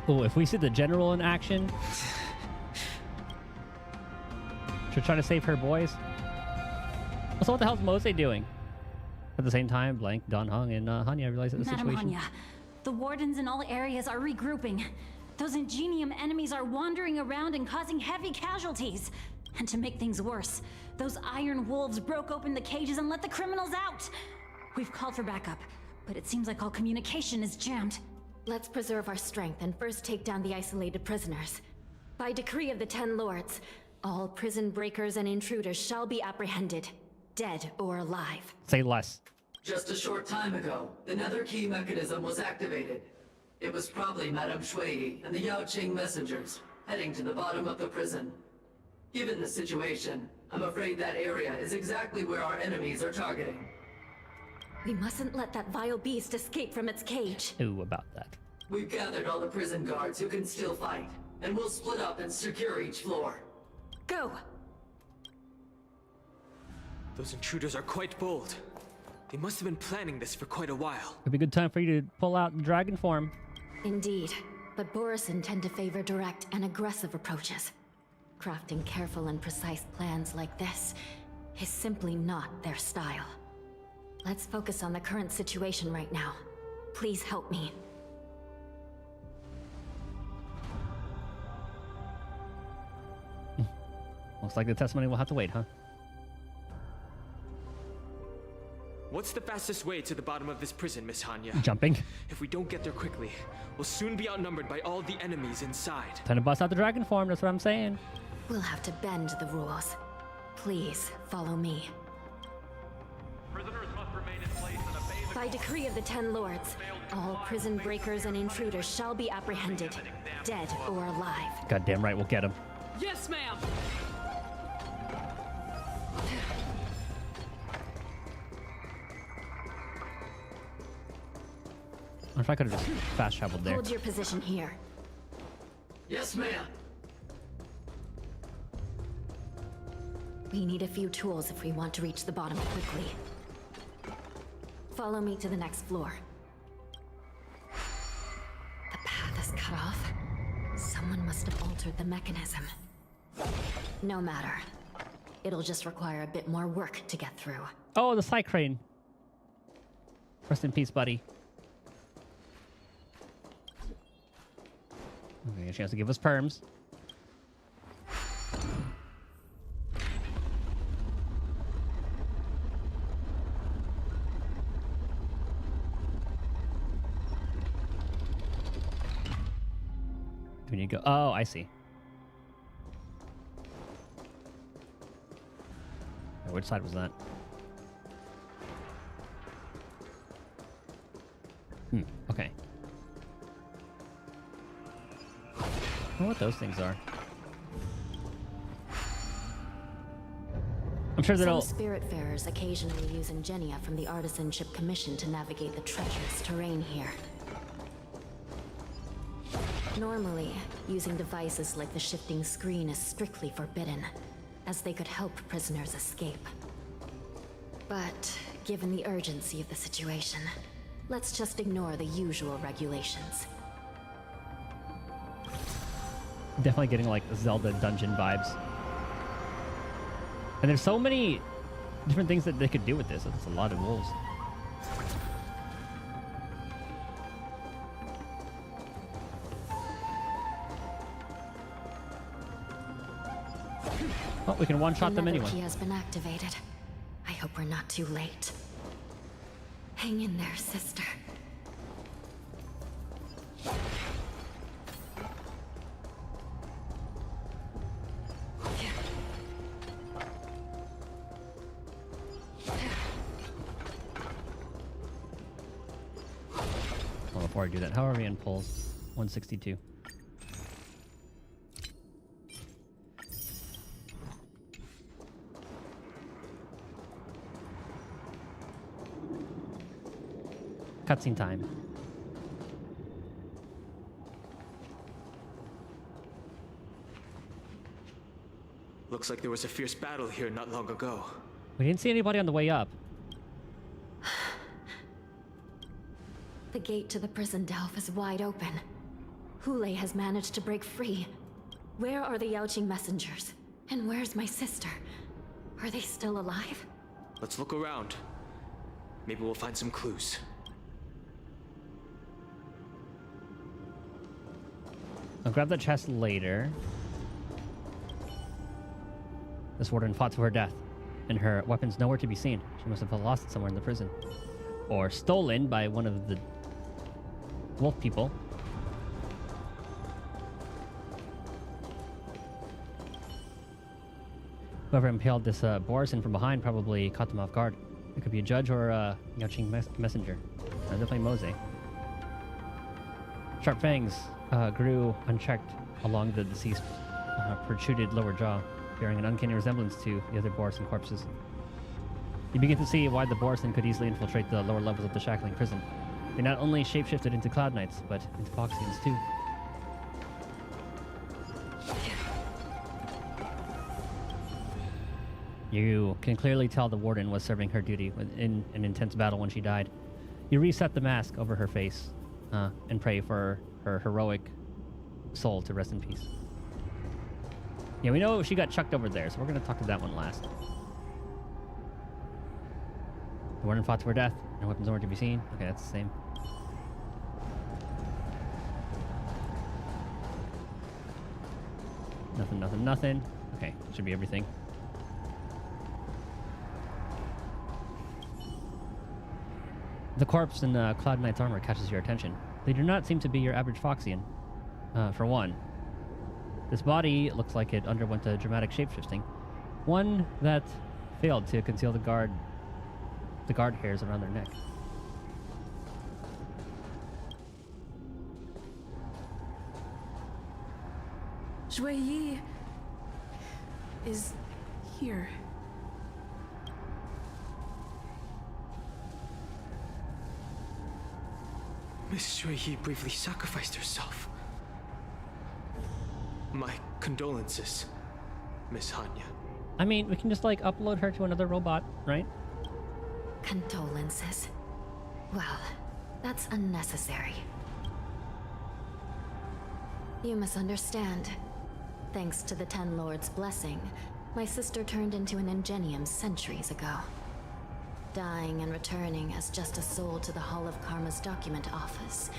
A: Oh, if we see the general in action. She's trying to save her boys. So what the hell's Mose doing? At the same time, Blank, Don Hung, and Hanya realize that the
O: Madam
A: situation...
O: Hanya, the wardens in all areas are regrouping. Those Ingenium enemies are wandering around and causing heavy casualties. And to make things worse, those iron wolves broke open the cages and let the criminals out. We've called for backup, but it seems like all communication is jammed.
D: Let's preserve our strength and first take down the isolated prisoners. By decree of the 10 Lords, all prison breakers and intruders shall be apprehended, dead or alive.
A: Say less.
R: Just a short time ago, the nether key mechanism was activated. It was probably Madame Shui and the Yaoqing messengers, heading to the bottom of the prison. Given the situation, I'm afraid that area is exactly where our enemies are targeting.
D: We mustn't let that vile beast escape from its cage.
A: Ooh, about that.
R: We've gathered all the prison guards who can still fight, and we'll split up and secure each floor.
D: Go!
E: Those intruders are quite bold. They must have been planning this for quite a while.
A: It'd be a good time for you to pull out the dragon form.
D: Indeed, but Borisin tend to favor direct and aggressive approaches. Crafting careful and precise plans like this is simply not their style. Let's focus on the current situation right now. Please help me.
A: Looks like the testimony will have to wait, huh?
E: What's the fastest way to the bottom of this prison, Miss Hanya?
A: Jumping.
E: If we don't get there quickly, we'll soon be outnumbered by all the enemies inside.
A: Time to bust out the dragon form, that's what I'm saying.
D: We'll have to bend the rules. Please, follow me.
T: Prisoners must remain in place and obey the
D: By decree of the 10 Lords, all prison breakers and intruders shall be apprehended, dead or alive.
A: Goddamn right, we'll get him.
F: Yes, ma'am!
A: I wish I could have just fast traveled there.
D: Hold your position here.
R: Yes, ma'am.
D: We need a few tools if we want to reach the bottom quickly. Follow me to the next floor. The path is cut off. Someone must have altered the mechanism. No matter. It'll just require a bit more work to get through.
A: Oh, the side crane. Rest in peace, buddy. Okay, she has to give us perms. Do we need to go? Oh, I see. Oh, which side was that? Okay. I don't know what those things are. I'm sure that
D: Some Spiritfarers occasionally use Ingenia from the Artisanship Commission to navigate the treacherous terrain here. Normally, using devices like the shifting screen is strictly forbidden, as they could help prisoners escape. But, given the urgency of the situation, let's just ignore the usual regulations.
A: Definitely getting like Zelda dungeon vibes. And there's so many different things that they could do with this. It's a lot of wolves. Well, we can one-shot them
G: Another
A: anyway.
G: key has been activated. I hope we're not too late. Hang in there, sister.
A: Well, before I do that, how are we in pulls? 162. Cutscene time.
E: Looks like there was a fierce battle here not long ago.
A: We didn't see anybody on the way up.
G: The gate to the prison delve is wide open. Hule has managed to break free. Where are the Yaoqing messengers? And where's my sister? Are they still alive?
E: Let's look around. Maybe we'll find some clues.
A: I'll grab that chest later. This warden fought to her death, and her weapon's nowhere to be seen. She must have lost it somewhere in the prison. Or stolen by one of the wolf people. Whoever impaled this Borison from behind probably caught them off guard. It could be a judge or a Yaoqing messenger. Definitely Mose. Sharp fangs grew unchecked along the deceased protruded lower jaw, bearing an uncanny resemblance to the other Borison corpses. You begin to see why the Borison could easily infiltrate the lower levels of the shackling prison. They not only shapeshifted into Cloud Knights, but into Foxians too. You can clearly tell the warden was serving her duty in an intense battle when she died. You reset the mask over her face and pray for her heroic soul to rest in peace. Yeah, we know she got chucked over there, so we're going to talk to that one last. The warden fought to her death. No weapons nowhere to be seen. Okay, that's the same. Nothing, nothing, nothing. Okay, should be everything. The corpse in Cloud Knight's armor catches your attention. They do not seem to be your average Foxian. For one, this body looks like it underwent a dramatic shapeshifting. One that failed to conceal the guard hairs around their neck.
S: Zhuyi is here.
E: Miss Shuiyi briefly sacrificed herself. My condolences, Miss Hanya.
A: I mean, we can just like upload her to another robot, right?
G: Condolences. Well, that's unnecessary. You misunderstand. Thanks to the Ten Lords' blessing, my sister turned into an Ingenium centuries ago. Dying and returning as just a soul to the Hall of Karma's document office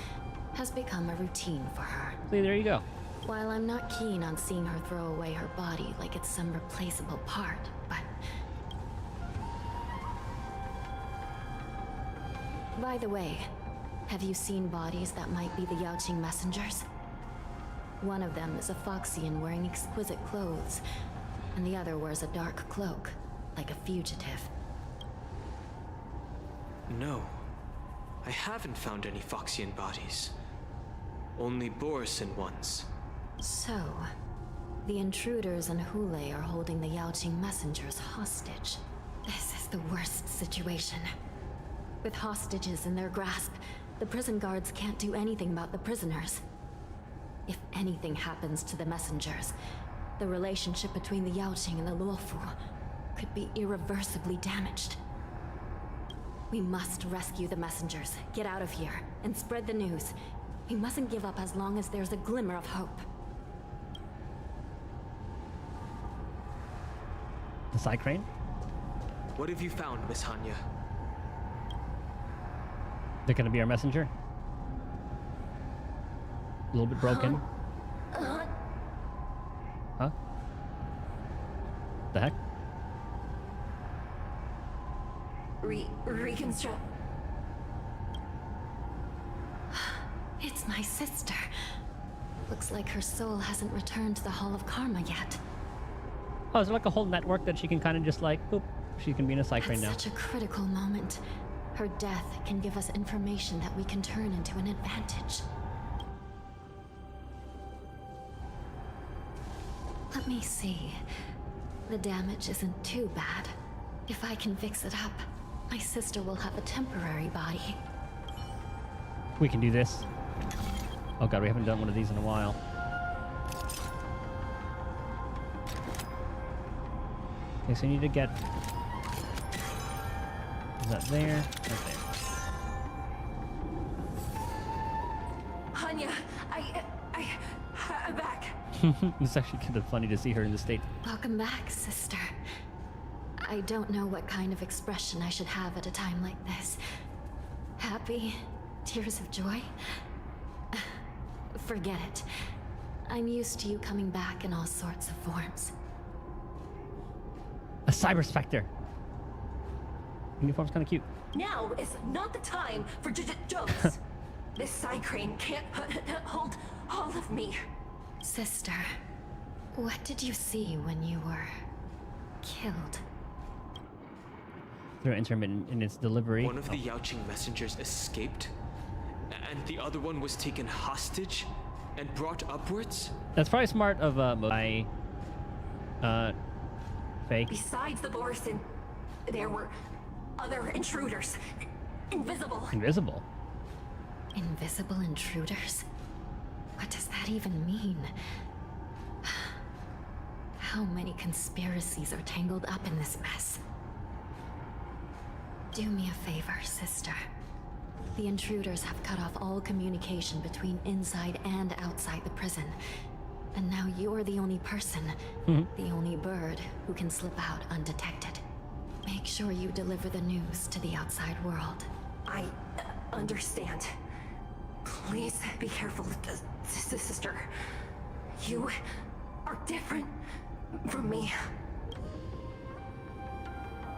G: has become a routine for her.
A: See, there you go.
G: While I'm not keen on seeing her throw away her body like it's some replaceable part, but... By the way, have you seen bodies that might be the Yaoqing messengers? One of them is a Foxian wearing exquisite clothes, and the other wears a dark cloak, like a fugitive.
E: No, I haven't found any Foxian bodies. Only Borison ones.
G: So, the intruders and Hule are holding the Yaoqing messengers hostage. This is the worst situation. With hostages in their grasp, the prison guards can't do anything about the prisoners. If anything happens to the messengers, the relationship between the Yaoqing and the Luofu could be irreversibly damaged. We must rescue the messengers, get out of here, and spread the news. We mustn't give up as long as there's a glimmer of hope.
A: The Psy Crane?
E: What have you found, Miss Hanya?
A: They're gonna be our messenger? A little bit broken. Huh? the heck?
D: Reconstruct. It's my sister.
G: Looks like her soul hasn't returned to the Hall of Karma yet.
A: Oh, is there like a whole network that she can kind of just like, boop, she can be in a psych
G: At
A: right now.
G: such a critical moment. Her death can give us information that we can turn into an advantage. Let me see. The damage isn't too bad. If I can fix it up, my sister will have a temporary body.
A: We can do this. Oh god, we haven't done one of these in a while. Okay, so you need to get... Is that there? Right there.
D: Hanya, I'm back.
A: It's actually kind of funny to see her in this state.
G: Welcome back, sister. I don't know what kind of expression I should have at a time like this. Happy? Tears of joy? Forget it. I'm used to you coming back in all sorts of forms.
A: A cyber specter. Uniform's kind of cute.
D: Now is not the time for jokes. This side crane can't hold all of me.
G: Sister, what did you see when you were killed?
A: Through intermittent in its delivery.
E: One of the Yaoqing messengers escaped, and the other one was taken hostage and brought upwards?
A: That's probably smart of my Faye.
D: Besides the Borson, there were other intruders. Invisible.
A: Invisible?
G: Invisible intruders? What does that even mean? How many conspiracies are tangled up in this mess? Do me a favor, sister. The intruders have cut off all communication between inside and outside the prison. And now you're the only person, the only bird, who can slip out undetected. Make sure you deliver the news to the outside world.
D: I understand. Please be careful, sister. You are different from me.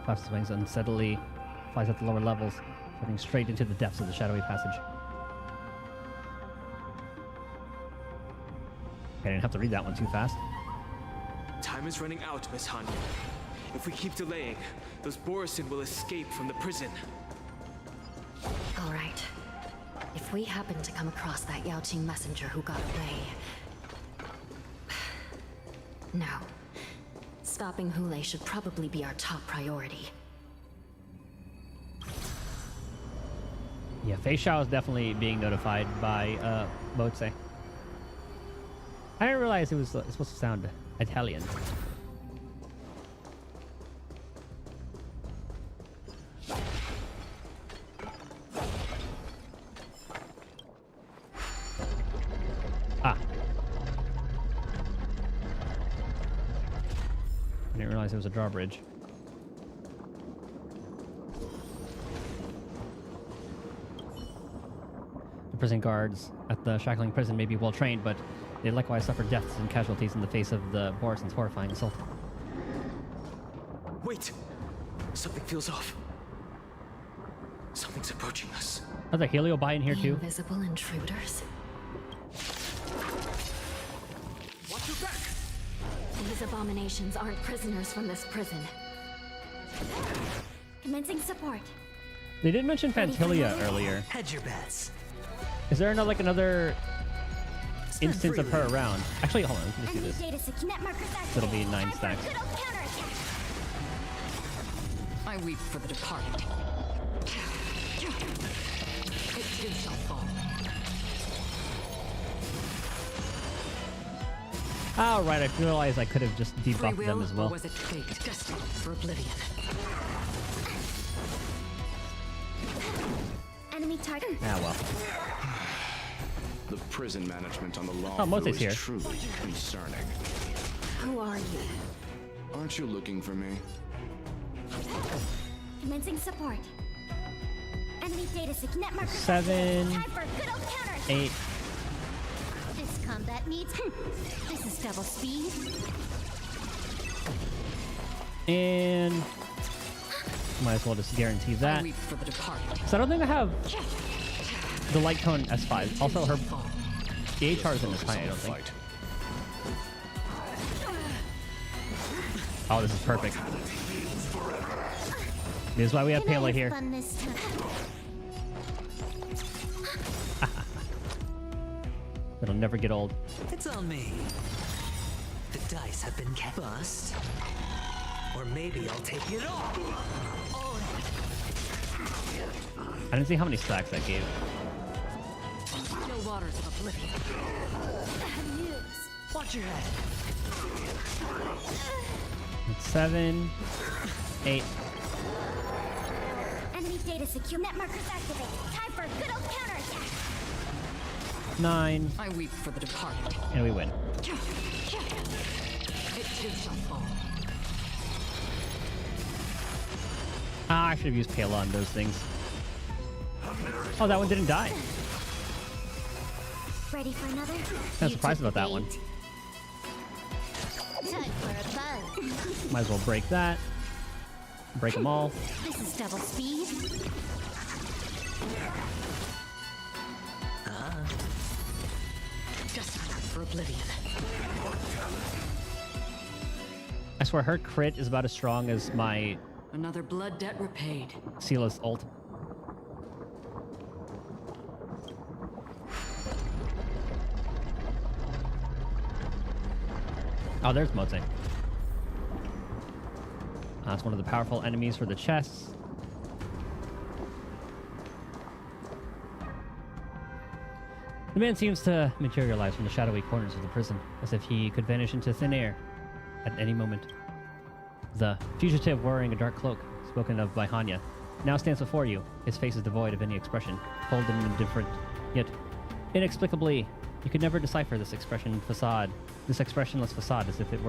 A: Flaps its wings unsteadily, flies at the lower levels, heading straight into the depths of the shadowy passage. I didn't have to read that one too fast.
E: Time is running out, Miss Hanya. If we keep delaying, those Borison will escape from the prison.
G: All right. If we happen to come across that Yaoqing messenger who got away... No. Stopping Hule should probably be our top priority.
A: Yeah, Fei Xiao is definitely being notified by Moze. I didn't realize it was supposed to sound Italian. Ah. I didn't realize it was a drawbridge. The prison guards at the Shackling prison may be well trained, but they likewise suffer deaths and casualties in the face of the Borison's horrifying assault.
E: Wait! Something feels off. Something's approaching us.
A: Are there Heliobi in here too?
G: Invisible intruders?
E: Watch your back!
G: These abominations aren't prisoners from this prison.
B: Commencing support.
A: They did mention Phantilia earlier.
U: Hedge your bets.
A: Is there another instance of her around? Actually, hold on. Let's just do this. It'll be 9 stacks.
H: I weep for the departed. It too shall fall.
A: Oh, right. I realized I could have just debuffed them as well.
H: Or was it fate destined for oblivion?
B: Enemy target.
A: Ah, well.
J: The prison management on the law
A: Oh, Mote's
J: is
A: here.
J: truly concerning.
G: Who are you?
J: Aren't you looking for me?
B: Commencing support. Enemy data sig net marker.
A: 7,
B: Time for good old counter.
A: 8.
B: This combat needs. This is double speed.
A: And might as well just guarantee that.
H: For the departed.
A: So I don't think I have the light cone S5. Also, her the HR isn't as high, I don't think. Oh, this is perfect. This is why we have Pele here.
B: Fun this time.
A: It'll never get old.
U: It's on me. The dice have been bust. Or maybe I'll take it all.
A: I didn't see how many stacks that gave.
H: Still waters of oblivion.
U: Watch your head.
A: It's 7, 8.
B: Enemy data secure. Net markers activated. Time for a good old counterattack.
A: 9.
H: I weep for the departed.
A: And we win.
H: It too shall fall.
A: Ah, I should have used Pela on those things. Oh, that one didn't die.
B: Ready for another?
A: I'm surprised about that one.
B: Time for a buzz.
A: Might as well break that. Break them all.
B: This is double speed.
H: Just for oblivion.
A: I swear her crit is about as strong as my
H: Another blood debt repaid.
A: Silas ult. Oh, there's Mote. That's one of the powerful enemies for the chests. The man seems to materialize from the shadowy corners of the prison, as if he could vanish into thin air at any moment. The fugitive wearing a dark cloak, spoken of by Hanya, now stands before you. His face is devoid of any expression, cold and indifferent. Yet, inexplicably, you could never decipher this expressionless facade, as if it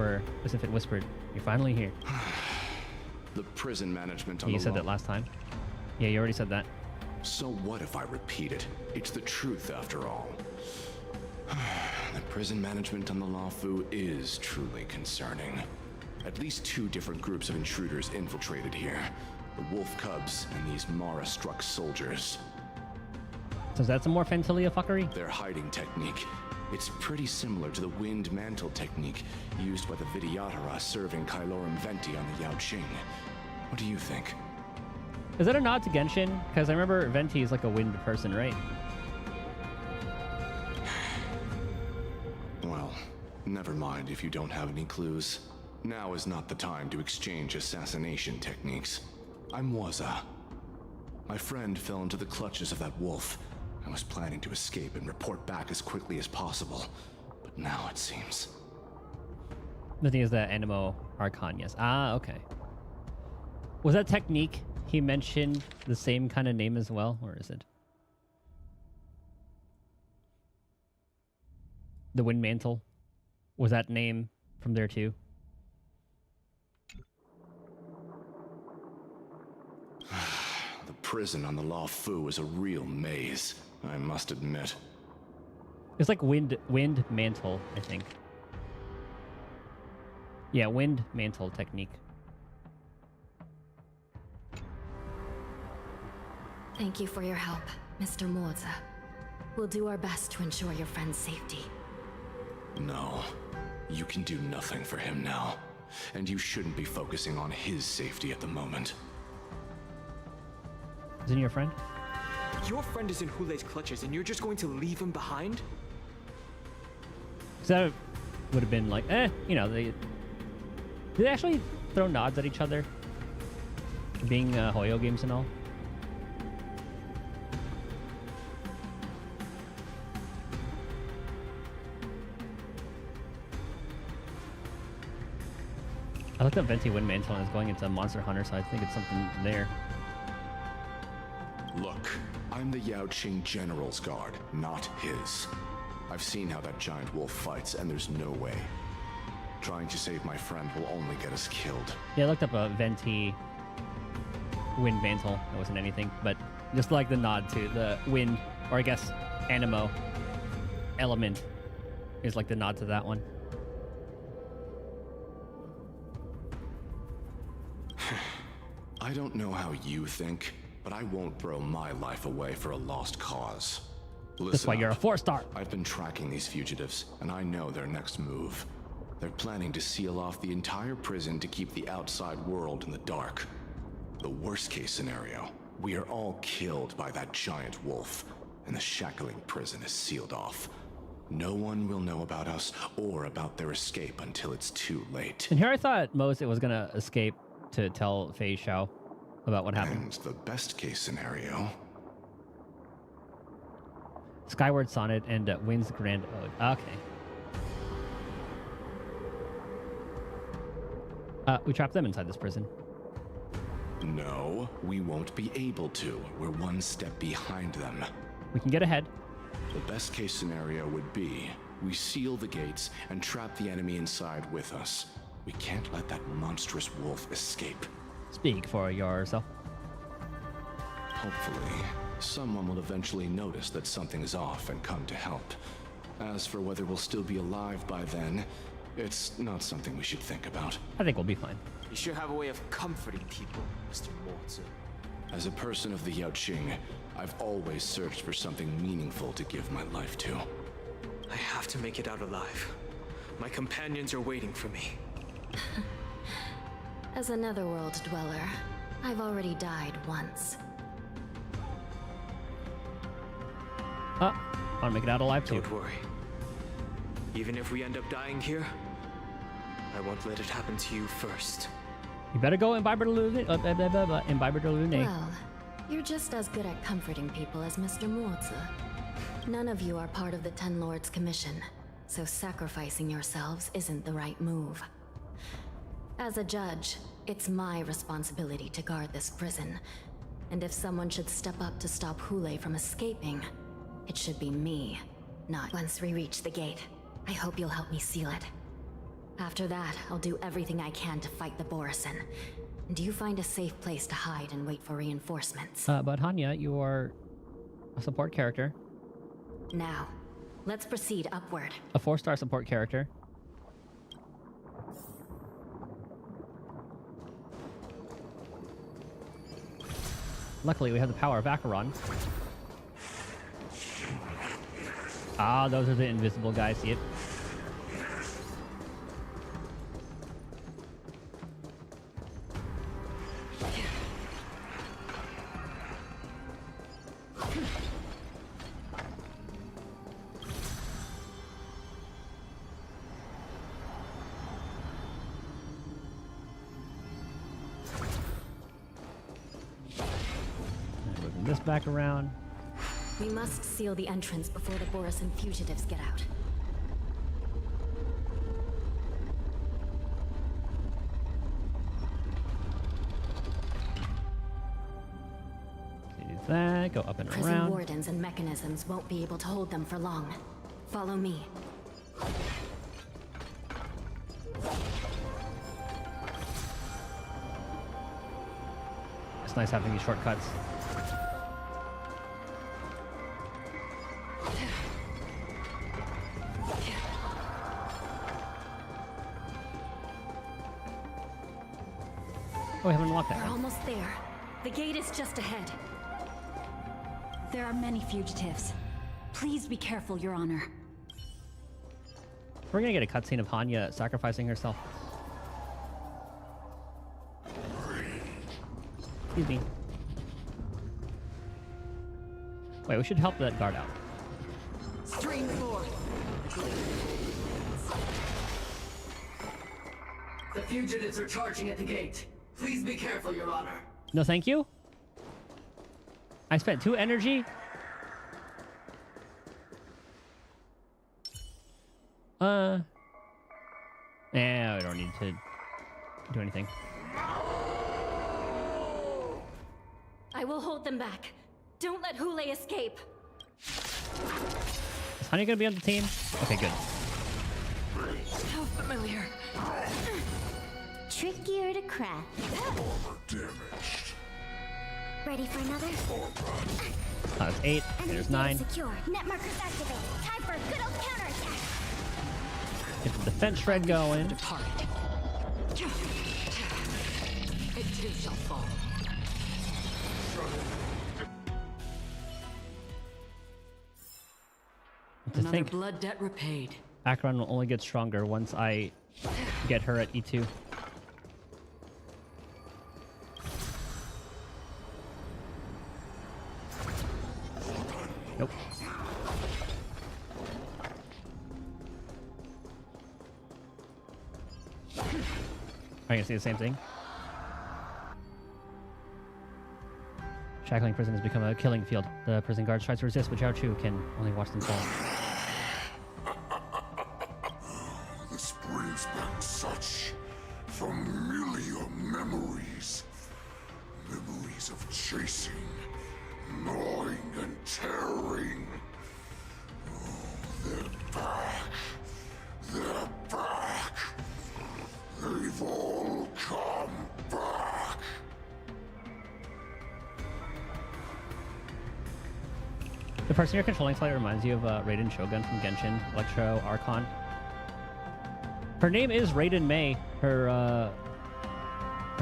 A: whispered, "You're finally here."
J: The prison management on
A: You
J: the
A: said
J: law.
A: that last time. Yeah, you already said that.
J: So what if I repeat it? It's the truth after all. The prison management on the Lawfu is truly concerning. At least 2 different groups of intruders infiltrated here. The Wolf Cubs and these Mara-struck soldiers.
A: So is that some more Fentilia fuckery?
J: Their hiding technique. It's pretty similar to the wind mantle technique used by the Vidyadhara serving Kailorum Venti on the Yao Qing. What do you think?
A: Is that a nod to Genshin? Because I remember Venti is like a wind person, right?
J: Well, never mind if you don't have any clues. Now is not the time to exchange assassination techniques. I'm Waza. My friend fell into the clutches of that wolf. I was planning to escape and report back as quickly as possible. But now it seems...
A: The thing is the Animo Archon, yes. Ah, okay. Was that technique he mentioned the same kind of name as well, or is it? The Wind Mantle? Was that name from there too?
J: The prison on the Lawfu is a real maze, I must admit.
A: It's like wind mantle, I think. Yeah, wind mantle technique.
G: Thank you for your help, Mr. Morza. We'll do our best to ensure your friend's safety.
J: No, you can do nothing for him now. And you shouldn't be focusing on his safety at the moment.
A: Isn't he your friend?
E: Your friend is in Hulei's clutches and you're just going to leave him behind?
A: Because that would have been like, you know, did they actually throw nods at each other? Being Hoyo games and all? I looked up Venti Wind Mantle and it's going into Monster Hunter, so I think it's something there.
J: Look, I'm the Yao Qing General's guard, not his. I've seen how that giant wolf fights, and there's no way. Trying to save my friend will only get us killed.
A: Yeah, I looked up a Venti Wind Mantle. It wasn't anything, but just like the nod to the wind, or I guess Animo element is like the nod to that one.
J: I don't know how you think, but I won't throw my life away for a lost cause.
A: That's why you're a 4-star.
J: I've been tracking these fugitives, and I know their next move. They're planning to seal off the entire prison to keep the outside world in the dark. The worst case scenario, we are all killed by that giant wolf, and the shackling prison is sealed off. No one will know about us or about their escape until it's too late.
A: And here I thought Mose was gonna escape to tell Fei Xiao about what happened.
J: And the best case scenario...
A: Skyward Sonnet and Wind's Grand Ode. Okay. We trapped them inside this prison.
J: No, we won't be able to. We're one step behind them.
A: We can get ahead.
J: The best case scenario would be we seal the gates and trap the enemy inside with us. We can't let that monstrous wolf escape.
A: Speak for yourself.
J: Hopefully, someone will eventually notice that something's off and come to help. As for whether we'll still be alive by then, it's not something we should think about.
A: I think we'll be fine.
E: You sure have a way of comforting people, Mr. Mortse.
J: As a person of the Yaoqing, I've always searched for something meaningful to give my life to.
E: I have to make it out alive. My companions are waiting for me.
G: As a netherworld dweller, I've already died once.
A: I want to make it out alive too.
E: Don't worry. Even if we end up dying here, I won't let it happen to you first.
A: You better go Imbiber de Lune. Imbiber de Lune.
G: Well, you're just as good at comforting people as Mr. Mortse. None of you are part of the Ten Lords Commission, so sacrificing yourselves isn't the right move. As a judge, it's my responsibility to guard this prison, and if someone should step up to stop Hule from escaping, it should be me, not. Once we reach the gate, I hope you'll help me seal it. After that, I'll do everything I can to fight the Borisin. And you find a safe place to hide and wait for reinforcements.
A: But Hanya, you are a support character.
G: Now, let's proceed upward.
A: A 4-star support character. Luckily, we have the power of Acheron. Ah, those are the invisible guys. See it? Moving this back around.
G: We must seal the entrance before the Borisin fugitives get out.
A: Do that, go up and
G: Prison
A: around.
G: wardens and mechanisms won't be able to hold them for long. Follow me.
A: It's nice having these shortcuts. Oh, we haven't unlocked that
G: We're
A: one.
G: almost there. The gate is just ahead.
O: There are many fugitives. Please be careful, Your Honor.
A: We're gonna get a cutscene of Hanya sacrificing herself. Excuse me. Wait, we should help that guard out.
R: Stream 4. The fugitives are charging at the gate. Please be careful, Your Honor.
A: No, thank you. I spent 2 energy. Yeah, we don't need to do anything.
G: I will hold them back. Don't let Hule escape.
A: Is Hanya gonna be on the team? Okay, good.
F: How familiar.
B: Trickier to crack.
N: Damaged.
B: Ready for another?
A: That's 8. There's 9.
B: Secure. Net markers activated. Time for a good old counterattack.
A: Get the defense shred going.
F: It too shall fall.
A: To
R: Another
A: think
R: blood debt repaid.
A: Acheron will only get stronger once I get her at E2. Nope. I can see the same thing. Shackling prison has become a killing field. The prison guards try to resist, but Zhao Chu can only watch them fall.
N: This brings back such familiar memories. Memories of chasing, gnawing, and tearing. Oh, they're back. They're back. They've all come back.
A: The person you're controlling slightly reminds you of Raiden Shogun from Genshin, Electro Archon. Her name is Raiden Mei, her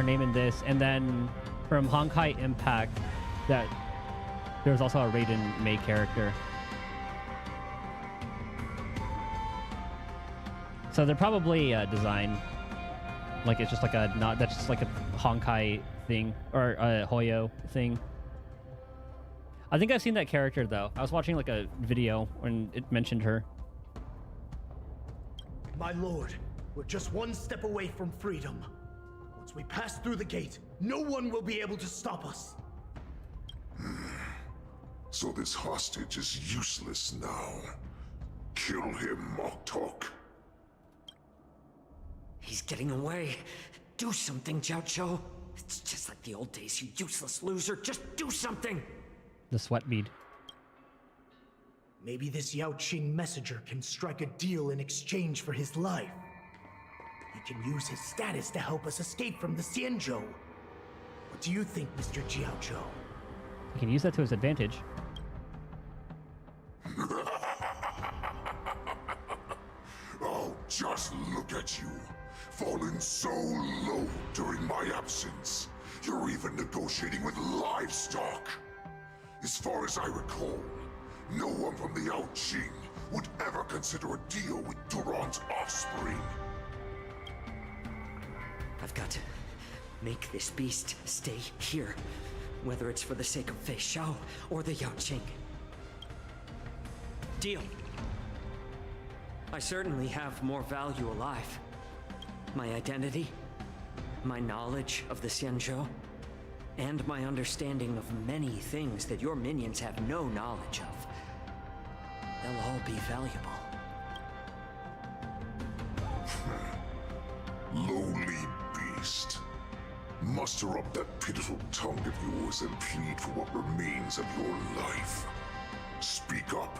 A: name in this, and then from Honkai Impact, that there was also a Raiden Mei character. So they're probably designed like it's just like a not that's just like a Honkai thing or a Hoyo thing. I think I've seen that character though. I was watching like a video when it mentioned her.
P: My lord, we're just one step away from freedom. Once we pass through the gate, no one will be able to stop us.
N: So this hostage is useless now. Kill him, Moktok.
M: He's getting away. Do something, Jiao Zhou. It's just like the old days, you useless loser. Just do something.
A: The sweat bead.
P: Maybe this Yao Qing messenger can strike a deal in exchange for his life. He can use his status to help us escape from the Xianzhou. What do you think, Mr. Jiao Zhou?
A: He can use that to his advantage.
N: Oh, just look at you. Fallen so low during my absence. You're even negotiating with livestock. As far as I recall, no one from the Yao Qing would ever consider a deal with Duran's offspring.
M: I've got to make this beast stay here, whether it's for the sake of Fei Xiao or the Yao Qing. Deal. I certainly have more value alive. My identity, my knowledge of the Xianzhou, and my understanding of many things that your minions have no knowledge of. They'll all be valuable.
N: Lowly beast. Muster up that pitiful tongue of yours and plead for what remains of your life. Speak up.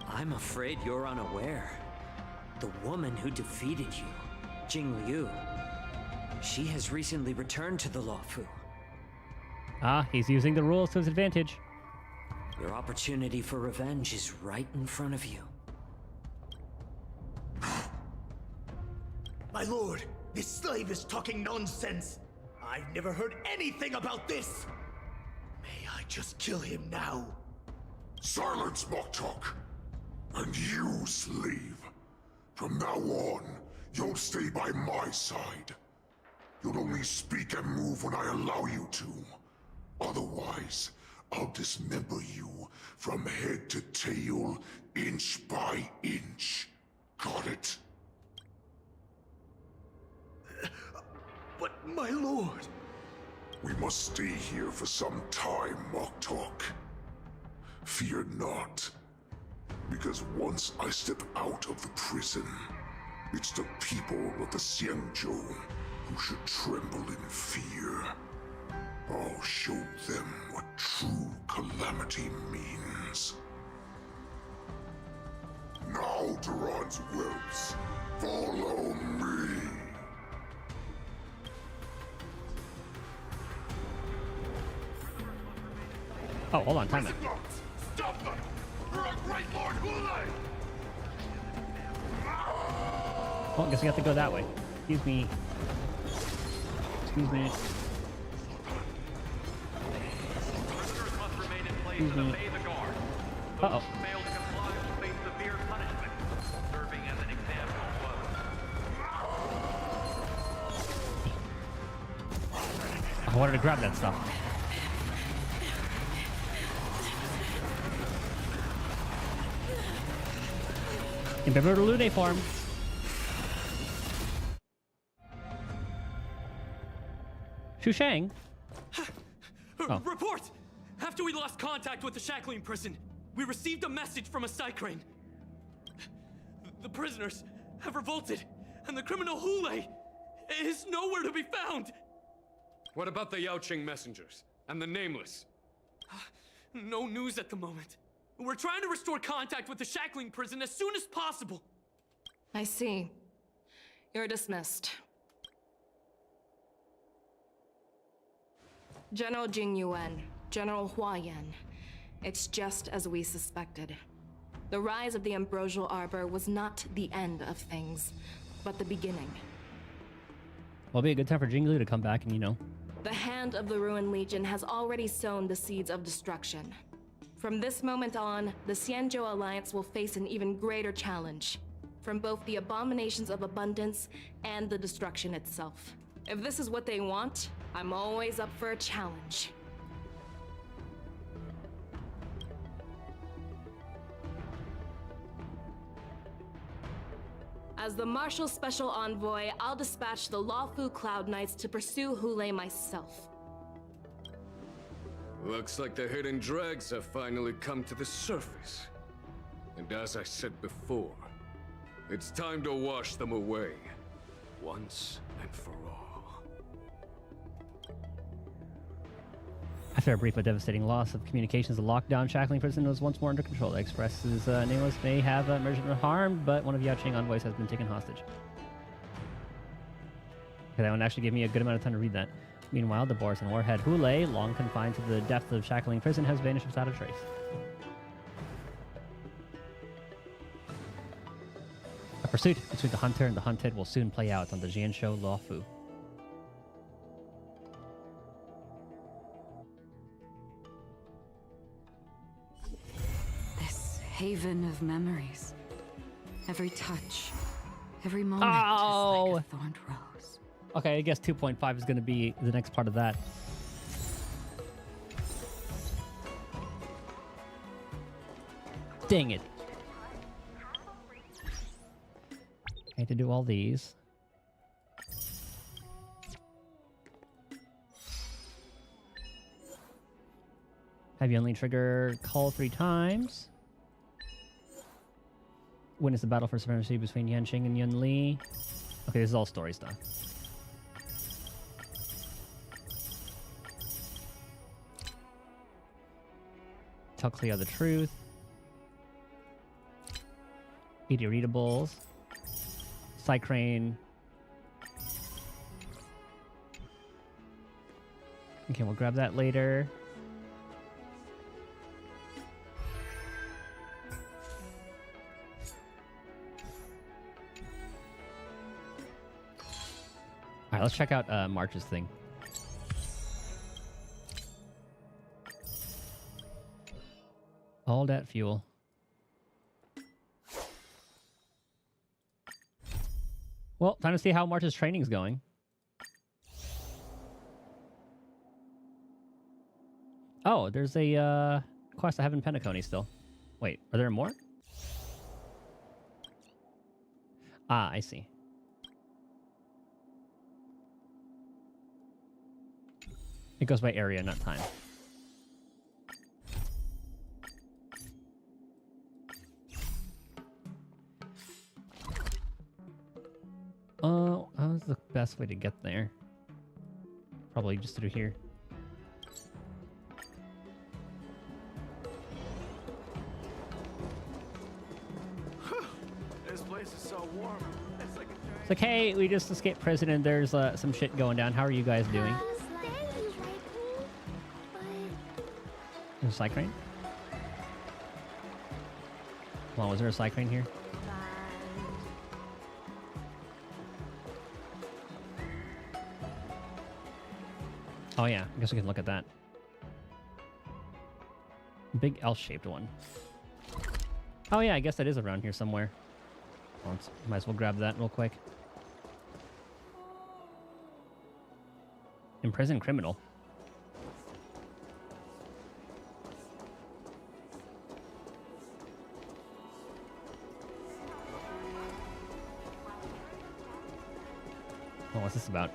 M: I'm afraid you're unaware. The woman who defeated you, Jing Liu, she has recently returned to the Luofu.
A: Ah, he's using the rules to his advantage.
M: Your opportunity for revenge is right in front of you.
P: My lord, this slave is talking nonsense. I've never heard anything about this. May I just kill him now?
N: Silence, Moktok. And you, slave. From now on, you'll stay by my side. You'll only speak and move when I allow you to. Otherwise, I'll dismember you from head to tail, inch by inch. Got it?
P: But my lord...
N: We must stay here for some time, Moktok. Fear not. Because once I step out of the prison, it's the people of the Xianzhou who should tremble in fear. I'll show them what true calamity means. Now, Duran's whelps, follow me!
A: Oh, hold on, time it.
N: Stop them! For our great Lord Hulei!
A: Oh, I guess we have to go that way. Excuse me. Excuse me. Excuse me. Uh-oh.
T: Failed to comply will face severe punishment, serving as an example to others.
A: I wanted to grab that stuff. In pivotal Lune form. Shushang? Oh.
L: Report! After we lost contact with the shackling prison, we received a message from a Psycrane. The prisoners have revolted, and the criminal Hule is nowhere to be found!
I: What about the Yaoqing messengers and the Nameless?
L: No news at the moment. We're trying to restore contact with the shackling prison as soon as possible.
F: I see. You're dismissed. General Jing Yuan, General Hua Yan. It's just as we suspected. The rise of the Ambrosial Arbor was not the end of things, but the beginning.
A: Well, it'll be a good time for Jinglu to come back and, you know.
F: The hand of the Ruined Legion has already sown the seeds of destruction. From this moment on, the Xianzhou Alliance will face an even greater challenge, from both the abominations of abundance and the destruction itself. If this is what they want, I'm always up for a challenge. As the Marshal Special Envoy, I'll dispatch the Lawfu Cloud Knights to pursue Hule myself.
I: Looks like the hidden dregs have finally come to the surface. And as I said before, it's time to wash them away, once and for all.
A: After a brief but devastating loss of communications, the lockdown shackling prison was once more under control. The Express's Nameless may have emerged unharmed, but one of Yaoqing envoys has been taken hostage. Okay, that one actually gave me a good amount of time to read that. Meanwhile, the Boris and Warhead Hule, long confined to the depths of shackling prison, has vanished without a trace. A pursuit between the hunter and the hunted will soon play out on the Jianzhou Lawfu.
V: Haven of memories. Every touch, every moment is like a thorned rose.
A: Okay, I guess 2.5 is going to be the next part of that. Dang it. I had to do all these. Have you only trigger call 3 times? Witness the battle for supremacy between Yanqing and Yun Li. Okay, this is all story stuff. Tell Cleo the truth. 80 readables. Psycrane. Okay, we'll grab that later. Alright, let's check out March's thing. All that fuel. Well, time to see how March's training's going. Oh, there's a quest I have in Penacony still. Wait, are there more? Ah, I see. It goes by area, not time. Oh, how's the best way to get there? Probably just through here.
E: This place is so warm. It's like
A: It's like, hey, we just escaped prison and there's some shit going down. How are you guys doing? There's a Psycrane? Hold on, was there a Psycrane here? Oh yeah, I guess we can look at that. Big L-shaped one. Oh yeah, I guess that is around here somewhere. Well, might as well grab that real quick. Imprison criminal. Oh, what's this about?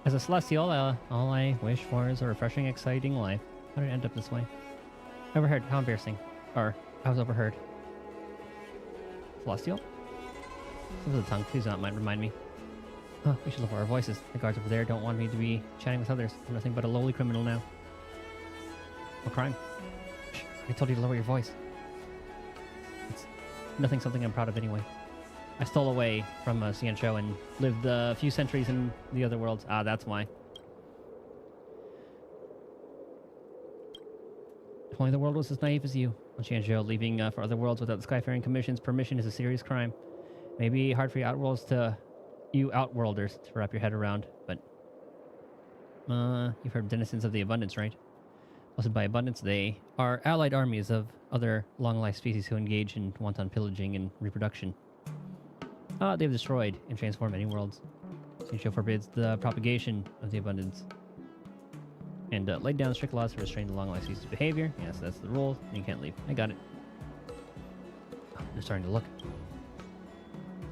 A: As a Celestial, all I wish for is a refreshing, exciting life. How did it end up this way? Overheard. How embarrassing. Or, I was overheard. Celestial? Over the tongue. Please do not mind. Remind me. Oh, we should lower our voices. The guards over there don't want me to be chatting with others. I'm nothing but a lowly criminal now. What crime? Shh, I told you to lower your voice. It's nothing something I'm proud of anyway. I stole away from Xianzhou and lived a few centuries in the other worlds. Ah, that's why. If only the world was as naive as you. On Xianzhou, leaving for other worlds without the Skyfaring Commission's permission is a serious crime. Maybe hard for you outworlders to wrap your head around, but... you've heard of denizens of the abundance, right? Well, by abundance, they are allied armies of other long-life species who engage in wanton pillaging and reproduction. They've destroyed and transformed many worlds. Xianzhou forbids the propagation of the abundance. And laid down strict laws to restrain the long-life species' behavior. Yes, that's the rule. You can't leave. I got it. Oh, they're starting to look.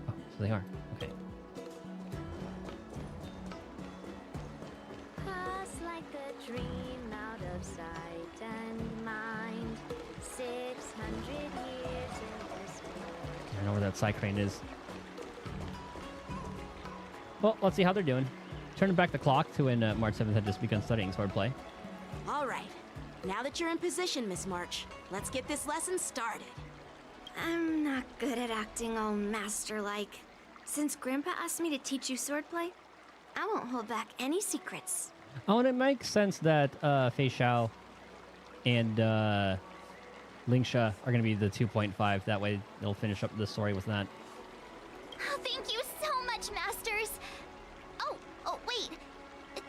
A: Oh, so they are. Okay.
C: Pass like a dream out of sight and mind. 600 years in this world.
A: I know where that Psycrane is. Well, let's see how they're doing. Turning back the clock to when March 7th had just begun studying swordplay.
Q: All right. Now that you're in position, Miss March, let's get this lesson started.
K: I'm not good at acting all master-like. Since Grandpa asked me to teach you swordplay, I won't hold back any secrets.
A: Oh, and it makes sense that Fei Xiao and Lingsha are going to be the 2.5. That way, they'll finish up the story with that.
B: Oh, thank you so much, Masters. Oh, wait.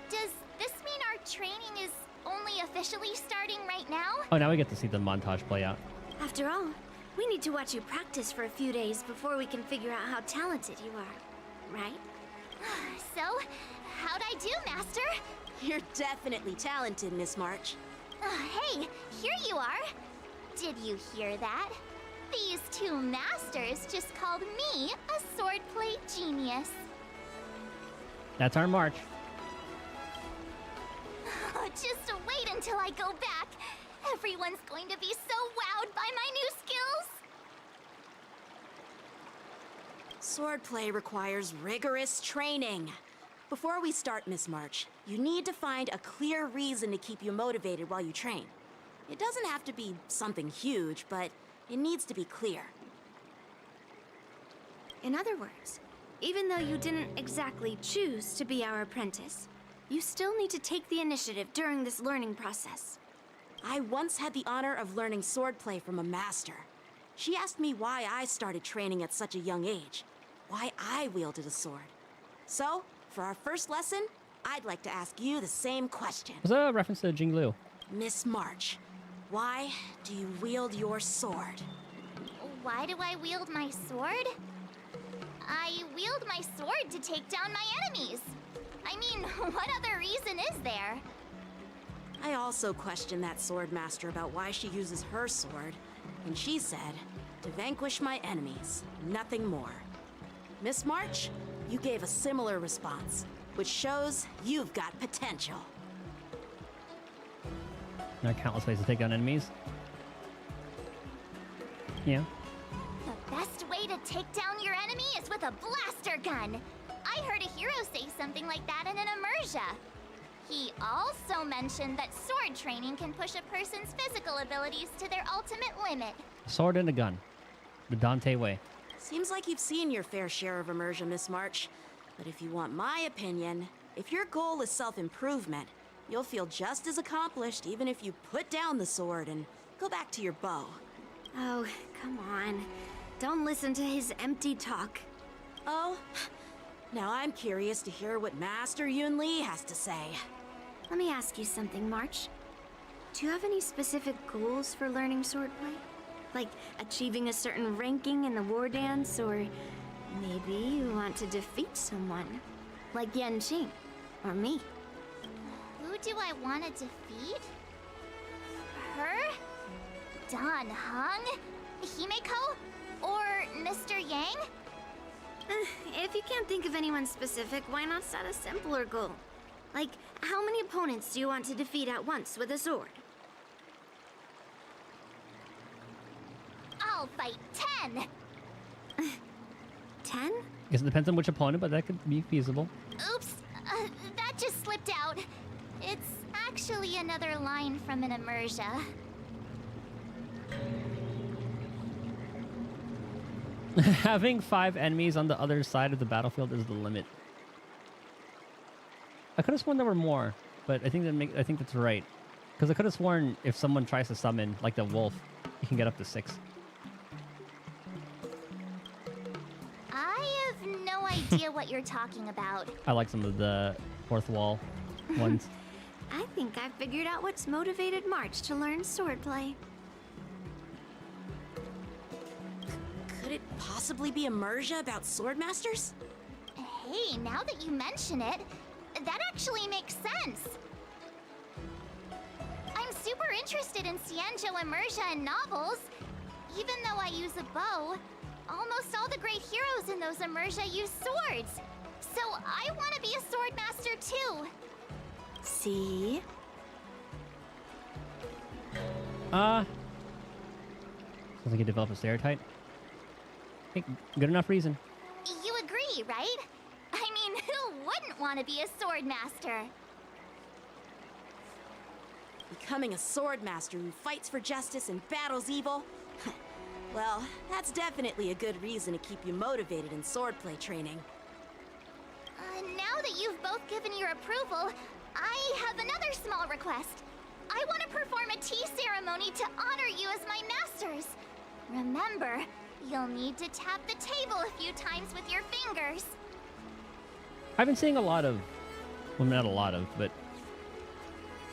B: Does this mean our training is only officially starting right now?
A: Oh, now we get to see the montage play out.
K: After all, we need to watch you practice for a few days before we can figure out how talented you are, right?
B: So, how'd I do, Master?
Q: You're definitely talented, Miss March.
B: Hey, here you are. Did you hear that? These two masters just called me a swordplay genius.
A: That's our March.
B: Just wait until I go back. Everyone's going to be so wowed by my new skills.
Q: Swordplay requires rigorous training. Before we start, Miss March, you need to find a clear reason to keep you motivated while you train. It doesn't have to be something huge, but it needs to be clear.
K: In other words, even though you didn't exactly choose to be our apprentice, you still need to take the initiative during this learning process.
Q: I once had the honor of learning swordplay from a master. She asked me why I started training at such a young age, why I wielded a sword. So, for our first lesson, I'd like to ask you the same question.
A: Was that a reference to Jinglu?
Q: Miss March, why do you wield your sword?
B: Why do I wield my sword? I wield my sword to take down my enemies. I mean, what other reason is there?
Q: I also questioned that sword master about why she uses her sword, and she said, to vanquish my enemies, nothing more. Miss March, you gave a similar response, which shows you've got potential.
A: There are countless ways to take down enemies. Yeah.
B: The best way to take down your enemy is with a blaster gun. I heard a hero say something like that in an immersia. He also mentioned that sword training can push a person's physical abilities to their ultimate limit.
A: A sword and a gun. The Dante way.
Q: Seems like you've seen your fair share of immersion, Miss March. But if you want my opinion, if your goal is self-improvement, you'll feel just as accomplished even if you put down the sword and go back to your bow.
K: Oh, come on. Don't listen to his empty talk.
Q: Oh? Now I'm curious to hear what Master Yun Li has to say.
K: Let me ask you something, March.
C: Do you have any specific goals for learning swordplay? Like achieving a certain ranking in the war dance, or maybe you want to defeat someone, like Yanqing, or me.
B: Who do I want to defeat? Her? Dan Heng? Himeko? Or Mr. Yang?
C: If you can't think of anyone specific, why not set a simpler goal? Like, how many opponents do you want to defeat at once with a sword?
B: I'll fight 10!
C: 10?
A: Guess it depends on which opponent, but that could be feasible.
B: Oops, that just slipped out. It's actually another line from an immersia.
A: Having 5 enemies on the other side of the battlefield is the limit. I could have sworn there were more, but I think that's right. Because I could have sworn if someone tries to summon, like the wolf, you can get up to 6.
B: I have no idea what you're talking about.
A: I like some of the fourth wall ones.
C: I think I figured out what's motivated March to learn swordplay.
Q: Could it possibly be immersia about swordmasters?
B: Hey, now that you mention it, that actually makes sense. I'm super interested in Xianzhou immersia and novels. Even though I use a bow, almost all the great heroes in those immersia use swords. So I want to be a swordmaster too.
C: See?
A: Sounds like you develop a stereotype. Hey, good enough reason.
B: You agree, right? I mean, who wouldn't want to be a swordmaster?
Q: Becoming a swordmaster who fights for justice and battles evil? Well, that's definitely a good reason to keep you motivated in swordplay training.
B: Now that you've both given your approval, I have another small request. I want to perform a tea ceremony to honor you as my masters. Remember, you'll need to tap the table a few times with your fingers.
A: I've been seeing a lot of, well, not a lot of, but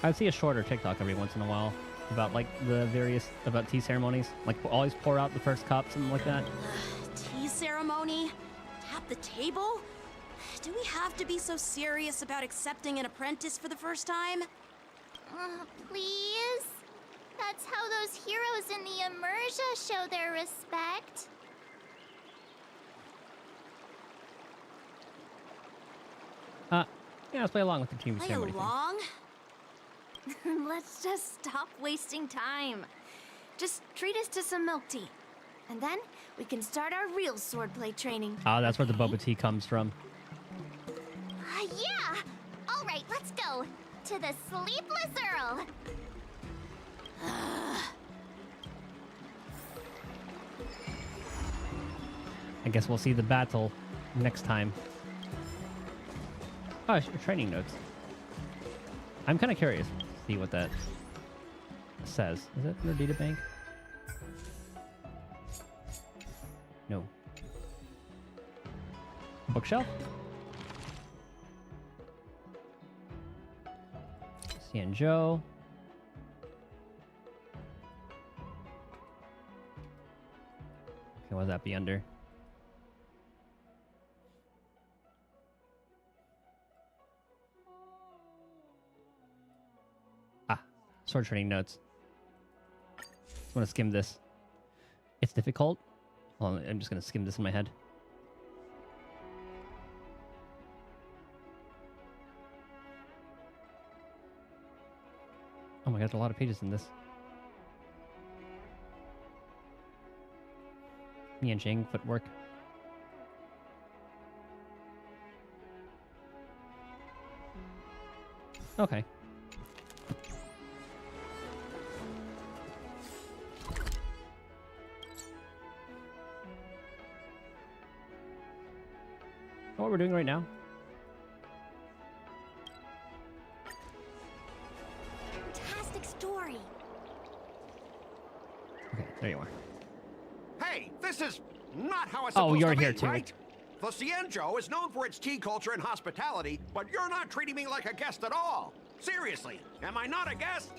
A: I see a shorter TikTok every once in a while about like the various, about tea ceremonies. Like always pour out the first cup, something like that.
Q: Tea ceremony? Tap the table? Do we have to be so serious about accepting an apprentice for the first time?
B: Please? That's how those heroes in the immersia show their respect.
A: Yeah, let's play along with the team
Q: Play
A: ceremony thing.
Q: along?
C: Let's just stop wasting time. Just treat us to some milk tea. And then we can start our real swordplay training.
A: Oh, that's where the boba tea comes from.
B: Yeah! All right, let's go. To the Sleepless Earl.
A: I guess we'll see the battle next time. Oh, training notes. I'm kind of curious to see what that says. Is it in the data bank? No. Bookshelf? Xianzhou. Okay, what would that be under? Sword training notes. I want to skim this. It's difficult. Hold on, I'm just going to skim this in my head. Oh my god, there's a lot of pages in this. Yanqing footwork. Okay. What we're doing right now?
K: Fantastic story.
A: Okay, there you are.
D: Hey, this is not how it's
A: Oh,
D: supposed
A: you're
D: to be,
A: here too.
D: right? The Xianzhou is known for its tea culture and hospitality, but you're not treating me like a guest at all. Seriously, am I not a guest?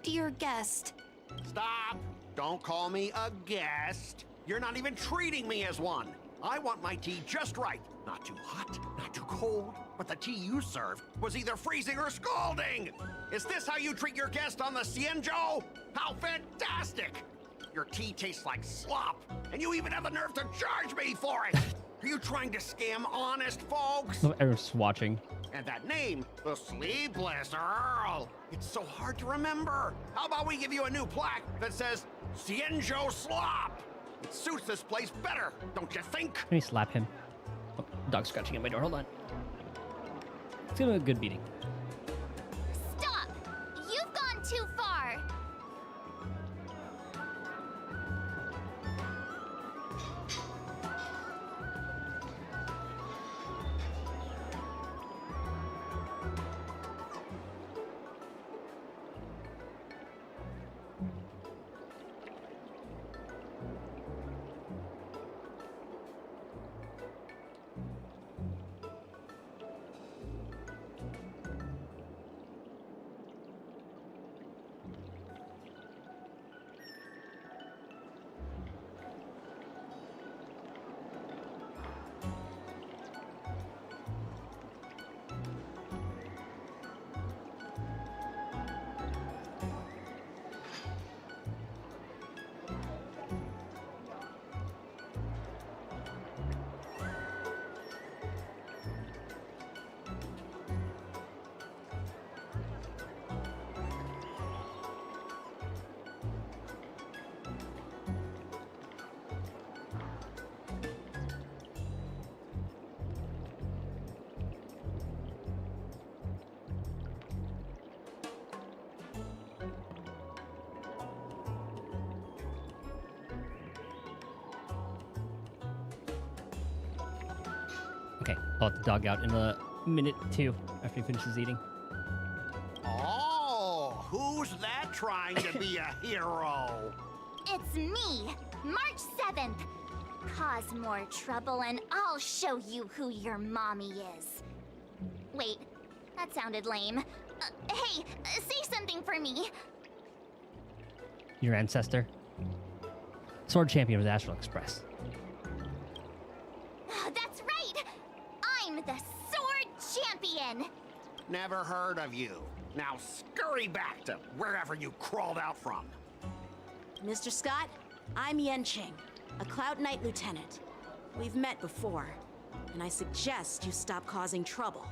K: Dear guest.
D: Stop! Don't call me a guest. You're not even treating me as one. I want my tea just right. Not too hot, not too cold. But the tea you served was either freezing or scalding. Is this how you treat your guest on the Xianzhou? How fantastic! Your tea tastes like slop, and you even have the nerve to charge me for it. Are you trying to scam honest folks?
A: Everyone's watching.
D: And that name, the Sleepless Earl. It's so hard to remember. How about we give you a new plaque that says Xianzhou Slop? It suits this place better, don't you think?
A: Let me slap him. Oh, dog scratching at my door. Hold on. Let's give him a good beating.
B: Stop! You've gone too far!
A: Okay, I'll let the dog out in a minute two after he finishes eating.
D: Oh, who's that trying to be a hero?
B: It's me, March 7th. Cause more trouble and I'll show you who your mommy is. Wait, that sounded lame. Hey, say something for me.
A: Your ancestor? Sword champion of the Astral Express.
B: That's right! I'm the Sword Champion!
D: Never heard of you. Now scurry back to wherever you crawled out from.
Q: Mr. Scott, I'm Yenqing, a Cloud Knight Lieutenant. We've met before, and I suggest you stop causing trouble.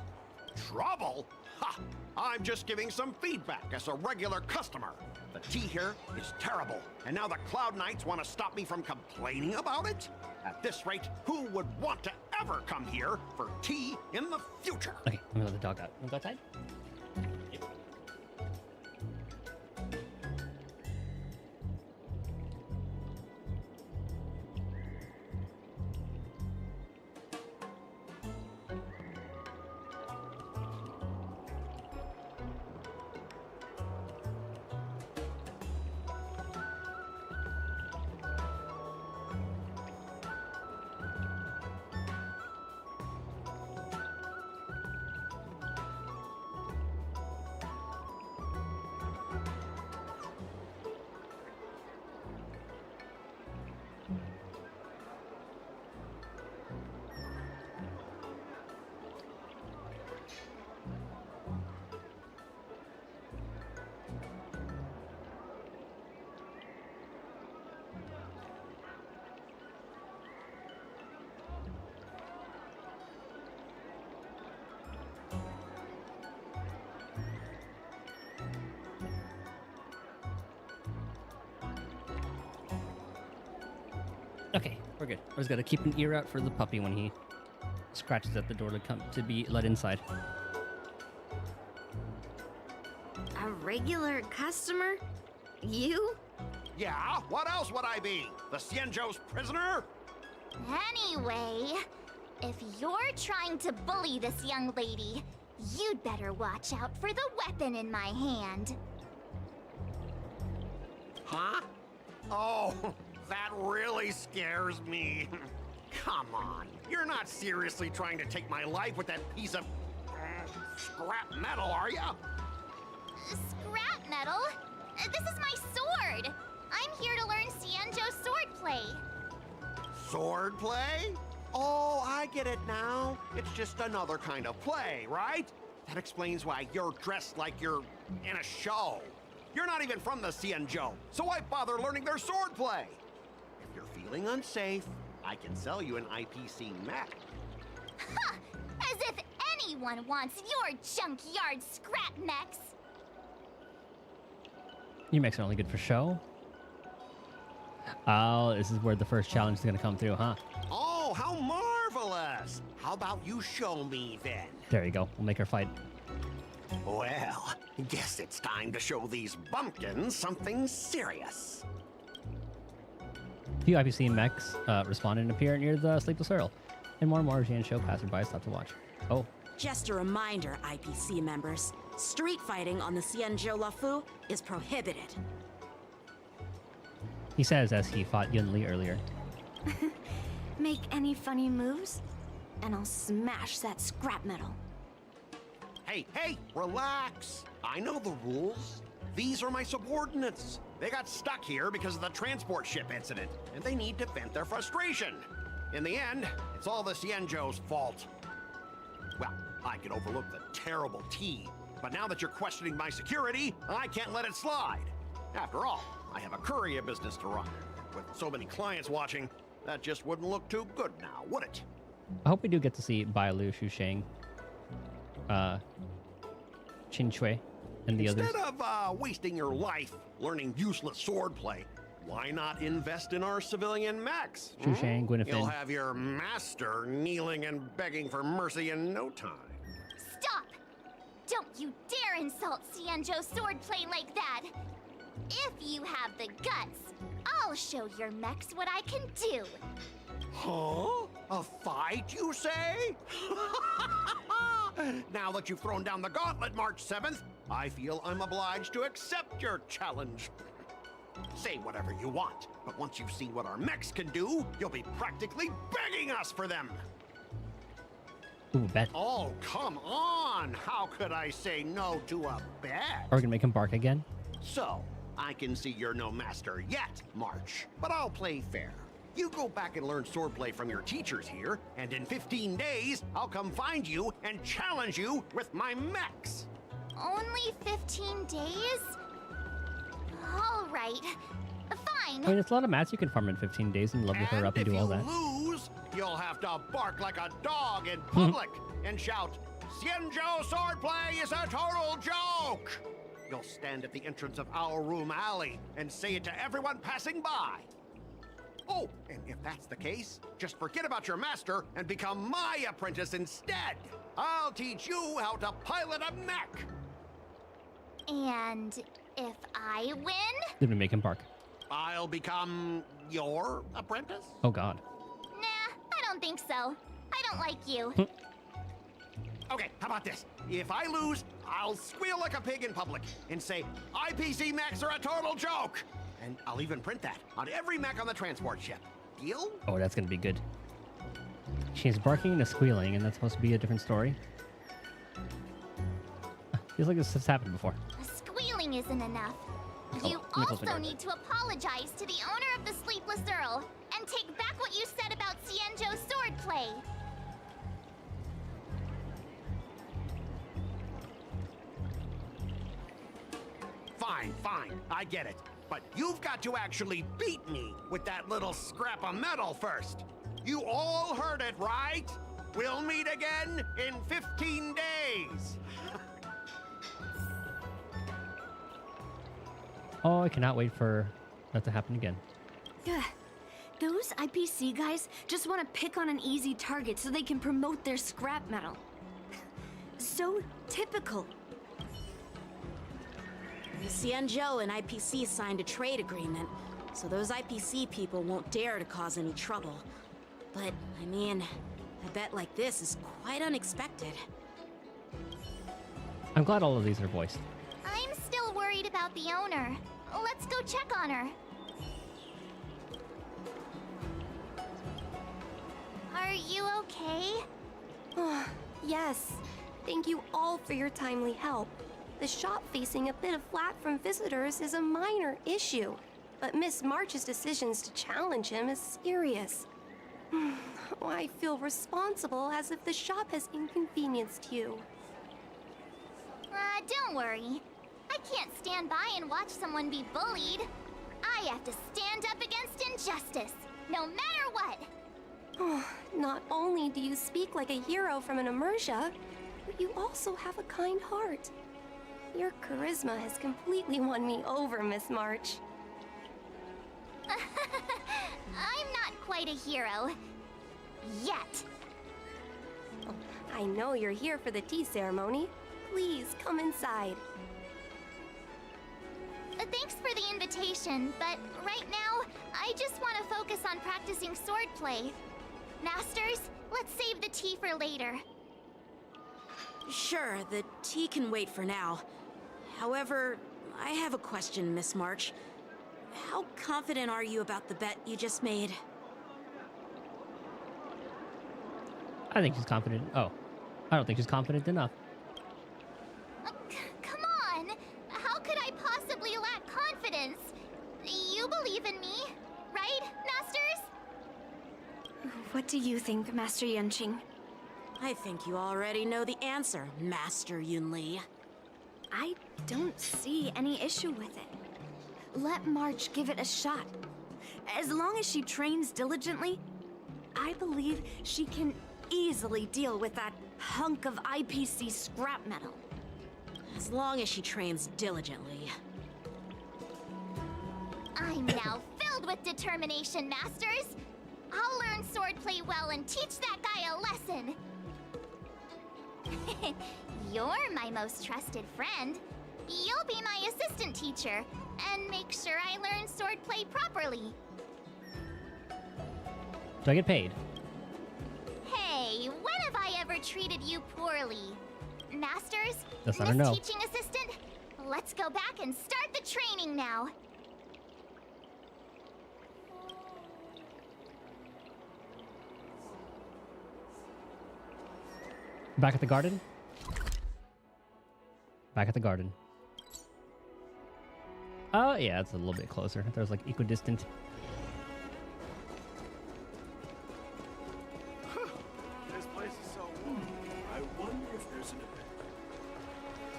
D: Trouble? Ha! I'm just giving some feedback as a regular customer. The tea here is terrible, and now the Cloud Knights want to stop me from complaining about it? At this rate, who would want to ever come here for tea in the future?
A: Okay, I'm gonna let the dog out. Wanna go outside? Yep. Okay, we're good. I just gotta keep an ear out for the puppy when he scratches at the door to be let inside.
C: A regular customer? You?
D: Yeah, what else would I be? The Xianzhou's prisoner?
B: Anyway, if you're trying to bully this young lady, you'd better watch out for the weapon in my hand.
D: Huh? Oh, that really scares me. Come on, you're not seriously trying to take my life with that piece of scrap metal, are ya?
B: Scrap metal? This is my sword! I'm here to learn Xianzhou swordplay.
D: Swordplay? Oh, I get it now. It's just another kind of play, right? That explains why you're dressed like you're in a show. You're not even from the Xianzhou, so why bother learning their swordplay? If you're feeling unsafe, I can sell you an IPC mech.
B: Ha! As if anyone wants your junkyard scrap mechs!
A: You mechs are only good for show. Oh, this is where the first challenge is gonna come through, huh?
D: Oh, how marvelous! How about you show me then?
A: There you go. We'll make her fight.
D: Well, guess it's time to show these bumpkins something serious.
A: Few IPC mechs respond and appear near the Sleepless Earl, and more and show passersby stop to watch. Oh.
Q: Just a reminder, IPC members, street fighting on the Xianzhou Luofu is prohibited.
A: He says as he fought Yun Li earlier.
C: Make any funny moves, and I'll smash that scrap metal.
D: Hey, relax. I know the rules. These are my subordinates. They got stuck here because of the transport ship incident, and they need to vent their frustration. In the end, it's all the Xianzhou's fault. Well, I could overlook the terrible tea, but now that you're questioning my security, I can't let it slide. After all, I have a courier business to run. With so many clients watching, that just wouldn't look too good now, would it?
A: I hope we do get to see Bailu, Xu Sheng, Qin Shui, and the others.
D: Instead of wasting your life learning useless swordplay, why not invest in our civilian mechs?
A: Xu Sheng, Gwyneth.
D: You'll have your master kneeling and begging for mercy in no time.
B: Stop! Don't you dare insult Xianzhou swordplay like that! If you have the guts, I'll show your mechs what I can do.
D: Huh? A fight, you say? Now that you've thrown down the gauntlet, March 7th, I feel I'm obliged to accept your challenge. Say whatever you want, but once you've seen what our mechs can do, you'll be practically begging us for them.
A: Ooh, bet.
D: Oh, come on! How could I say no to a bet?
A: Are we gonna make him bark again?
D: So, I can see you're no master yet, March, but I'll play fair. You go back and learn swordplay from your teachers here, and in 15 days, I'll come find you and challenge you with my mechs.
B: Only 15 days? All right. Fine.
A: I mean, it's a lot of mats you can farm in 15 days and level her up and do all that.
D: If you lose, you'll have to bark like a dog in public and shout, "Xianzhou swordplay is a total joke!" You'll stand at the entrance of our room alley and say it to everyone passing by. Oh, and if that's the case, just forget about your master and become my apprentice instead. I'll teach you how to pilot a mech.
B: And if I win?
A: Did we make him bark?
D: I'll become your apprentice?
A: Oh, God.
B: Nah, I don't think so. I don't like you.
D: Okay, how about this? If I lose, I'll squeal like a pig in public and say, IPC mechs are a total joke! And I'll even print that on every mech on the transport ship. Deal?
A: Oh, that's gonna be good. She's barking and squealing, and that's supposed to be a different story. Feels like this has happened before.
B: Squealing isn't enough. You also need to apologize to the owner of the Sleepless Earl and take back what you said about Xianzhou swordplay.
D: Fine, I get it. But you've got to actually beat me with that little scrap of metal first. You all heard it, right? We'll meet again in 15 days.
A: Oh, I cannot wait for that to happen again.
C: Ugh. Those IPC guys just want to pick on an easy target so they can promote their scrap metal. So typical.
Q: The Xianzhou and IPC signed a trade agreement, so those IPC people won't dare to cause any trouble. But, I mean, a bet like this is quite unexpected.
A: I'm glad all of these are voiced.
B: I'm still worried about the owner. Let's go check on her. Are you okay?
K: Yes. Thank you all for your timely help.
S: The shop facing a bit of flack from visitors is a minor issue, but Miss March's decisions to challenge him is serious. I feel responsible as if the shop has inconvenienced you.
B: Don't worry. I can't stand by and watch someone be bullied. I have to stand up against injustice, no matter what.
S: Not only do you speak like a hero from an immersia, but you also have a kind heart. Your charisma has completely won me over, Miss March.
B: I'm not quite a hero. Yet.
S: I know you're here for the tea ceremony. Please, come inside.
B: Thanks for the invitation, but right now, I just want to focus on practicing swordplay. Masters, let's save the tea for later.
Q: Sure, the tea can wait for now. However, I have a question, Miss March. How confident are you about the bet you just made?
A: I think she's confident. Oh, I don't think she's confident enough.
B: Come on! How could I possibly lack confidence? You believe in me, right, Masters?
C: What do you think, Master Yunqing?
Q: I think you already know the answer, Master Yunli.
C: I don't see any issue with it. Let March give it a shot. As long as she trains diligently, I believe she can easily deal with that hunk of IPC scrap metal.
Q: As long as she trains diligently.
B: I'm now filled with determination, Masters. I'll learn swordplay well and teach that guy a lesson. You're my most trusted friend. You'll be my assistant teacher and make sure I learn swordplay properly.
A: Do I get paid?
B: Hey, when have I ever treated you poorly? Masters,
A: Yes, I don't know.
B: Miss Teaching Assistant, let's go back and start the training now.
A: Back at the garden? Back at the garden. Oh, yeah, it's a little bit closer. There's like equidistant.
U: This place is so warm. I wonder if there's an event.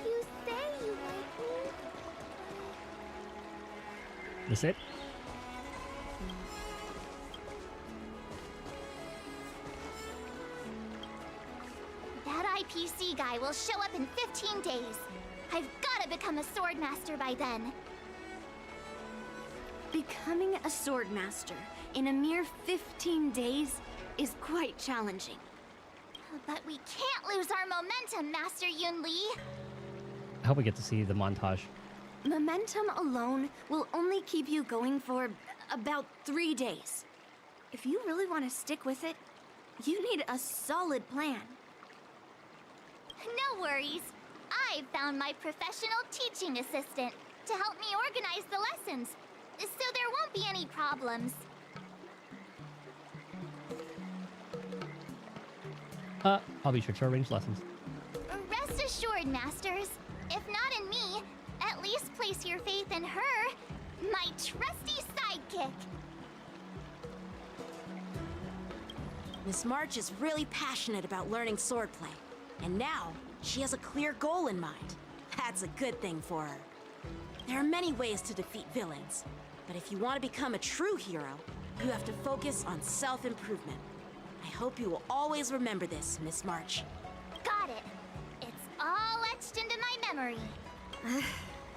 B: You say you like me?
A: This it?
B: That IPC guy will show up in 15 days. I've got to become a swordmaster by then.
C: Becoming a swordmaster in a mere 15 days is quite challenging.
B: But we can't lose our momentum, Master Yunli.
A: I hope we get to see the montage.
C: Momentum alone will only keep you going for about 3 days. If you really want to stick with it, you need a solid plan.
B: No worries. I've found my professional teaching assistant to help me organize the lessons, so there won't be any problems.
A: I'll be sure to arrange lessons.
B: Rest assured, Masters. If not in me, at least place your faith in her, my trusty sidekick.
Q: Miss March is really passionate about learning swordplay, and now she has a clear goal in mind. That's a good thing for her. There are many ways to defeat villains, but if you want to become a true hero, you have to focus on self-improvement. I hope you will always remember this, Miss March.
B: Got it. It's all etched into my memory.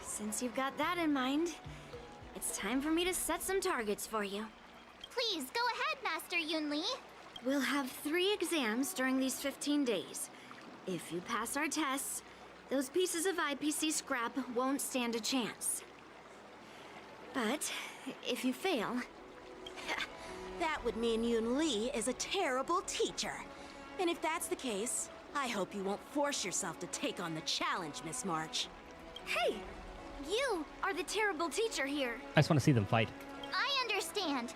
C: Since you've got that in mind, it's time for me to set some targets for you.
B: Please, go ahead, Master Yunli.
C: We'll have 3 exams during these 15 days. If you pass our tests, those pieces of IPC scrap won't stand a chance. But if you fail...
Q: That would mean Yunli is a terrible teacher. And if that's the case, I hope you won't force yourself to take on the challenge, Miss March.
C: Hey! You are the terrible teacher here.
A: I just want to see them fight.
B: I understand.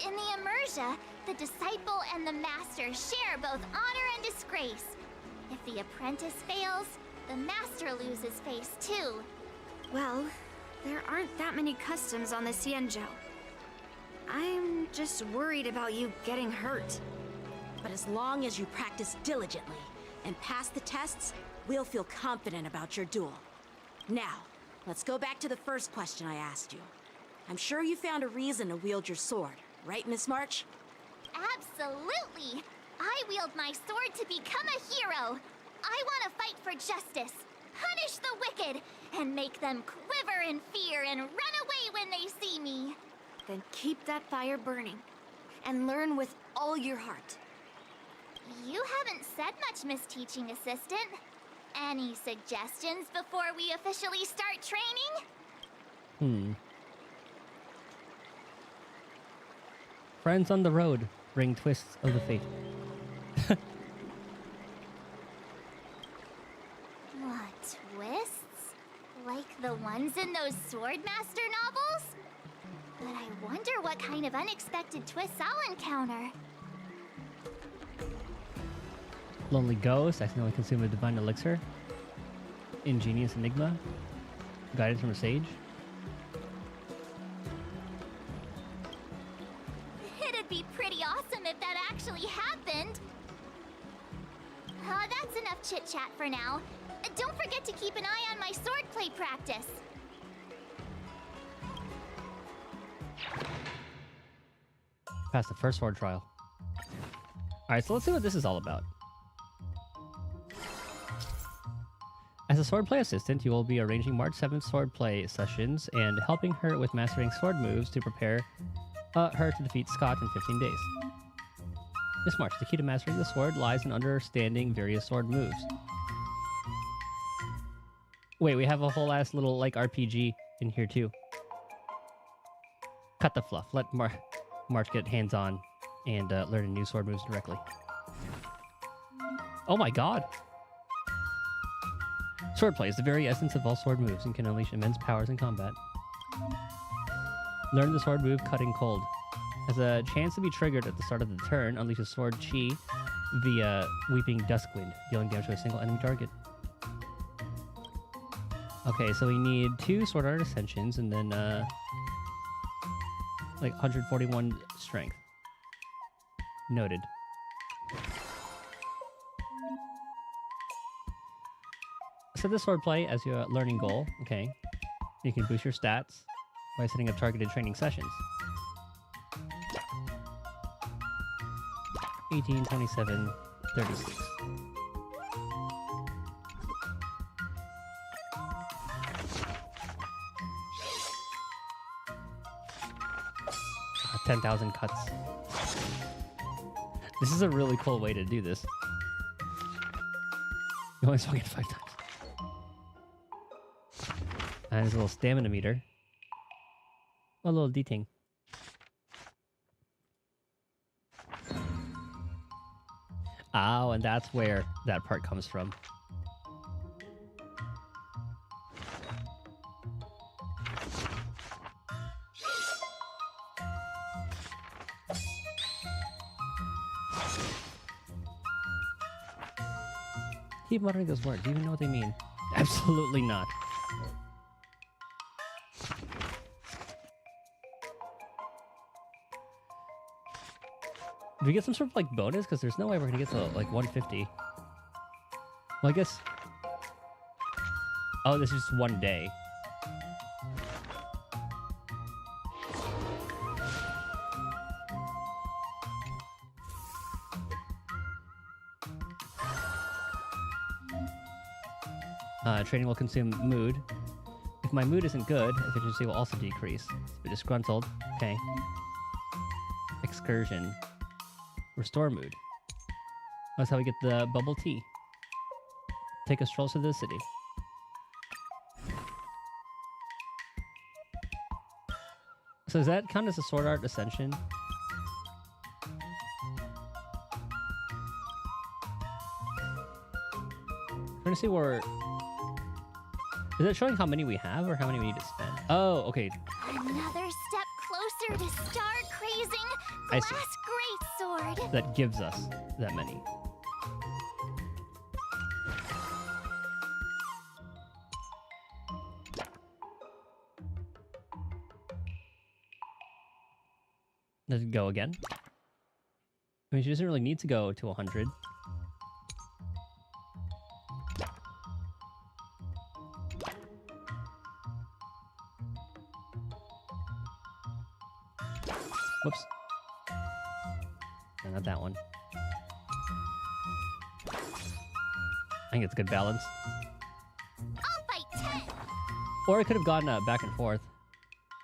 B: In the immersia, the disciple and the master share both honor and disgrace. If the apprentice fails, the master lose his face too.
C: Well, there aren't that many customs on the Xianzhou. I'm just worried about you getting hurt.
Q: But as long as you practice diligently and pass the tests, we'll feel confident about your duel. Now, let's go back to the first question I asked you. I'm sure you found a reason to wield your sword, right, Miss March?
B: Absolutely! I wield my sword to become a hero! I want to fight for justice, punish the wicked, and make them quiver in fear and run away when they see me!
C: Then keep that fire burning, and learn with all your heart.
B: You haven't said much, Miss Teaching Assistant. Any suggestions before we officially start training?
A: Friends on the road bring twists of the fate.
B: What, twists? Like the ones in those Swordmaster novels? But I wonder what kind of unexpected twists I'll encounter.
A: Lonely Ghost, accidentally consume a divine elixir. Ingenious enigma. Guidance from a sage.
B: It'd be pretty awesome if that actually happened. That's enough chit-chat for now. Don't forget to keep an eye on my swordplay practice.
A: Passed the first sword trial. Alright, so let's see what this is all about. As a swordplay assistant, you will be arranging March 7th swordplay sessions and helping her with mastering sword moves to prepare her to defeat Scott in 15 days. Miss March, the key to mastering the sword lies in understanding various sword moves. Wait, we have a whole ass little, like, RPG in here too. Cut the fluff. Let March get hands-on and learn new sword moves directly. Oh my god! Swordplay is the very essence of all sword moves and can unleash immense powers in combat. Learn the sword move Cutting Cold. Has a chance to be triggered at the start of the turn, unleashes sword chi via Weeping Duskwind, dealing damage to a single enemy target. Okay, so we need 2 Sword Art Ascensions and then like 141 strength. Noted. Set the swordplay as your learning goal. Okay. You can boost your stats by setting up targeted training sessions. 18, 27, 36. Ah, 10,000 cuts. This is a really cool way to do this. You only swung it 5 times. And there's a little stamina meter. A little D-ting. Oh, and that's where that part comes from. Keep muttering those words. Do you even know what they mean? Absolutely not. Do we get some sort of, like, bonus? Because there's no way we're going to get to, like, 150. Well, I guess... Oh, this is just one day. Training will consume mood. If my mood isn't good, efficiency will also decrease. Be disgruntled. Okay. Excursion. Restore mood. That's how we get the bubble tea. Take a stroll to the city. So does that count as a Sword Art Ascension? I'm trying to see where... Is it showing how many we have or how many we need to spend? Oh, okay.
B: Another step closer to star-crazing
A: I see.
B: Glass Greatsword.
A: That gives us that many. Does it go again? I mean, she doesn't really need to go to 100. Whoops. No, not that one. I think it's a good balance.
B: I'll fight 10.
A: Or I could have gone back and forth.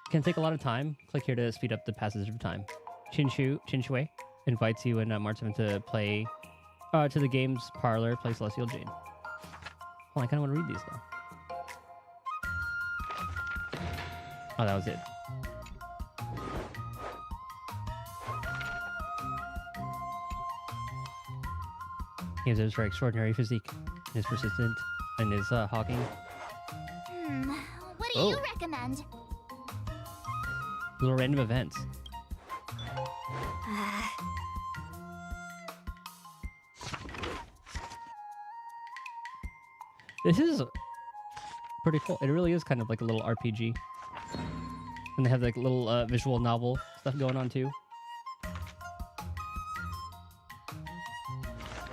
A: Can take a lot of time. Click here to speed up the passage of time. Chinshui invites you and Martin to play to the game's parlor, play Celestial Jane. Oh, I kind of want to read these though. Oh, that was it. He has a very extraordinary physique. Is persistent and is hawking.
B: What do you recommend?
A: Little random events. This is pretty cool. It really is kind of like a little RPG. And they have like little visual novel stuff going on too.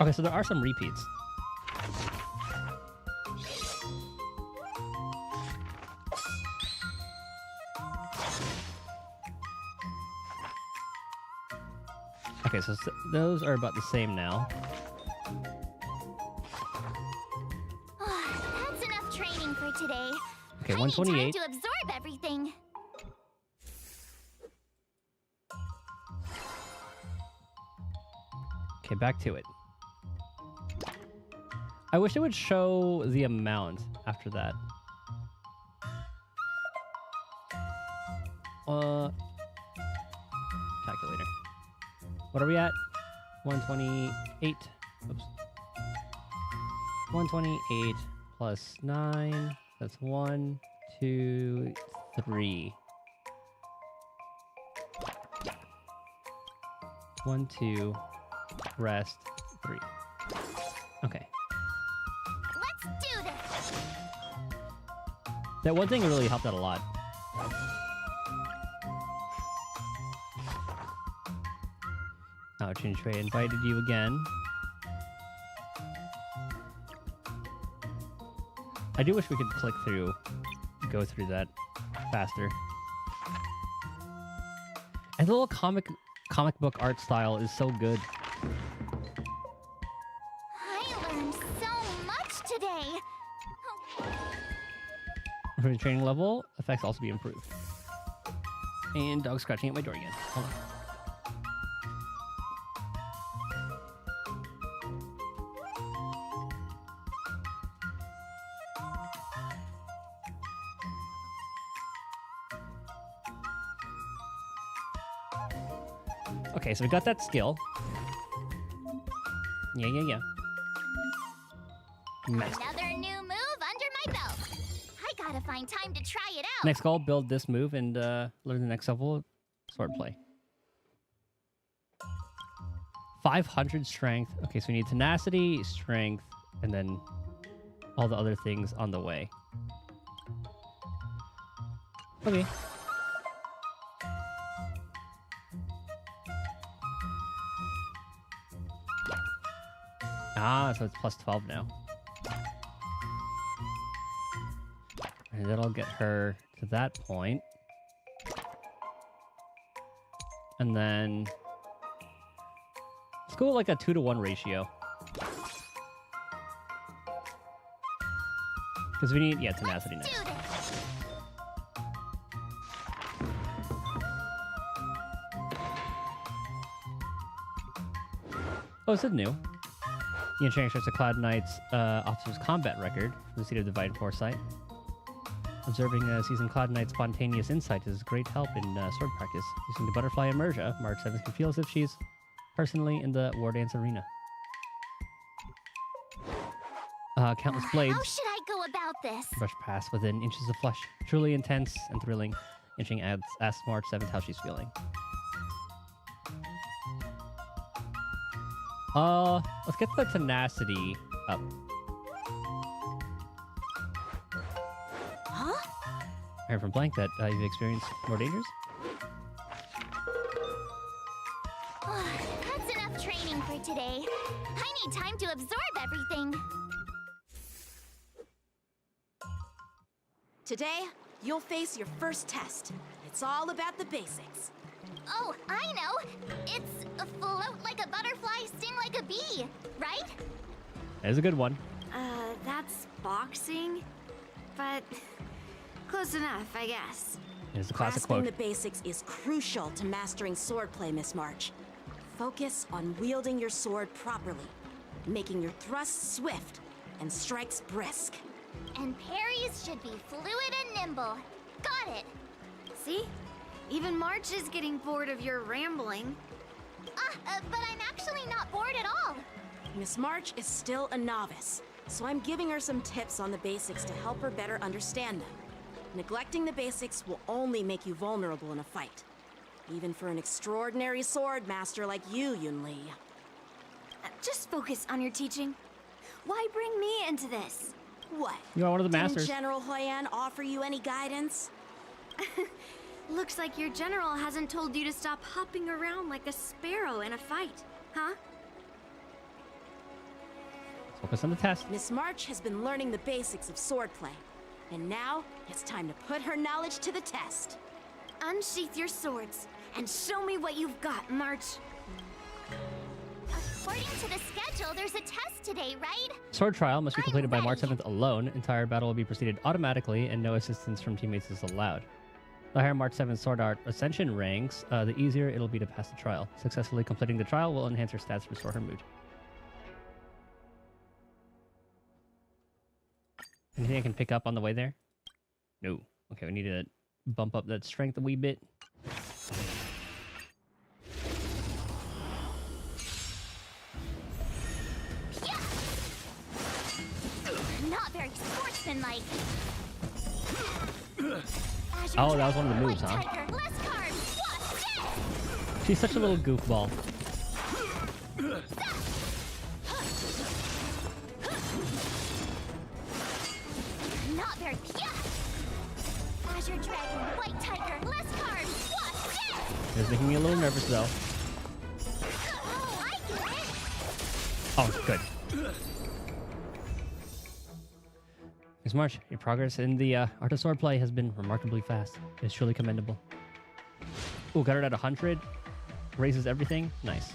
A: Okay, so there are some repeats. Okay, so those are about the same now.
B: That's enough training for today.
A: Okay,
B: I
A: 128.
B: need time to absorb everything.
A: Okay, back to it. I wish it would show the amount after that. Calculator. What are we at? 128. Oops. 128 plus 9. That's 1, 2, 3. 1, 2, rest, 3. Okay.
B: Let's do this.
A: That one thing really helped out a lot. Oh, Chinshui invited you again. I do wish we could click through, go through that faster. And the little comic book art style is so good.
B: I learned so much today.
A: For the training level, effects also be improved. And dog scratching at my door again. Hold on. Okay, so we got that skill. Yeah. Nice.
B: Another new move under my belt. I gotta find time to try it out.
A: Next goal, build this move and learn the next level, swordplay. 500 strength. Okay, so we need tenacity, strength, and then all the other things on the way. Okay. Ah, so it's plus 12 now. And that'll get her to that point. And then let's go with like a 2-to-1 ratio. Because we need, yeah, tenacity next. Oh, this is new. The engineering starts a Cloud Knight's officer's combat record from the seat of divine foresight. Observing seasoned Cloud Knight's spontaneous insight is great help in sword practice. Using the butterfly immersion, Mark 7 can feel as if she's personally in the war dance arena. Countless blades
B: How should I go about this?
A: brush past within inches of flesh. Truly intense and thrilling. Inching asks March 7 how she's feeling. Let's get the tenacity up.
B: Huh?
A: I heard from Blank that you've experienced more dangers.
B: That's enough training for today. I need time to absorb everything.
Q: Today, you'll face your first test. It's all about the basics.
B: Oh, I know. It's float like a butterfly, sting like a bee, right?
A: There's a good one.
C: That's boxing, but close enough, I guess.
A: Here's the classic
Q: Grasping
A: quote.
Q: the basics is crucial to mastering swordplay, Miss March. Focus on wielding your sword properly, making your thrusts swift and strikes brisk.
B: And parries should be fluid and nimble. Got it.
C: See? Even March is getting bored of your rambling.
B: But I'm actually not bored at all.
Q: Miss March is still a novice, so I'm giving her some tips on the basics to help her better understand them. Neglecting the basics will only make you vulnerable in a fight. Even for an extraordinary sword master like you, Yunli.
C: Just focus on your teaching. Why bring me into this?
Q: What?
A: You are one of the masters.
Q: Didn't General Huyan offer you any guidance?
C: Looks like your general hasn't told you to stop hopping around like a sparrow in a fight, huh?
A: Focus on the test.
Q: Miss March has been learning the basics of swordplay. And now, it's time to put her knowledge to the test.
C: Unsheath your swords and show me what you've got, March.
B: According to the schedule, there's a test today, right?
A: Sword trial must be completed by March 7th alone. Entire battle will be proceeded automatically, and no assistance from teammates is allowed. The higher March 7th Sword Art Ascension ranks, the easier it'll be to pass the trial. Successfully completing the trial will enhance her stats, restore her mood. Anything I can pick up on the way there? No. Okay, we need to bump up that strength a wee bit.
B: Not very sportsmanlike.
A: Oh, that was one of the moves, huh? She's such a little goofball.
B: Not very Azure Dragon, White Tiger, less cards. What?
A: It's making me a little nervous, though. Oh, good. Miss March, your progress in the art of swordplay has been remarkably fast. It's truly commendable. Ooh, got it at 100. Raises everything. Nice.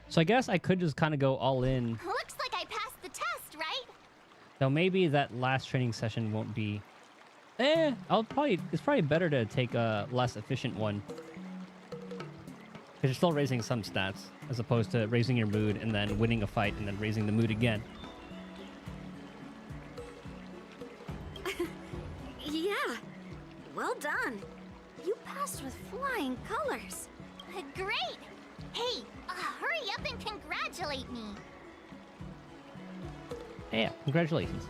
A: So I guess I could just kind of go all in.
B: Looks like I passed the test, right?
A: Though maybe that last training session won't be... it's probably better to take a less efficient one. Because you're still raising some stats, as opposed to raising your mood and then winning a fight and then raising the mood again.
C: Yeah, well done. You passed with flying colors.
B: Great! Hey, hurry up and congratulate me.
A: Yeah, congratulations.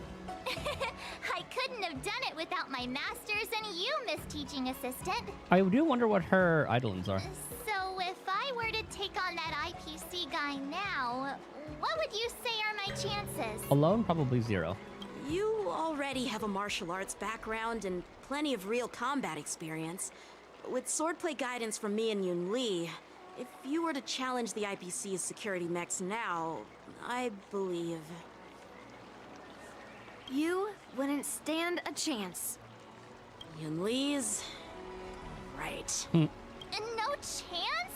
B: I couldn't have done it without my masters and you, Miss Teaching Assistant.
A: I do wonder what her eidolons are.
B: So if I were to take on that IPC guy now, what would you say are my chances?
A: Alone, probably 0.
Q: You already have a martial arts background and plenty of real combat experience. With swordplay guidance from me and Yunli, if you were to challenge the IPC's security mechs now, I believe...
C: You wouldn't stand a chance.
Q: Yunli's... right.
B: No chance?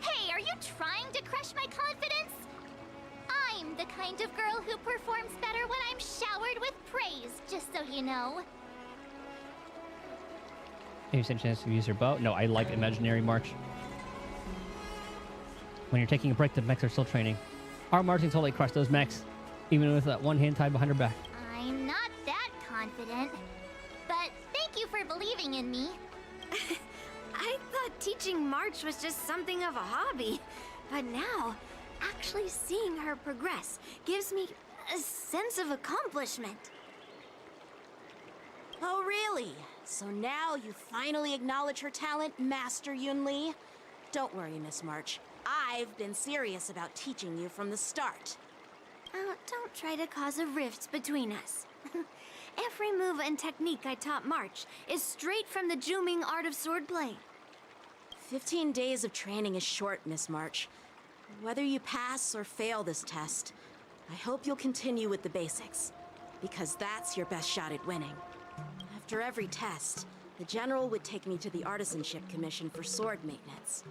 B: Hey, are you trying to crush my confidence? I'm the kind of girl who performs better when I'm showered with praise, just so you know.
A: Maybe you a chance to use your bow? No, I like imaginary march. When you're taking a break, the mechs are still training. Our marching totally crushed those mechs, even with that one hand tied behind her back.
B: I'm not that confident, but thank you for believing in me.
C: I thought teaching March was just something of a hobby, but now, actually seeing her progress gives me a sense of accomplishment.
Q: Oh, really? So now you finally acknowledge her talent, Master Yunli? Don't worry, Miss March. I've been serious about teaching you from the start.
C: Don't try to cause a rift between us. Every move and technique I taught March is straight from the Juming art of swordplay.
Q: 15 days of training is short, Miss March. Whether you pass or fail this test, I hope you'll continue with the basics, because that's your best shot at winning. After every test, the General would take me to the Artisanship Commission for sword maintenance.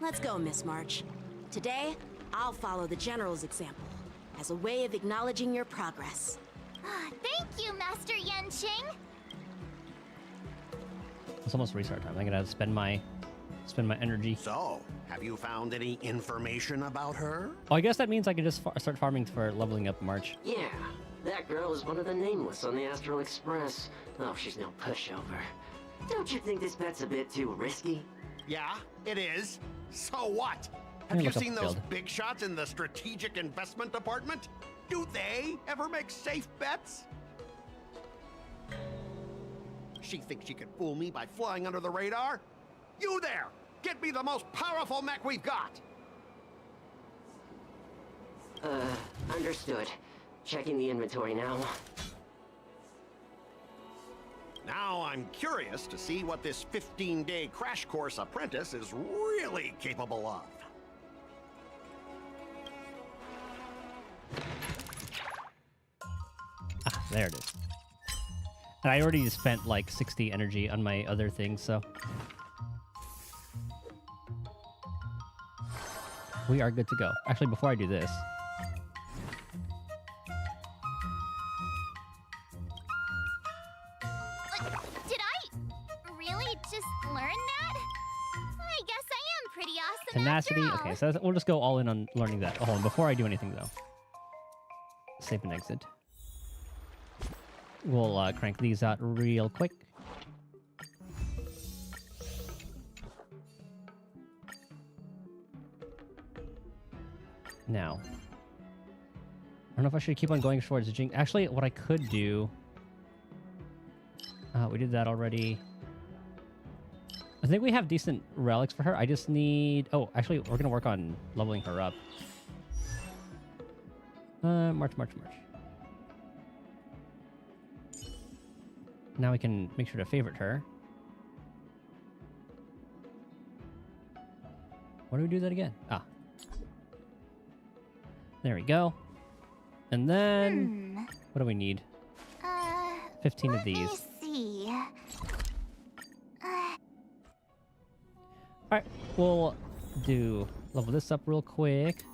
Q: Let's go, Miss March. Today, I'll follow the General's example as a way of acknowledging your progress.
B: Thank you, Master Yanqing.
A: It's almost restart time. I'm gonna spend my energy.
D: So, have you found any information about her?
A: Oh, I guess that means I can just start farming for leveling up March.
H: Yeah, that girl is one of the nameless on the Astral Express. Oh, she's no pushover. Don't you think this bet's a bit too risky?
D: Yeah, it is. So what? Have you seen those big shots in the strategic investment department? Do they ever make safe bets? She thinks she can fool me by flying under the radar? You there! Get me the most powerful mech we've got!
H: Understood. Checking the inventory now.
D: Now I'm curious to see what this 15-day crash course apprentice is really capable of.
A: Ah, there it is. And I already spent like 60 energy on my other things, so we are good to go. Actually, before I do this,
B: Did I really just learn that? I guess I am pretty awesome
A: tenacity.
B: after all.
A: Okay, so we'll just go all in on learning that. Oh, hold on, before I do anything though, save and exit. We'll crank these out real quick. Now, I don't know if I should keep on going towards the Jing. Actually, what I could do... we did that already. I think we have decent relics for her. I just need... Oh, actually, we're going to work on leveling her up. March. Now we can make sure to favorite her. Why do we do that again? Ah. There we go. And then... What do we need? 15 of these.
B: Let's see.
A: Alright, we'll level this up real quick.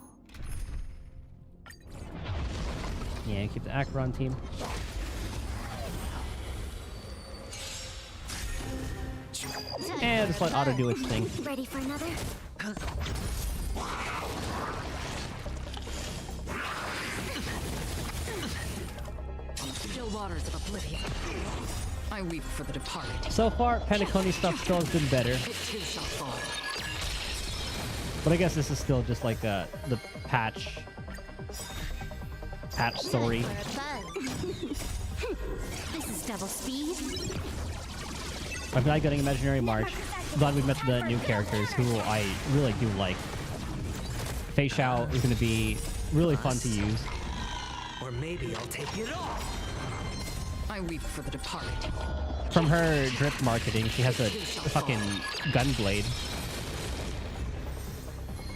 A: Yeah, keep the Acheron team. And just let Auto do its thing.
B: Ready for another?
V: Still waters of oblivion. I weep for the departed.
A: So far, Pentaconi stuff still has been better.
V: It too shall fall.
A: But I guess this is still just like the patch story.
B: This is double speed.
A: I'm not getting Imaginary March. Glad we met the new characters who I really do like. Fei Xiao is going to be really fun to use.
J: Or maybe I'll take it all.
V: I weep for the departed.
A: From her drip marketing, she has a fucking gun blade.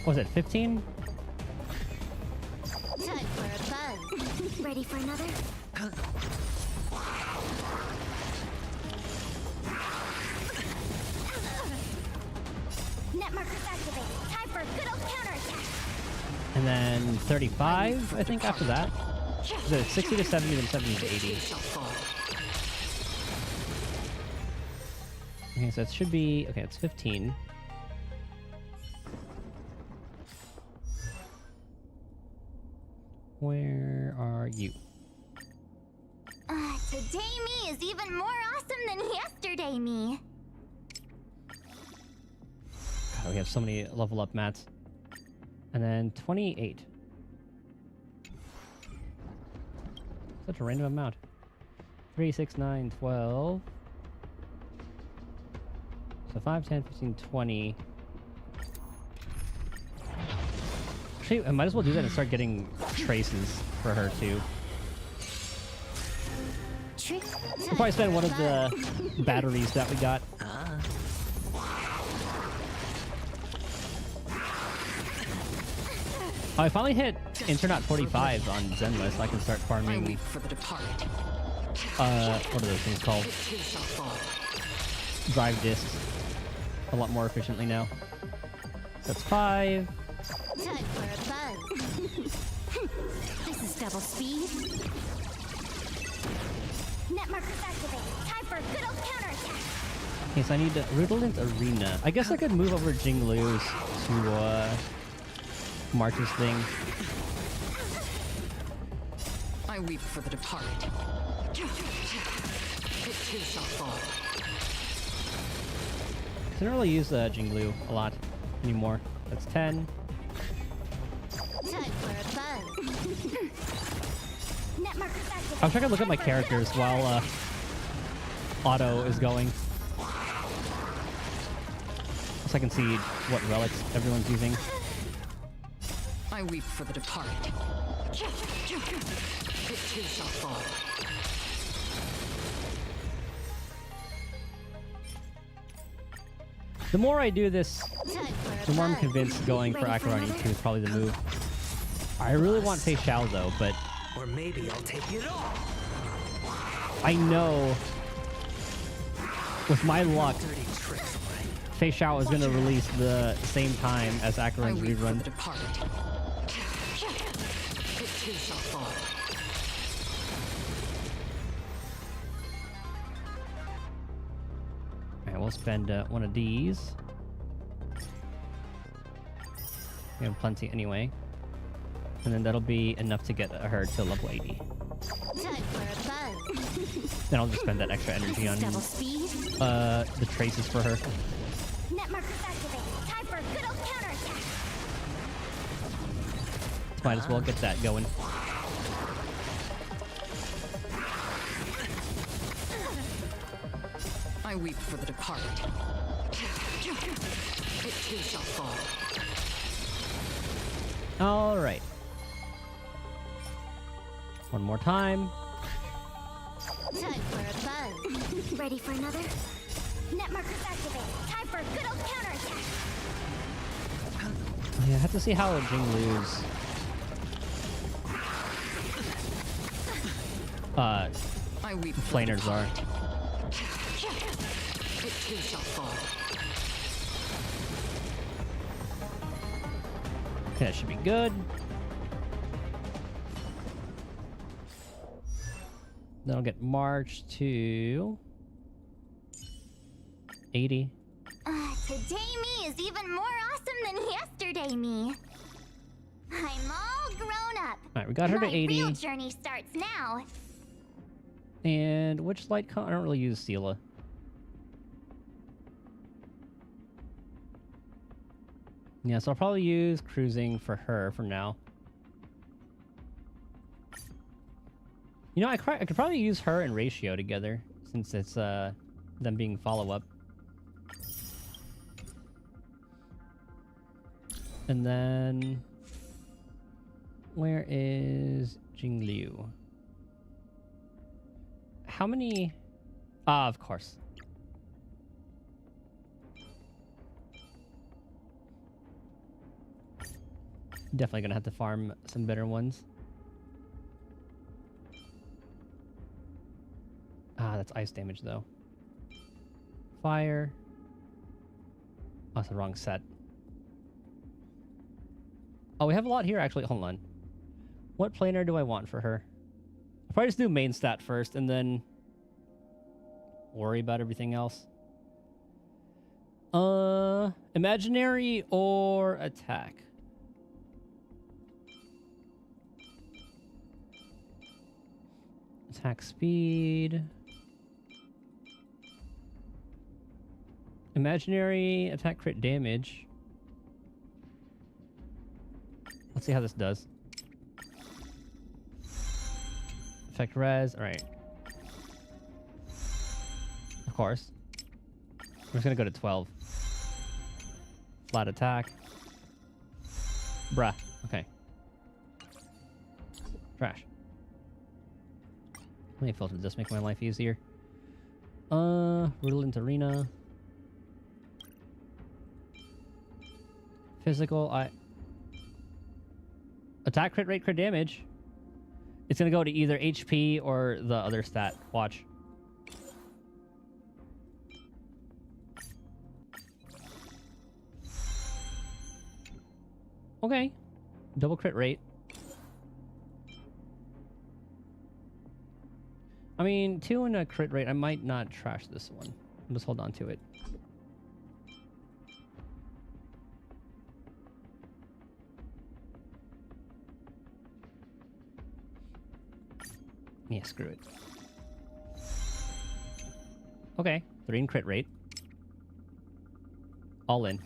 A: What was it, 15?
B: Time for a buzz. Ready for another? Net markers activated. Time for a good old counterattack.
A: And then 35, I think, after that. Is it 60 to 70, then 70 to 80? Okay, so it should be... Okay, it's 15. Where are you?
B: Today me is even more awesome than yesterday me.
A: God, we have so many level up mats. And then 28. Such a random amount. 3, 6, 9, 12. So 5, 10, 15, 20. Actually, I might as well do that and start getting traces for her too. We'll probably spend one of the batteries that we got. Oh, I finally hit Internet 45 on Zenless, so I can start farming. What are those things called? Drive discs. A lot more efficiently now. That's 5.
B: Time for a buzz. This is double speed. Net markers activated. Time for a good old counterattack.
A: Okay, so I need Redolent Arena. I guess I could move over Jinglu's to March's thing.
V: I weep for the departed. It too shall fall.
A: I don't really use Jinglu a lot anymore. That's 10.
B: Time for a buzz. Net markers activated.
A: I wish I could look at my characters while Auto is going. So I can see what relics everyone's using.
V: I weep for the departed. It too shall fall.
A: The more I do this, the more I'm convinced going for Acheron E2 is probably the move. I really want Fei Xiao though, but...
J: Or maybe I'll take it all.
A: I know... With my luck, Fei Xiao is going to release the same time as Acheron's rerun. Alright, we'll spend one of these. We have plenty anyway. And then that'll be enough to get her to level 80.
B: Time for a buzz.
A: Then I'll just spend that extra energy on
B: Double speed.
A: the traces for her.
B: Net markers activated. Time for a good old counterattack.
A: Might as well get that going.
V: I weep for the departed. It too shall fall.
A: Alright. One more time.
B: Time for a buzz. Ready for another? Net markers activated. Time for a good old counterattack.
A: Yeah, I have to see how Jinglu's planers are.
V: It too shall fall.
A: Okay, that should be good. Then I'll get March to 80.
B: Today me is even more awesome than yesterday me. I'm all grown up.
A: Alright, we got her to
B: My
A: 80.
B: real journey starts now.
A: And which light I don't really use Sela. Yeah, so I'll probably use cruising for her for now. You know, I could probably use her and Ratio together, since it's them being follow-up. And then... where is Jinglu? How many... Ah, of course. Definitely gonna have to farm some better ones. Ah, that's ice damage though. Fire. Oh, that's the wrong set. Oh, we have a lot here actually. Hold on. What planar do I want for her? I'll probably just do main stat first and then worry about everything else. Imaginary or attack? Attack speed. Imaginary attack crit damage. Let's see how this does. Effect res. Alright. Of course. We're just gonna go to 12. Flat attack. Bruh. Okay. Trash. Let me filter this, make my life easier. Redolent Arena. Physical, Attack, crit rate, crit damage. It's gonna go to either HP or the other stat. Watch. Okay. Double crit rate. I mean, 2 and a crit rate. I might not trash this one. I'll just hold on to it. Yeah, screw it. Okay, 3 in crit rate. All in.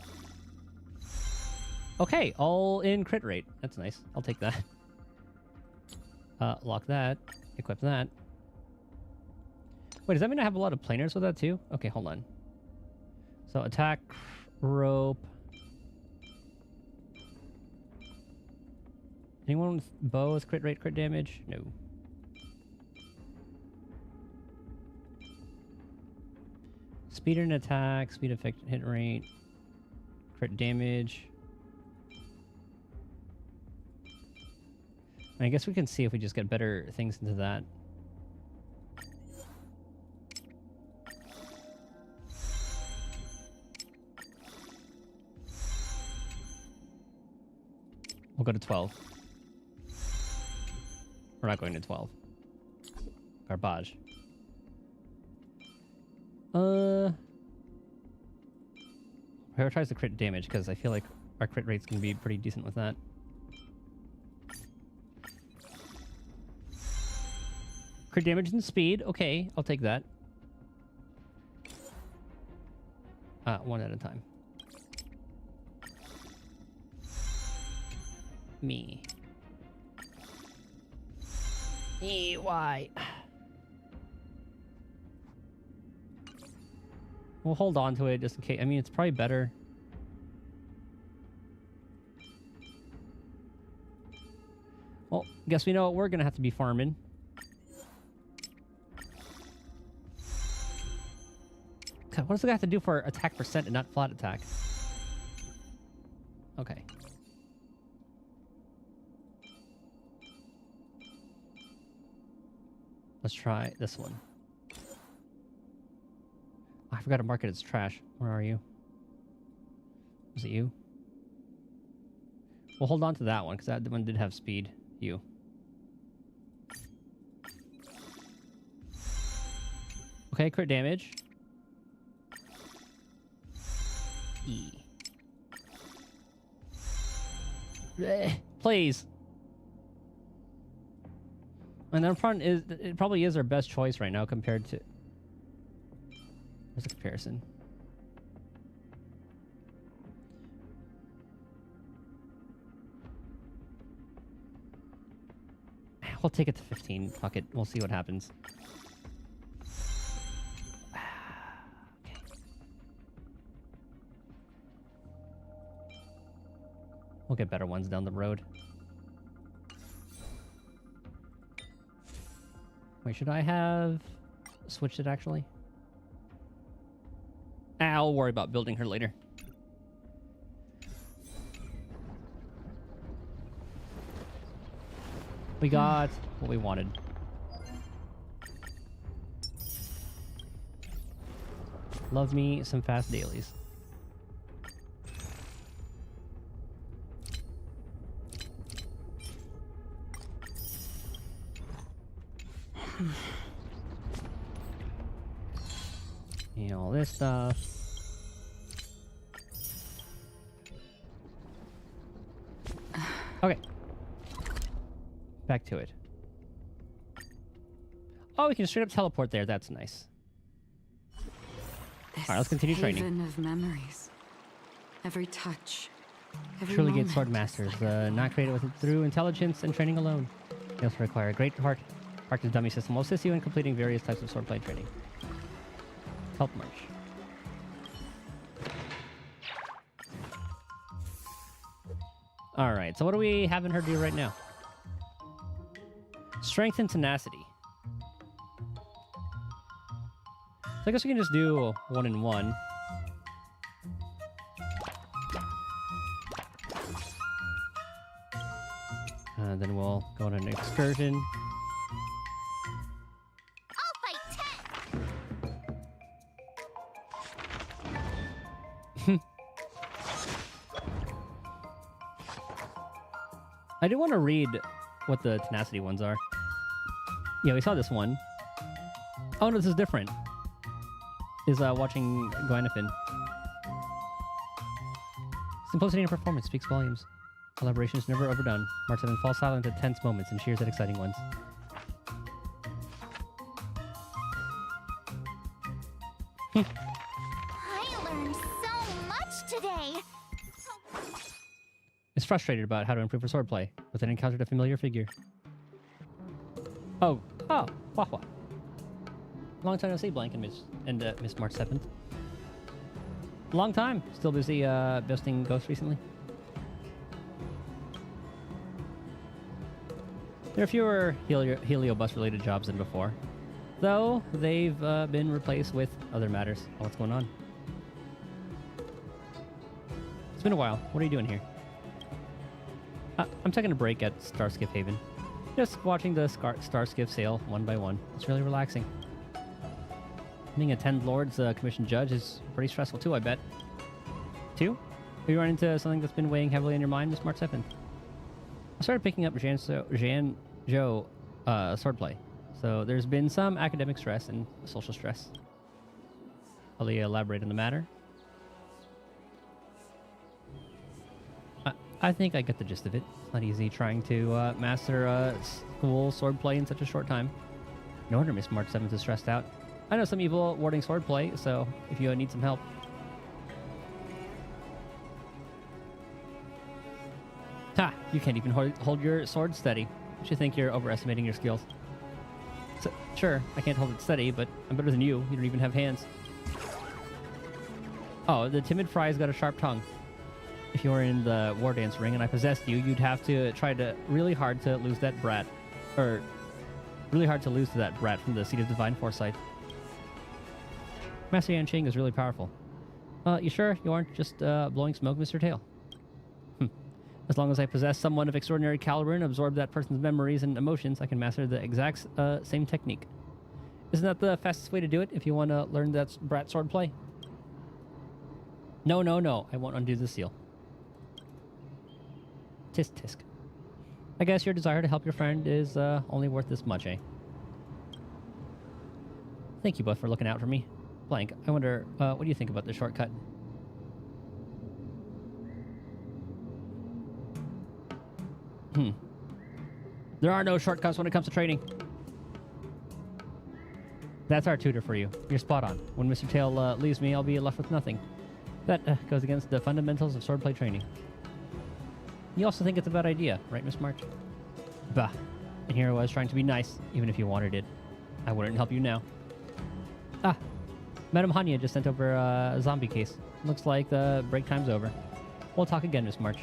A: Okay, all in crit rate. That's nice. I'll take that. Lock that. Equip that. Wait, does that mean I have a lot of planers with that too? Okay, hold on. So attack, rope. Anyone with bow with crit rate, crit damage? No. Speed and attack, speed effect, hit rate, crit damage. I guess we can see if we just get better things into that. We'll go to 12. We're not going to 12. Garbage. Prioritize the crit damage because I feel like our crit rate's gonna be pretty decent with that. Crit damage and speed. Okay, I'll take that. One at a time. Me. Why? We'll hold on to it just in case. I mean, it's probably better. Well, guess we know what we're gonna have to be farming. God, what does it have to do for attack percent and not flat attack? Okay. Let's try this one. I forgot to mark it as trash. Where are you? Was it you? We'll hold on to that one, because that one did have speed. You. Okay, crit damage. E. Please. And then front is it probably is our best choice right now compared to. Where's the comparison? We'll take it to 15. Fuck it. We'll see what happens. Okay. We'll get better ones down the road. Wait, should I have switched it actually? I'll worry about building her later. We got what we wanted. Love me some fast dailies. You know, all this stuff. Okay. Back to it. Oh, we can straight up teleport there. That's nice. All right, let's continue training.
V: Haven of memories. Every touch. Every
A: Truly
V: moment
A: good sword masters, not created through intelligence and training alone. They also require a great heart. Practice dummy system will assist you in completing various types of swordplay training. Help march. All right, so what do we having her do right now? Strength and tenacity. So I guess we can just do 1 and 1. then we'll go on an excursion.
B: I'll fight 10.
A: I do want to read what the tenacity ones are. Yeah, we saw this one. Oh no, this is different. Is watching Gwynafin. Simplicity in performance speaks volumes. Collaboration is never overdone. Mark 7 falls silent at tense moments and cheers at exciting ones.
B: I learned so much today.
A: Is frustrated about how to improve her swordplay, but then encountered a familiar figure. Oh, Hua. Long time no see, Blank and Miss March 7th. Long time. Still busy besting Ghost recently. There are fewer Heliobus-related jobs than before, though they've been replaced with other matters. Oh, what's going on? It's been a while. What are you doing here? I'm taking a break at Starskiff Haven. Just watching the Starskiff sail one by one. It's really relaxing. Being a 10 Lords Commission judge is pretty stressful too, I bet. 2? Have you run into something that's been weighing heavily on your mind, Miss March 7th? I started picking up Zhou swordplay, so there's been some academic stress and social stress. I'll elaborate on the matter. I think I get the gist of it. It's not easy trying to master school swordplay in such a short time. No wonder Miss March 7th is stressed out. I know some evil warding swordplay, so if you need some help. Ha! You can't even hold your sword steady. Don't you think you're overestimating your skills? So, sure, I can't hold it steady, but I'm better than you. You don't even have hands. Oh, the timid fry's got a sharp tongue. If you were in the war dance ring and I possessed you, you'd have to try really hard to lose that brat. Or, really hard to lose to that brat from the Seat of Divine Foresight. Master Yanqing is really powerful. You sure you aren't just blowing smoke, Mr. Tail? As long as I possess someone of extraordinary caliber and absorb that person's memories and emotions, I can master the exact same technique. Isn't that the fastest way to do it if you want to learn that brat swordplay? No. I won't undo the seal. Tisk tisk. I guess your desire to help your friend is only worth this much, eh? Thank you both for looking out for me. Blank, I wonder, what do you think about the shortcut? There are no shortcuts when it comes to training. That's our tutor for you. You're spot on. When Mr. Tail leaves me, I'll be left with nothing. That goes against the fundamentals of swordplay training. You also think it's a bad idea, right, Miss March? Bah. And here I was trying to be nice, even if you wanted it. I wouldn't help you now. Ah. Madame Hanya just sent over a zombie case. Looks like the break time's over. We'll talk again, Miss March.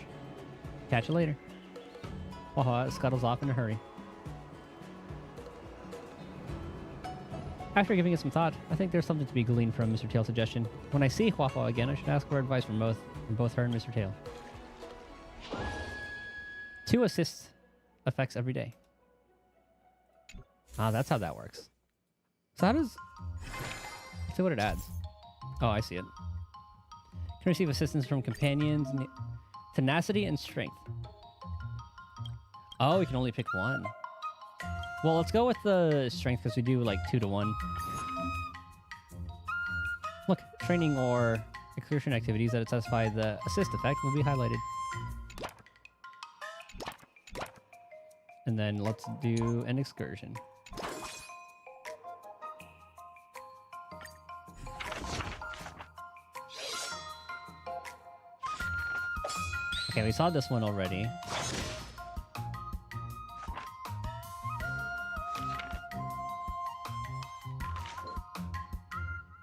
A: Catch you later. Hua scuttles off in a hurry. After giving it some thought, I think there's something to be gleaned from Mr. Tail's suggestion. When I see Hua again, I should ask for advice from both her and Mr. Tail. 2 assist effects every day. Ah, that's how that works. So how does... Let's see what it adds. Oh, I see it. Can receive assistance from companions, tenacity, and strength. Oh, we can only pick one. Well, let's go with the strength because we do like 2 to 1. Look, training or excursion activities that satisfy the assist effect will be highlighted. And then let's do an excursion. Okay, we saw this one already.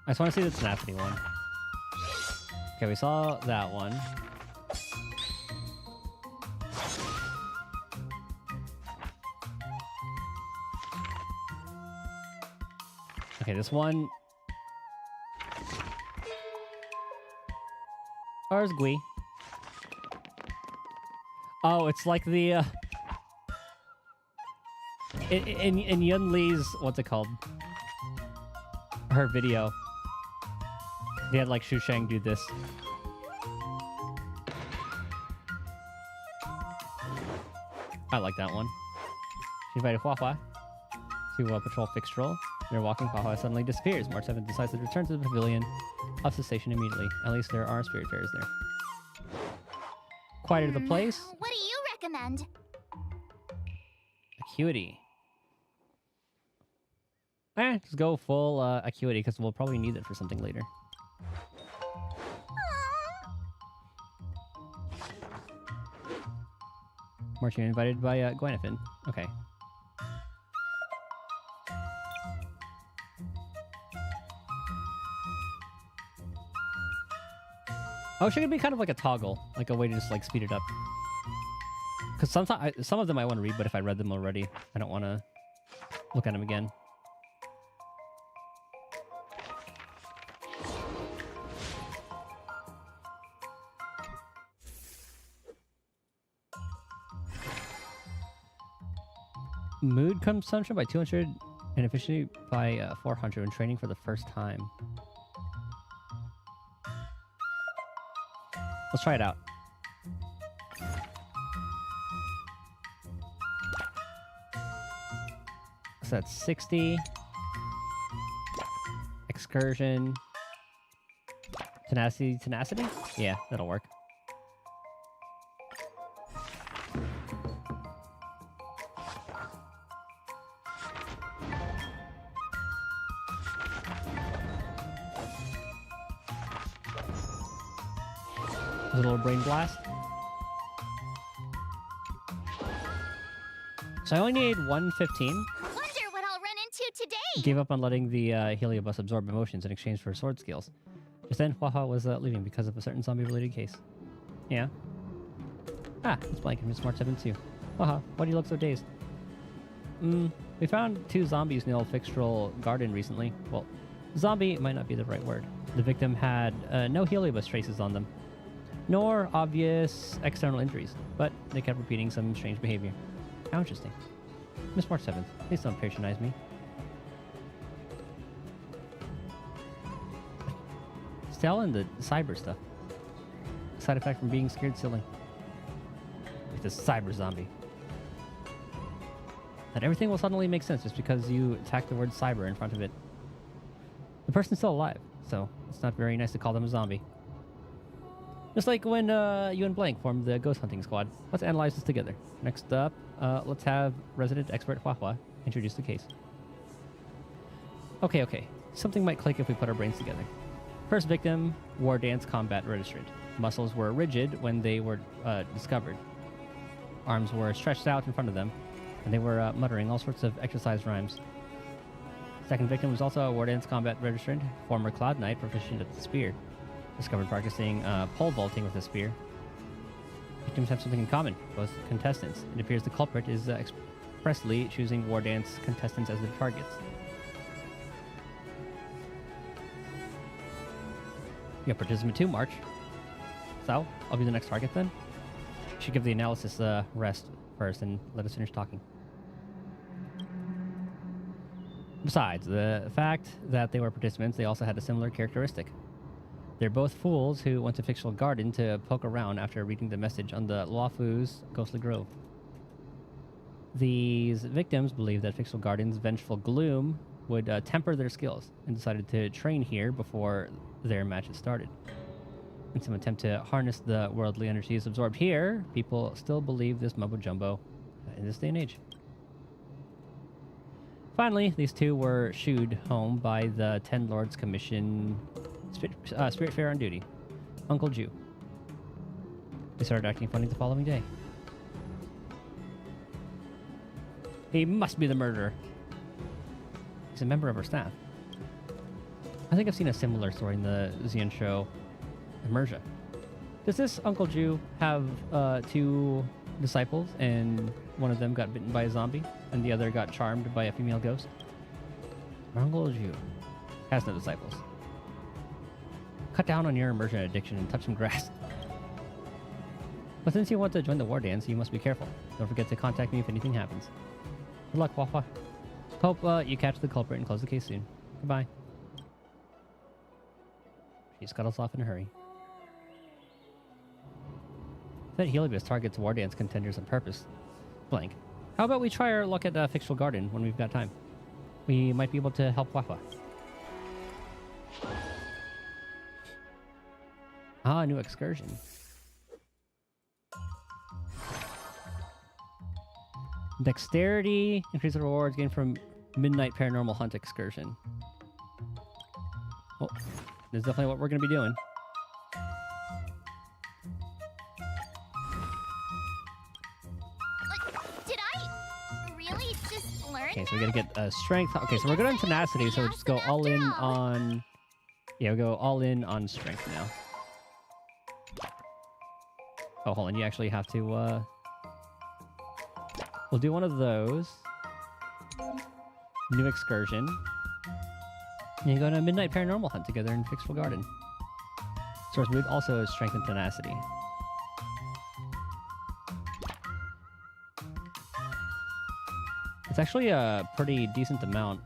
A: I just want to see the tenacity one. Okay, we saw that one. Okay, this one. Ours Gui. Oh, it's like the In Yun Lee's, what's it called? Her video. They had like Shu Shang do this. I like that one. She invited Hua Hua to patrol Fixtrol. They're walking, Hua Hua suddenly disappears. March 7th decides to return to the pavilion of the station immediately. At least there are spirit fairs there. Quieter the place.
B: What do you recommend?
A: Acuity. Just go full acuity because we'll probably need it for something later. March, you're invited by Gwenfin. Okay. Oh, she could be kind of like a toggle, like a way to just like speed it up. Because sometimes some of them I want to read, but if I read them already, I don't want to look at them again. Mood consumption by 200 and efficiency by 400 when training for the first time. Let's try it out. So that's 60. Excursion. Tenacity? Yeah, that'll work. A little brain blast. So I only need 115.
B: Wonder what I'll run into today.
A: Gave up on letting the Heliobus absorb emotions in exchange for sword skills. Just then, Hua Hua was leaving because of a certain zombie-related case. Yeah. Ah, it's blank and Miss March 7 too. Hua Hua, why do you look so dazed? We found 2 zombies in the old Fixtrol garden recently. Well, zombie might not be the right word. The victim had no Heliobus traces on them, nor obvious external injuries, but they kept repeating some strange behavior. How interesting. Miss March 7th, please don't patronize me. Still in the cyber stuff. Side effect from being scared silly. Like this cyber zombie. That everything will suddenly make sense just because you tack the word cyber in front of it. The person's still alive, so it's not very nice to call them a zombie. Just like when you and Blank formed the ghost hunting squad. Let's analyze this together. Next up, let's have resident expert Hua Hua introduce the case. Okay. Something might click if we put our brains together. First victim, War Dance Combat Registrant. Muscles were rigid when they were discovered. Arms were stretched out in front of them, and they were muttering all sorts of exercise rhymes. Second victim was also a War Dance Combat Registrant, former Cloud Knight proficient at the spear. Discovered practicing pole vaulting with a spear. Victims have something in common, both contestants. It appears the culprit is expressly choosing War Dance contestants as their targets. You have participant 2, March. So, I'll be the next target then? Should give the analysis a rest first and let us finish talking. Besides, the fact that they were participants, they also had a similar characteristic. They're both fools who went to Fictional Garden to poke around after reading the message on the Luofu's Ghostly Grove. These victims believed that Fictional Garden's vengeful gloom would temper their skills and decided to train here before their matches started. In some attempt to harness the worldly energies absorbed here, people still believe this mumbo-jumbo in this day and age. Finally, these 2 were shooed home by the Ten Lords Commission Spirit Fair on duty, Uncle Jew. They started acting funny the following day. He must be the murderer. He's a member of our staff. I think I've seen a similar story in the Xian show, Immersia. Does this Uncle Jew have 2 disciples, and one of them got bitten by a zombie, and the other got charmed by a female ghost? Uncle Jew has no disciples. Cut down on your immersion addiction and touch some grass. But since you want to join the War Dance, you must be careful. Don't forget to contact me if anything happens. Good luck, Wafa. Hope you catch the culprit and close the case soon. Goodbye. She scuttles off in a hurry. That Heliobus targets war dance contenders on purpose. Blank. How about we try our luck at Fictional Garden when we've got time? We might be able to help Wafa. Ah, new excursion. Dexterity. Increase the rewards gained from Midnight Paranormal Hunt excursion. Oh, this is definitely what we're going to be doing.
B: Did I really just learn?
A: Okay, so we got to get strength. Okay, so we're good on tenacity, so we'll just go all in on... Yeah, we'll go all in on strength now. Oh, hold on. You actually have to... We'll do one of those. New excursion. And you go on a Midnight Paranormal Hunt together in Fictional Garden. Source move also is strength and tenacity. It's actually a pretty decent amount.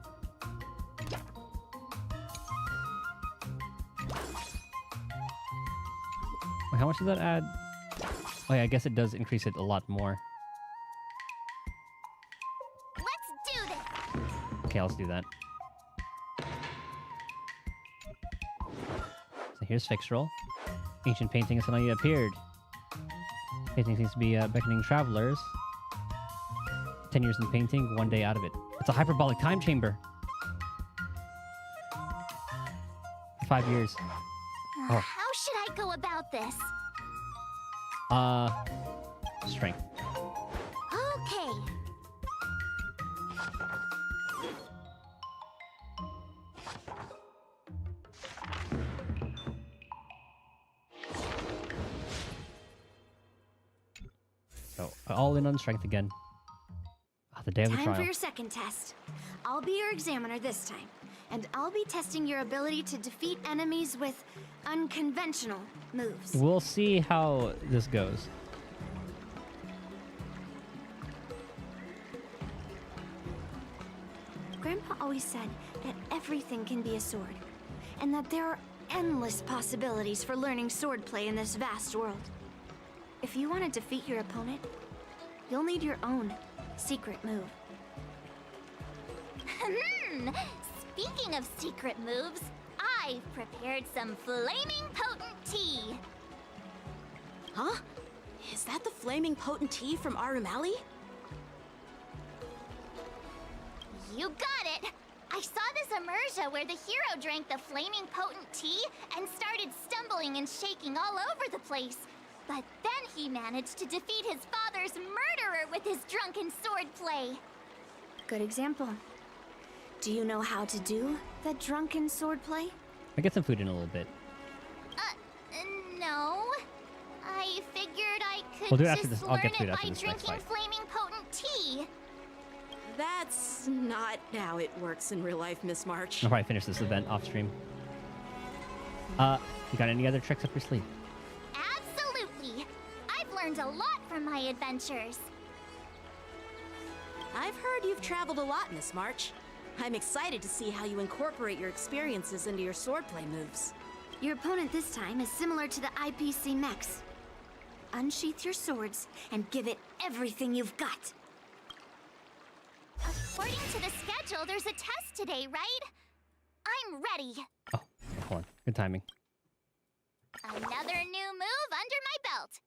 A: Wait, how much does that add? Oh yeah, I guess it does increase it a lot more.
B: Let's do this.
A: Okay, let's do that. So here's Fixtural. Ancient painting has suddenly appeared. Painting seems to be beckoning travelers. 10 years in painting, 1 day out of it. It's a hyperbolic time chamber. For 5 years. Oh.
B: How should I go about this?
A: Strength.
B: Okay.
A: So, all in on strength again. The day of the
C: Time
A: trial.
C: for your second test. I'll be your examiner this time, and I'll be testing your ability to defeat enemies with unconventional moves.
A: We'll see how this goes.
C: Grandpa always said that everything can be a sword, and that there are endless possibilities for learning swordplay in this vast world. If you want to defeat your opponent, you'll need your own secret move.
B: Speaking of secret moves, I've prepared some flaming potent tea.
Q: Huh? Is that the flaming potent tea from Arumali?
B: You got it! I saw this immersia where the hero drank the flaming potent tea and started stumbling and shaking all over the place. But then he managed to defeat his father's murderer with his drunken swordplay.
C: Good example. Do you know how to do the drunken swordplay?
A: I get some food in a little bit.
B: No. I figured I could
A: We'll do it after
B: just
A: this. I'll
B: learn
A: get food
B: it
A: after
B: by
A: this next
B: drinking
A: fight.
B: flaming potent tea.
Q: That's not how it works in real life, Miss March.
A: I'll probably finish this event off stream. You got any other tricks up your sleeve?
B: Absolutely. I've learned a lot from my adventures.
Q: I've heard you've traveled a lot, Miss March. I'm excited to see how you incorporate your experiences into your swordplay moves.
C: Your opponent this time is similar to the IPC mechs. Unsheath your swords and give it everything you've got.
B: According to the schedule, there's a test today, right? I'm ready.
A: Oh, hold on. Good timing.
B: Another new move under my belt.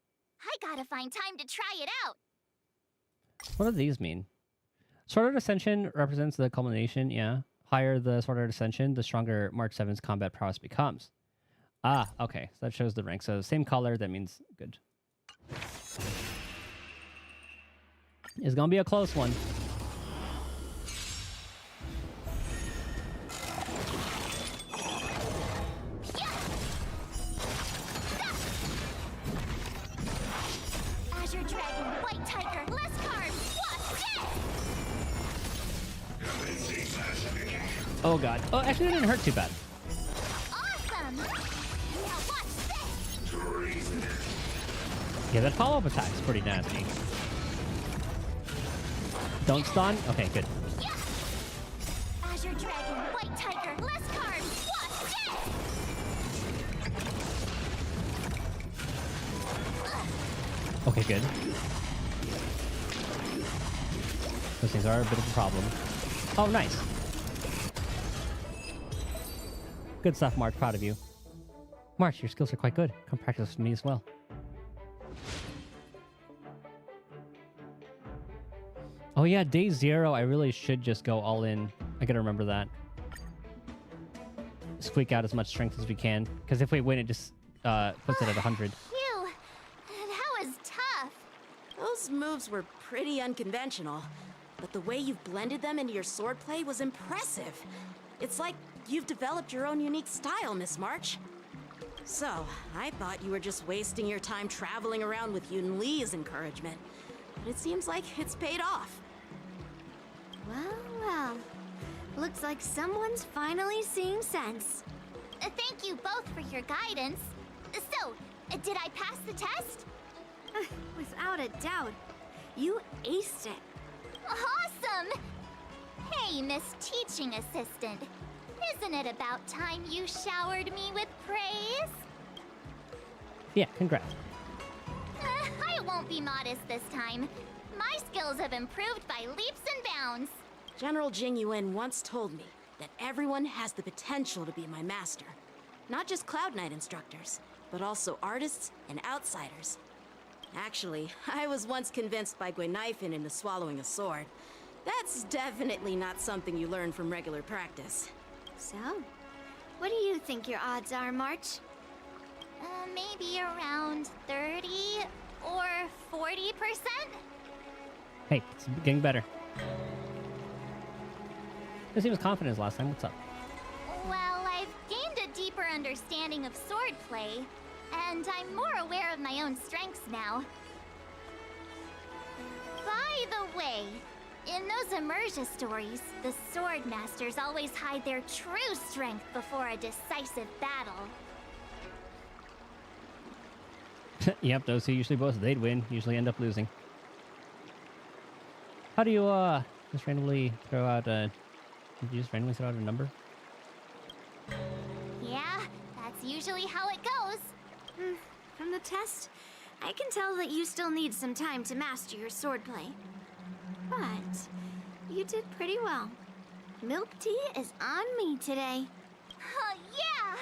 B: I gotta find time to try it out.
A: What do these mean? Sword Art Ascension represents the culmination, yeah. Higher the Sword Art Ascension, the stronger March 7's combat prowess becomes. Ah, okay. So that shows the rank. So same color, that means good. It's gonna be a close one.
B: Azure Dragon, White Tiger, less carbs, watch this!
A: Oh god. Oh, actually, that didn't hurt too bad.
B: Awesome! Now watch this!
A: Yeah, that follow-up attack's pretty nasty. Don't stun? Okay, good.
B: Azure Dragon, White Tiger, less cards, Wasp, dead!
A: Okay, good. Those things are a bit of a problem. Oh, nice. Good stuff, March. Proud of you. March, your skills are quite good. Come practice with me as well. Oh yeah, day 0, I really should just go all in. I gotta remember that. Squeak out as much strength as we can, because if we win, it just puts it at 100.
B: Phew, that was tough.
Q: Those moves were pretty unconventional, but the way you've blended them into your swordplay was impressive. It's like you've developed your own unique style, Miss March. So, I thought you were just wasting your time traveling around with Yun Li's encouragement, but it seems like it's paid off.
C: Well, well. Looks like someone's finally seeing sense.
B: Thank you both for your guidance. So, did I pass the test?
C: Without a doubt. You aced it.
B: Awesome! Hey, Miss Teaching Assistant. Isn't it about time you showered me with praise?
A: Yeah, congrats.
B: I won't be modest this time. My skills have improved by leaps and bounds.
Q: General Jing Yuan once told me that everyone has the potential to be my master. Not just Cloud Knight instructors, but also artists and outsiders. Actually, I was once convinced by Guinifin into swallowing a sword. That's definitely not something you learn from regular practice.
C: So, what do you think your odds are, March?
B: Maybe around 30 or 40%?
A: Hey, it's getting better. You seem as confident as last time. What's up?
B: Well, I've gained a deeper understanding of swordplay, and I'm more aware of my own strengths now. By the way, in those Immersia stories, the sword masters always hide their true strength before a decisive battle.
A: Yep, those who usually boast they'd win usually end up losing. How do you just randomly throw out a... Did you just randomly throw out a number?
B: Yeah, that's usually how it goes.
C: From the test, I can tell that you still need some time to master your swordplay. But you did pretty well. Milk tea is on me today.
B: Yeah!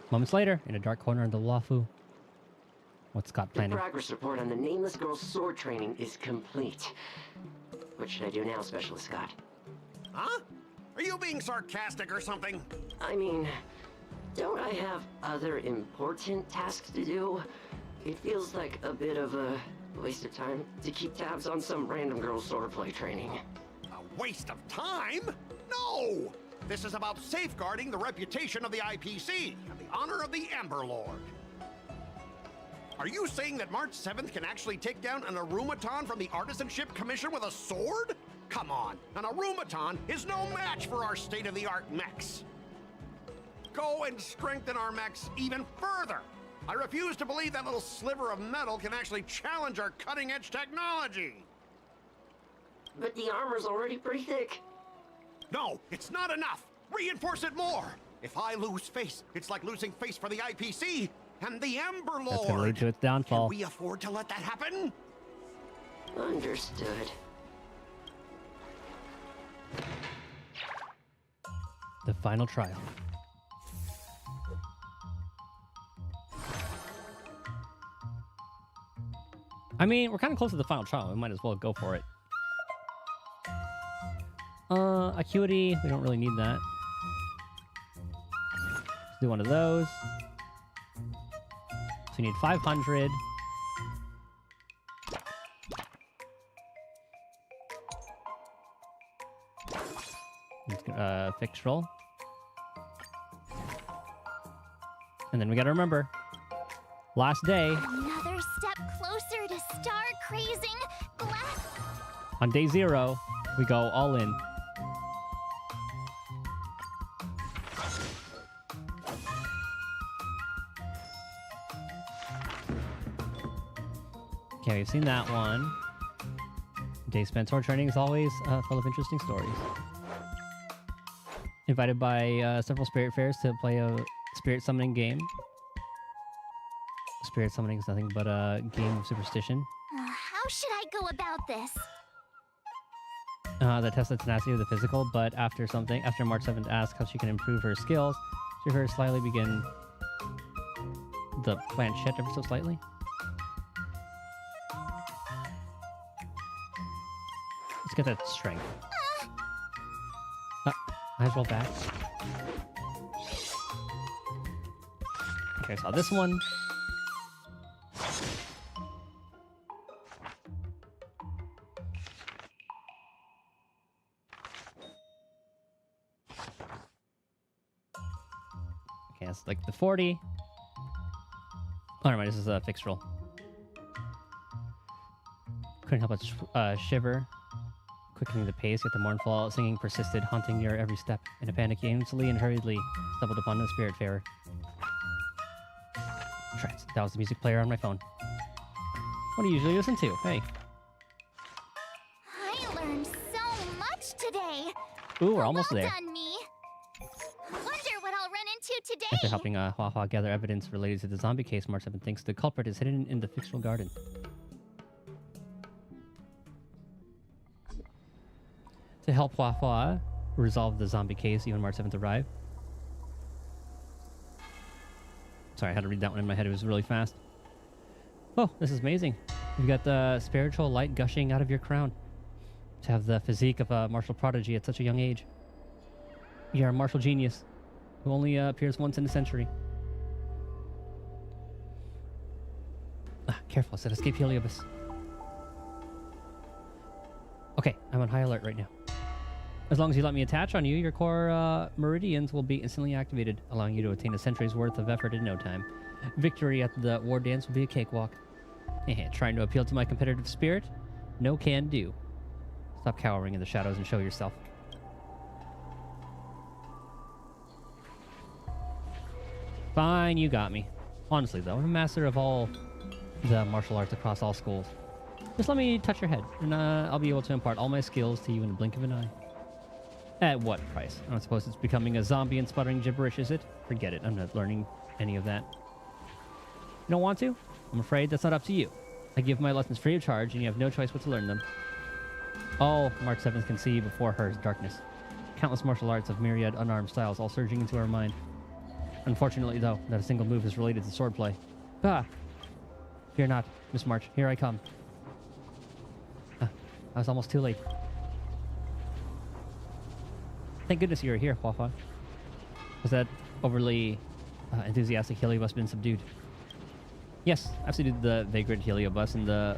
A: Moments later, in a dark corner of the Luofu. What's Scott
H: The
A: planning?
H: progress report on the Nameless Girl's sword training is complete. What should I do now, Specialist Scott?
D: Huh? Are you being sarcastic or something?
H: I mean, don't I have other important tasks to do? It feels like a bit of a waste of time to keep tabs on some random girl's swordplay training.
D: A waste of time? No! This is about safeguarding the reputation of the IPC and the honor of the Ember Lord. Are you saying that March 7th can actually take down an Arumaton from the Artisanship Commission with a sword? Come on, an Arumaton is no match for our state-of-the-art mechs. Go and strengthen our mechs even further. I refuse to believe that little sliver of metal can actually challenge our cutting-edge technology.
H: But the armor's already pretty thick.
D: No, it's not enough. Reinforce it more. If I lose face, it's like losing face for the IPC and the Ember Lord.
A: That's gonna lead to its downfall.
D: Can we afford to let that happen?
H: Understood.
A: The final trial. I mean, we're kind of close to the final trial. We might as well go for it. Acuity, we don't really need that. Let's do one of those. So we need 500. Fixed roll. And then we gotta remember, last day.
B: Another step closer to star crazing glass.
A: On day 0, we go all in. Okay, we've seen that one. Day spent sword training is always full of interesting stories. Invited by several spirit fairs to play a spirit summoning game. Spirit summoning is nothing but a game of superstition.
B: How should I go about this?
A: That tests the tenacity of the physical, but after March 7th asks how she can improve her skills, she heard slightly begin the planchette ever so slightly. Let's get that strength. Might as well back. Okay, so this one. Okay, that's like the 40. Oh, never mind, this is a fixed roll. Couldn't help but shiver. Quickening the pace, yet the mournful singing persisted, haunting your every step. In a panic, you aimlessly and hurriedly stumbled upon the spirit farer. Trats, that was the music player on my phone. What do you usually listen to? Hey.
B: I learned so much today.
A: Ooh, we're almost there.
B: Done me. Wonder what I'll run into today.
A: After helping Hua Hua gather evidence related to the zombie case, March 7 thinks the culprit is hidden in the fictional garden. To help Hua Hua resolve the zombie case, even March 7th arrive. Sorry, I had to read that one in my head. It was really fast. Oh, this is amazing. You've got the spiritual light gushing out of your crown. To have the physique of a martial prodigy at such a young age. You're a martial genius who only appears once in a century. Careful, I said escape Heliobus. Okay, I'm on high alert right now. As long as you let me attach on you, your core meridians will be instantly activated, allowing you to attain a century's worth of effort in no time. Victory at the war dance will be a cakewalk. Trying to appeal to my competitive spirit? No can do. Stop cowering in the shadows and show yourself. Fine, you got me. Honestly, though, I'm a master of all the martial arts across all schools. Just let me touch your head, and I'll be able to impart all my skills to you in the blink of an eye. At what price? I don't suppose it's becoming a zombie and sputtering gibberish, is it? Forget it. I'm not learning any of that. You don't want to? I'm afraid that's not up to you. I give my lessons free of charge, and you have no choice but to learn them. All March 7th can see before her is darkness. Countless martial arts of myriad unarmed styles all surging into her mind. Unfortunately, though, not a single move is related to swordplay. Ah! Fear not, Miss March. Here I come. I was almost too late. Thank goodness you were here, Hua Hua. Was that overly enthusiastic Heliobus been subdued? Yes, I've subdued the vagrant Heliobus in the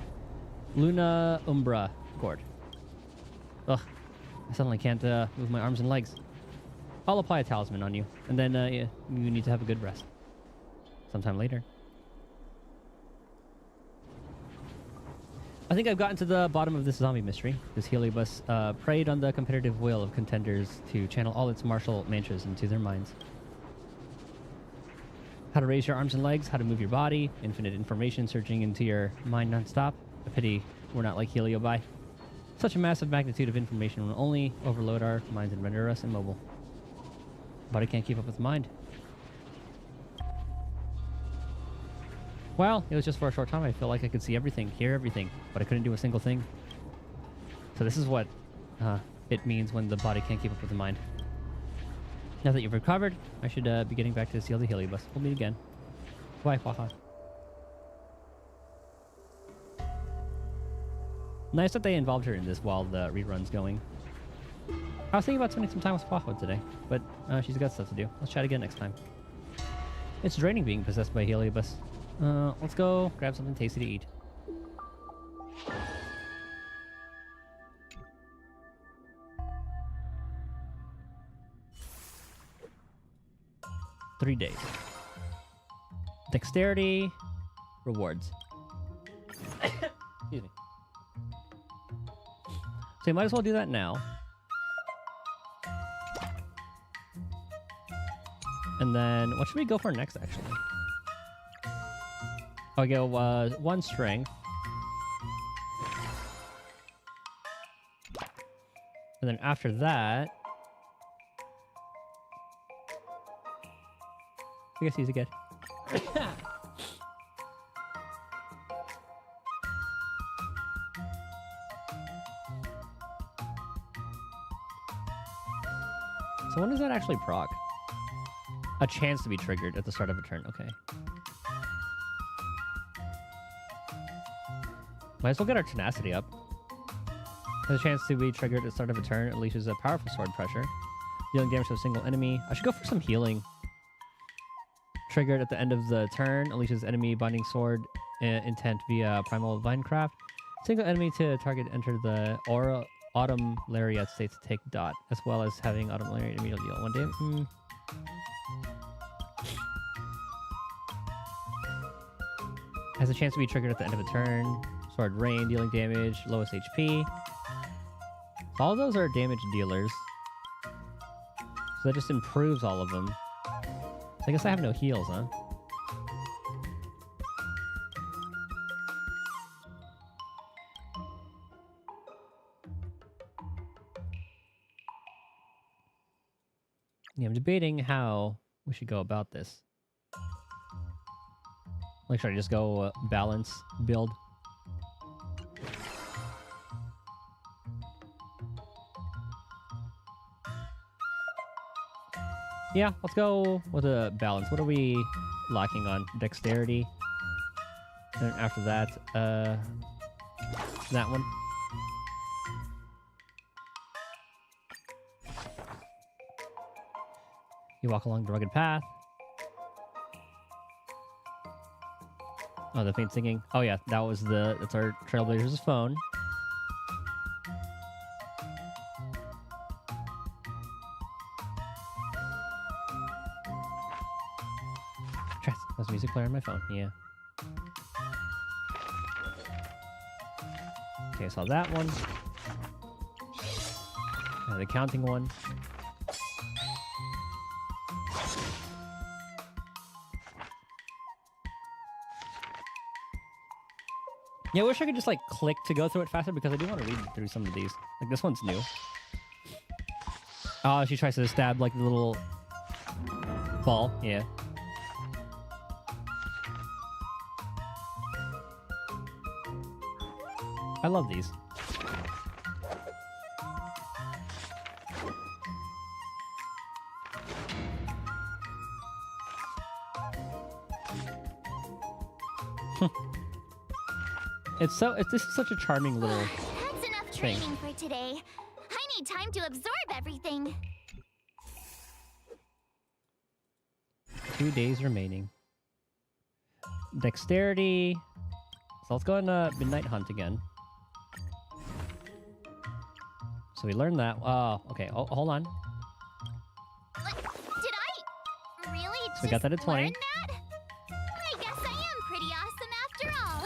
A: Luna Umbra Court. Ugh, I suddenly can't move my arms and legs. I'll apply a talisman on you, and then you need to have a good rest. Sometime later. I think I've gotten to the bottom of this zombie mystery. This Heliobus preyed on the competitive will of contenders to channel all its martial mantras into their minds. How to raise your arms and legs, how to move your body, infinite information surging into your mind non-stop. A pity we're not like Heliobi. Such a massive magnitude of information will only overload our minds and render us immobile. Body can't keep up with mind. Well, it was just for a short time. I feel like I could see everything, hear everything, but I couldn't do a single thing. So this is what it means when the body can't keep up with the mind. Now that you've recovered, I should be getting back to seal the Heliobus. We'll meet again. Bye, Hua. Nice that they involved her in this while the rerun's going. I was thinking about spending some time with Hua today, but she's got stuff to do. Let's chat again next time. It's draining being possessed by Heliobus. Let's go grab something tasty to eat. Three days. Dexterity. Rewards. Excuse me. So you might as well do that now. And then, what should we go for next, actually? I'll go 1 strength. And then after that, I guess he's a good. So when does that actually proc? A chance to be triggered at the start of a turn. Okay. Might as well get our tenacity up. Has a chance to be triggered at the start of a turn. Unleashes a powerful sword pressure, dealing damage to a single enemy. I should go for some healing. Triggered at the end of the turn. Unleashes enemy binding sword intent via primal vinecraft. Single enemy to target enter the aura autumn lariat states to take dot, as well as having autumn lariat immediately deal 1 damage. Has a chance to be triggered at the end of a turn. Sword rain, dealing damage, lowest HP. All of those are damage dealers. So that just improves all of them. So I guess I have no heals, huh? Yeah, I'm debating how we should go about this. Like, should I just go balance build? Yeah, let's go with a balance. What are we lacking on? Dexterity. And after that, that one. You walk along the rugged path. Oh, the faint singing. Oh yeah, that's our Trailblazer's phone. That's music player on my phone, yeah. Okay, I saw that one. The counting one. Yeah, I wish I could just like click to go through it faster because I do want to read through some of these. Like this one's new. Oh, she tries to stab like the little ball. Yeah. I love these. This is such a charming little
B: That's enough training for today. I need time to absorb everything.
A: 2 days remaining. Dexterity. So let's go on Midnight Hunt again. So we learned that. Oh, okay. Oh, hold on.
B: Did I really
A: So we got that at 20.
B: learn that? I guess I am pretty awesome after all.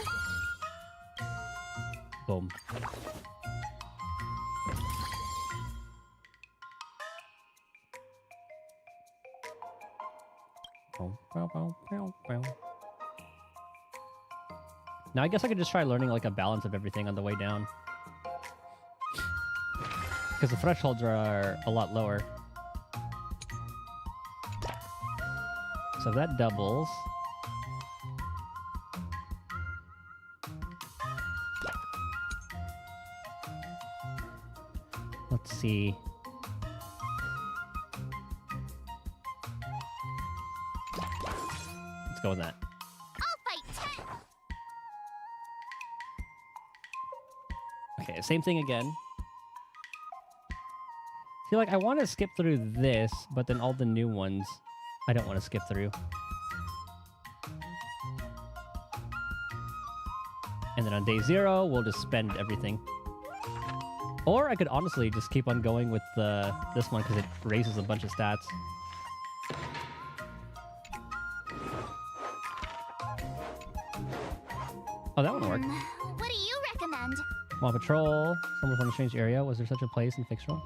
A: Boom. Now I guess I could just try learning like a balance of everything on the way down. Because the thresholds are a lot lower. So that doubles. Let's see. Let's go with that. Okay, same thing again. Feel like I want to skip through this, but then all the new ones I don't want to skip through. And then on day 0, we'll just spend everything. Or I could honestly just keep on going with this one because it raises a bunch of stats. Oh, that one worked.
B: What do you recommend?
A: While patrol, someone from a strange area. Was there such a place in Fixral?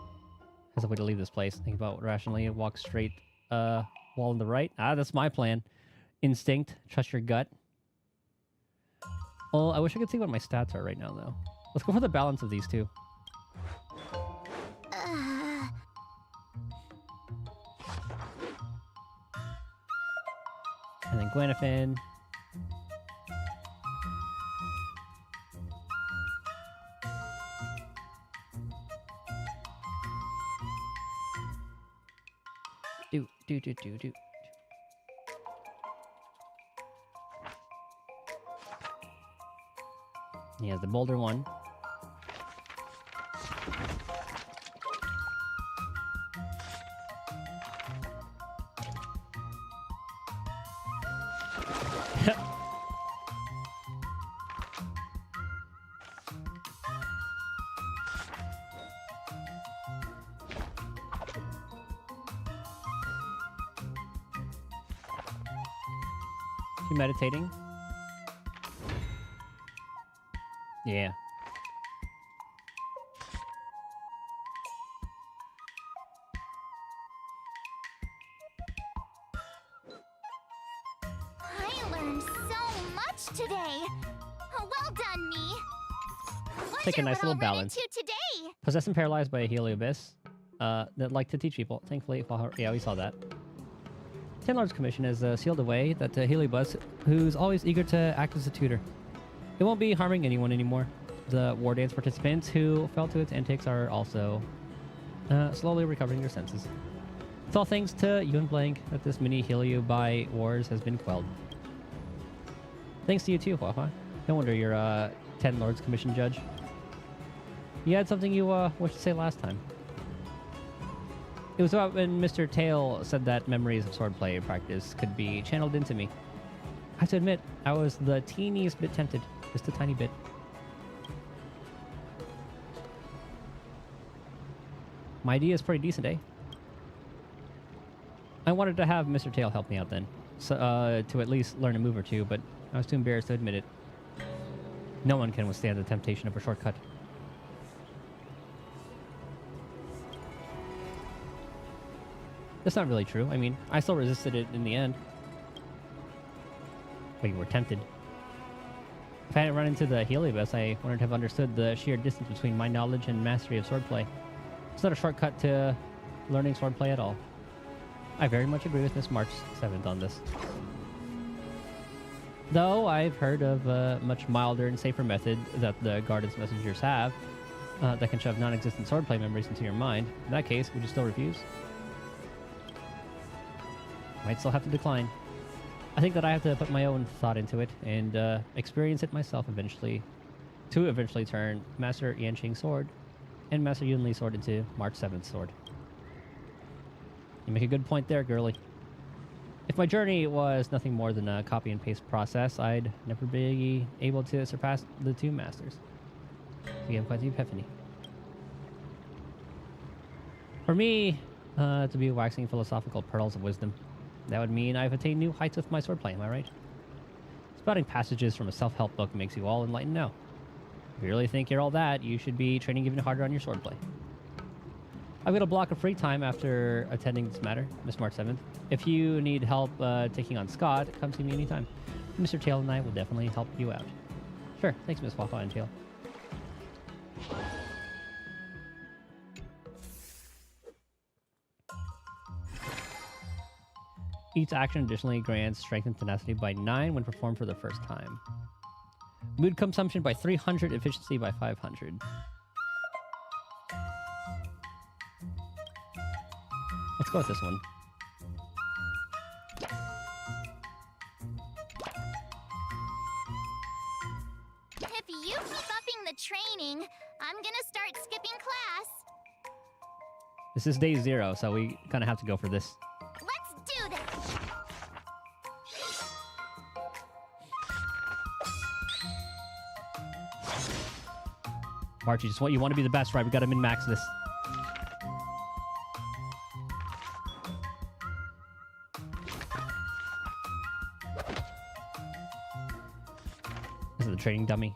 A: Has a way to leave this place. Think about rationally. Walk straight. Wall on the right. Ah, that's my plan. Instinct. Trust your gut. Well, I wish I could see what my stats are right now, though. Let's go for the balance of these two. And then Gwenfin. Do. He has the boulder one. You meditating? Yeah.
B: I learned so much today. Well done, me.
A: Take a nice little balance.
B: Into today.
A: Possessed and paralyzed by a Heliobus that like to teach people. Thankfully, yeah, we saw that. Ten Lords Commission has sealed away that Heliobus, who's always eager to act as a tutor. It won't be harming anyone anymore. The war dance participants who fell to its antics are also slowly recovering their senses. It's all thanks to you and Blank that this mini Heliobi wars has been quelled. Thanks to you too, Huahua. No wonder you're 10 Lords Commission judge. You had something you wished to say last time. It was about when Mr. Tail said that memories of swordplay practice could be channeled into me. I have to admit, I was the teeniest bit tempted. Just a tiny bit. My idea is pretty decent, eh? I wanted to have Mr. Tail help me out then, so, to at least learn a move or two, but I was too embarrassed to admit it. No one can withstand the temptation of a shortcut. That's not really true. I mean, I still resisted it in the end. But you were tempted. If I hadn't run into the Heliobus, I wouldn't have understood the sheer distance between my knowledge and mastery of swordplay. It's not a shortcut to learning swordplay at all. I very much agree with Miss March 7th on this. Though I've heard of a much milder and safer method that the Guardian's messengers have that can shove non-existent swordplay memories into your mind. In that case, would you still refuse? Might still have to decline. I think that I have to put my own thought into it and experience it myself eventually, to eventually turn Master Yanqing's sword and Master Yunli's sword into March 7th's sword. You make a good point there, girly. If my journey was nothing more than a copy and paste process, I'd never be able to surpass the two masters. So you have quite the epiphany. For me, to be waxing philosophical pearls of wisdom, that would mean I've attained new heights with my swordplay, am I right? Spouting passages from a self-help book makes you all enlightened now. If you really think you're all that, you should be training even harder on your swordplay. I've got a block of free time after attending this matter, Miss March 7th. If you need help taking on Scott, come see me anytime. Mr. Tail and I will definitely help you out. Sure, thanks, Miss Waffle and Tail. Each action additionally grants strength and tenacity by 9 when performed for the first time. Mood consumption by 300, efficiency by 500. Let's go with this one.
B: If you keep upping the training, I'm gonna start skipping class.
A: This is day 0, so we kind of have to go for this.
B: Let's do this.
A: March, you want to be the best, right? We got to min-max this. This is the training dummy.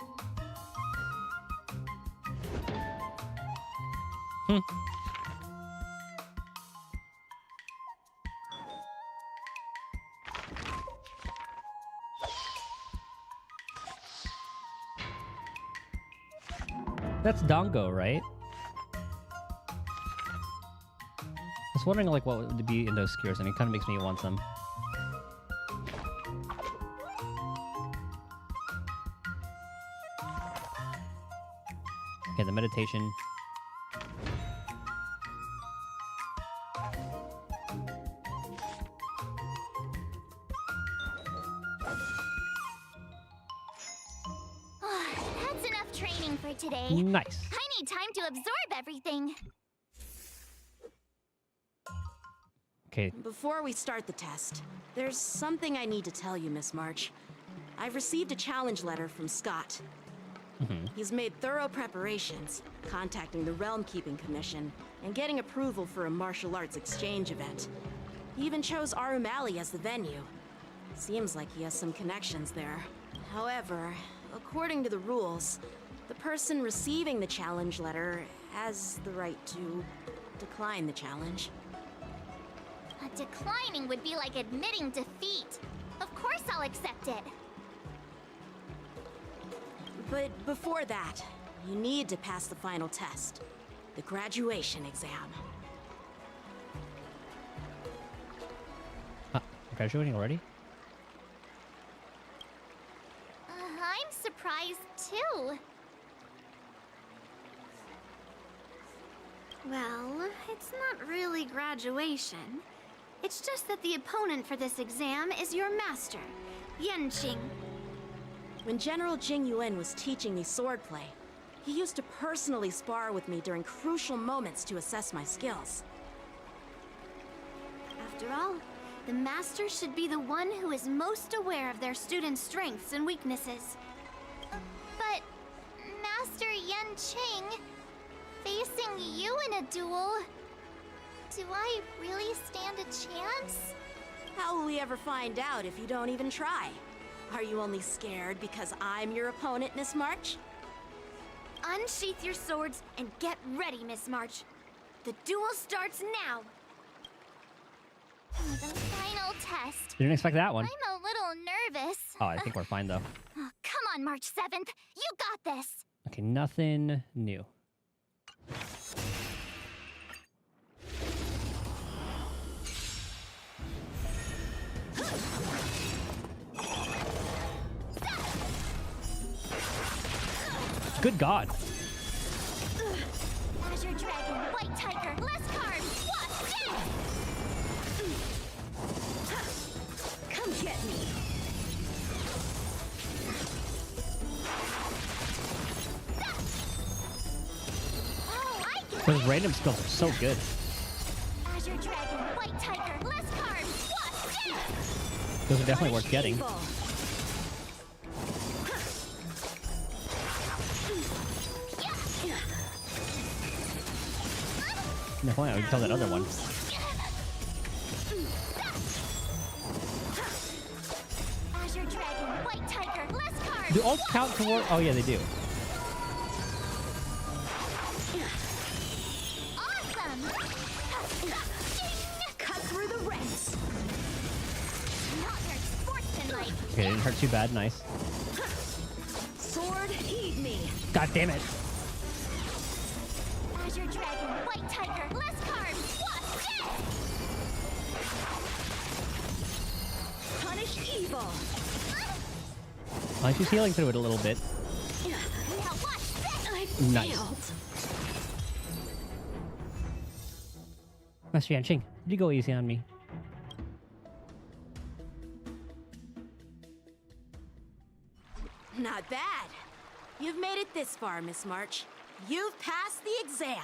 A: That's Dongo, right? I was wondering like what would be in those skewers, and it kind of makes me want some. Okay, the meditation.
B: That's enough training for today.
A: Nice.
B: I need time to absorb everything.
A: Okay.
Q: Before we start the test, there's something I need to tell you, Miss March. I've received a challenge letter from Scott. He's made thorough preparations, contacting the Realm Keeping Commission, and getting approval for a martial arts exchange event. He even chose Arumali as the venue. Seems like he has some connections there. However, according to the rules, the person receiving the challenge letter has the right to decline the challenge.
B: Declining would be like admitting defeat. Of course I'll accept it.
Q: But before that, you need to pass the final test, the graduation exam.
A: Graduating already?
B: I'm surprised too.
C: Well, it's not really graduation. It's just that the opponent for this exam is your master, Yanqing.
Q: When General Jing Yuan was teaching me swordplay, he used to personally spar with me during crucial moments to assess my skills.
C: After all, the master should be the one who is most aware of their students' strengths and weaknesses.
B: But, Master Yanqing, facing you in a duel, do I really stand a chance?
Q: How will we ever find out if you don't even try? Are you only scared because I'm your opponent, Miss March?
C: Unsheath your swords and get ready, Miss March. The duel starts now.
B: The final test.
A: Didn't expect that one.
B: I'm a little nervous.
A: Oh, I think we're fine though.
B: Oh, come on, March 7th. You got this.
A: Okay, nothing new. Good God.
B: Azure Dragon, White Tiger, less cards. What?
Q: Come get me.
B: Oh, I get
A: Those random spells are so good.
B: Azure Dragon, White Tiger, less cards. What?
A: Those are definitely worth getting. No point, I would kill that other one.
B: Azure Dragon, White Tiger, less cards.
A: Do ults count toward? Oh yeah, they do.
B: Awesome!
Q: Cut through the ranks.
B: Not very sportsmanlike.
A: Okay, didn't hurt too bad. Nice.
Q: Sword, heed me.
A: God damn it.
B: Azure Dragon, White Tiger, less cards. What?
Q: Punish evil.
A: At least she's healing through it a little bit.
B: Now watch this.
A: Nice. Master Yanqing, you go easy on me.
Q: Not bad. You've made it this far, Miss March. You've passed the exam.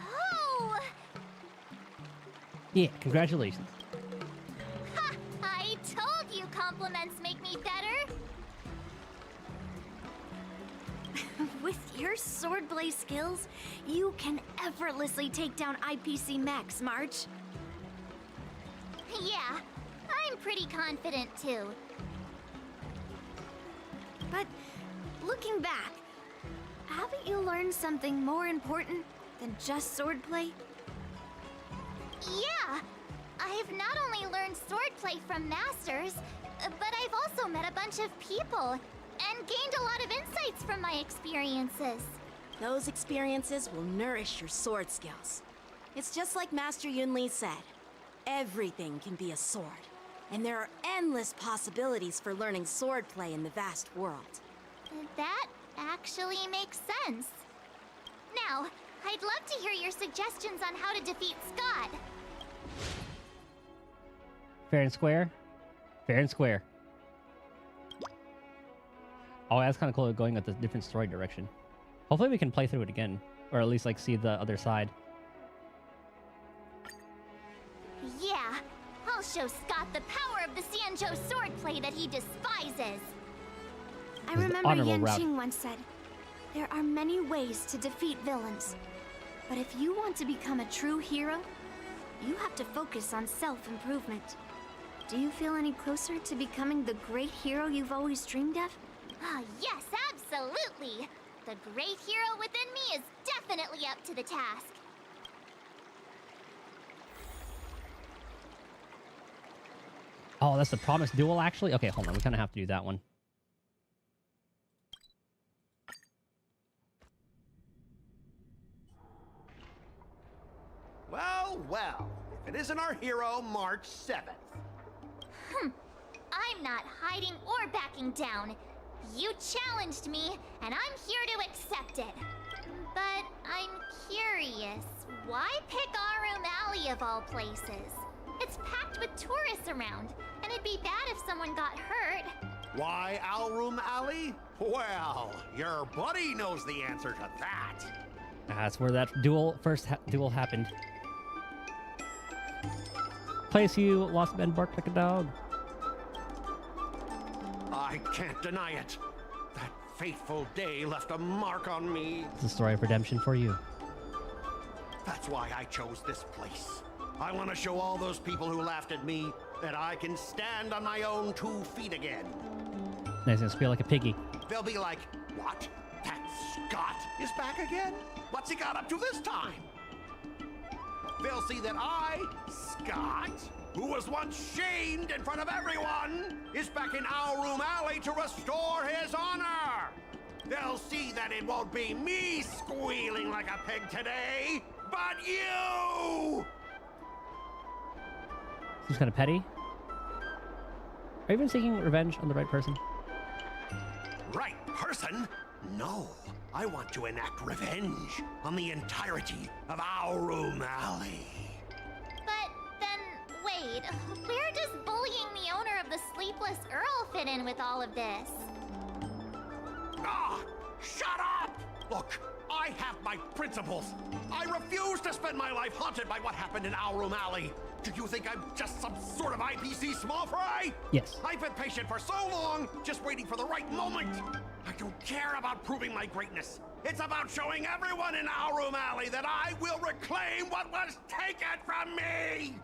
B: Oh!
A: Yeah, congratulations.
B: Ha! I told you compliments make me better.
C: With your swordplay skills, you can effortlessly take down IPC Max, March.
B: Yeah, I'm pretty confident too.
C: But looking back, haven't you learned something more important than just swordplay?
B: Yeah, I've not only learned swordplay from masters, but I've also met a bunch of people and gained a lot of insights from my experiences.
Q: Those experiences will nourish your sword skills. It's just like Master Yunli said. Everything can be a sword. And there are endless possibilities for learning swordplay in the vast world.
B: That actually makes sense. Now, I'd love to hear your suggestions on how to defeat Scott.
A: Fair and square. Fair and square. Oh, that's kind of cool going with the different story direction. Hopefully we can play through it again. Or at least, like, see the other side.
B: Yeah, I'll show Scott the power of the Xianzhou swordplay that he despises.
C: I remember Yanqing once said, there are many ways to defeat villains. But if you want to become a true hero, you have to focus on self-improvement. Do you feel any closer to becoming the great hero you've always dreamed of?
B: Ah, yes, absolutely. The great hero within me is definitely up to the task.
A: Oh, that's the promised duel, actually? Okay, hold on. We kind of have to do that one.
D: Well, well. If it isn't our hero, March 7th.
B: I'm not hiding or backing down. You challenged me, and I'm here to accept it. But I'm curious, why pick Arum Alley of all places? It's packed with tourists around, and it'd be bad if someone got hurt.
D: Why Alroom Alley? Well, your buddy knows the answer to that.
A: That's where that duel happened. Place you lost men bark like a dog.
D: I can't deny it. That fateful day left a mark on me.
A: It's a story of redemption for you.
D: That's why I chose this place. I want to show all those people who laughed at me that I can stand on my own 2 feet again.
A: Nice, gonna squeal like a piggy.
D: They'll be like, what? That Scott is back again? What's he got up to this time? They'll see that I, Scott, who was once shamed in front of everyone, is back in Alroom Alley to restore his honor. They'll see that it won't be me squealing like a pig today, but you!
A: Seems kind of petty. Are you even seeking revenge on the right person?
D: Right person? No. I want to enact revenge on the entirety of Alroom Alley.
B: But then, wait, where does bullying the owner of the Sleepless Earl fit in with all of this?
D: Ah! Shut up! Look, I have my principles. I refuse to spend my life haunted by what happened in Alroom Alley. Do you think I'm just some sort of IPC small fry?
A: Yes.
D: I've been patient for so long, just waiting for the right moment. I don't care about proving my greatness. It's about showing everyone in Alroom Alley that I will reclaim what was taken from me!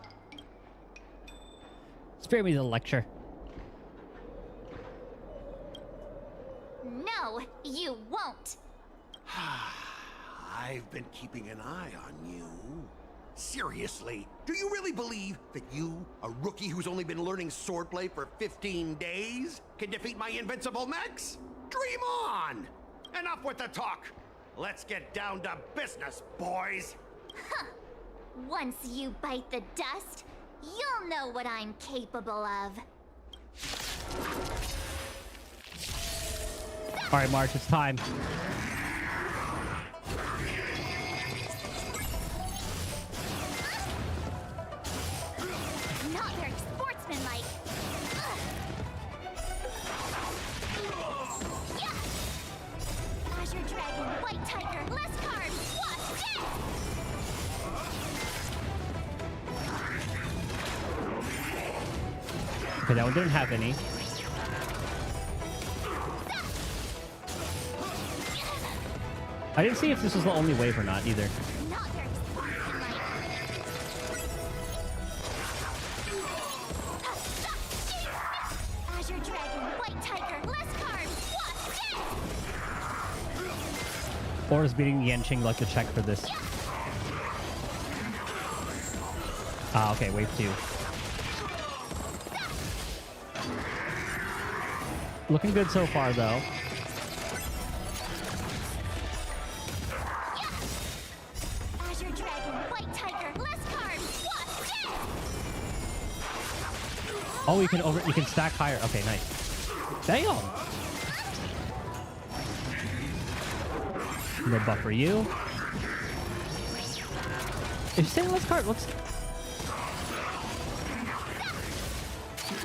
A: Spare me the lecture.
B: No, you won't.
D: I've been keeping an eye on you. Seriously, do you really believe that you, a rookie who's only been learning swordplay for 15 days, can defeat my invincible mechs? Dream on! Enough with the talk. Let's get down to business, boys.
B: Huh. Once you bite the dust, you'll know what I'm capable of.
A: All right, March, it's time.
B: Not very sportsmanlike. Yeah. Azure Dragon, White Tiger, less cards, what? Death!
A: Okay, that one didn't have any. I didn't see if this was the only wave or not either.
B: Not very sportsmanlike. Azure Dragon, White Tiger, less cards, what? Death!
A: Or is beating Yanqing like the check for this? Ah, okay, wave 2. Looking good so far, though.
B: Azure Dragon, White Tiger, less cards, what? Death!
A: Oh, you can stack higher. Okay, nice. Damn. No buff for you. Is she saying less card? Let's.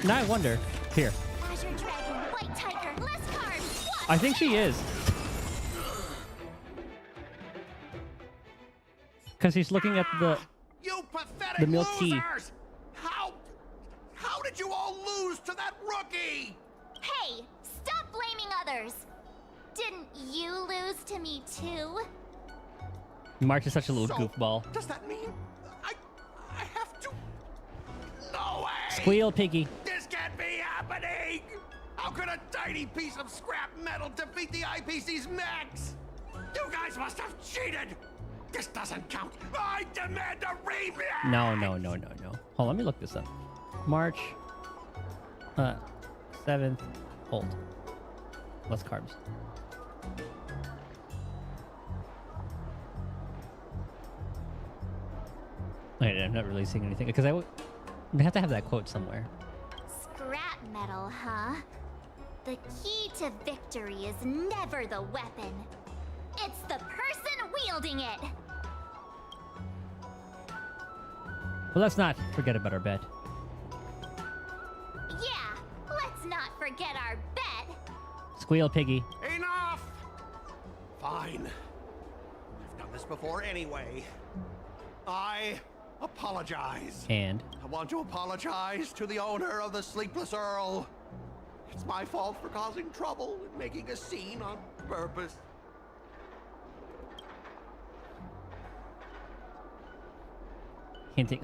A: Now I wonder. Here.
B: Azure Dragon, White Tiger, less carbs.
A: I think she is. Because he's looking at
D: You pathetic
A: the milk tea.
D: losers! How did you all lose to that rookie?
B: Hey, stop blaming others. Didn't you lose to me too?
A: March is such a little
D: So,
A: goofball.
D: Does that mean I have to? No way!
A: Squeal, piggy.
D: This can't be happening! How could a tiny piece of scrap metal defeat the IPC's mechs? You guys must have cheated! This doesn't count! I demand a rematch!
A: No. Hold on, let me look this up. March 7th, hold. Less carbs. Wait, I'm not really seeing anything because I have to have that quote somewhere.
B: Scrap metal, huh? The key to victory is never the weapon. It's the person wielding it.
A: But let's not forget about our bet.
B: Yeah, let's not forget our bet.
A: Squeal, piggy.
D: Enough! Fine. I've done this before anyway. I apologize.
A: And?
D: I want to apologize to the owner of the Sleepless Earl. It's my fault for causing trouble and making a scene on purpose.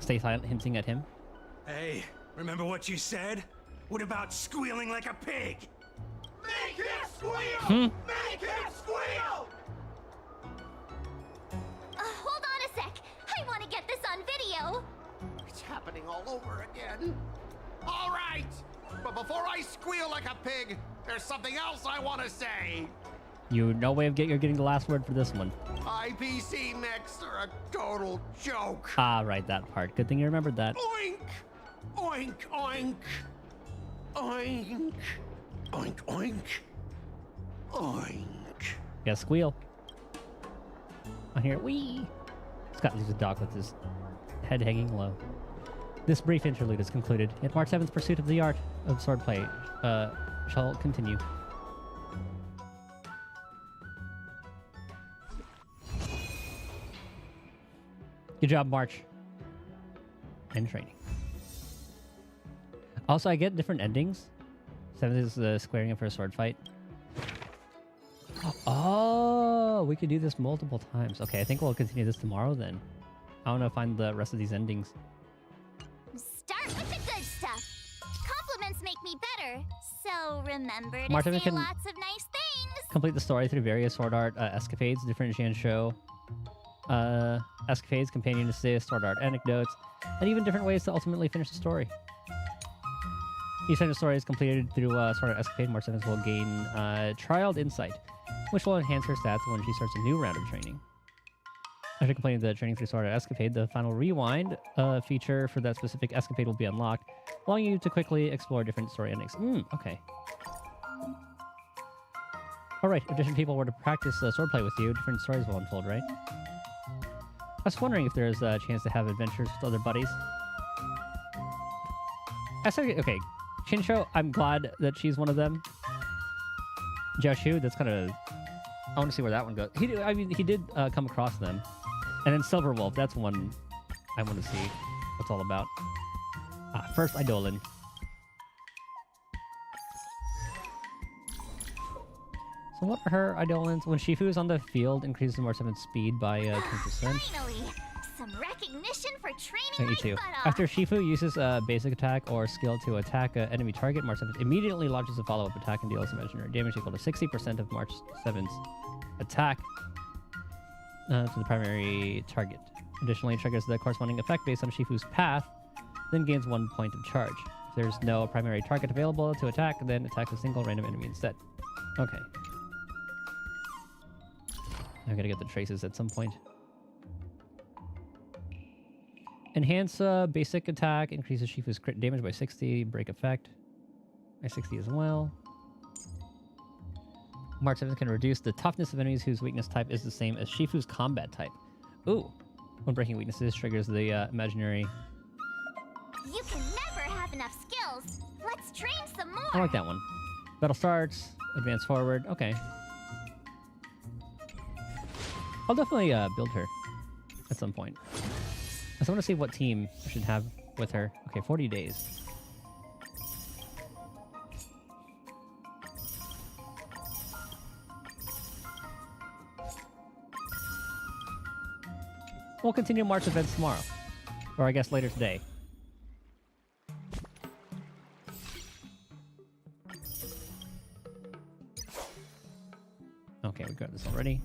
A: Stay silent, hinting at him.
J: Hey, remember what you said? What about squealing like a pig?
D: Make him squeal! Make him squeal!
B: Hold on a sec. I want to get this on video.
D: It's happening all over again. All right, but before I squeal like a pig, there's something else I want to say.
A: You no way of you're getting the last word for this one.
D: IPC mechs are a total joke.
A: Ah, right, that part. Good thing you remembered that.
D: Oink! Oink, oink. Oink. Oink, oink. Oink.
A: Yeah, squeal. I hear wee. Scott leaves a dog with his head hanging low. This brief interlude is concluded, yet March 7th's pursuit of the art of swordplay shall continue. Good job, March. And training. Also, I get different endings. 7th is squaring up for a sword fight. Oh, we could do this multiple times. Okay, I think we'll continue this tomorrow then. I want to find the rest of these endings.
B: Start with the good stuff. Compliments make me better. So remember to
A: Martin
B: say
A: can
B: lots of nice things.
A: complete the story through various sword art escapades, different Shansho escapades, companion assists, sword art anecdotes, and even different ways to ultimately finish the story. Each time the story is completed through sword art escapade, March 7th will gain trialed insight, which will enhance her stats when she starts a new round of training. After completing the training through sword art escapade, the final rewind feature for that specific escapade will be unlocked, allowing you to quickly explore different story endings. Okay. Alright, if different people were to practice swordplay with you, different stories will unfold, right? I was wondering if there's a chance to have adventures with other buddies. Okay, Shinsho, I'm glad that she's one of them. Jiaoshu, that's kind of... I want to see where that one goes. He did come across them. And then Silver Wolf, that's one I want to see what's all about. First Eidolon. So what are her Eidolons? When Shifu is on the field, increases March 7th speed by 10%.
B: Finally, some recognition for training my
A: too.
B: butt off.
A: After Shifu uses a basic attack or skill to attack an enemy target, March 7th immediately launches a follow-up attack and deals imaginary damage equal to 60% of March 7th's attack to the primary target. Additionally, triggers the corresponding effect based on Shifu's path, then gains 1 point of charge. If there's no primary target available to attack, then attacks a single random enemy instead. Okay. I gotta get the traces at some point. Enhance basic attack, increases Shifu's crit damage by 60, break effect by 60 as well. March 7th can reduce the toughness of enemies whose weakness type is the same as Shifu's combat type. Ooh. When breaking weaknesses triggers the imaginary.
B: You can never have enough skills. Let's train some more.
A: I like that one. Battle starts. Advance forward. Okay. I'll definitely build her at some point. I just want to see what team I should have with her. Okay, 40 days. We'll continue March events tomorrow. Or I guess later today. Okay, we got this already.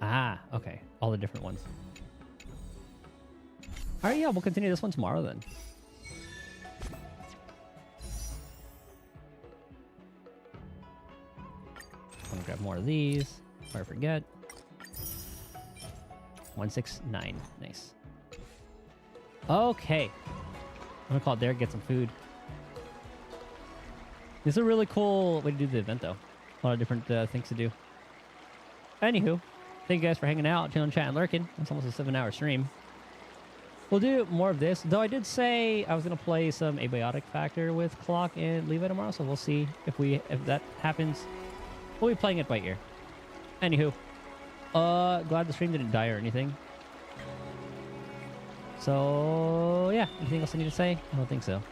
A: Ah, okay. All the different ones. Alright, yeah, we'll continue this one tomorrow then. I'm gonna grab more of these before I forget. 169. Nice. Okay. I'm gonna call Derek, get some food. This is a really cool way to do the event, though. A lot of different things to do. Anywho, thank you guys for hanging out, chilling, chatting, lurking. It's almost a 7-hour stream. We'll do more of this, though I did say I was going to play some Abiotic Factor with Clock and Levi tomorrow, so we'll see if that happens. We'll be playing it by ear. Anywho, glad the stream didn't die or anything. So, yeah, anything else I need to say? I don't think so.